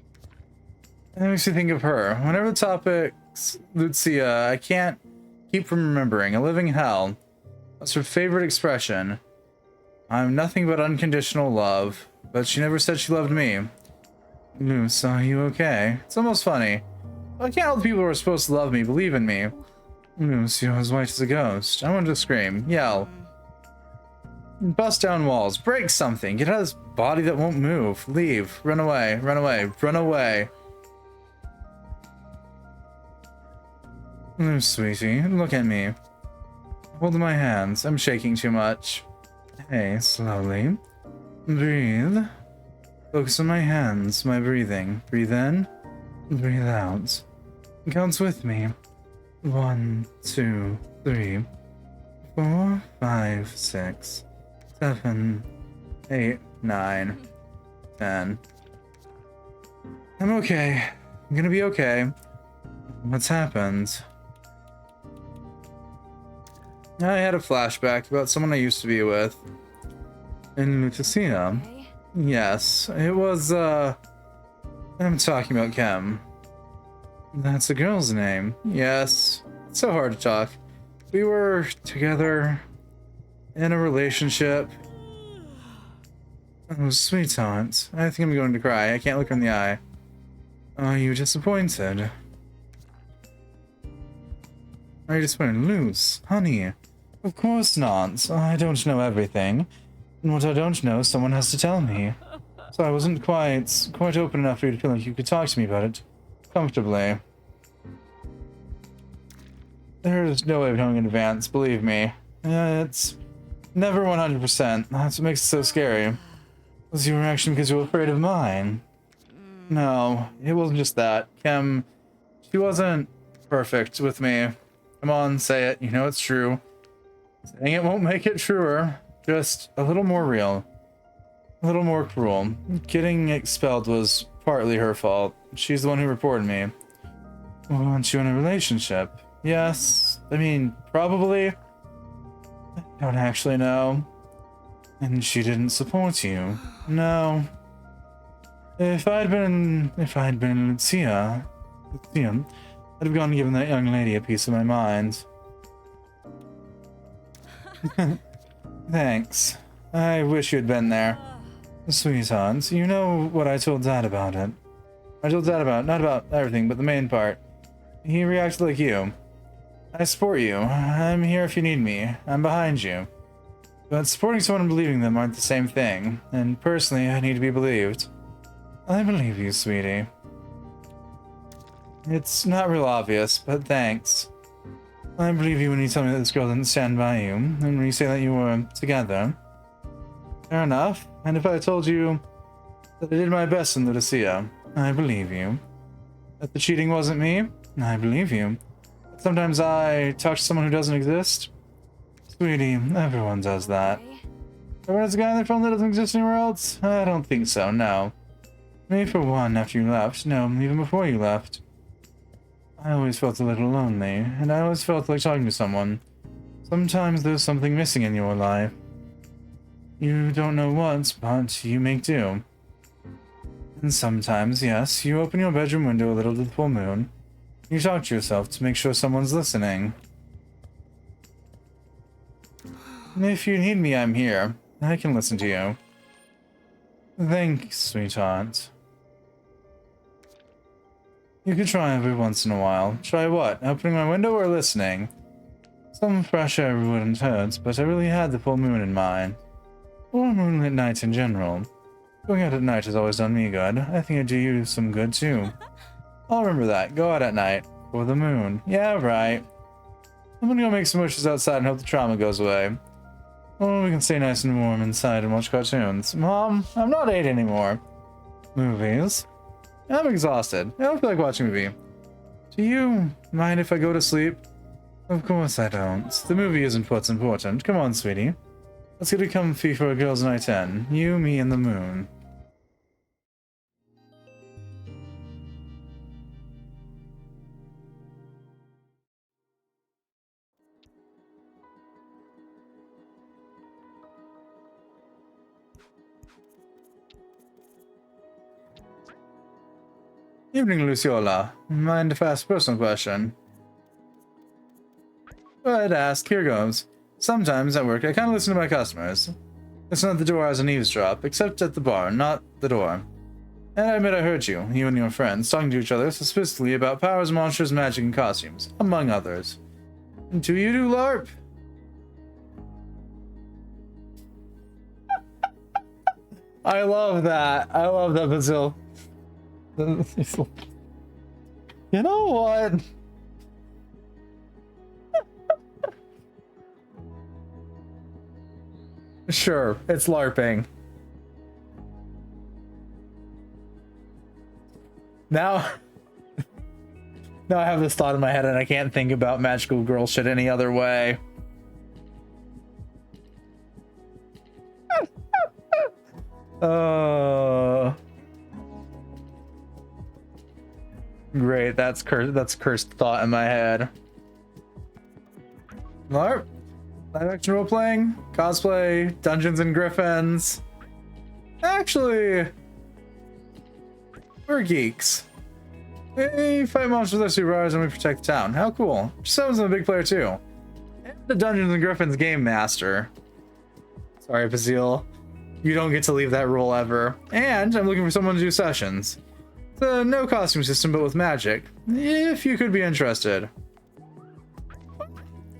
That makes me think of her. Whenever the topic's Lucia, I can't keep from remembering. A living hell. That's her favorite expression. I'm nothing but unconditional love. But she never said she loved me. Moose, are you okay? It's almost funny. I can't help the people who are supposed to love me believe in me. Moose, you're as white as a ghost. I want to scream, yell, bust down walls, break something, get out of this body that won't move, leave, run away, run away, run away. Moose, sweetie, look at me. Hold my hands. I'm shaking too much. Hey, slowly. Breathe. Focus on my hands, my breathing. Breathe in, breathe out. Count with me. 1, 2, 3, 4, 5, 6, 7, 8, 9, 10. I'm okay. I'm gonna be okay. What's happened? I had a flashback about someone I used to be with in Lutetia. Okay. Yes, it was, I'm talking about Kem. That's a girl's name. Yes, it's so hard to talk. We were together in a relationship. Oh, sweetheart. I think I'm going to cry. I can't look her in the eye. Are you disappointed? Are you disappointed? Luce, honey. Of course not. I don't know everything. And what I don't know, someone has to tell me. So I wasn't quite open enough for you to feel like you could talk to me about it comfortably. There's no way of knowing in advance, believe me. It's never 100%. That's what makes it so scary. Was your reaction because you were afraid of mine? No, it wasn't just that. Kem, she wasn't perfect with me. Come on, say it. You know it's true. Saying it won't make it truer. Just a little more real. A little more cruel. Getting expelled was partly her fault. She's the one who reported me. Well, aren't you in a relationship? Yes. I mean, probably. I don't actually know. And she didn't support you. No. If I'd been in Lucia, I'd have gone and given that young lady a piece of my mind. Thanks. I wish you'd been there. Sweetheart, you know what I told Dad about it. I told Dad about, not about everything, but the main part. He reacted like you. I support you. I'm here if you need me. I'm behind you. But supporting someone and believing them aren't the same thing. And personally, I need to be believed. I believe you, sweetie. It's not real obvious, but thanks. I believe you when you tell me that this girl didn't stand by you, and when you say that you were together. Fair enough. And if I told you that I did my best in Lutetia, I believe you. That the cheating wasn't me, I believe you. Sometimes I talk to someone who doesn't exist. Sweetie, everyone does that. Okay. Everyone has a guy in their phone that doesn't exist anywhere else? I don't think so, no. Me for one, after you left. No, even before you left. I always felt a little lonely, and I always felt like talking to someone. Sometimes there's something missing in your life. You don't know what, but you make do. And sometimes, yes, you open your bedroom window a little to the full moon. You talk to yourself to make sure someone's listening. If you need me, I'm here. I can listen to you. Thanks, sweetheart. You could try every once in a while. Try what? Opening my window or listening? Some fresh air wouldn't hurt, but I really had the full moon in mind. Or moonlit nights in general. Going out at night has always done me good. I think it'd do you some good too. I'll remember that. Go out at night. For the moon. Yeah, right. I'm gonna go make some wishes outside and hope the trauma goes away. Oh, we can stay nice and warm inside and watch cartoons. Mom, I'm not 8 anymore. Movies? I'm exhausted. I don't feel like watching a movie. Do you mind if I go to sleep? Of course I don't. The movie isn't what's important. Come on, sweetie. Let's get a comfy for a girls' night in. You, me, and the moon. Evening, Luciola. Mind if I ask a personal question? Go ahead, ask. Here goes. Sometimes at work, I kind of listen to my customers. Listen at the door as an eavesdrop, except at the bar, not the door. And I admit I heard you and your friends, talking to each other suspiciously about powers, monsters, magic, and costumes, among others. Do you do LARP? I love that. I love that, Basil. You know what? Sure, it's LARPing. Now I have this thought in my head and I can't think about magical girl shit any other way. Great, that's cursed thought in my head. LARP? Live action role playing, cosplay, Dungeons and Griffins. Actually, we're geeks. We fight monsters with our superpowers and we protect the town. How cool. Someone's a big player too. And the Dungeons and Griffins game master. Sorry, Bazil. You don't get to leave that role ever. And I'm looking for someone to do sessions. It's a no costume system but with magic. If you could be interested.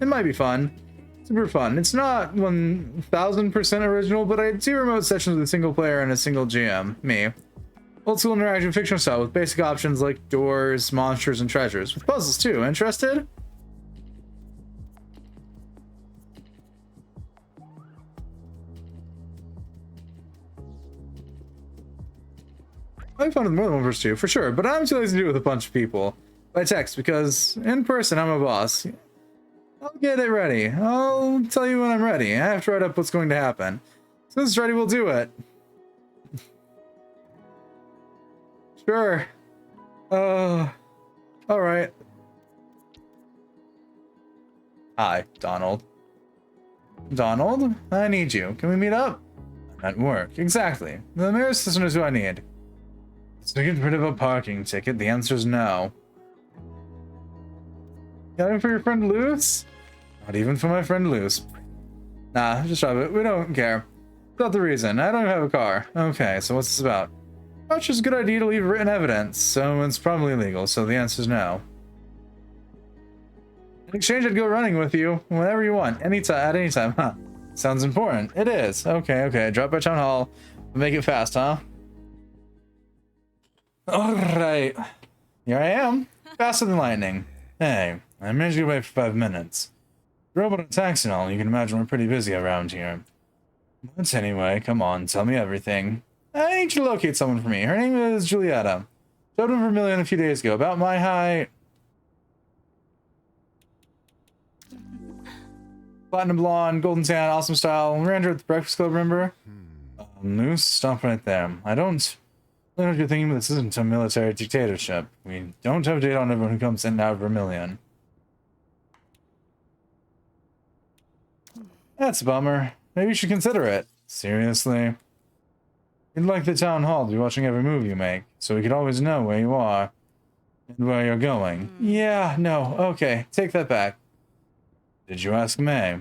It might be fun. Super fun. It's not 1000% original, but I do remote sessions with a single player and a single GM, me. Old school interactive fictional style with basic options like doors, monsters, and treasures. With puzzles too. Interested? I found more than one person too, for sure, but I'm too lazy to do it with a bunch of people. By text, because in person I'm a boss. I'll get it ready. I'll tell you when I'm ready. I have to write up what's going to happen. As soon as it's ready, we'll do it. Sure. Alright. Hi, Donald. Donald? I need you. Can we meet up? I'm at work. Exactly. The mayor's assistant is who I need. So get rid of a parking ticket. The answer's no. Got it for your friend Luce? Not even for my friend Luce. Nah, just drop it. We don't care. Not the reason. I don't even have a car. Okay, so what's this about? Well, it's just a good idea to leave written evidence, so it's probably illegal, so the answer's no. In exchange, I'd go running with you whenever you want. At any time, huh? Sounds important. It is. Okay. Drop by town hall. Make it fast, huh? Alright. Here I am. Faster than lightning. Hey, I managed to get away for 5 minutes. Robot and taxi and all, you can imagine we're pretty busy around here. But anyway, come on, tell me everything. I need you to locate someone for me. Her name is Julietta. Showed him Vermilion a few days ago, about my height. Platinum blonde, golden tan, awesome style. Ran her at the Breakfast Club, remember? Moose, stop right there. I don't know what you're thinking, but this isn't a military dictatorship. We don't have data on everyone who comes in and out of Vermilion. That's a bummer. Maybe you should consider it. Seriously? You'd like the town hall to be watching every move you make, so we could always know where you are and where you're going. Yeah, no, okay, take that back. Did you ask May?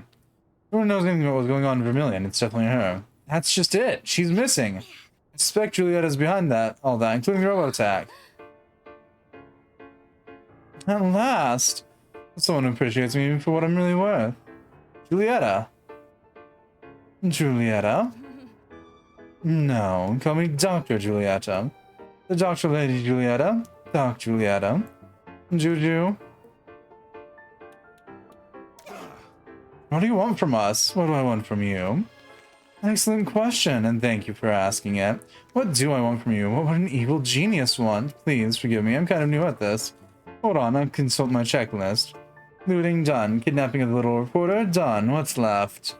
Whoever knows anything about what's going on in Vermilion, it's definitely her. That's just it. She's missing. I suspect Julietta's behind all that, including the robot attack. At last, someone who appreciates me for what I'm really worth. Julietta. Julietta? No, call me Dr. Julietta. The Dr. Lady Julietta. Doc Julietta. Juju? What do you want from us? What do I want from you? Excellent question, and thank you for asking it. What do I want from you? What would an evil genius want? Please forgive me, I'm kind of new at this. Hold on, I'll consult my checklist. Looting done. Kidnapping of the little reporter done. What's left?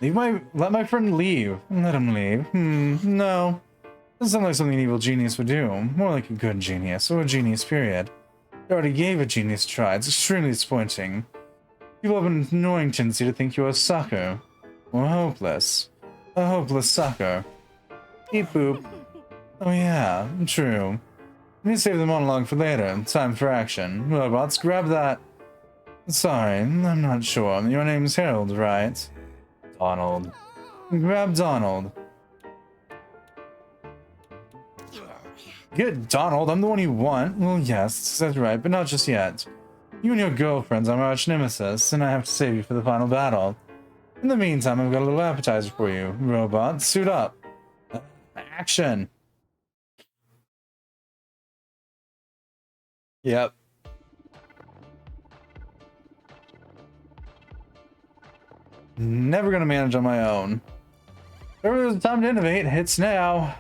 Let my friend leave. Let him leave. No. Doesn't sound like something an evil genius would do. More like a good genius, or a genius period. I already gave a genius a try. It's extremely disappointing. People have an annoying tendency to think you're a sucker. Or hopeless. A hopeless sucker. Beep boop. Oh yeah, true. I need to save the monologue for later. Time for action. Robots, grab that. Sorry, I'm not sure. Your name's Harold, right? Donald. Grab Donald. Get Donald, I'm the one you want. Well, yes, that's right, but not just yet. You and your girlfriends are my arch nemesis, and I have to save you for the final battle. In the meantime, I've got a little appetizer for you. Robot, suit up. Action. Yep. Never gonna manage on my own. There's time to innovate. Hits now.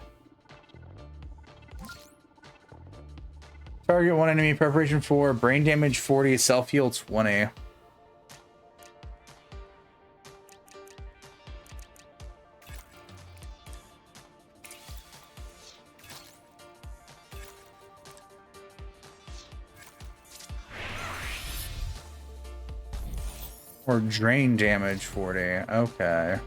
Target one enemy. Preparation 4. Brain damage 40. Self heal 20. Or drain damage 40. Okay.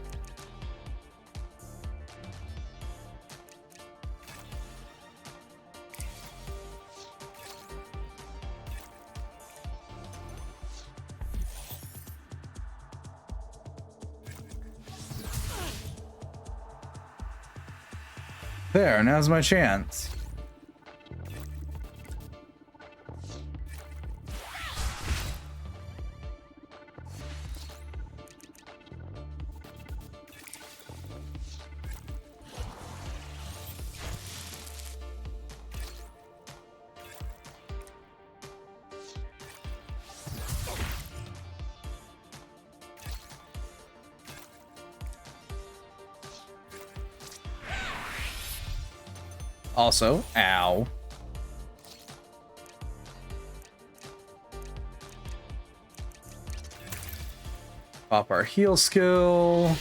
There, now's my chance. Also, ow. Pop our heal skill.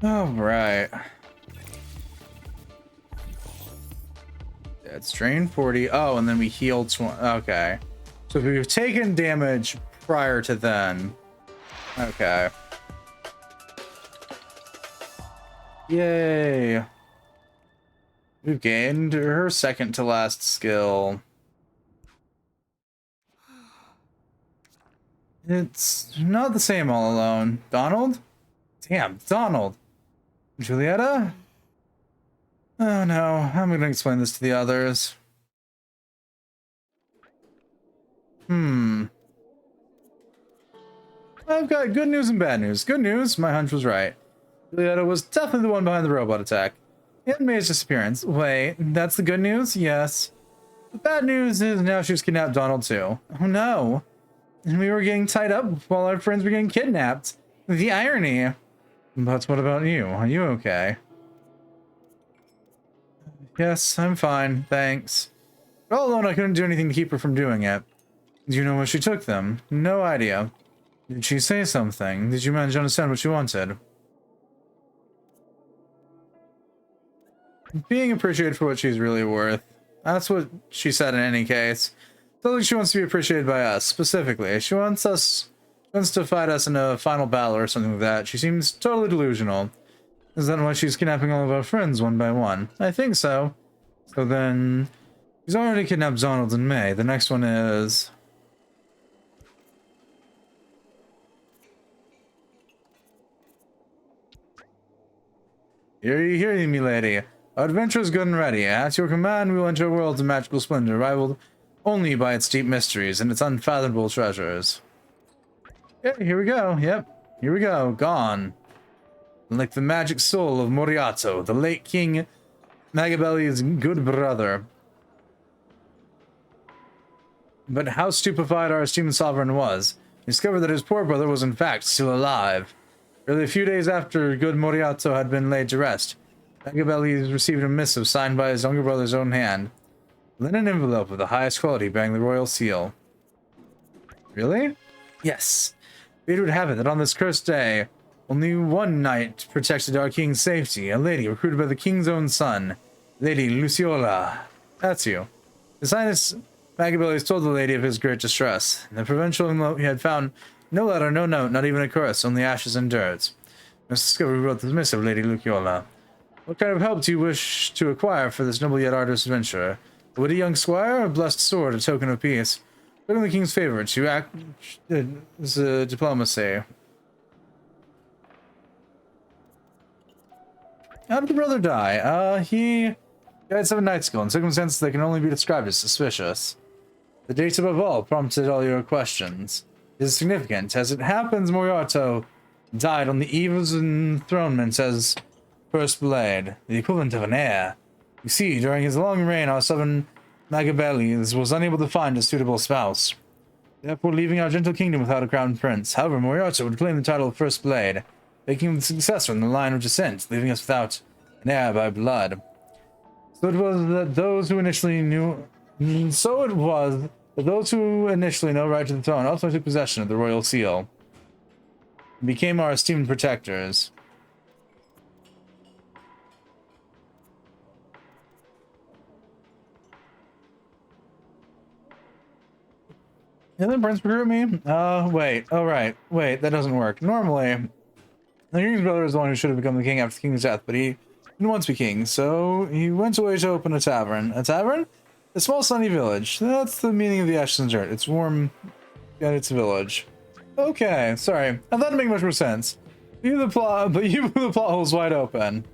All right. It's drain 40. Oh, and then we healed 20. Okay. So we've taken damage prior to then. Okay. Yay. We've gained her second to last skill. It's not the same all alone. Donald? Damn, Donald. Julietta? Oh no, I'm gonna explain this to the others. I've got good news and bad news. Good news, my hunch was right. Julietta was definitely the one behind the robot attack. And May's disappearance. Wait, that's the good news? Yes. The bad news is now she's kidnapped Donald too. Oh no. And we were getting tied up while our friends were getting kidnapped. The irony. But what about you? Are you okay? Yes, I'm fine, thanks. But all alone, I couldn't do anything to keep her from doing it. Do you know where she took them? No idea. Did she say something? Did you manage to understand what she wanted? Being appreciated for what she's really worth. That's what she said in any case. I don't think she wants to be appreciated by us, specifically. She wants to fight us in a final battle or something like that. She seems totally delusional. Is that why she's kidnapping all of our friends one by one? I think so. So then... She's already kidnapped Donald and May. The next one is... Hear ye, me lady. Our adventure is good and ready. At your command, we will enter a world of magical splendor, rivaled only by its deep mysteries and its unfathomable treasures. Yeah, here we go. Yep, here we go. Gone. Like the magic soul of Moriato, the late King Magabelli's good brother. But how stupefied our esteemed sovereign was. He discovered that his poor brother was in fact still alive. Barely a few days after good Moriato had been laid to rest, Magabelli received a missive signed by his younger brother's own hand. A linen envelope of the highest quality bearing the royal seal. Really? Yes. Fate would have it that on this cursed day, only one knight protected our king's safety, a lady recruited by the king's own son, Lady Luciola. That's you. His Highness Magabelli has told the lady of his great distress. In the provincial envelope he had found no letter, no note, not even a caress, only ashes and dirt. Must discover who wrote this missive, Lady Luciola. What kind of help do you wish to acquire for this noble yet arduous adventure? A witty young squire, a blessed sword, a token of peace. Put the king's favor to act diplomacy. How did the brother die? He died 7 nights ago in circumstances that can only be described as suspicious. The dates above all prompted all your questions. It is significant. As it happens, Moriarty died on the eve of his enthronement as First Blade, the equivalent of an heir. You see, during his long reign, our southern Magabelli was unable to find a suitable spouse, therefore leaving our gentle kingdom without a crown prince. However, Moriarty would claim the title of First Blade, making him the successor in the line of descent, leaving us without an heir by blood. So it was that those who initially know right to the throne also took possession of the royal seal and became our esteemed protectors. Did the prince recruit me? Wait. Oh, right. Wait, that doesn't work. Normally, the king's brother is the one who should have become the king after the king's death, but he didn't want to be king, so he went away to open a tavern. A tavern? A small sunny village. That's the meaning of the ashes and dirt. It's warm, yet it's a village. Okay, sorry. I thought it'd make much more sense. You blew the plot holes wide open.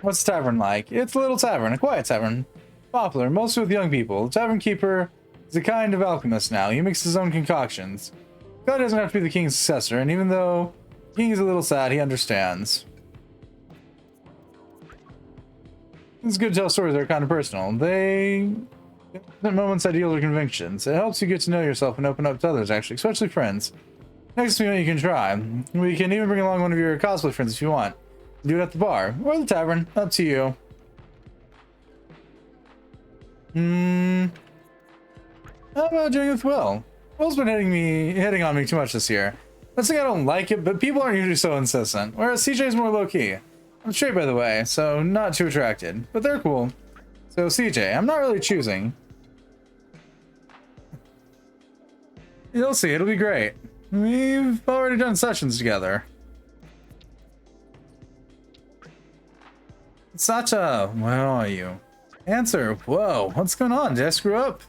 What's the tavern like? It's a little tavern, a quiet tavern. Popular, mostly with young people. The tavern keeper is a kind of alchemist now. He makes his own concoctions. God doesn't have to be the king's successor, and even though the king is a little sad, he understands. It's good to tell stories that are kind of personal. They moments, ideals, or convictions. It helps you get to know yourself and open up to others, actually, especially friends. Next thing you can try. We can even bring along one of your cosplay friends if you want. Do it at the bar or the tavern. Up to you. How about doing it with Will? Will's been hitting on me too much this year. Not saying I don't like it, but people aren't usually so insistent. Whereas CJ's more low-key. I'm straight, by the way, so not too attracted. But they're cool. So CJ, I'm not really choosing. You'll see, it'll be great. We've already done sessions together. Sacha, where are you? Answer. Whoa, what's going on? Did I screw up?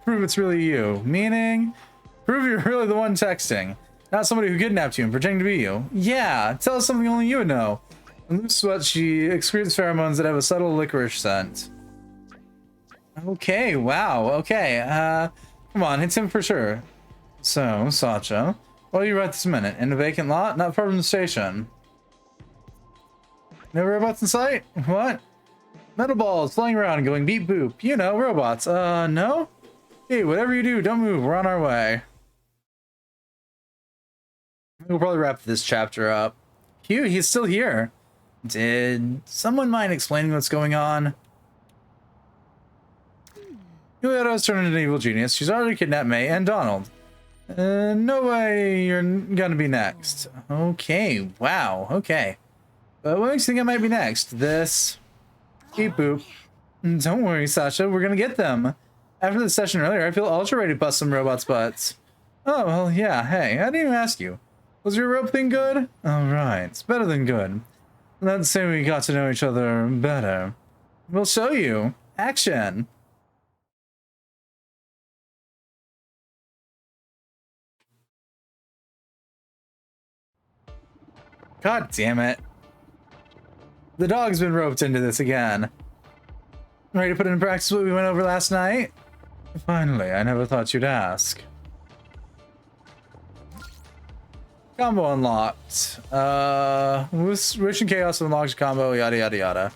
Prove it's really you. Meaning, prove you're really the one texting. Not somebody who kidnapped you and pretending to be you. Yeah, tell us something only you would know. In loose sweat, she excretes pheromones that have a subtle licorice scent. Okay, wow, okay. Come on, it's him for sure. So, Sacha, what are you right this minute? In a vacant lot? Not far from the station. No robots in sight? What? Metal balls flying around and going beep boop. You know, robots. No? Hey, whatever you do, don't move. We're on our way. We'll probably wrap this chapter up. Phew, he's still here. Did someone mind explaining what's going on? Julieta's turned into an evil genius. She's already kidnapped May and Donald. No way you're gonna be next. Okay, wow, okay. But what makes you think I might be next? This. Beep boop. Don't worry, Sasha, we're gonna get them. After the session earlier, I feel ultra ready to bust some robots' butts. Oh, well, yeah, hey, I didn't even ask you. Was your rope thing good? Alright, it's better than good. Let's say we got to know each other better. We'll show you. Action! God damn it. The dog's been roped into this again. Ready to put in practice what we went over last night? Finally, I never thought you'd ask. Combo unlocked. Wish and Chaos unlocks combo, yada yada yada.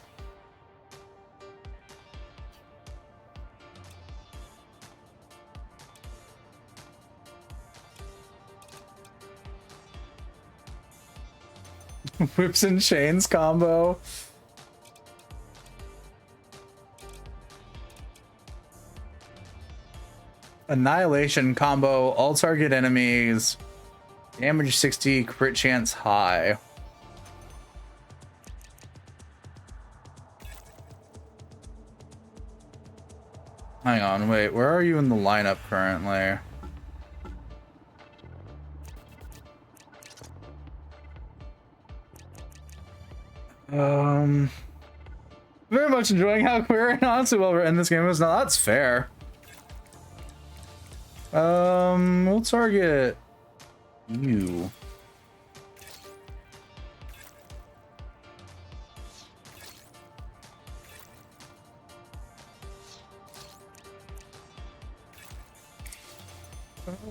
Whips and Chains combo. Annihilation combo, all target enemies, damage 60, crit chance high. Hang on, wait, where are you in the lineup currently? Very much enjoying how queer and honestly well written this game is. Now that's fair. We'll target you.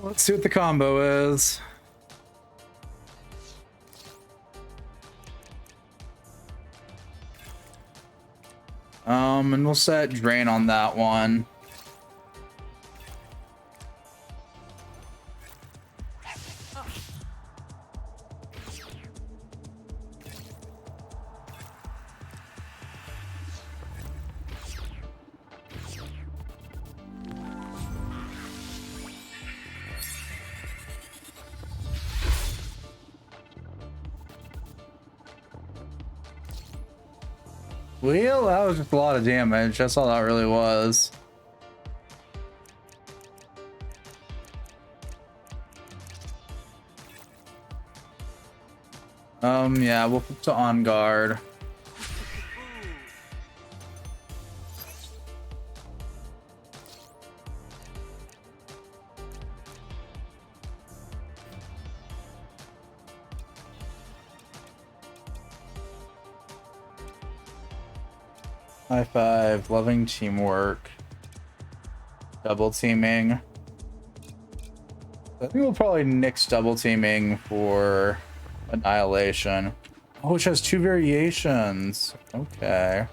Let's see what the combo is. And we'll set drain on that one. Well, that was just a lot of damage. That's all that really was. Yeah, we'll put to on guard. High five, loving teamwork, double teaming. I think we'll probably nix double teaming for Annihilation. Oh, which has 2 variations. Okay.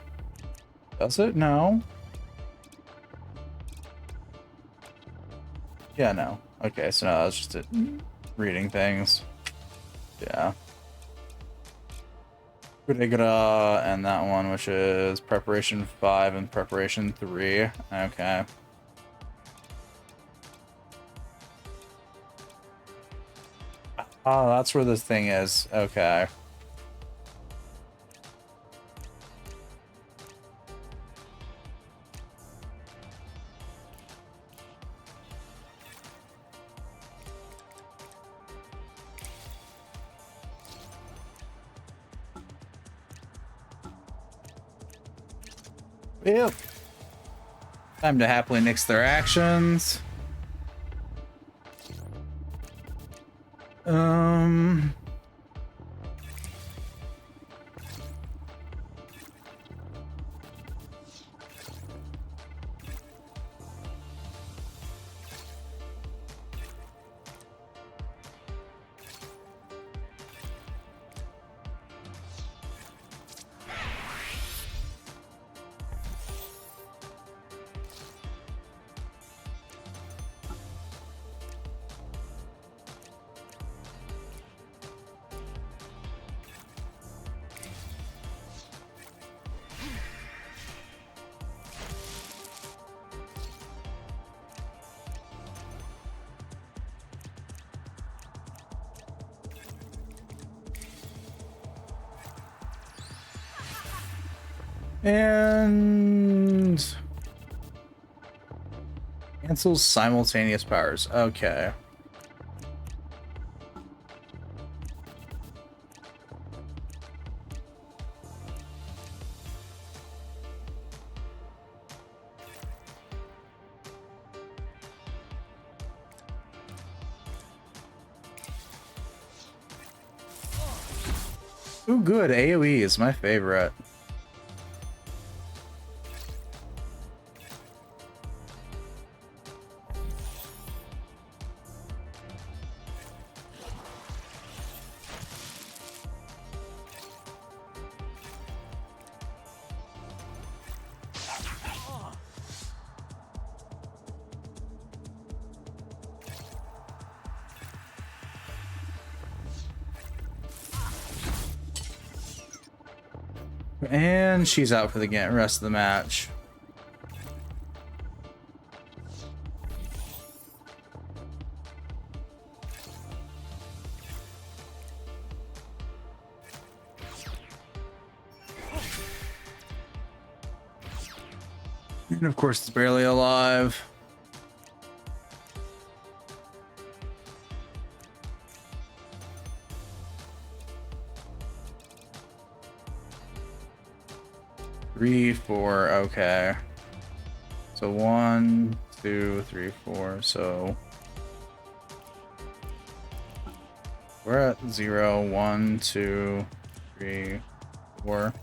Does it? No. Yeah, no. Okay, so no, that's just it. Reading things. Yeah. Kudegra and that one, which is preparation 5 and preparation 3. Okay. Oh, that's where this thing is. Okay. Yep. Time to happily nix their actions. And cancels simultaneous powers. Okay. Ooh, good. AoE is my favorite. And she's out for the rest of the match. And of course, it's barely alive. Three, four, okay. So 1, 2, 3, 4. So we're at 0, 1, 2, 3, 4.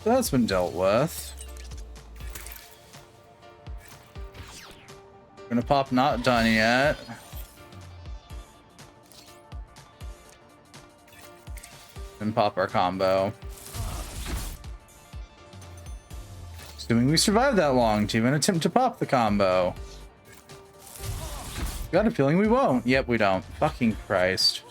That's been dealt with. Gonna pop not done yet. And pop our combo. Assuming we survived that long to even attempt to pop the combo. Got a feeling we won't. Yep, we don't. Fucking Christ.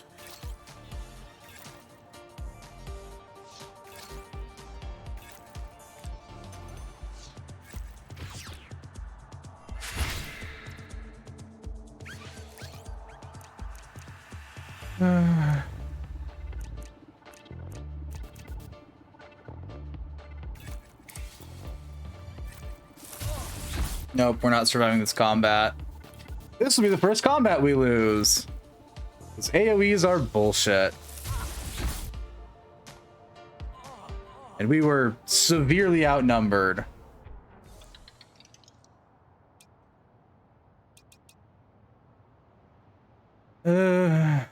Nope, we're not surviving this combat. This will be the first combat we lose. Because AoEs are bullshit. And we were severely outnumbered. Ugh.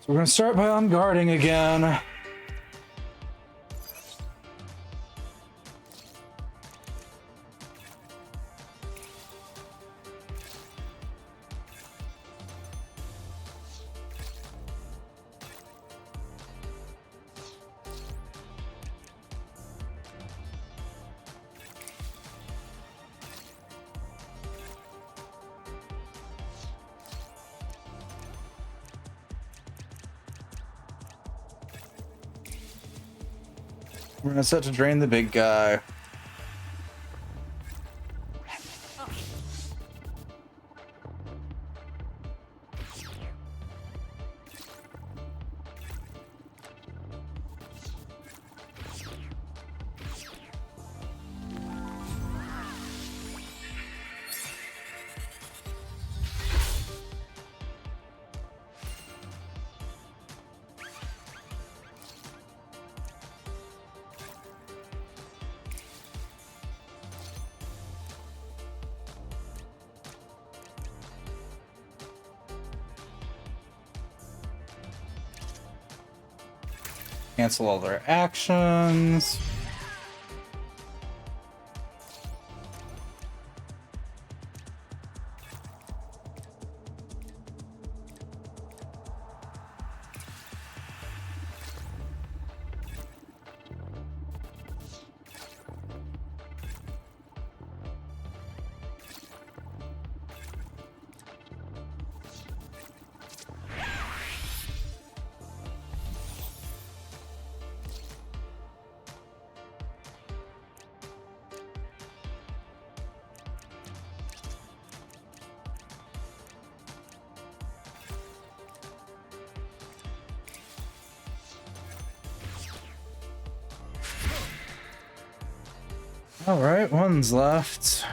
So we're gonna start by unguarding again. We're gonna set to drain the big guy. Cancel all their actions. All right, one's left.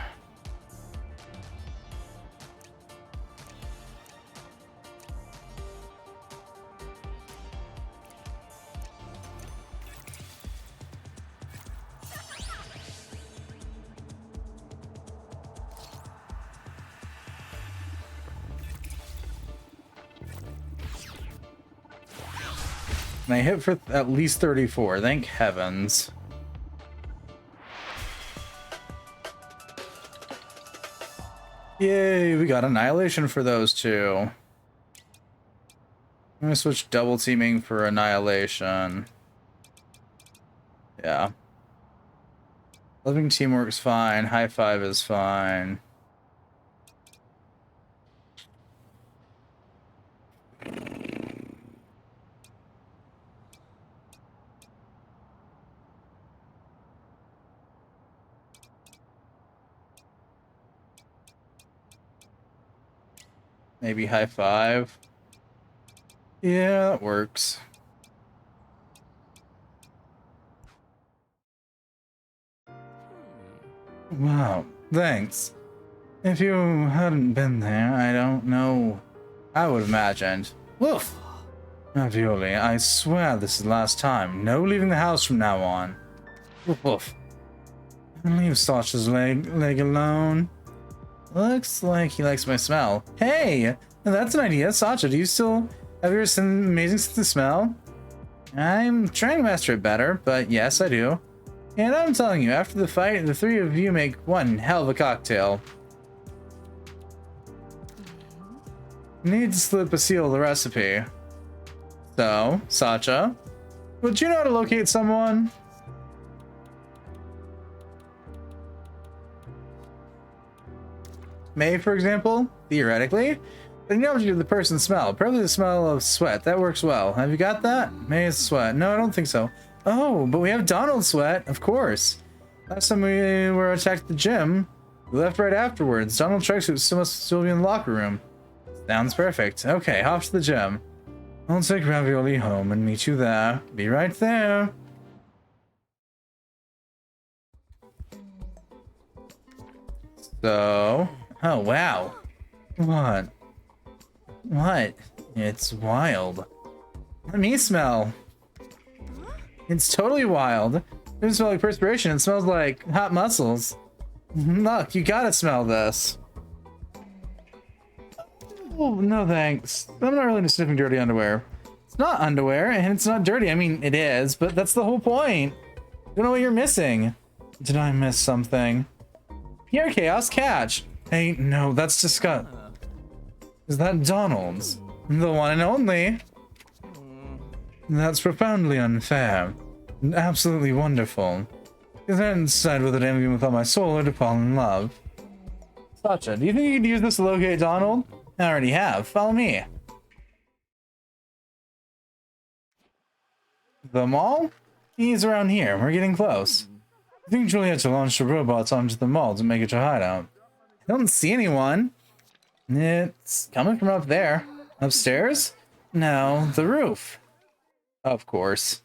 And I hit for at least 34. Thank heavens. Yay, we got Annihilation for those two. I'm gonna switch double teaming for Annihilation. Yeah. Living teamwork's fine. High five is fine. Maybe high five. Yeah, that works. Wow, thanks. If you hadn't been there, I don't know. I would have imagined. Woof! Ravioli, I swear this is the last time. No leaving the house from now on. Woof woof. Leave Sasha's leg alone. Looks like he likes my smell. Hey! That's an idea. Sasha, do you still have your amazing sense of smell? I'm trying to master it better, but yes, I do. And I'm telling you, after the fight, the three of you make one hell of a cocktail. Need to slip a seal of the recipe. So, Sacha, would you know how to locate someone? May, for example, theoretically, but you know what you do the person's smell. Probably the smell of sweat. That works well. Have you got that? May's sweat. No, I don't think so. Oh, but we have Donald's sweat, of course. Last time we were attacked at the gym, we left right afterwards. Donald's tracksuit must still be in the locker room. Sounds perfect. Okay, off to the gym. I'll take Ravioli home and meet you there. Be right there. So, oh wow. What? What? It's wild. Let me smell. It's totally wild. It doesn't smell like perspiration. It smells like hot muscles. Look, you gotta smell this. Oh, no thanks. I'm not really into sniffing dirty underwear. It's not underwear, and it's not dirty. I mean, it is, but that's the whole point. You don't know what you're missing. Did I miss something? Here, Chaos, catch. Hey, no, that's disgusting. Is that Donald's? The one and only. That's profoundly unfair. And absolutely wonderful. Because I didn't decide whether to envy him with all my soul or to fall in love. Sacha, do you think you could use this to locate Donald? I already have. Follow me. The mall? He's around here. We're getting close. I think Juliet should launch the robots onto the mall to make it your hideout. I don't see anyone. It's coming from up there. Upstairs? No, the roof. Of course.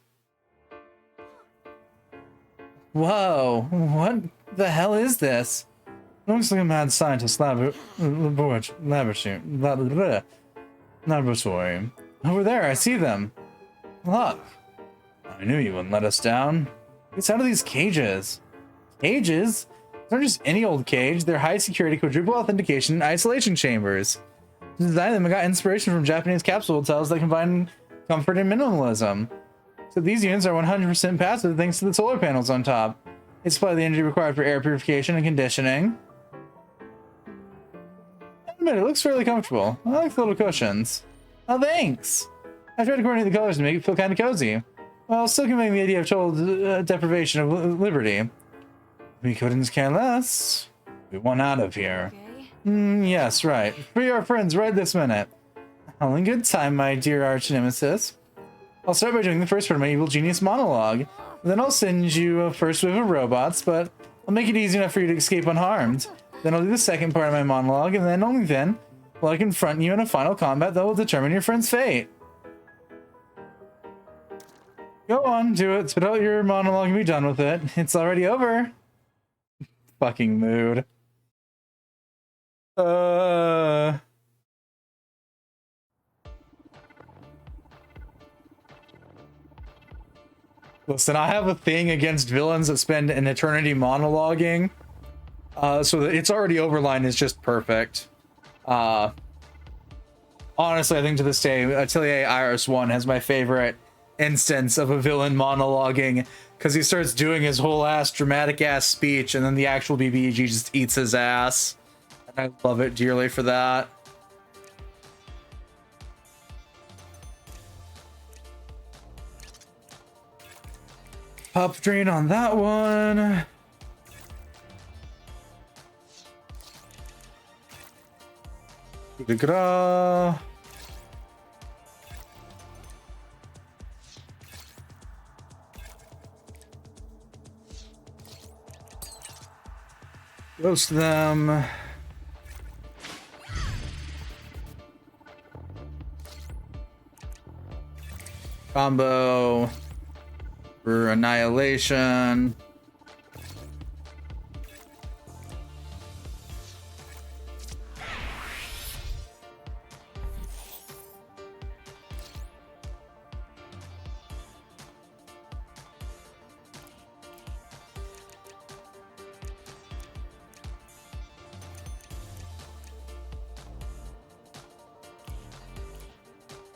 Whoa, what the hell is this? Looks like a mad scientist laboratory. Over there, I see them. Look. I knew you wouldn't let us down. It's out of these cages. Cages? They're not just any old cage. They're high security, quadruple authentication, isolation chambers. To design them, I got inspiration from Japanese capsule hotels that combine comfort and minimalism. So these units are 100% passive thanks to the solar panels on top. They supply the energy required for air purification and conditioning. It looks fairly comfortable. I like the little cushions. Oh, thanks. I tried to coordinate the colors to make it feel kind of cozy, while still conveying the idea of total deprivation of liberty. We couldn't care less. We want out of here. Okay. Yes, right. Free our friends right this minute. All in good time, my dear arch nemesis. I'll start by doing the first part of my evil genius monologue. Then I'll send you a first wave of robots, but I'll make it easy enough for you to escape unharmed. Then I'll do the second part of my monologue, and then only then will I confront you in a final combat that will determine your friend's fate. Go on, do it. Spit out your monologue and be done with it. It's already over. fucking mood. Listen, I have a thing against villains that spend an eternity monologuing. So that it's already overline is just perfect. Honestly, I think to this day, Atelier Iris 1 has my favorite instance of a villain monologuing, because he starts doing his whole ass dramatic ass speech and then the actual BBEG just eats his ass. And I love it dearly for that. Pop drain on that one. Coup de grace. Roast them. Combo for annihilation.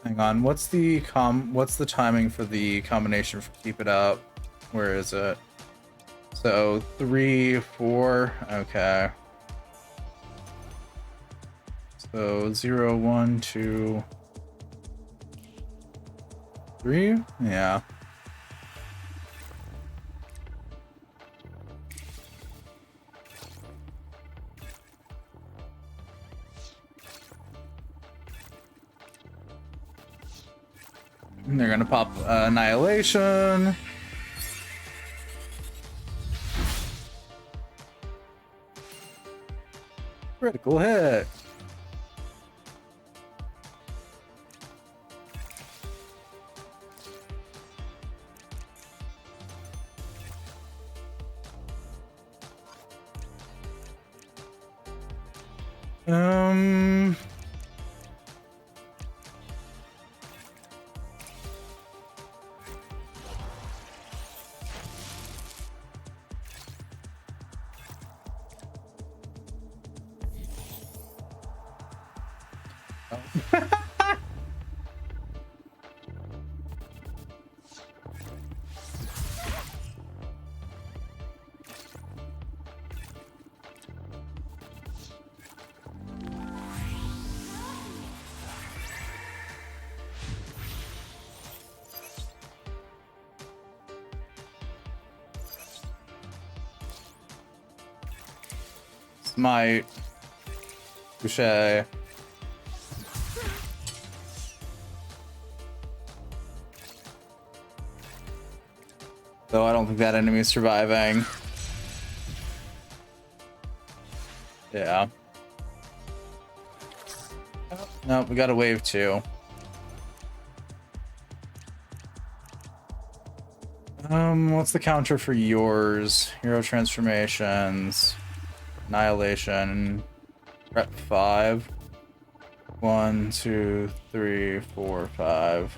Hang on, what's the timing for the combination for keep it up? Where is it? So 3, 4, okay. So 0, 1, 2, 3, yeah. And they're gonna pop annihilation. Critical hit. Smite. Touché. Though I don't think that enemy is surviving. Yeah. Oh, no, we got a wave 2. What's the counter for yours? Hero transformations. Annihilation. Rep 5. 1, 2, 3, 4, 5.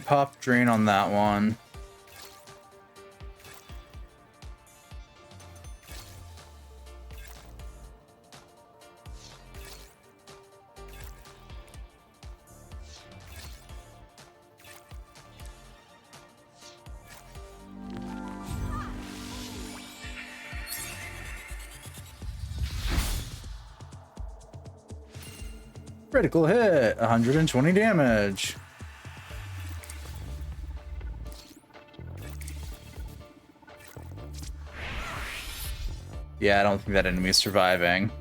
Pop drain on that one. Critical hit, 120 damage. Yeah, I don't think that enemy is surviving.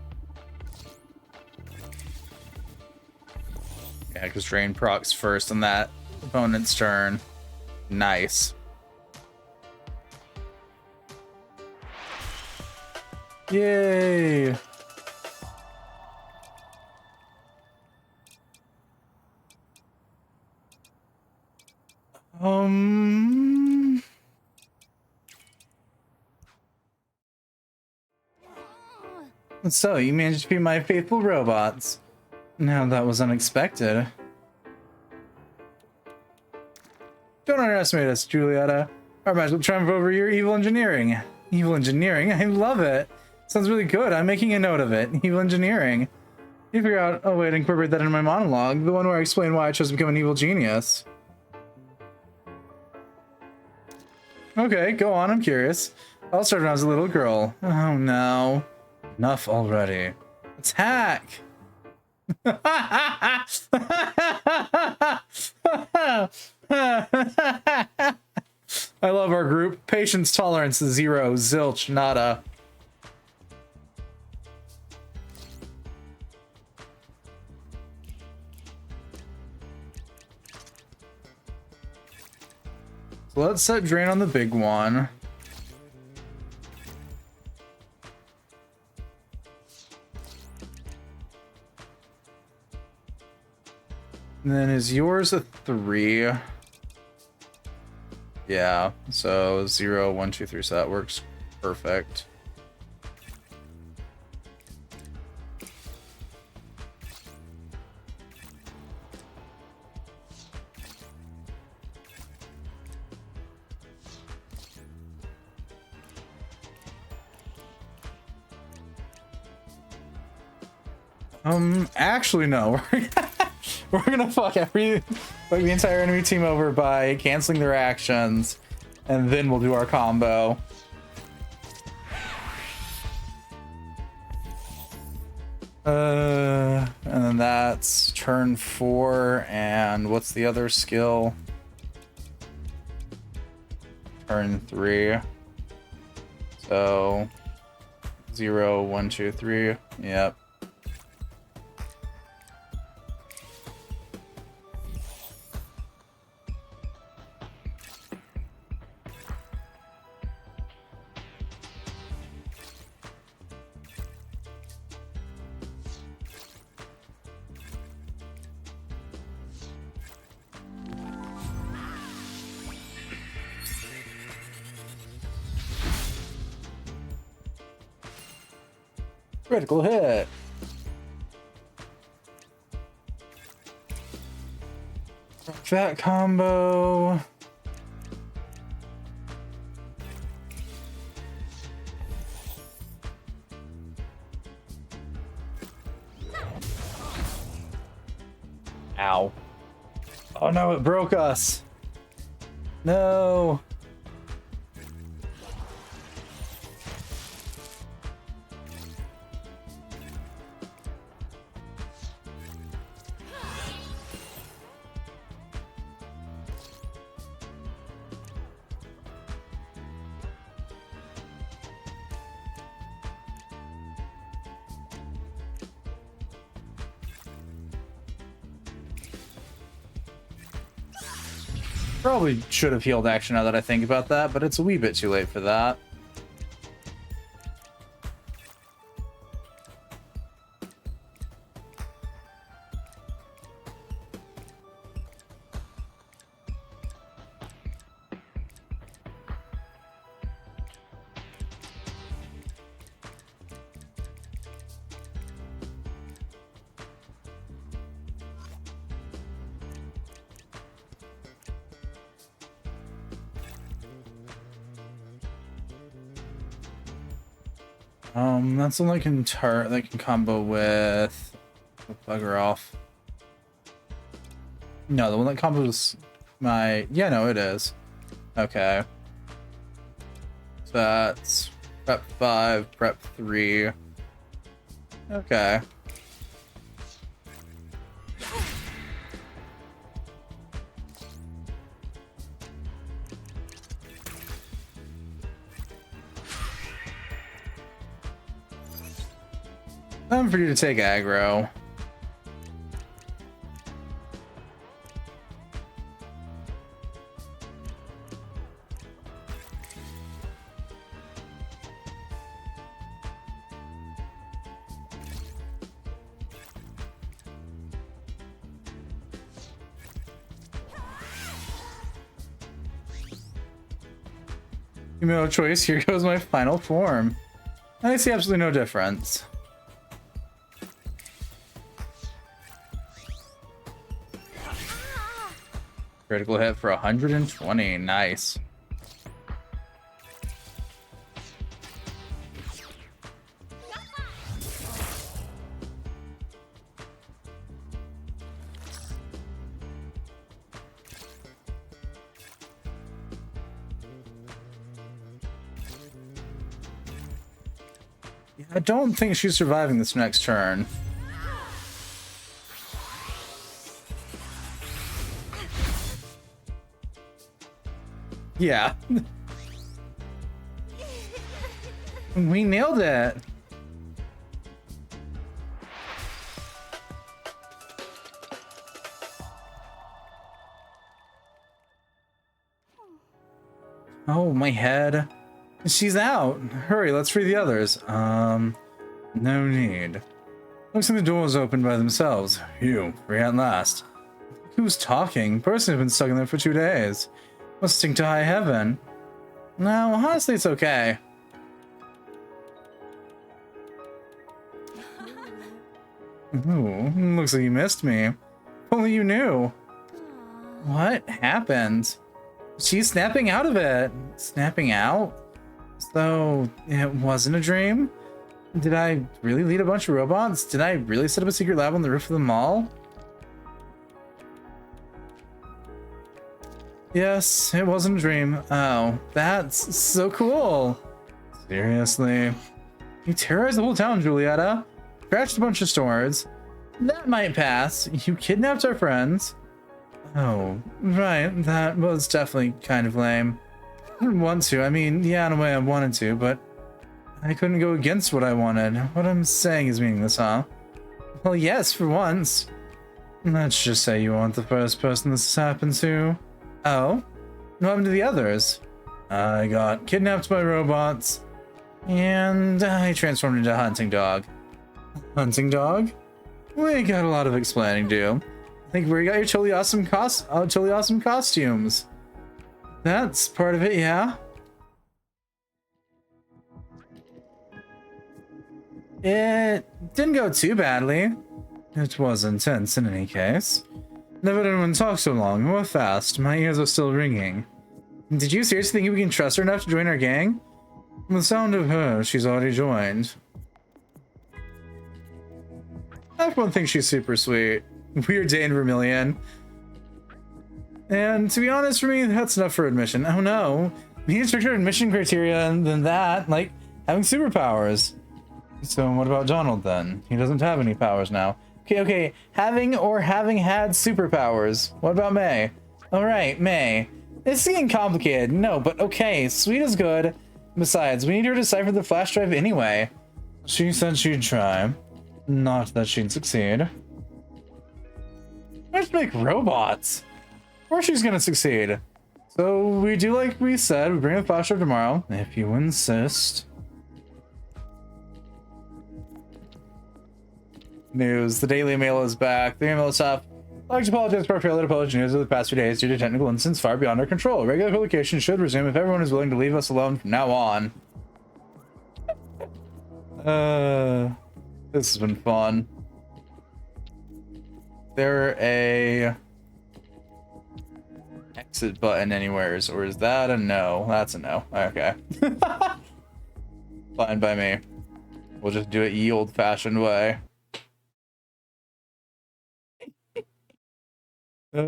Yeah, because drain procs first on that opponent's turn. Nice. Yay! Um. So, you managed to be my faithful robots. Now that was unexpected. Don't underestimate us, Julieta. Our match will triumph over your evil engineering. Evil engineering? I love it. Sounds really good. I'm making a note of it. Evil engineering. You figure out a way to incorporate that into my monologue, the one where I explain why I chose to become an evil genius. Okay, go on. I'm curious. I'll start when I was a little girl. Oh no. Enough already. Attack! I love our group. Patience tolerance 0. Zilch. Nada. So let's set drain on the big one. And then is yours a 3? Yeah, so 0, 1, 2, 3, so that works perfect. Actually, no. We're gonna fuck the entire enemy team over by canceling their actions, and then we'll do our combo. And then that's turn 4, and what's the other skill? Turn 3. So 0, 1, 2, 3. Yep. Critical hit. That combo. Ow. Oh no, it broke us. No. Probably should have healed action now that I think about that, but it's a wee bit too late for that. That's the one that can combo with. Bugger off. No, the one that combos my. Yeah, no, it is. Okay. So that's prep 5, prep 3. Okay. Time for you to take aggro. You made no choice. Here goes my final form. I see absolutely no difference. Critical hit for 120. Nice. I don't think she's surviving this next turn. Yeah. We nailed it. Oh, my head. She's out. Hurry, let's free the others. No need. Looks like the door was opened by themselves. Phew, free at last. Who's talking? Person has been stuck in there for 2 days. Must stink to high heaven. No, honestly, it's okay. Ooh, looks like you missed me. If only you knew. What happened? She's snapping out of it. Snapping out? So, it wasn't a dream? Did I really lead a bunch of robots? Did I really set up a secret lab on the roof of the mall? Yes, it wasn't a dream. Oh, that's so cool. Seriously. You terrorized the whole town, Julieta. Crashed a bunch of stores. That might pass. You kidnapped our friends. Oh, right. That was definitely kind of lame. I didn't want to. I mean, yeah, in a way I wanted to, but I couldn't go against what I wanted. What I'm saying is meaningless, huh? Well, yes, for once. Let's just say you aren't the first person this has happened to. Oh? What happened to the others? I got kidnapped by robots, and I transformed into a hunting dog. Hunting dog? We got a lot of explaining to do. I think we got your totally awesome costumes. That's part of it, yeah? It didn't go too badly. It was intense in any case. Never did anyone talk so long or fast. My ears are still ringing. Did you seriously think we can trust her enough to join our gang? From the sound of her, she's already joined. Everyone thinks she's super sweet. Weird day in Vermilion. And to be honest, for me, that's enough for admission. Oh no. We need stricter admission criteria than that, like having superpowers. So what about Donald then? He doesn't have any powers now. Okay. Having had superpowers. What about May? Alright, May. It's getting complicated. No, but okay, sweet is good. Besides, we need her to decipher the flash drive anyway. She said she'd try. Not that she'd succeed. Let's make robots. Of course she's gonna succeed. So we do like we said, we bring the flash drive tomorrow, if you insist. News. The Daily Mail is back. The email is up. I'd like to apologize for our failure to publish news of the past few days due to technical incidents far beyond our control. Regular publication should resume if everyone is willing to leave us alone from now on. This has been fun. There a exit button anywheres, or is that a no? That's a no. Okay. Fine by me. We'll just do it ye old-fashioned way. This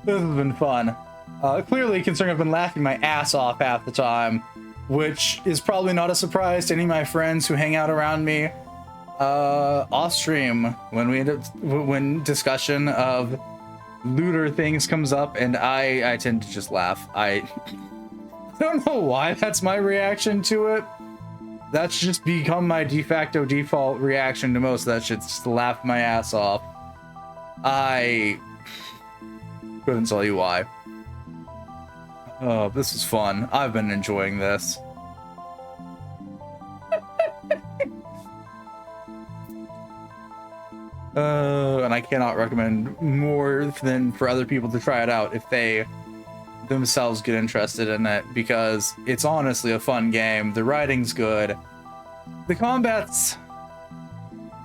has been fun. Clearly, considering I've been laughing my ass off half the time, which is probably not a surprise to any of my friends who hang out around me off stream when discussion of looter things comes up, and I tend to just laugh. I don't know why that's my reaction to it. That's just become my de facto default reaction to most of that shit, just to laugh my ass off. I couldn't tell you why. Oh, this is fun. I've been enjoying this. And I cannot recommend more than for other people to try it out if they themselves get interested in it, because it's honestly a fun game. The writing's good. The combat's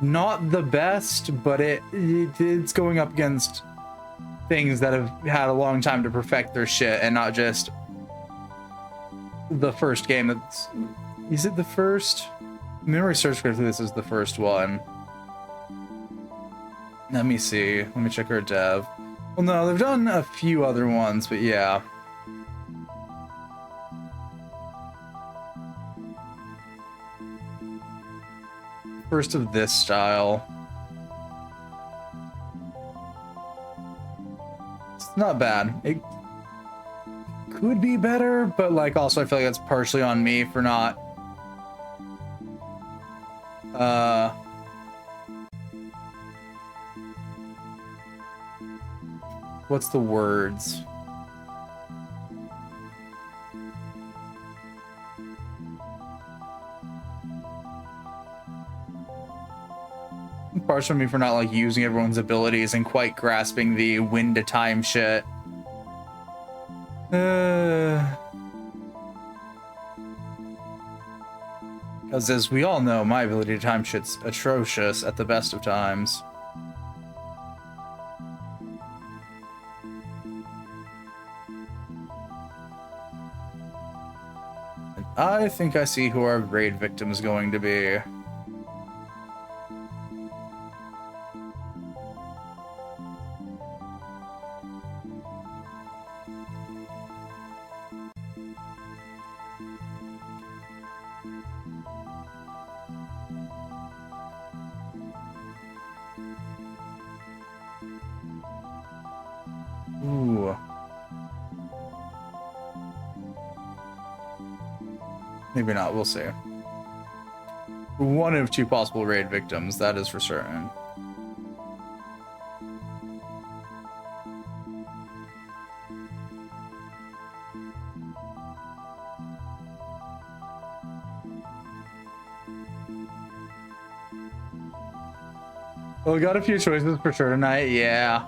not the best, but it's going up against things that have had a long time to perfect their shit, and not just the first game. Is it the first? Memory search correctly, this is the first one. Let me see. Let me check our dev. Well, no, they've done a few other ones, but yeah. First of this style. It's not bad. It could be better, but like also I feel like that's partially on me for not what's the words? Partially on me for not like using everyone's abilities and quite grasping the win to time shit. Because as we all know, my ability to time shit's atrocious at the best of times. And I think I see who our raid victim is going to be. Ooh. Maybe not, we'll see. One of two possible raid victims, that is for certain. Well, we got a few choices for sure tonight, yeah.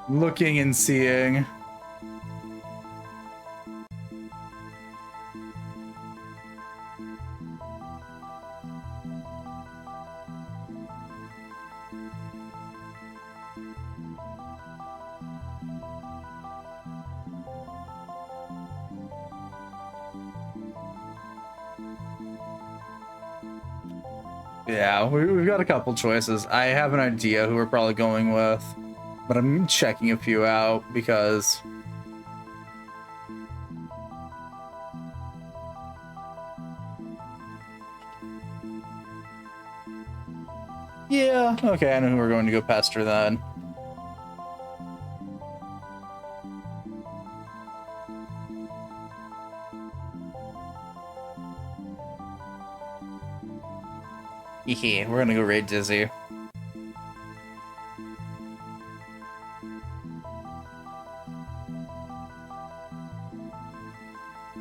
Looking and seeing. Yeah, we've got a couple choices. I have an idea who we're probably going with, but I'm checking a few out because yeah, okay, I know who we're going to go pester then. Hehe, we're gonna go raid Dizzy.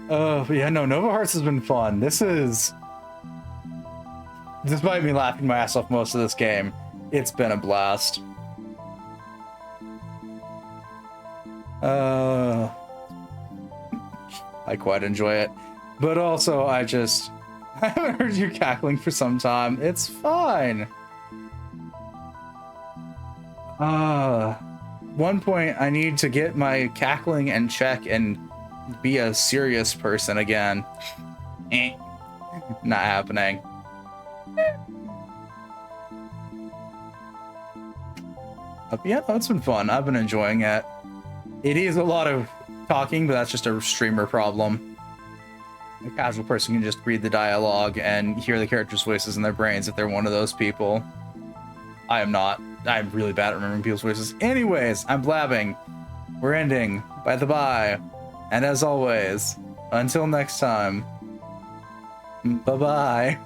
But yeah, no, Nova Hearts has been fun. Despite me laughing my ass off most of this game, it's been a blast. I quite enjoy it. But also, I haven't heard you cackling for some time. It's fine. One point, I need to get my cackling in check and be a serious person again. Not happening. Yeah, no, it's been fun. I've been enjoying it. It is a lot of talking, but that's just a streamer problem. A casual person can just read the dialogue and hear the characters' voices in their brains if they're one of those people. I am not. I'm really bad at remembering people's voices. Anyways, I'm blabbing. We're ending. By the by. And as always, until next time, bye-bye.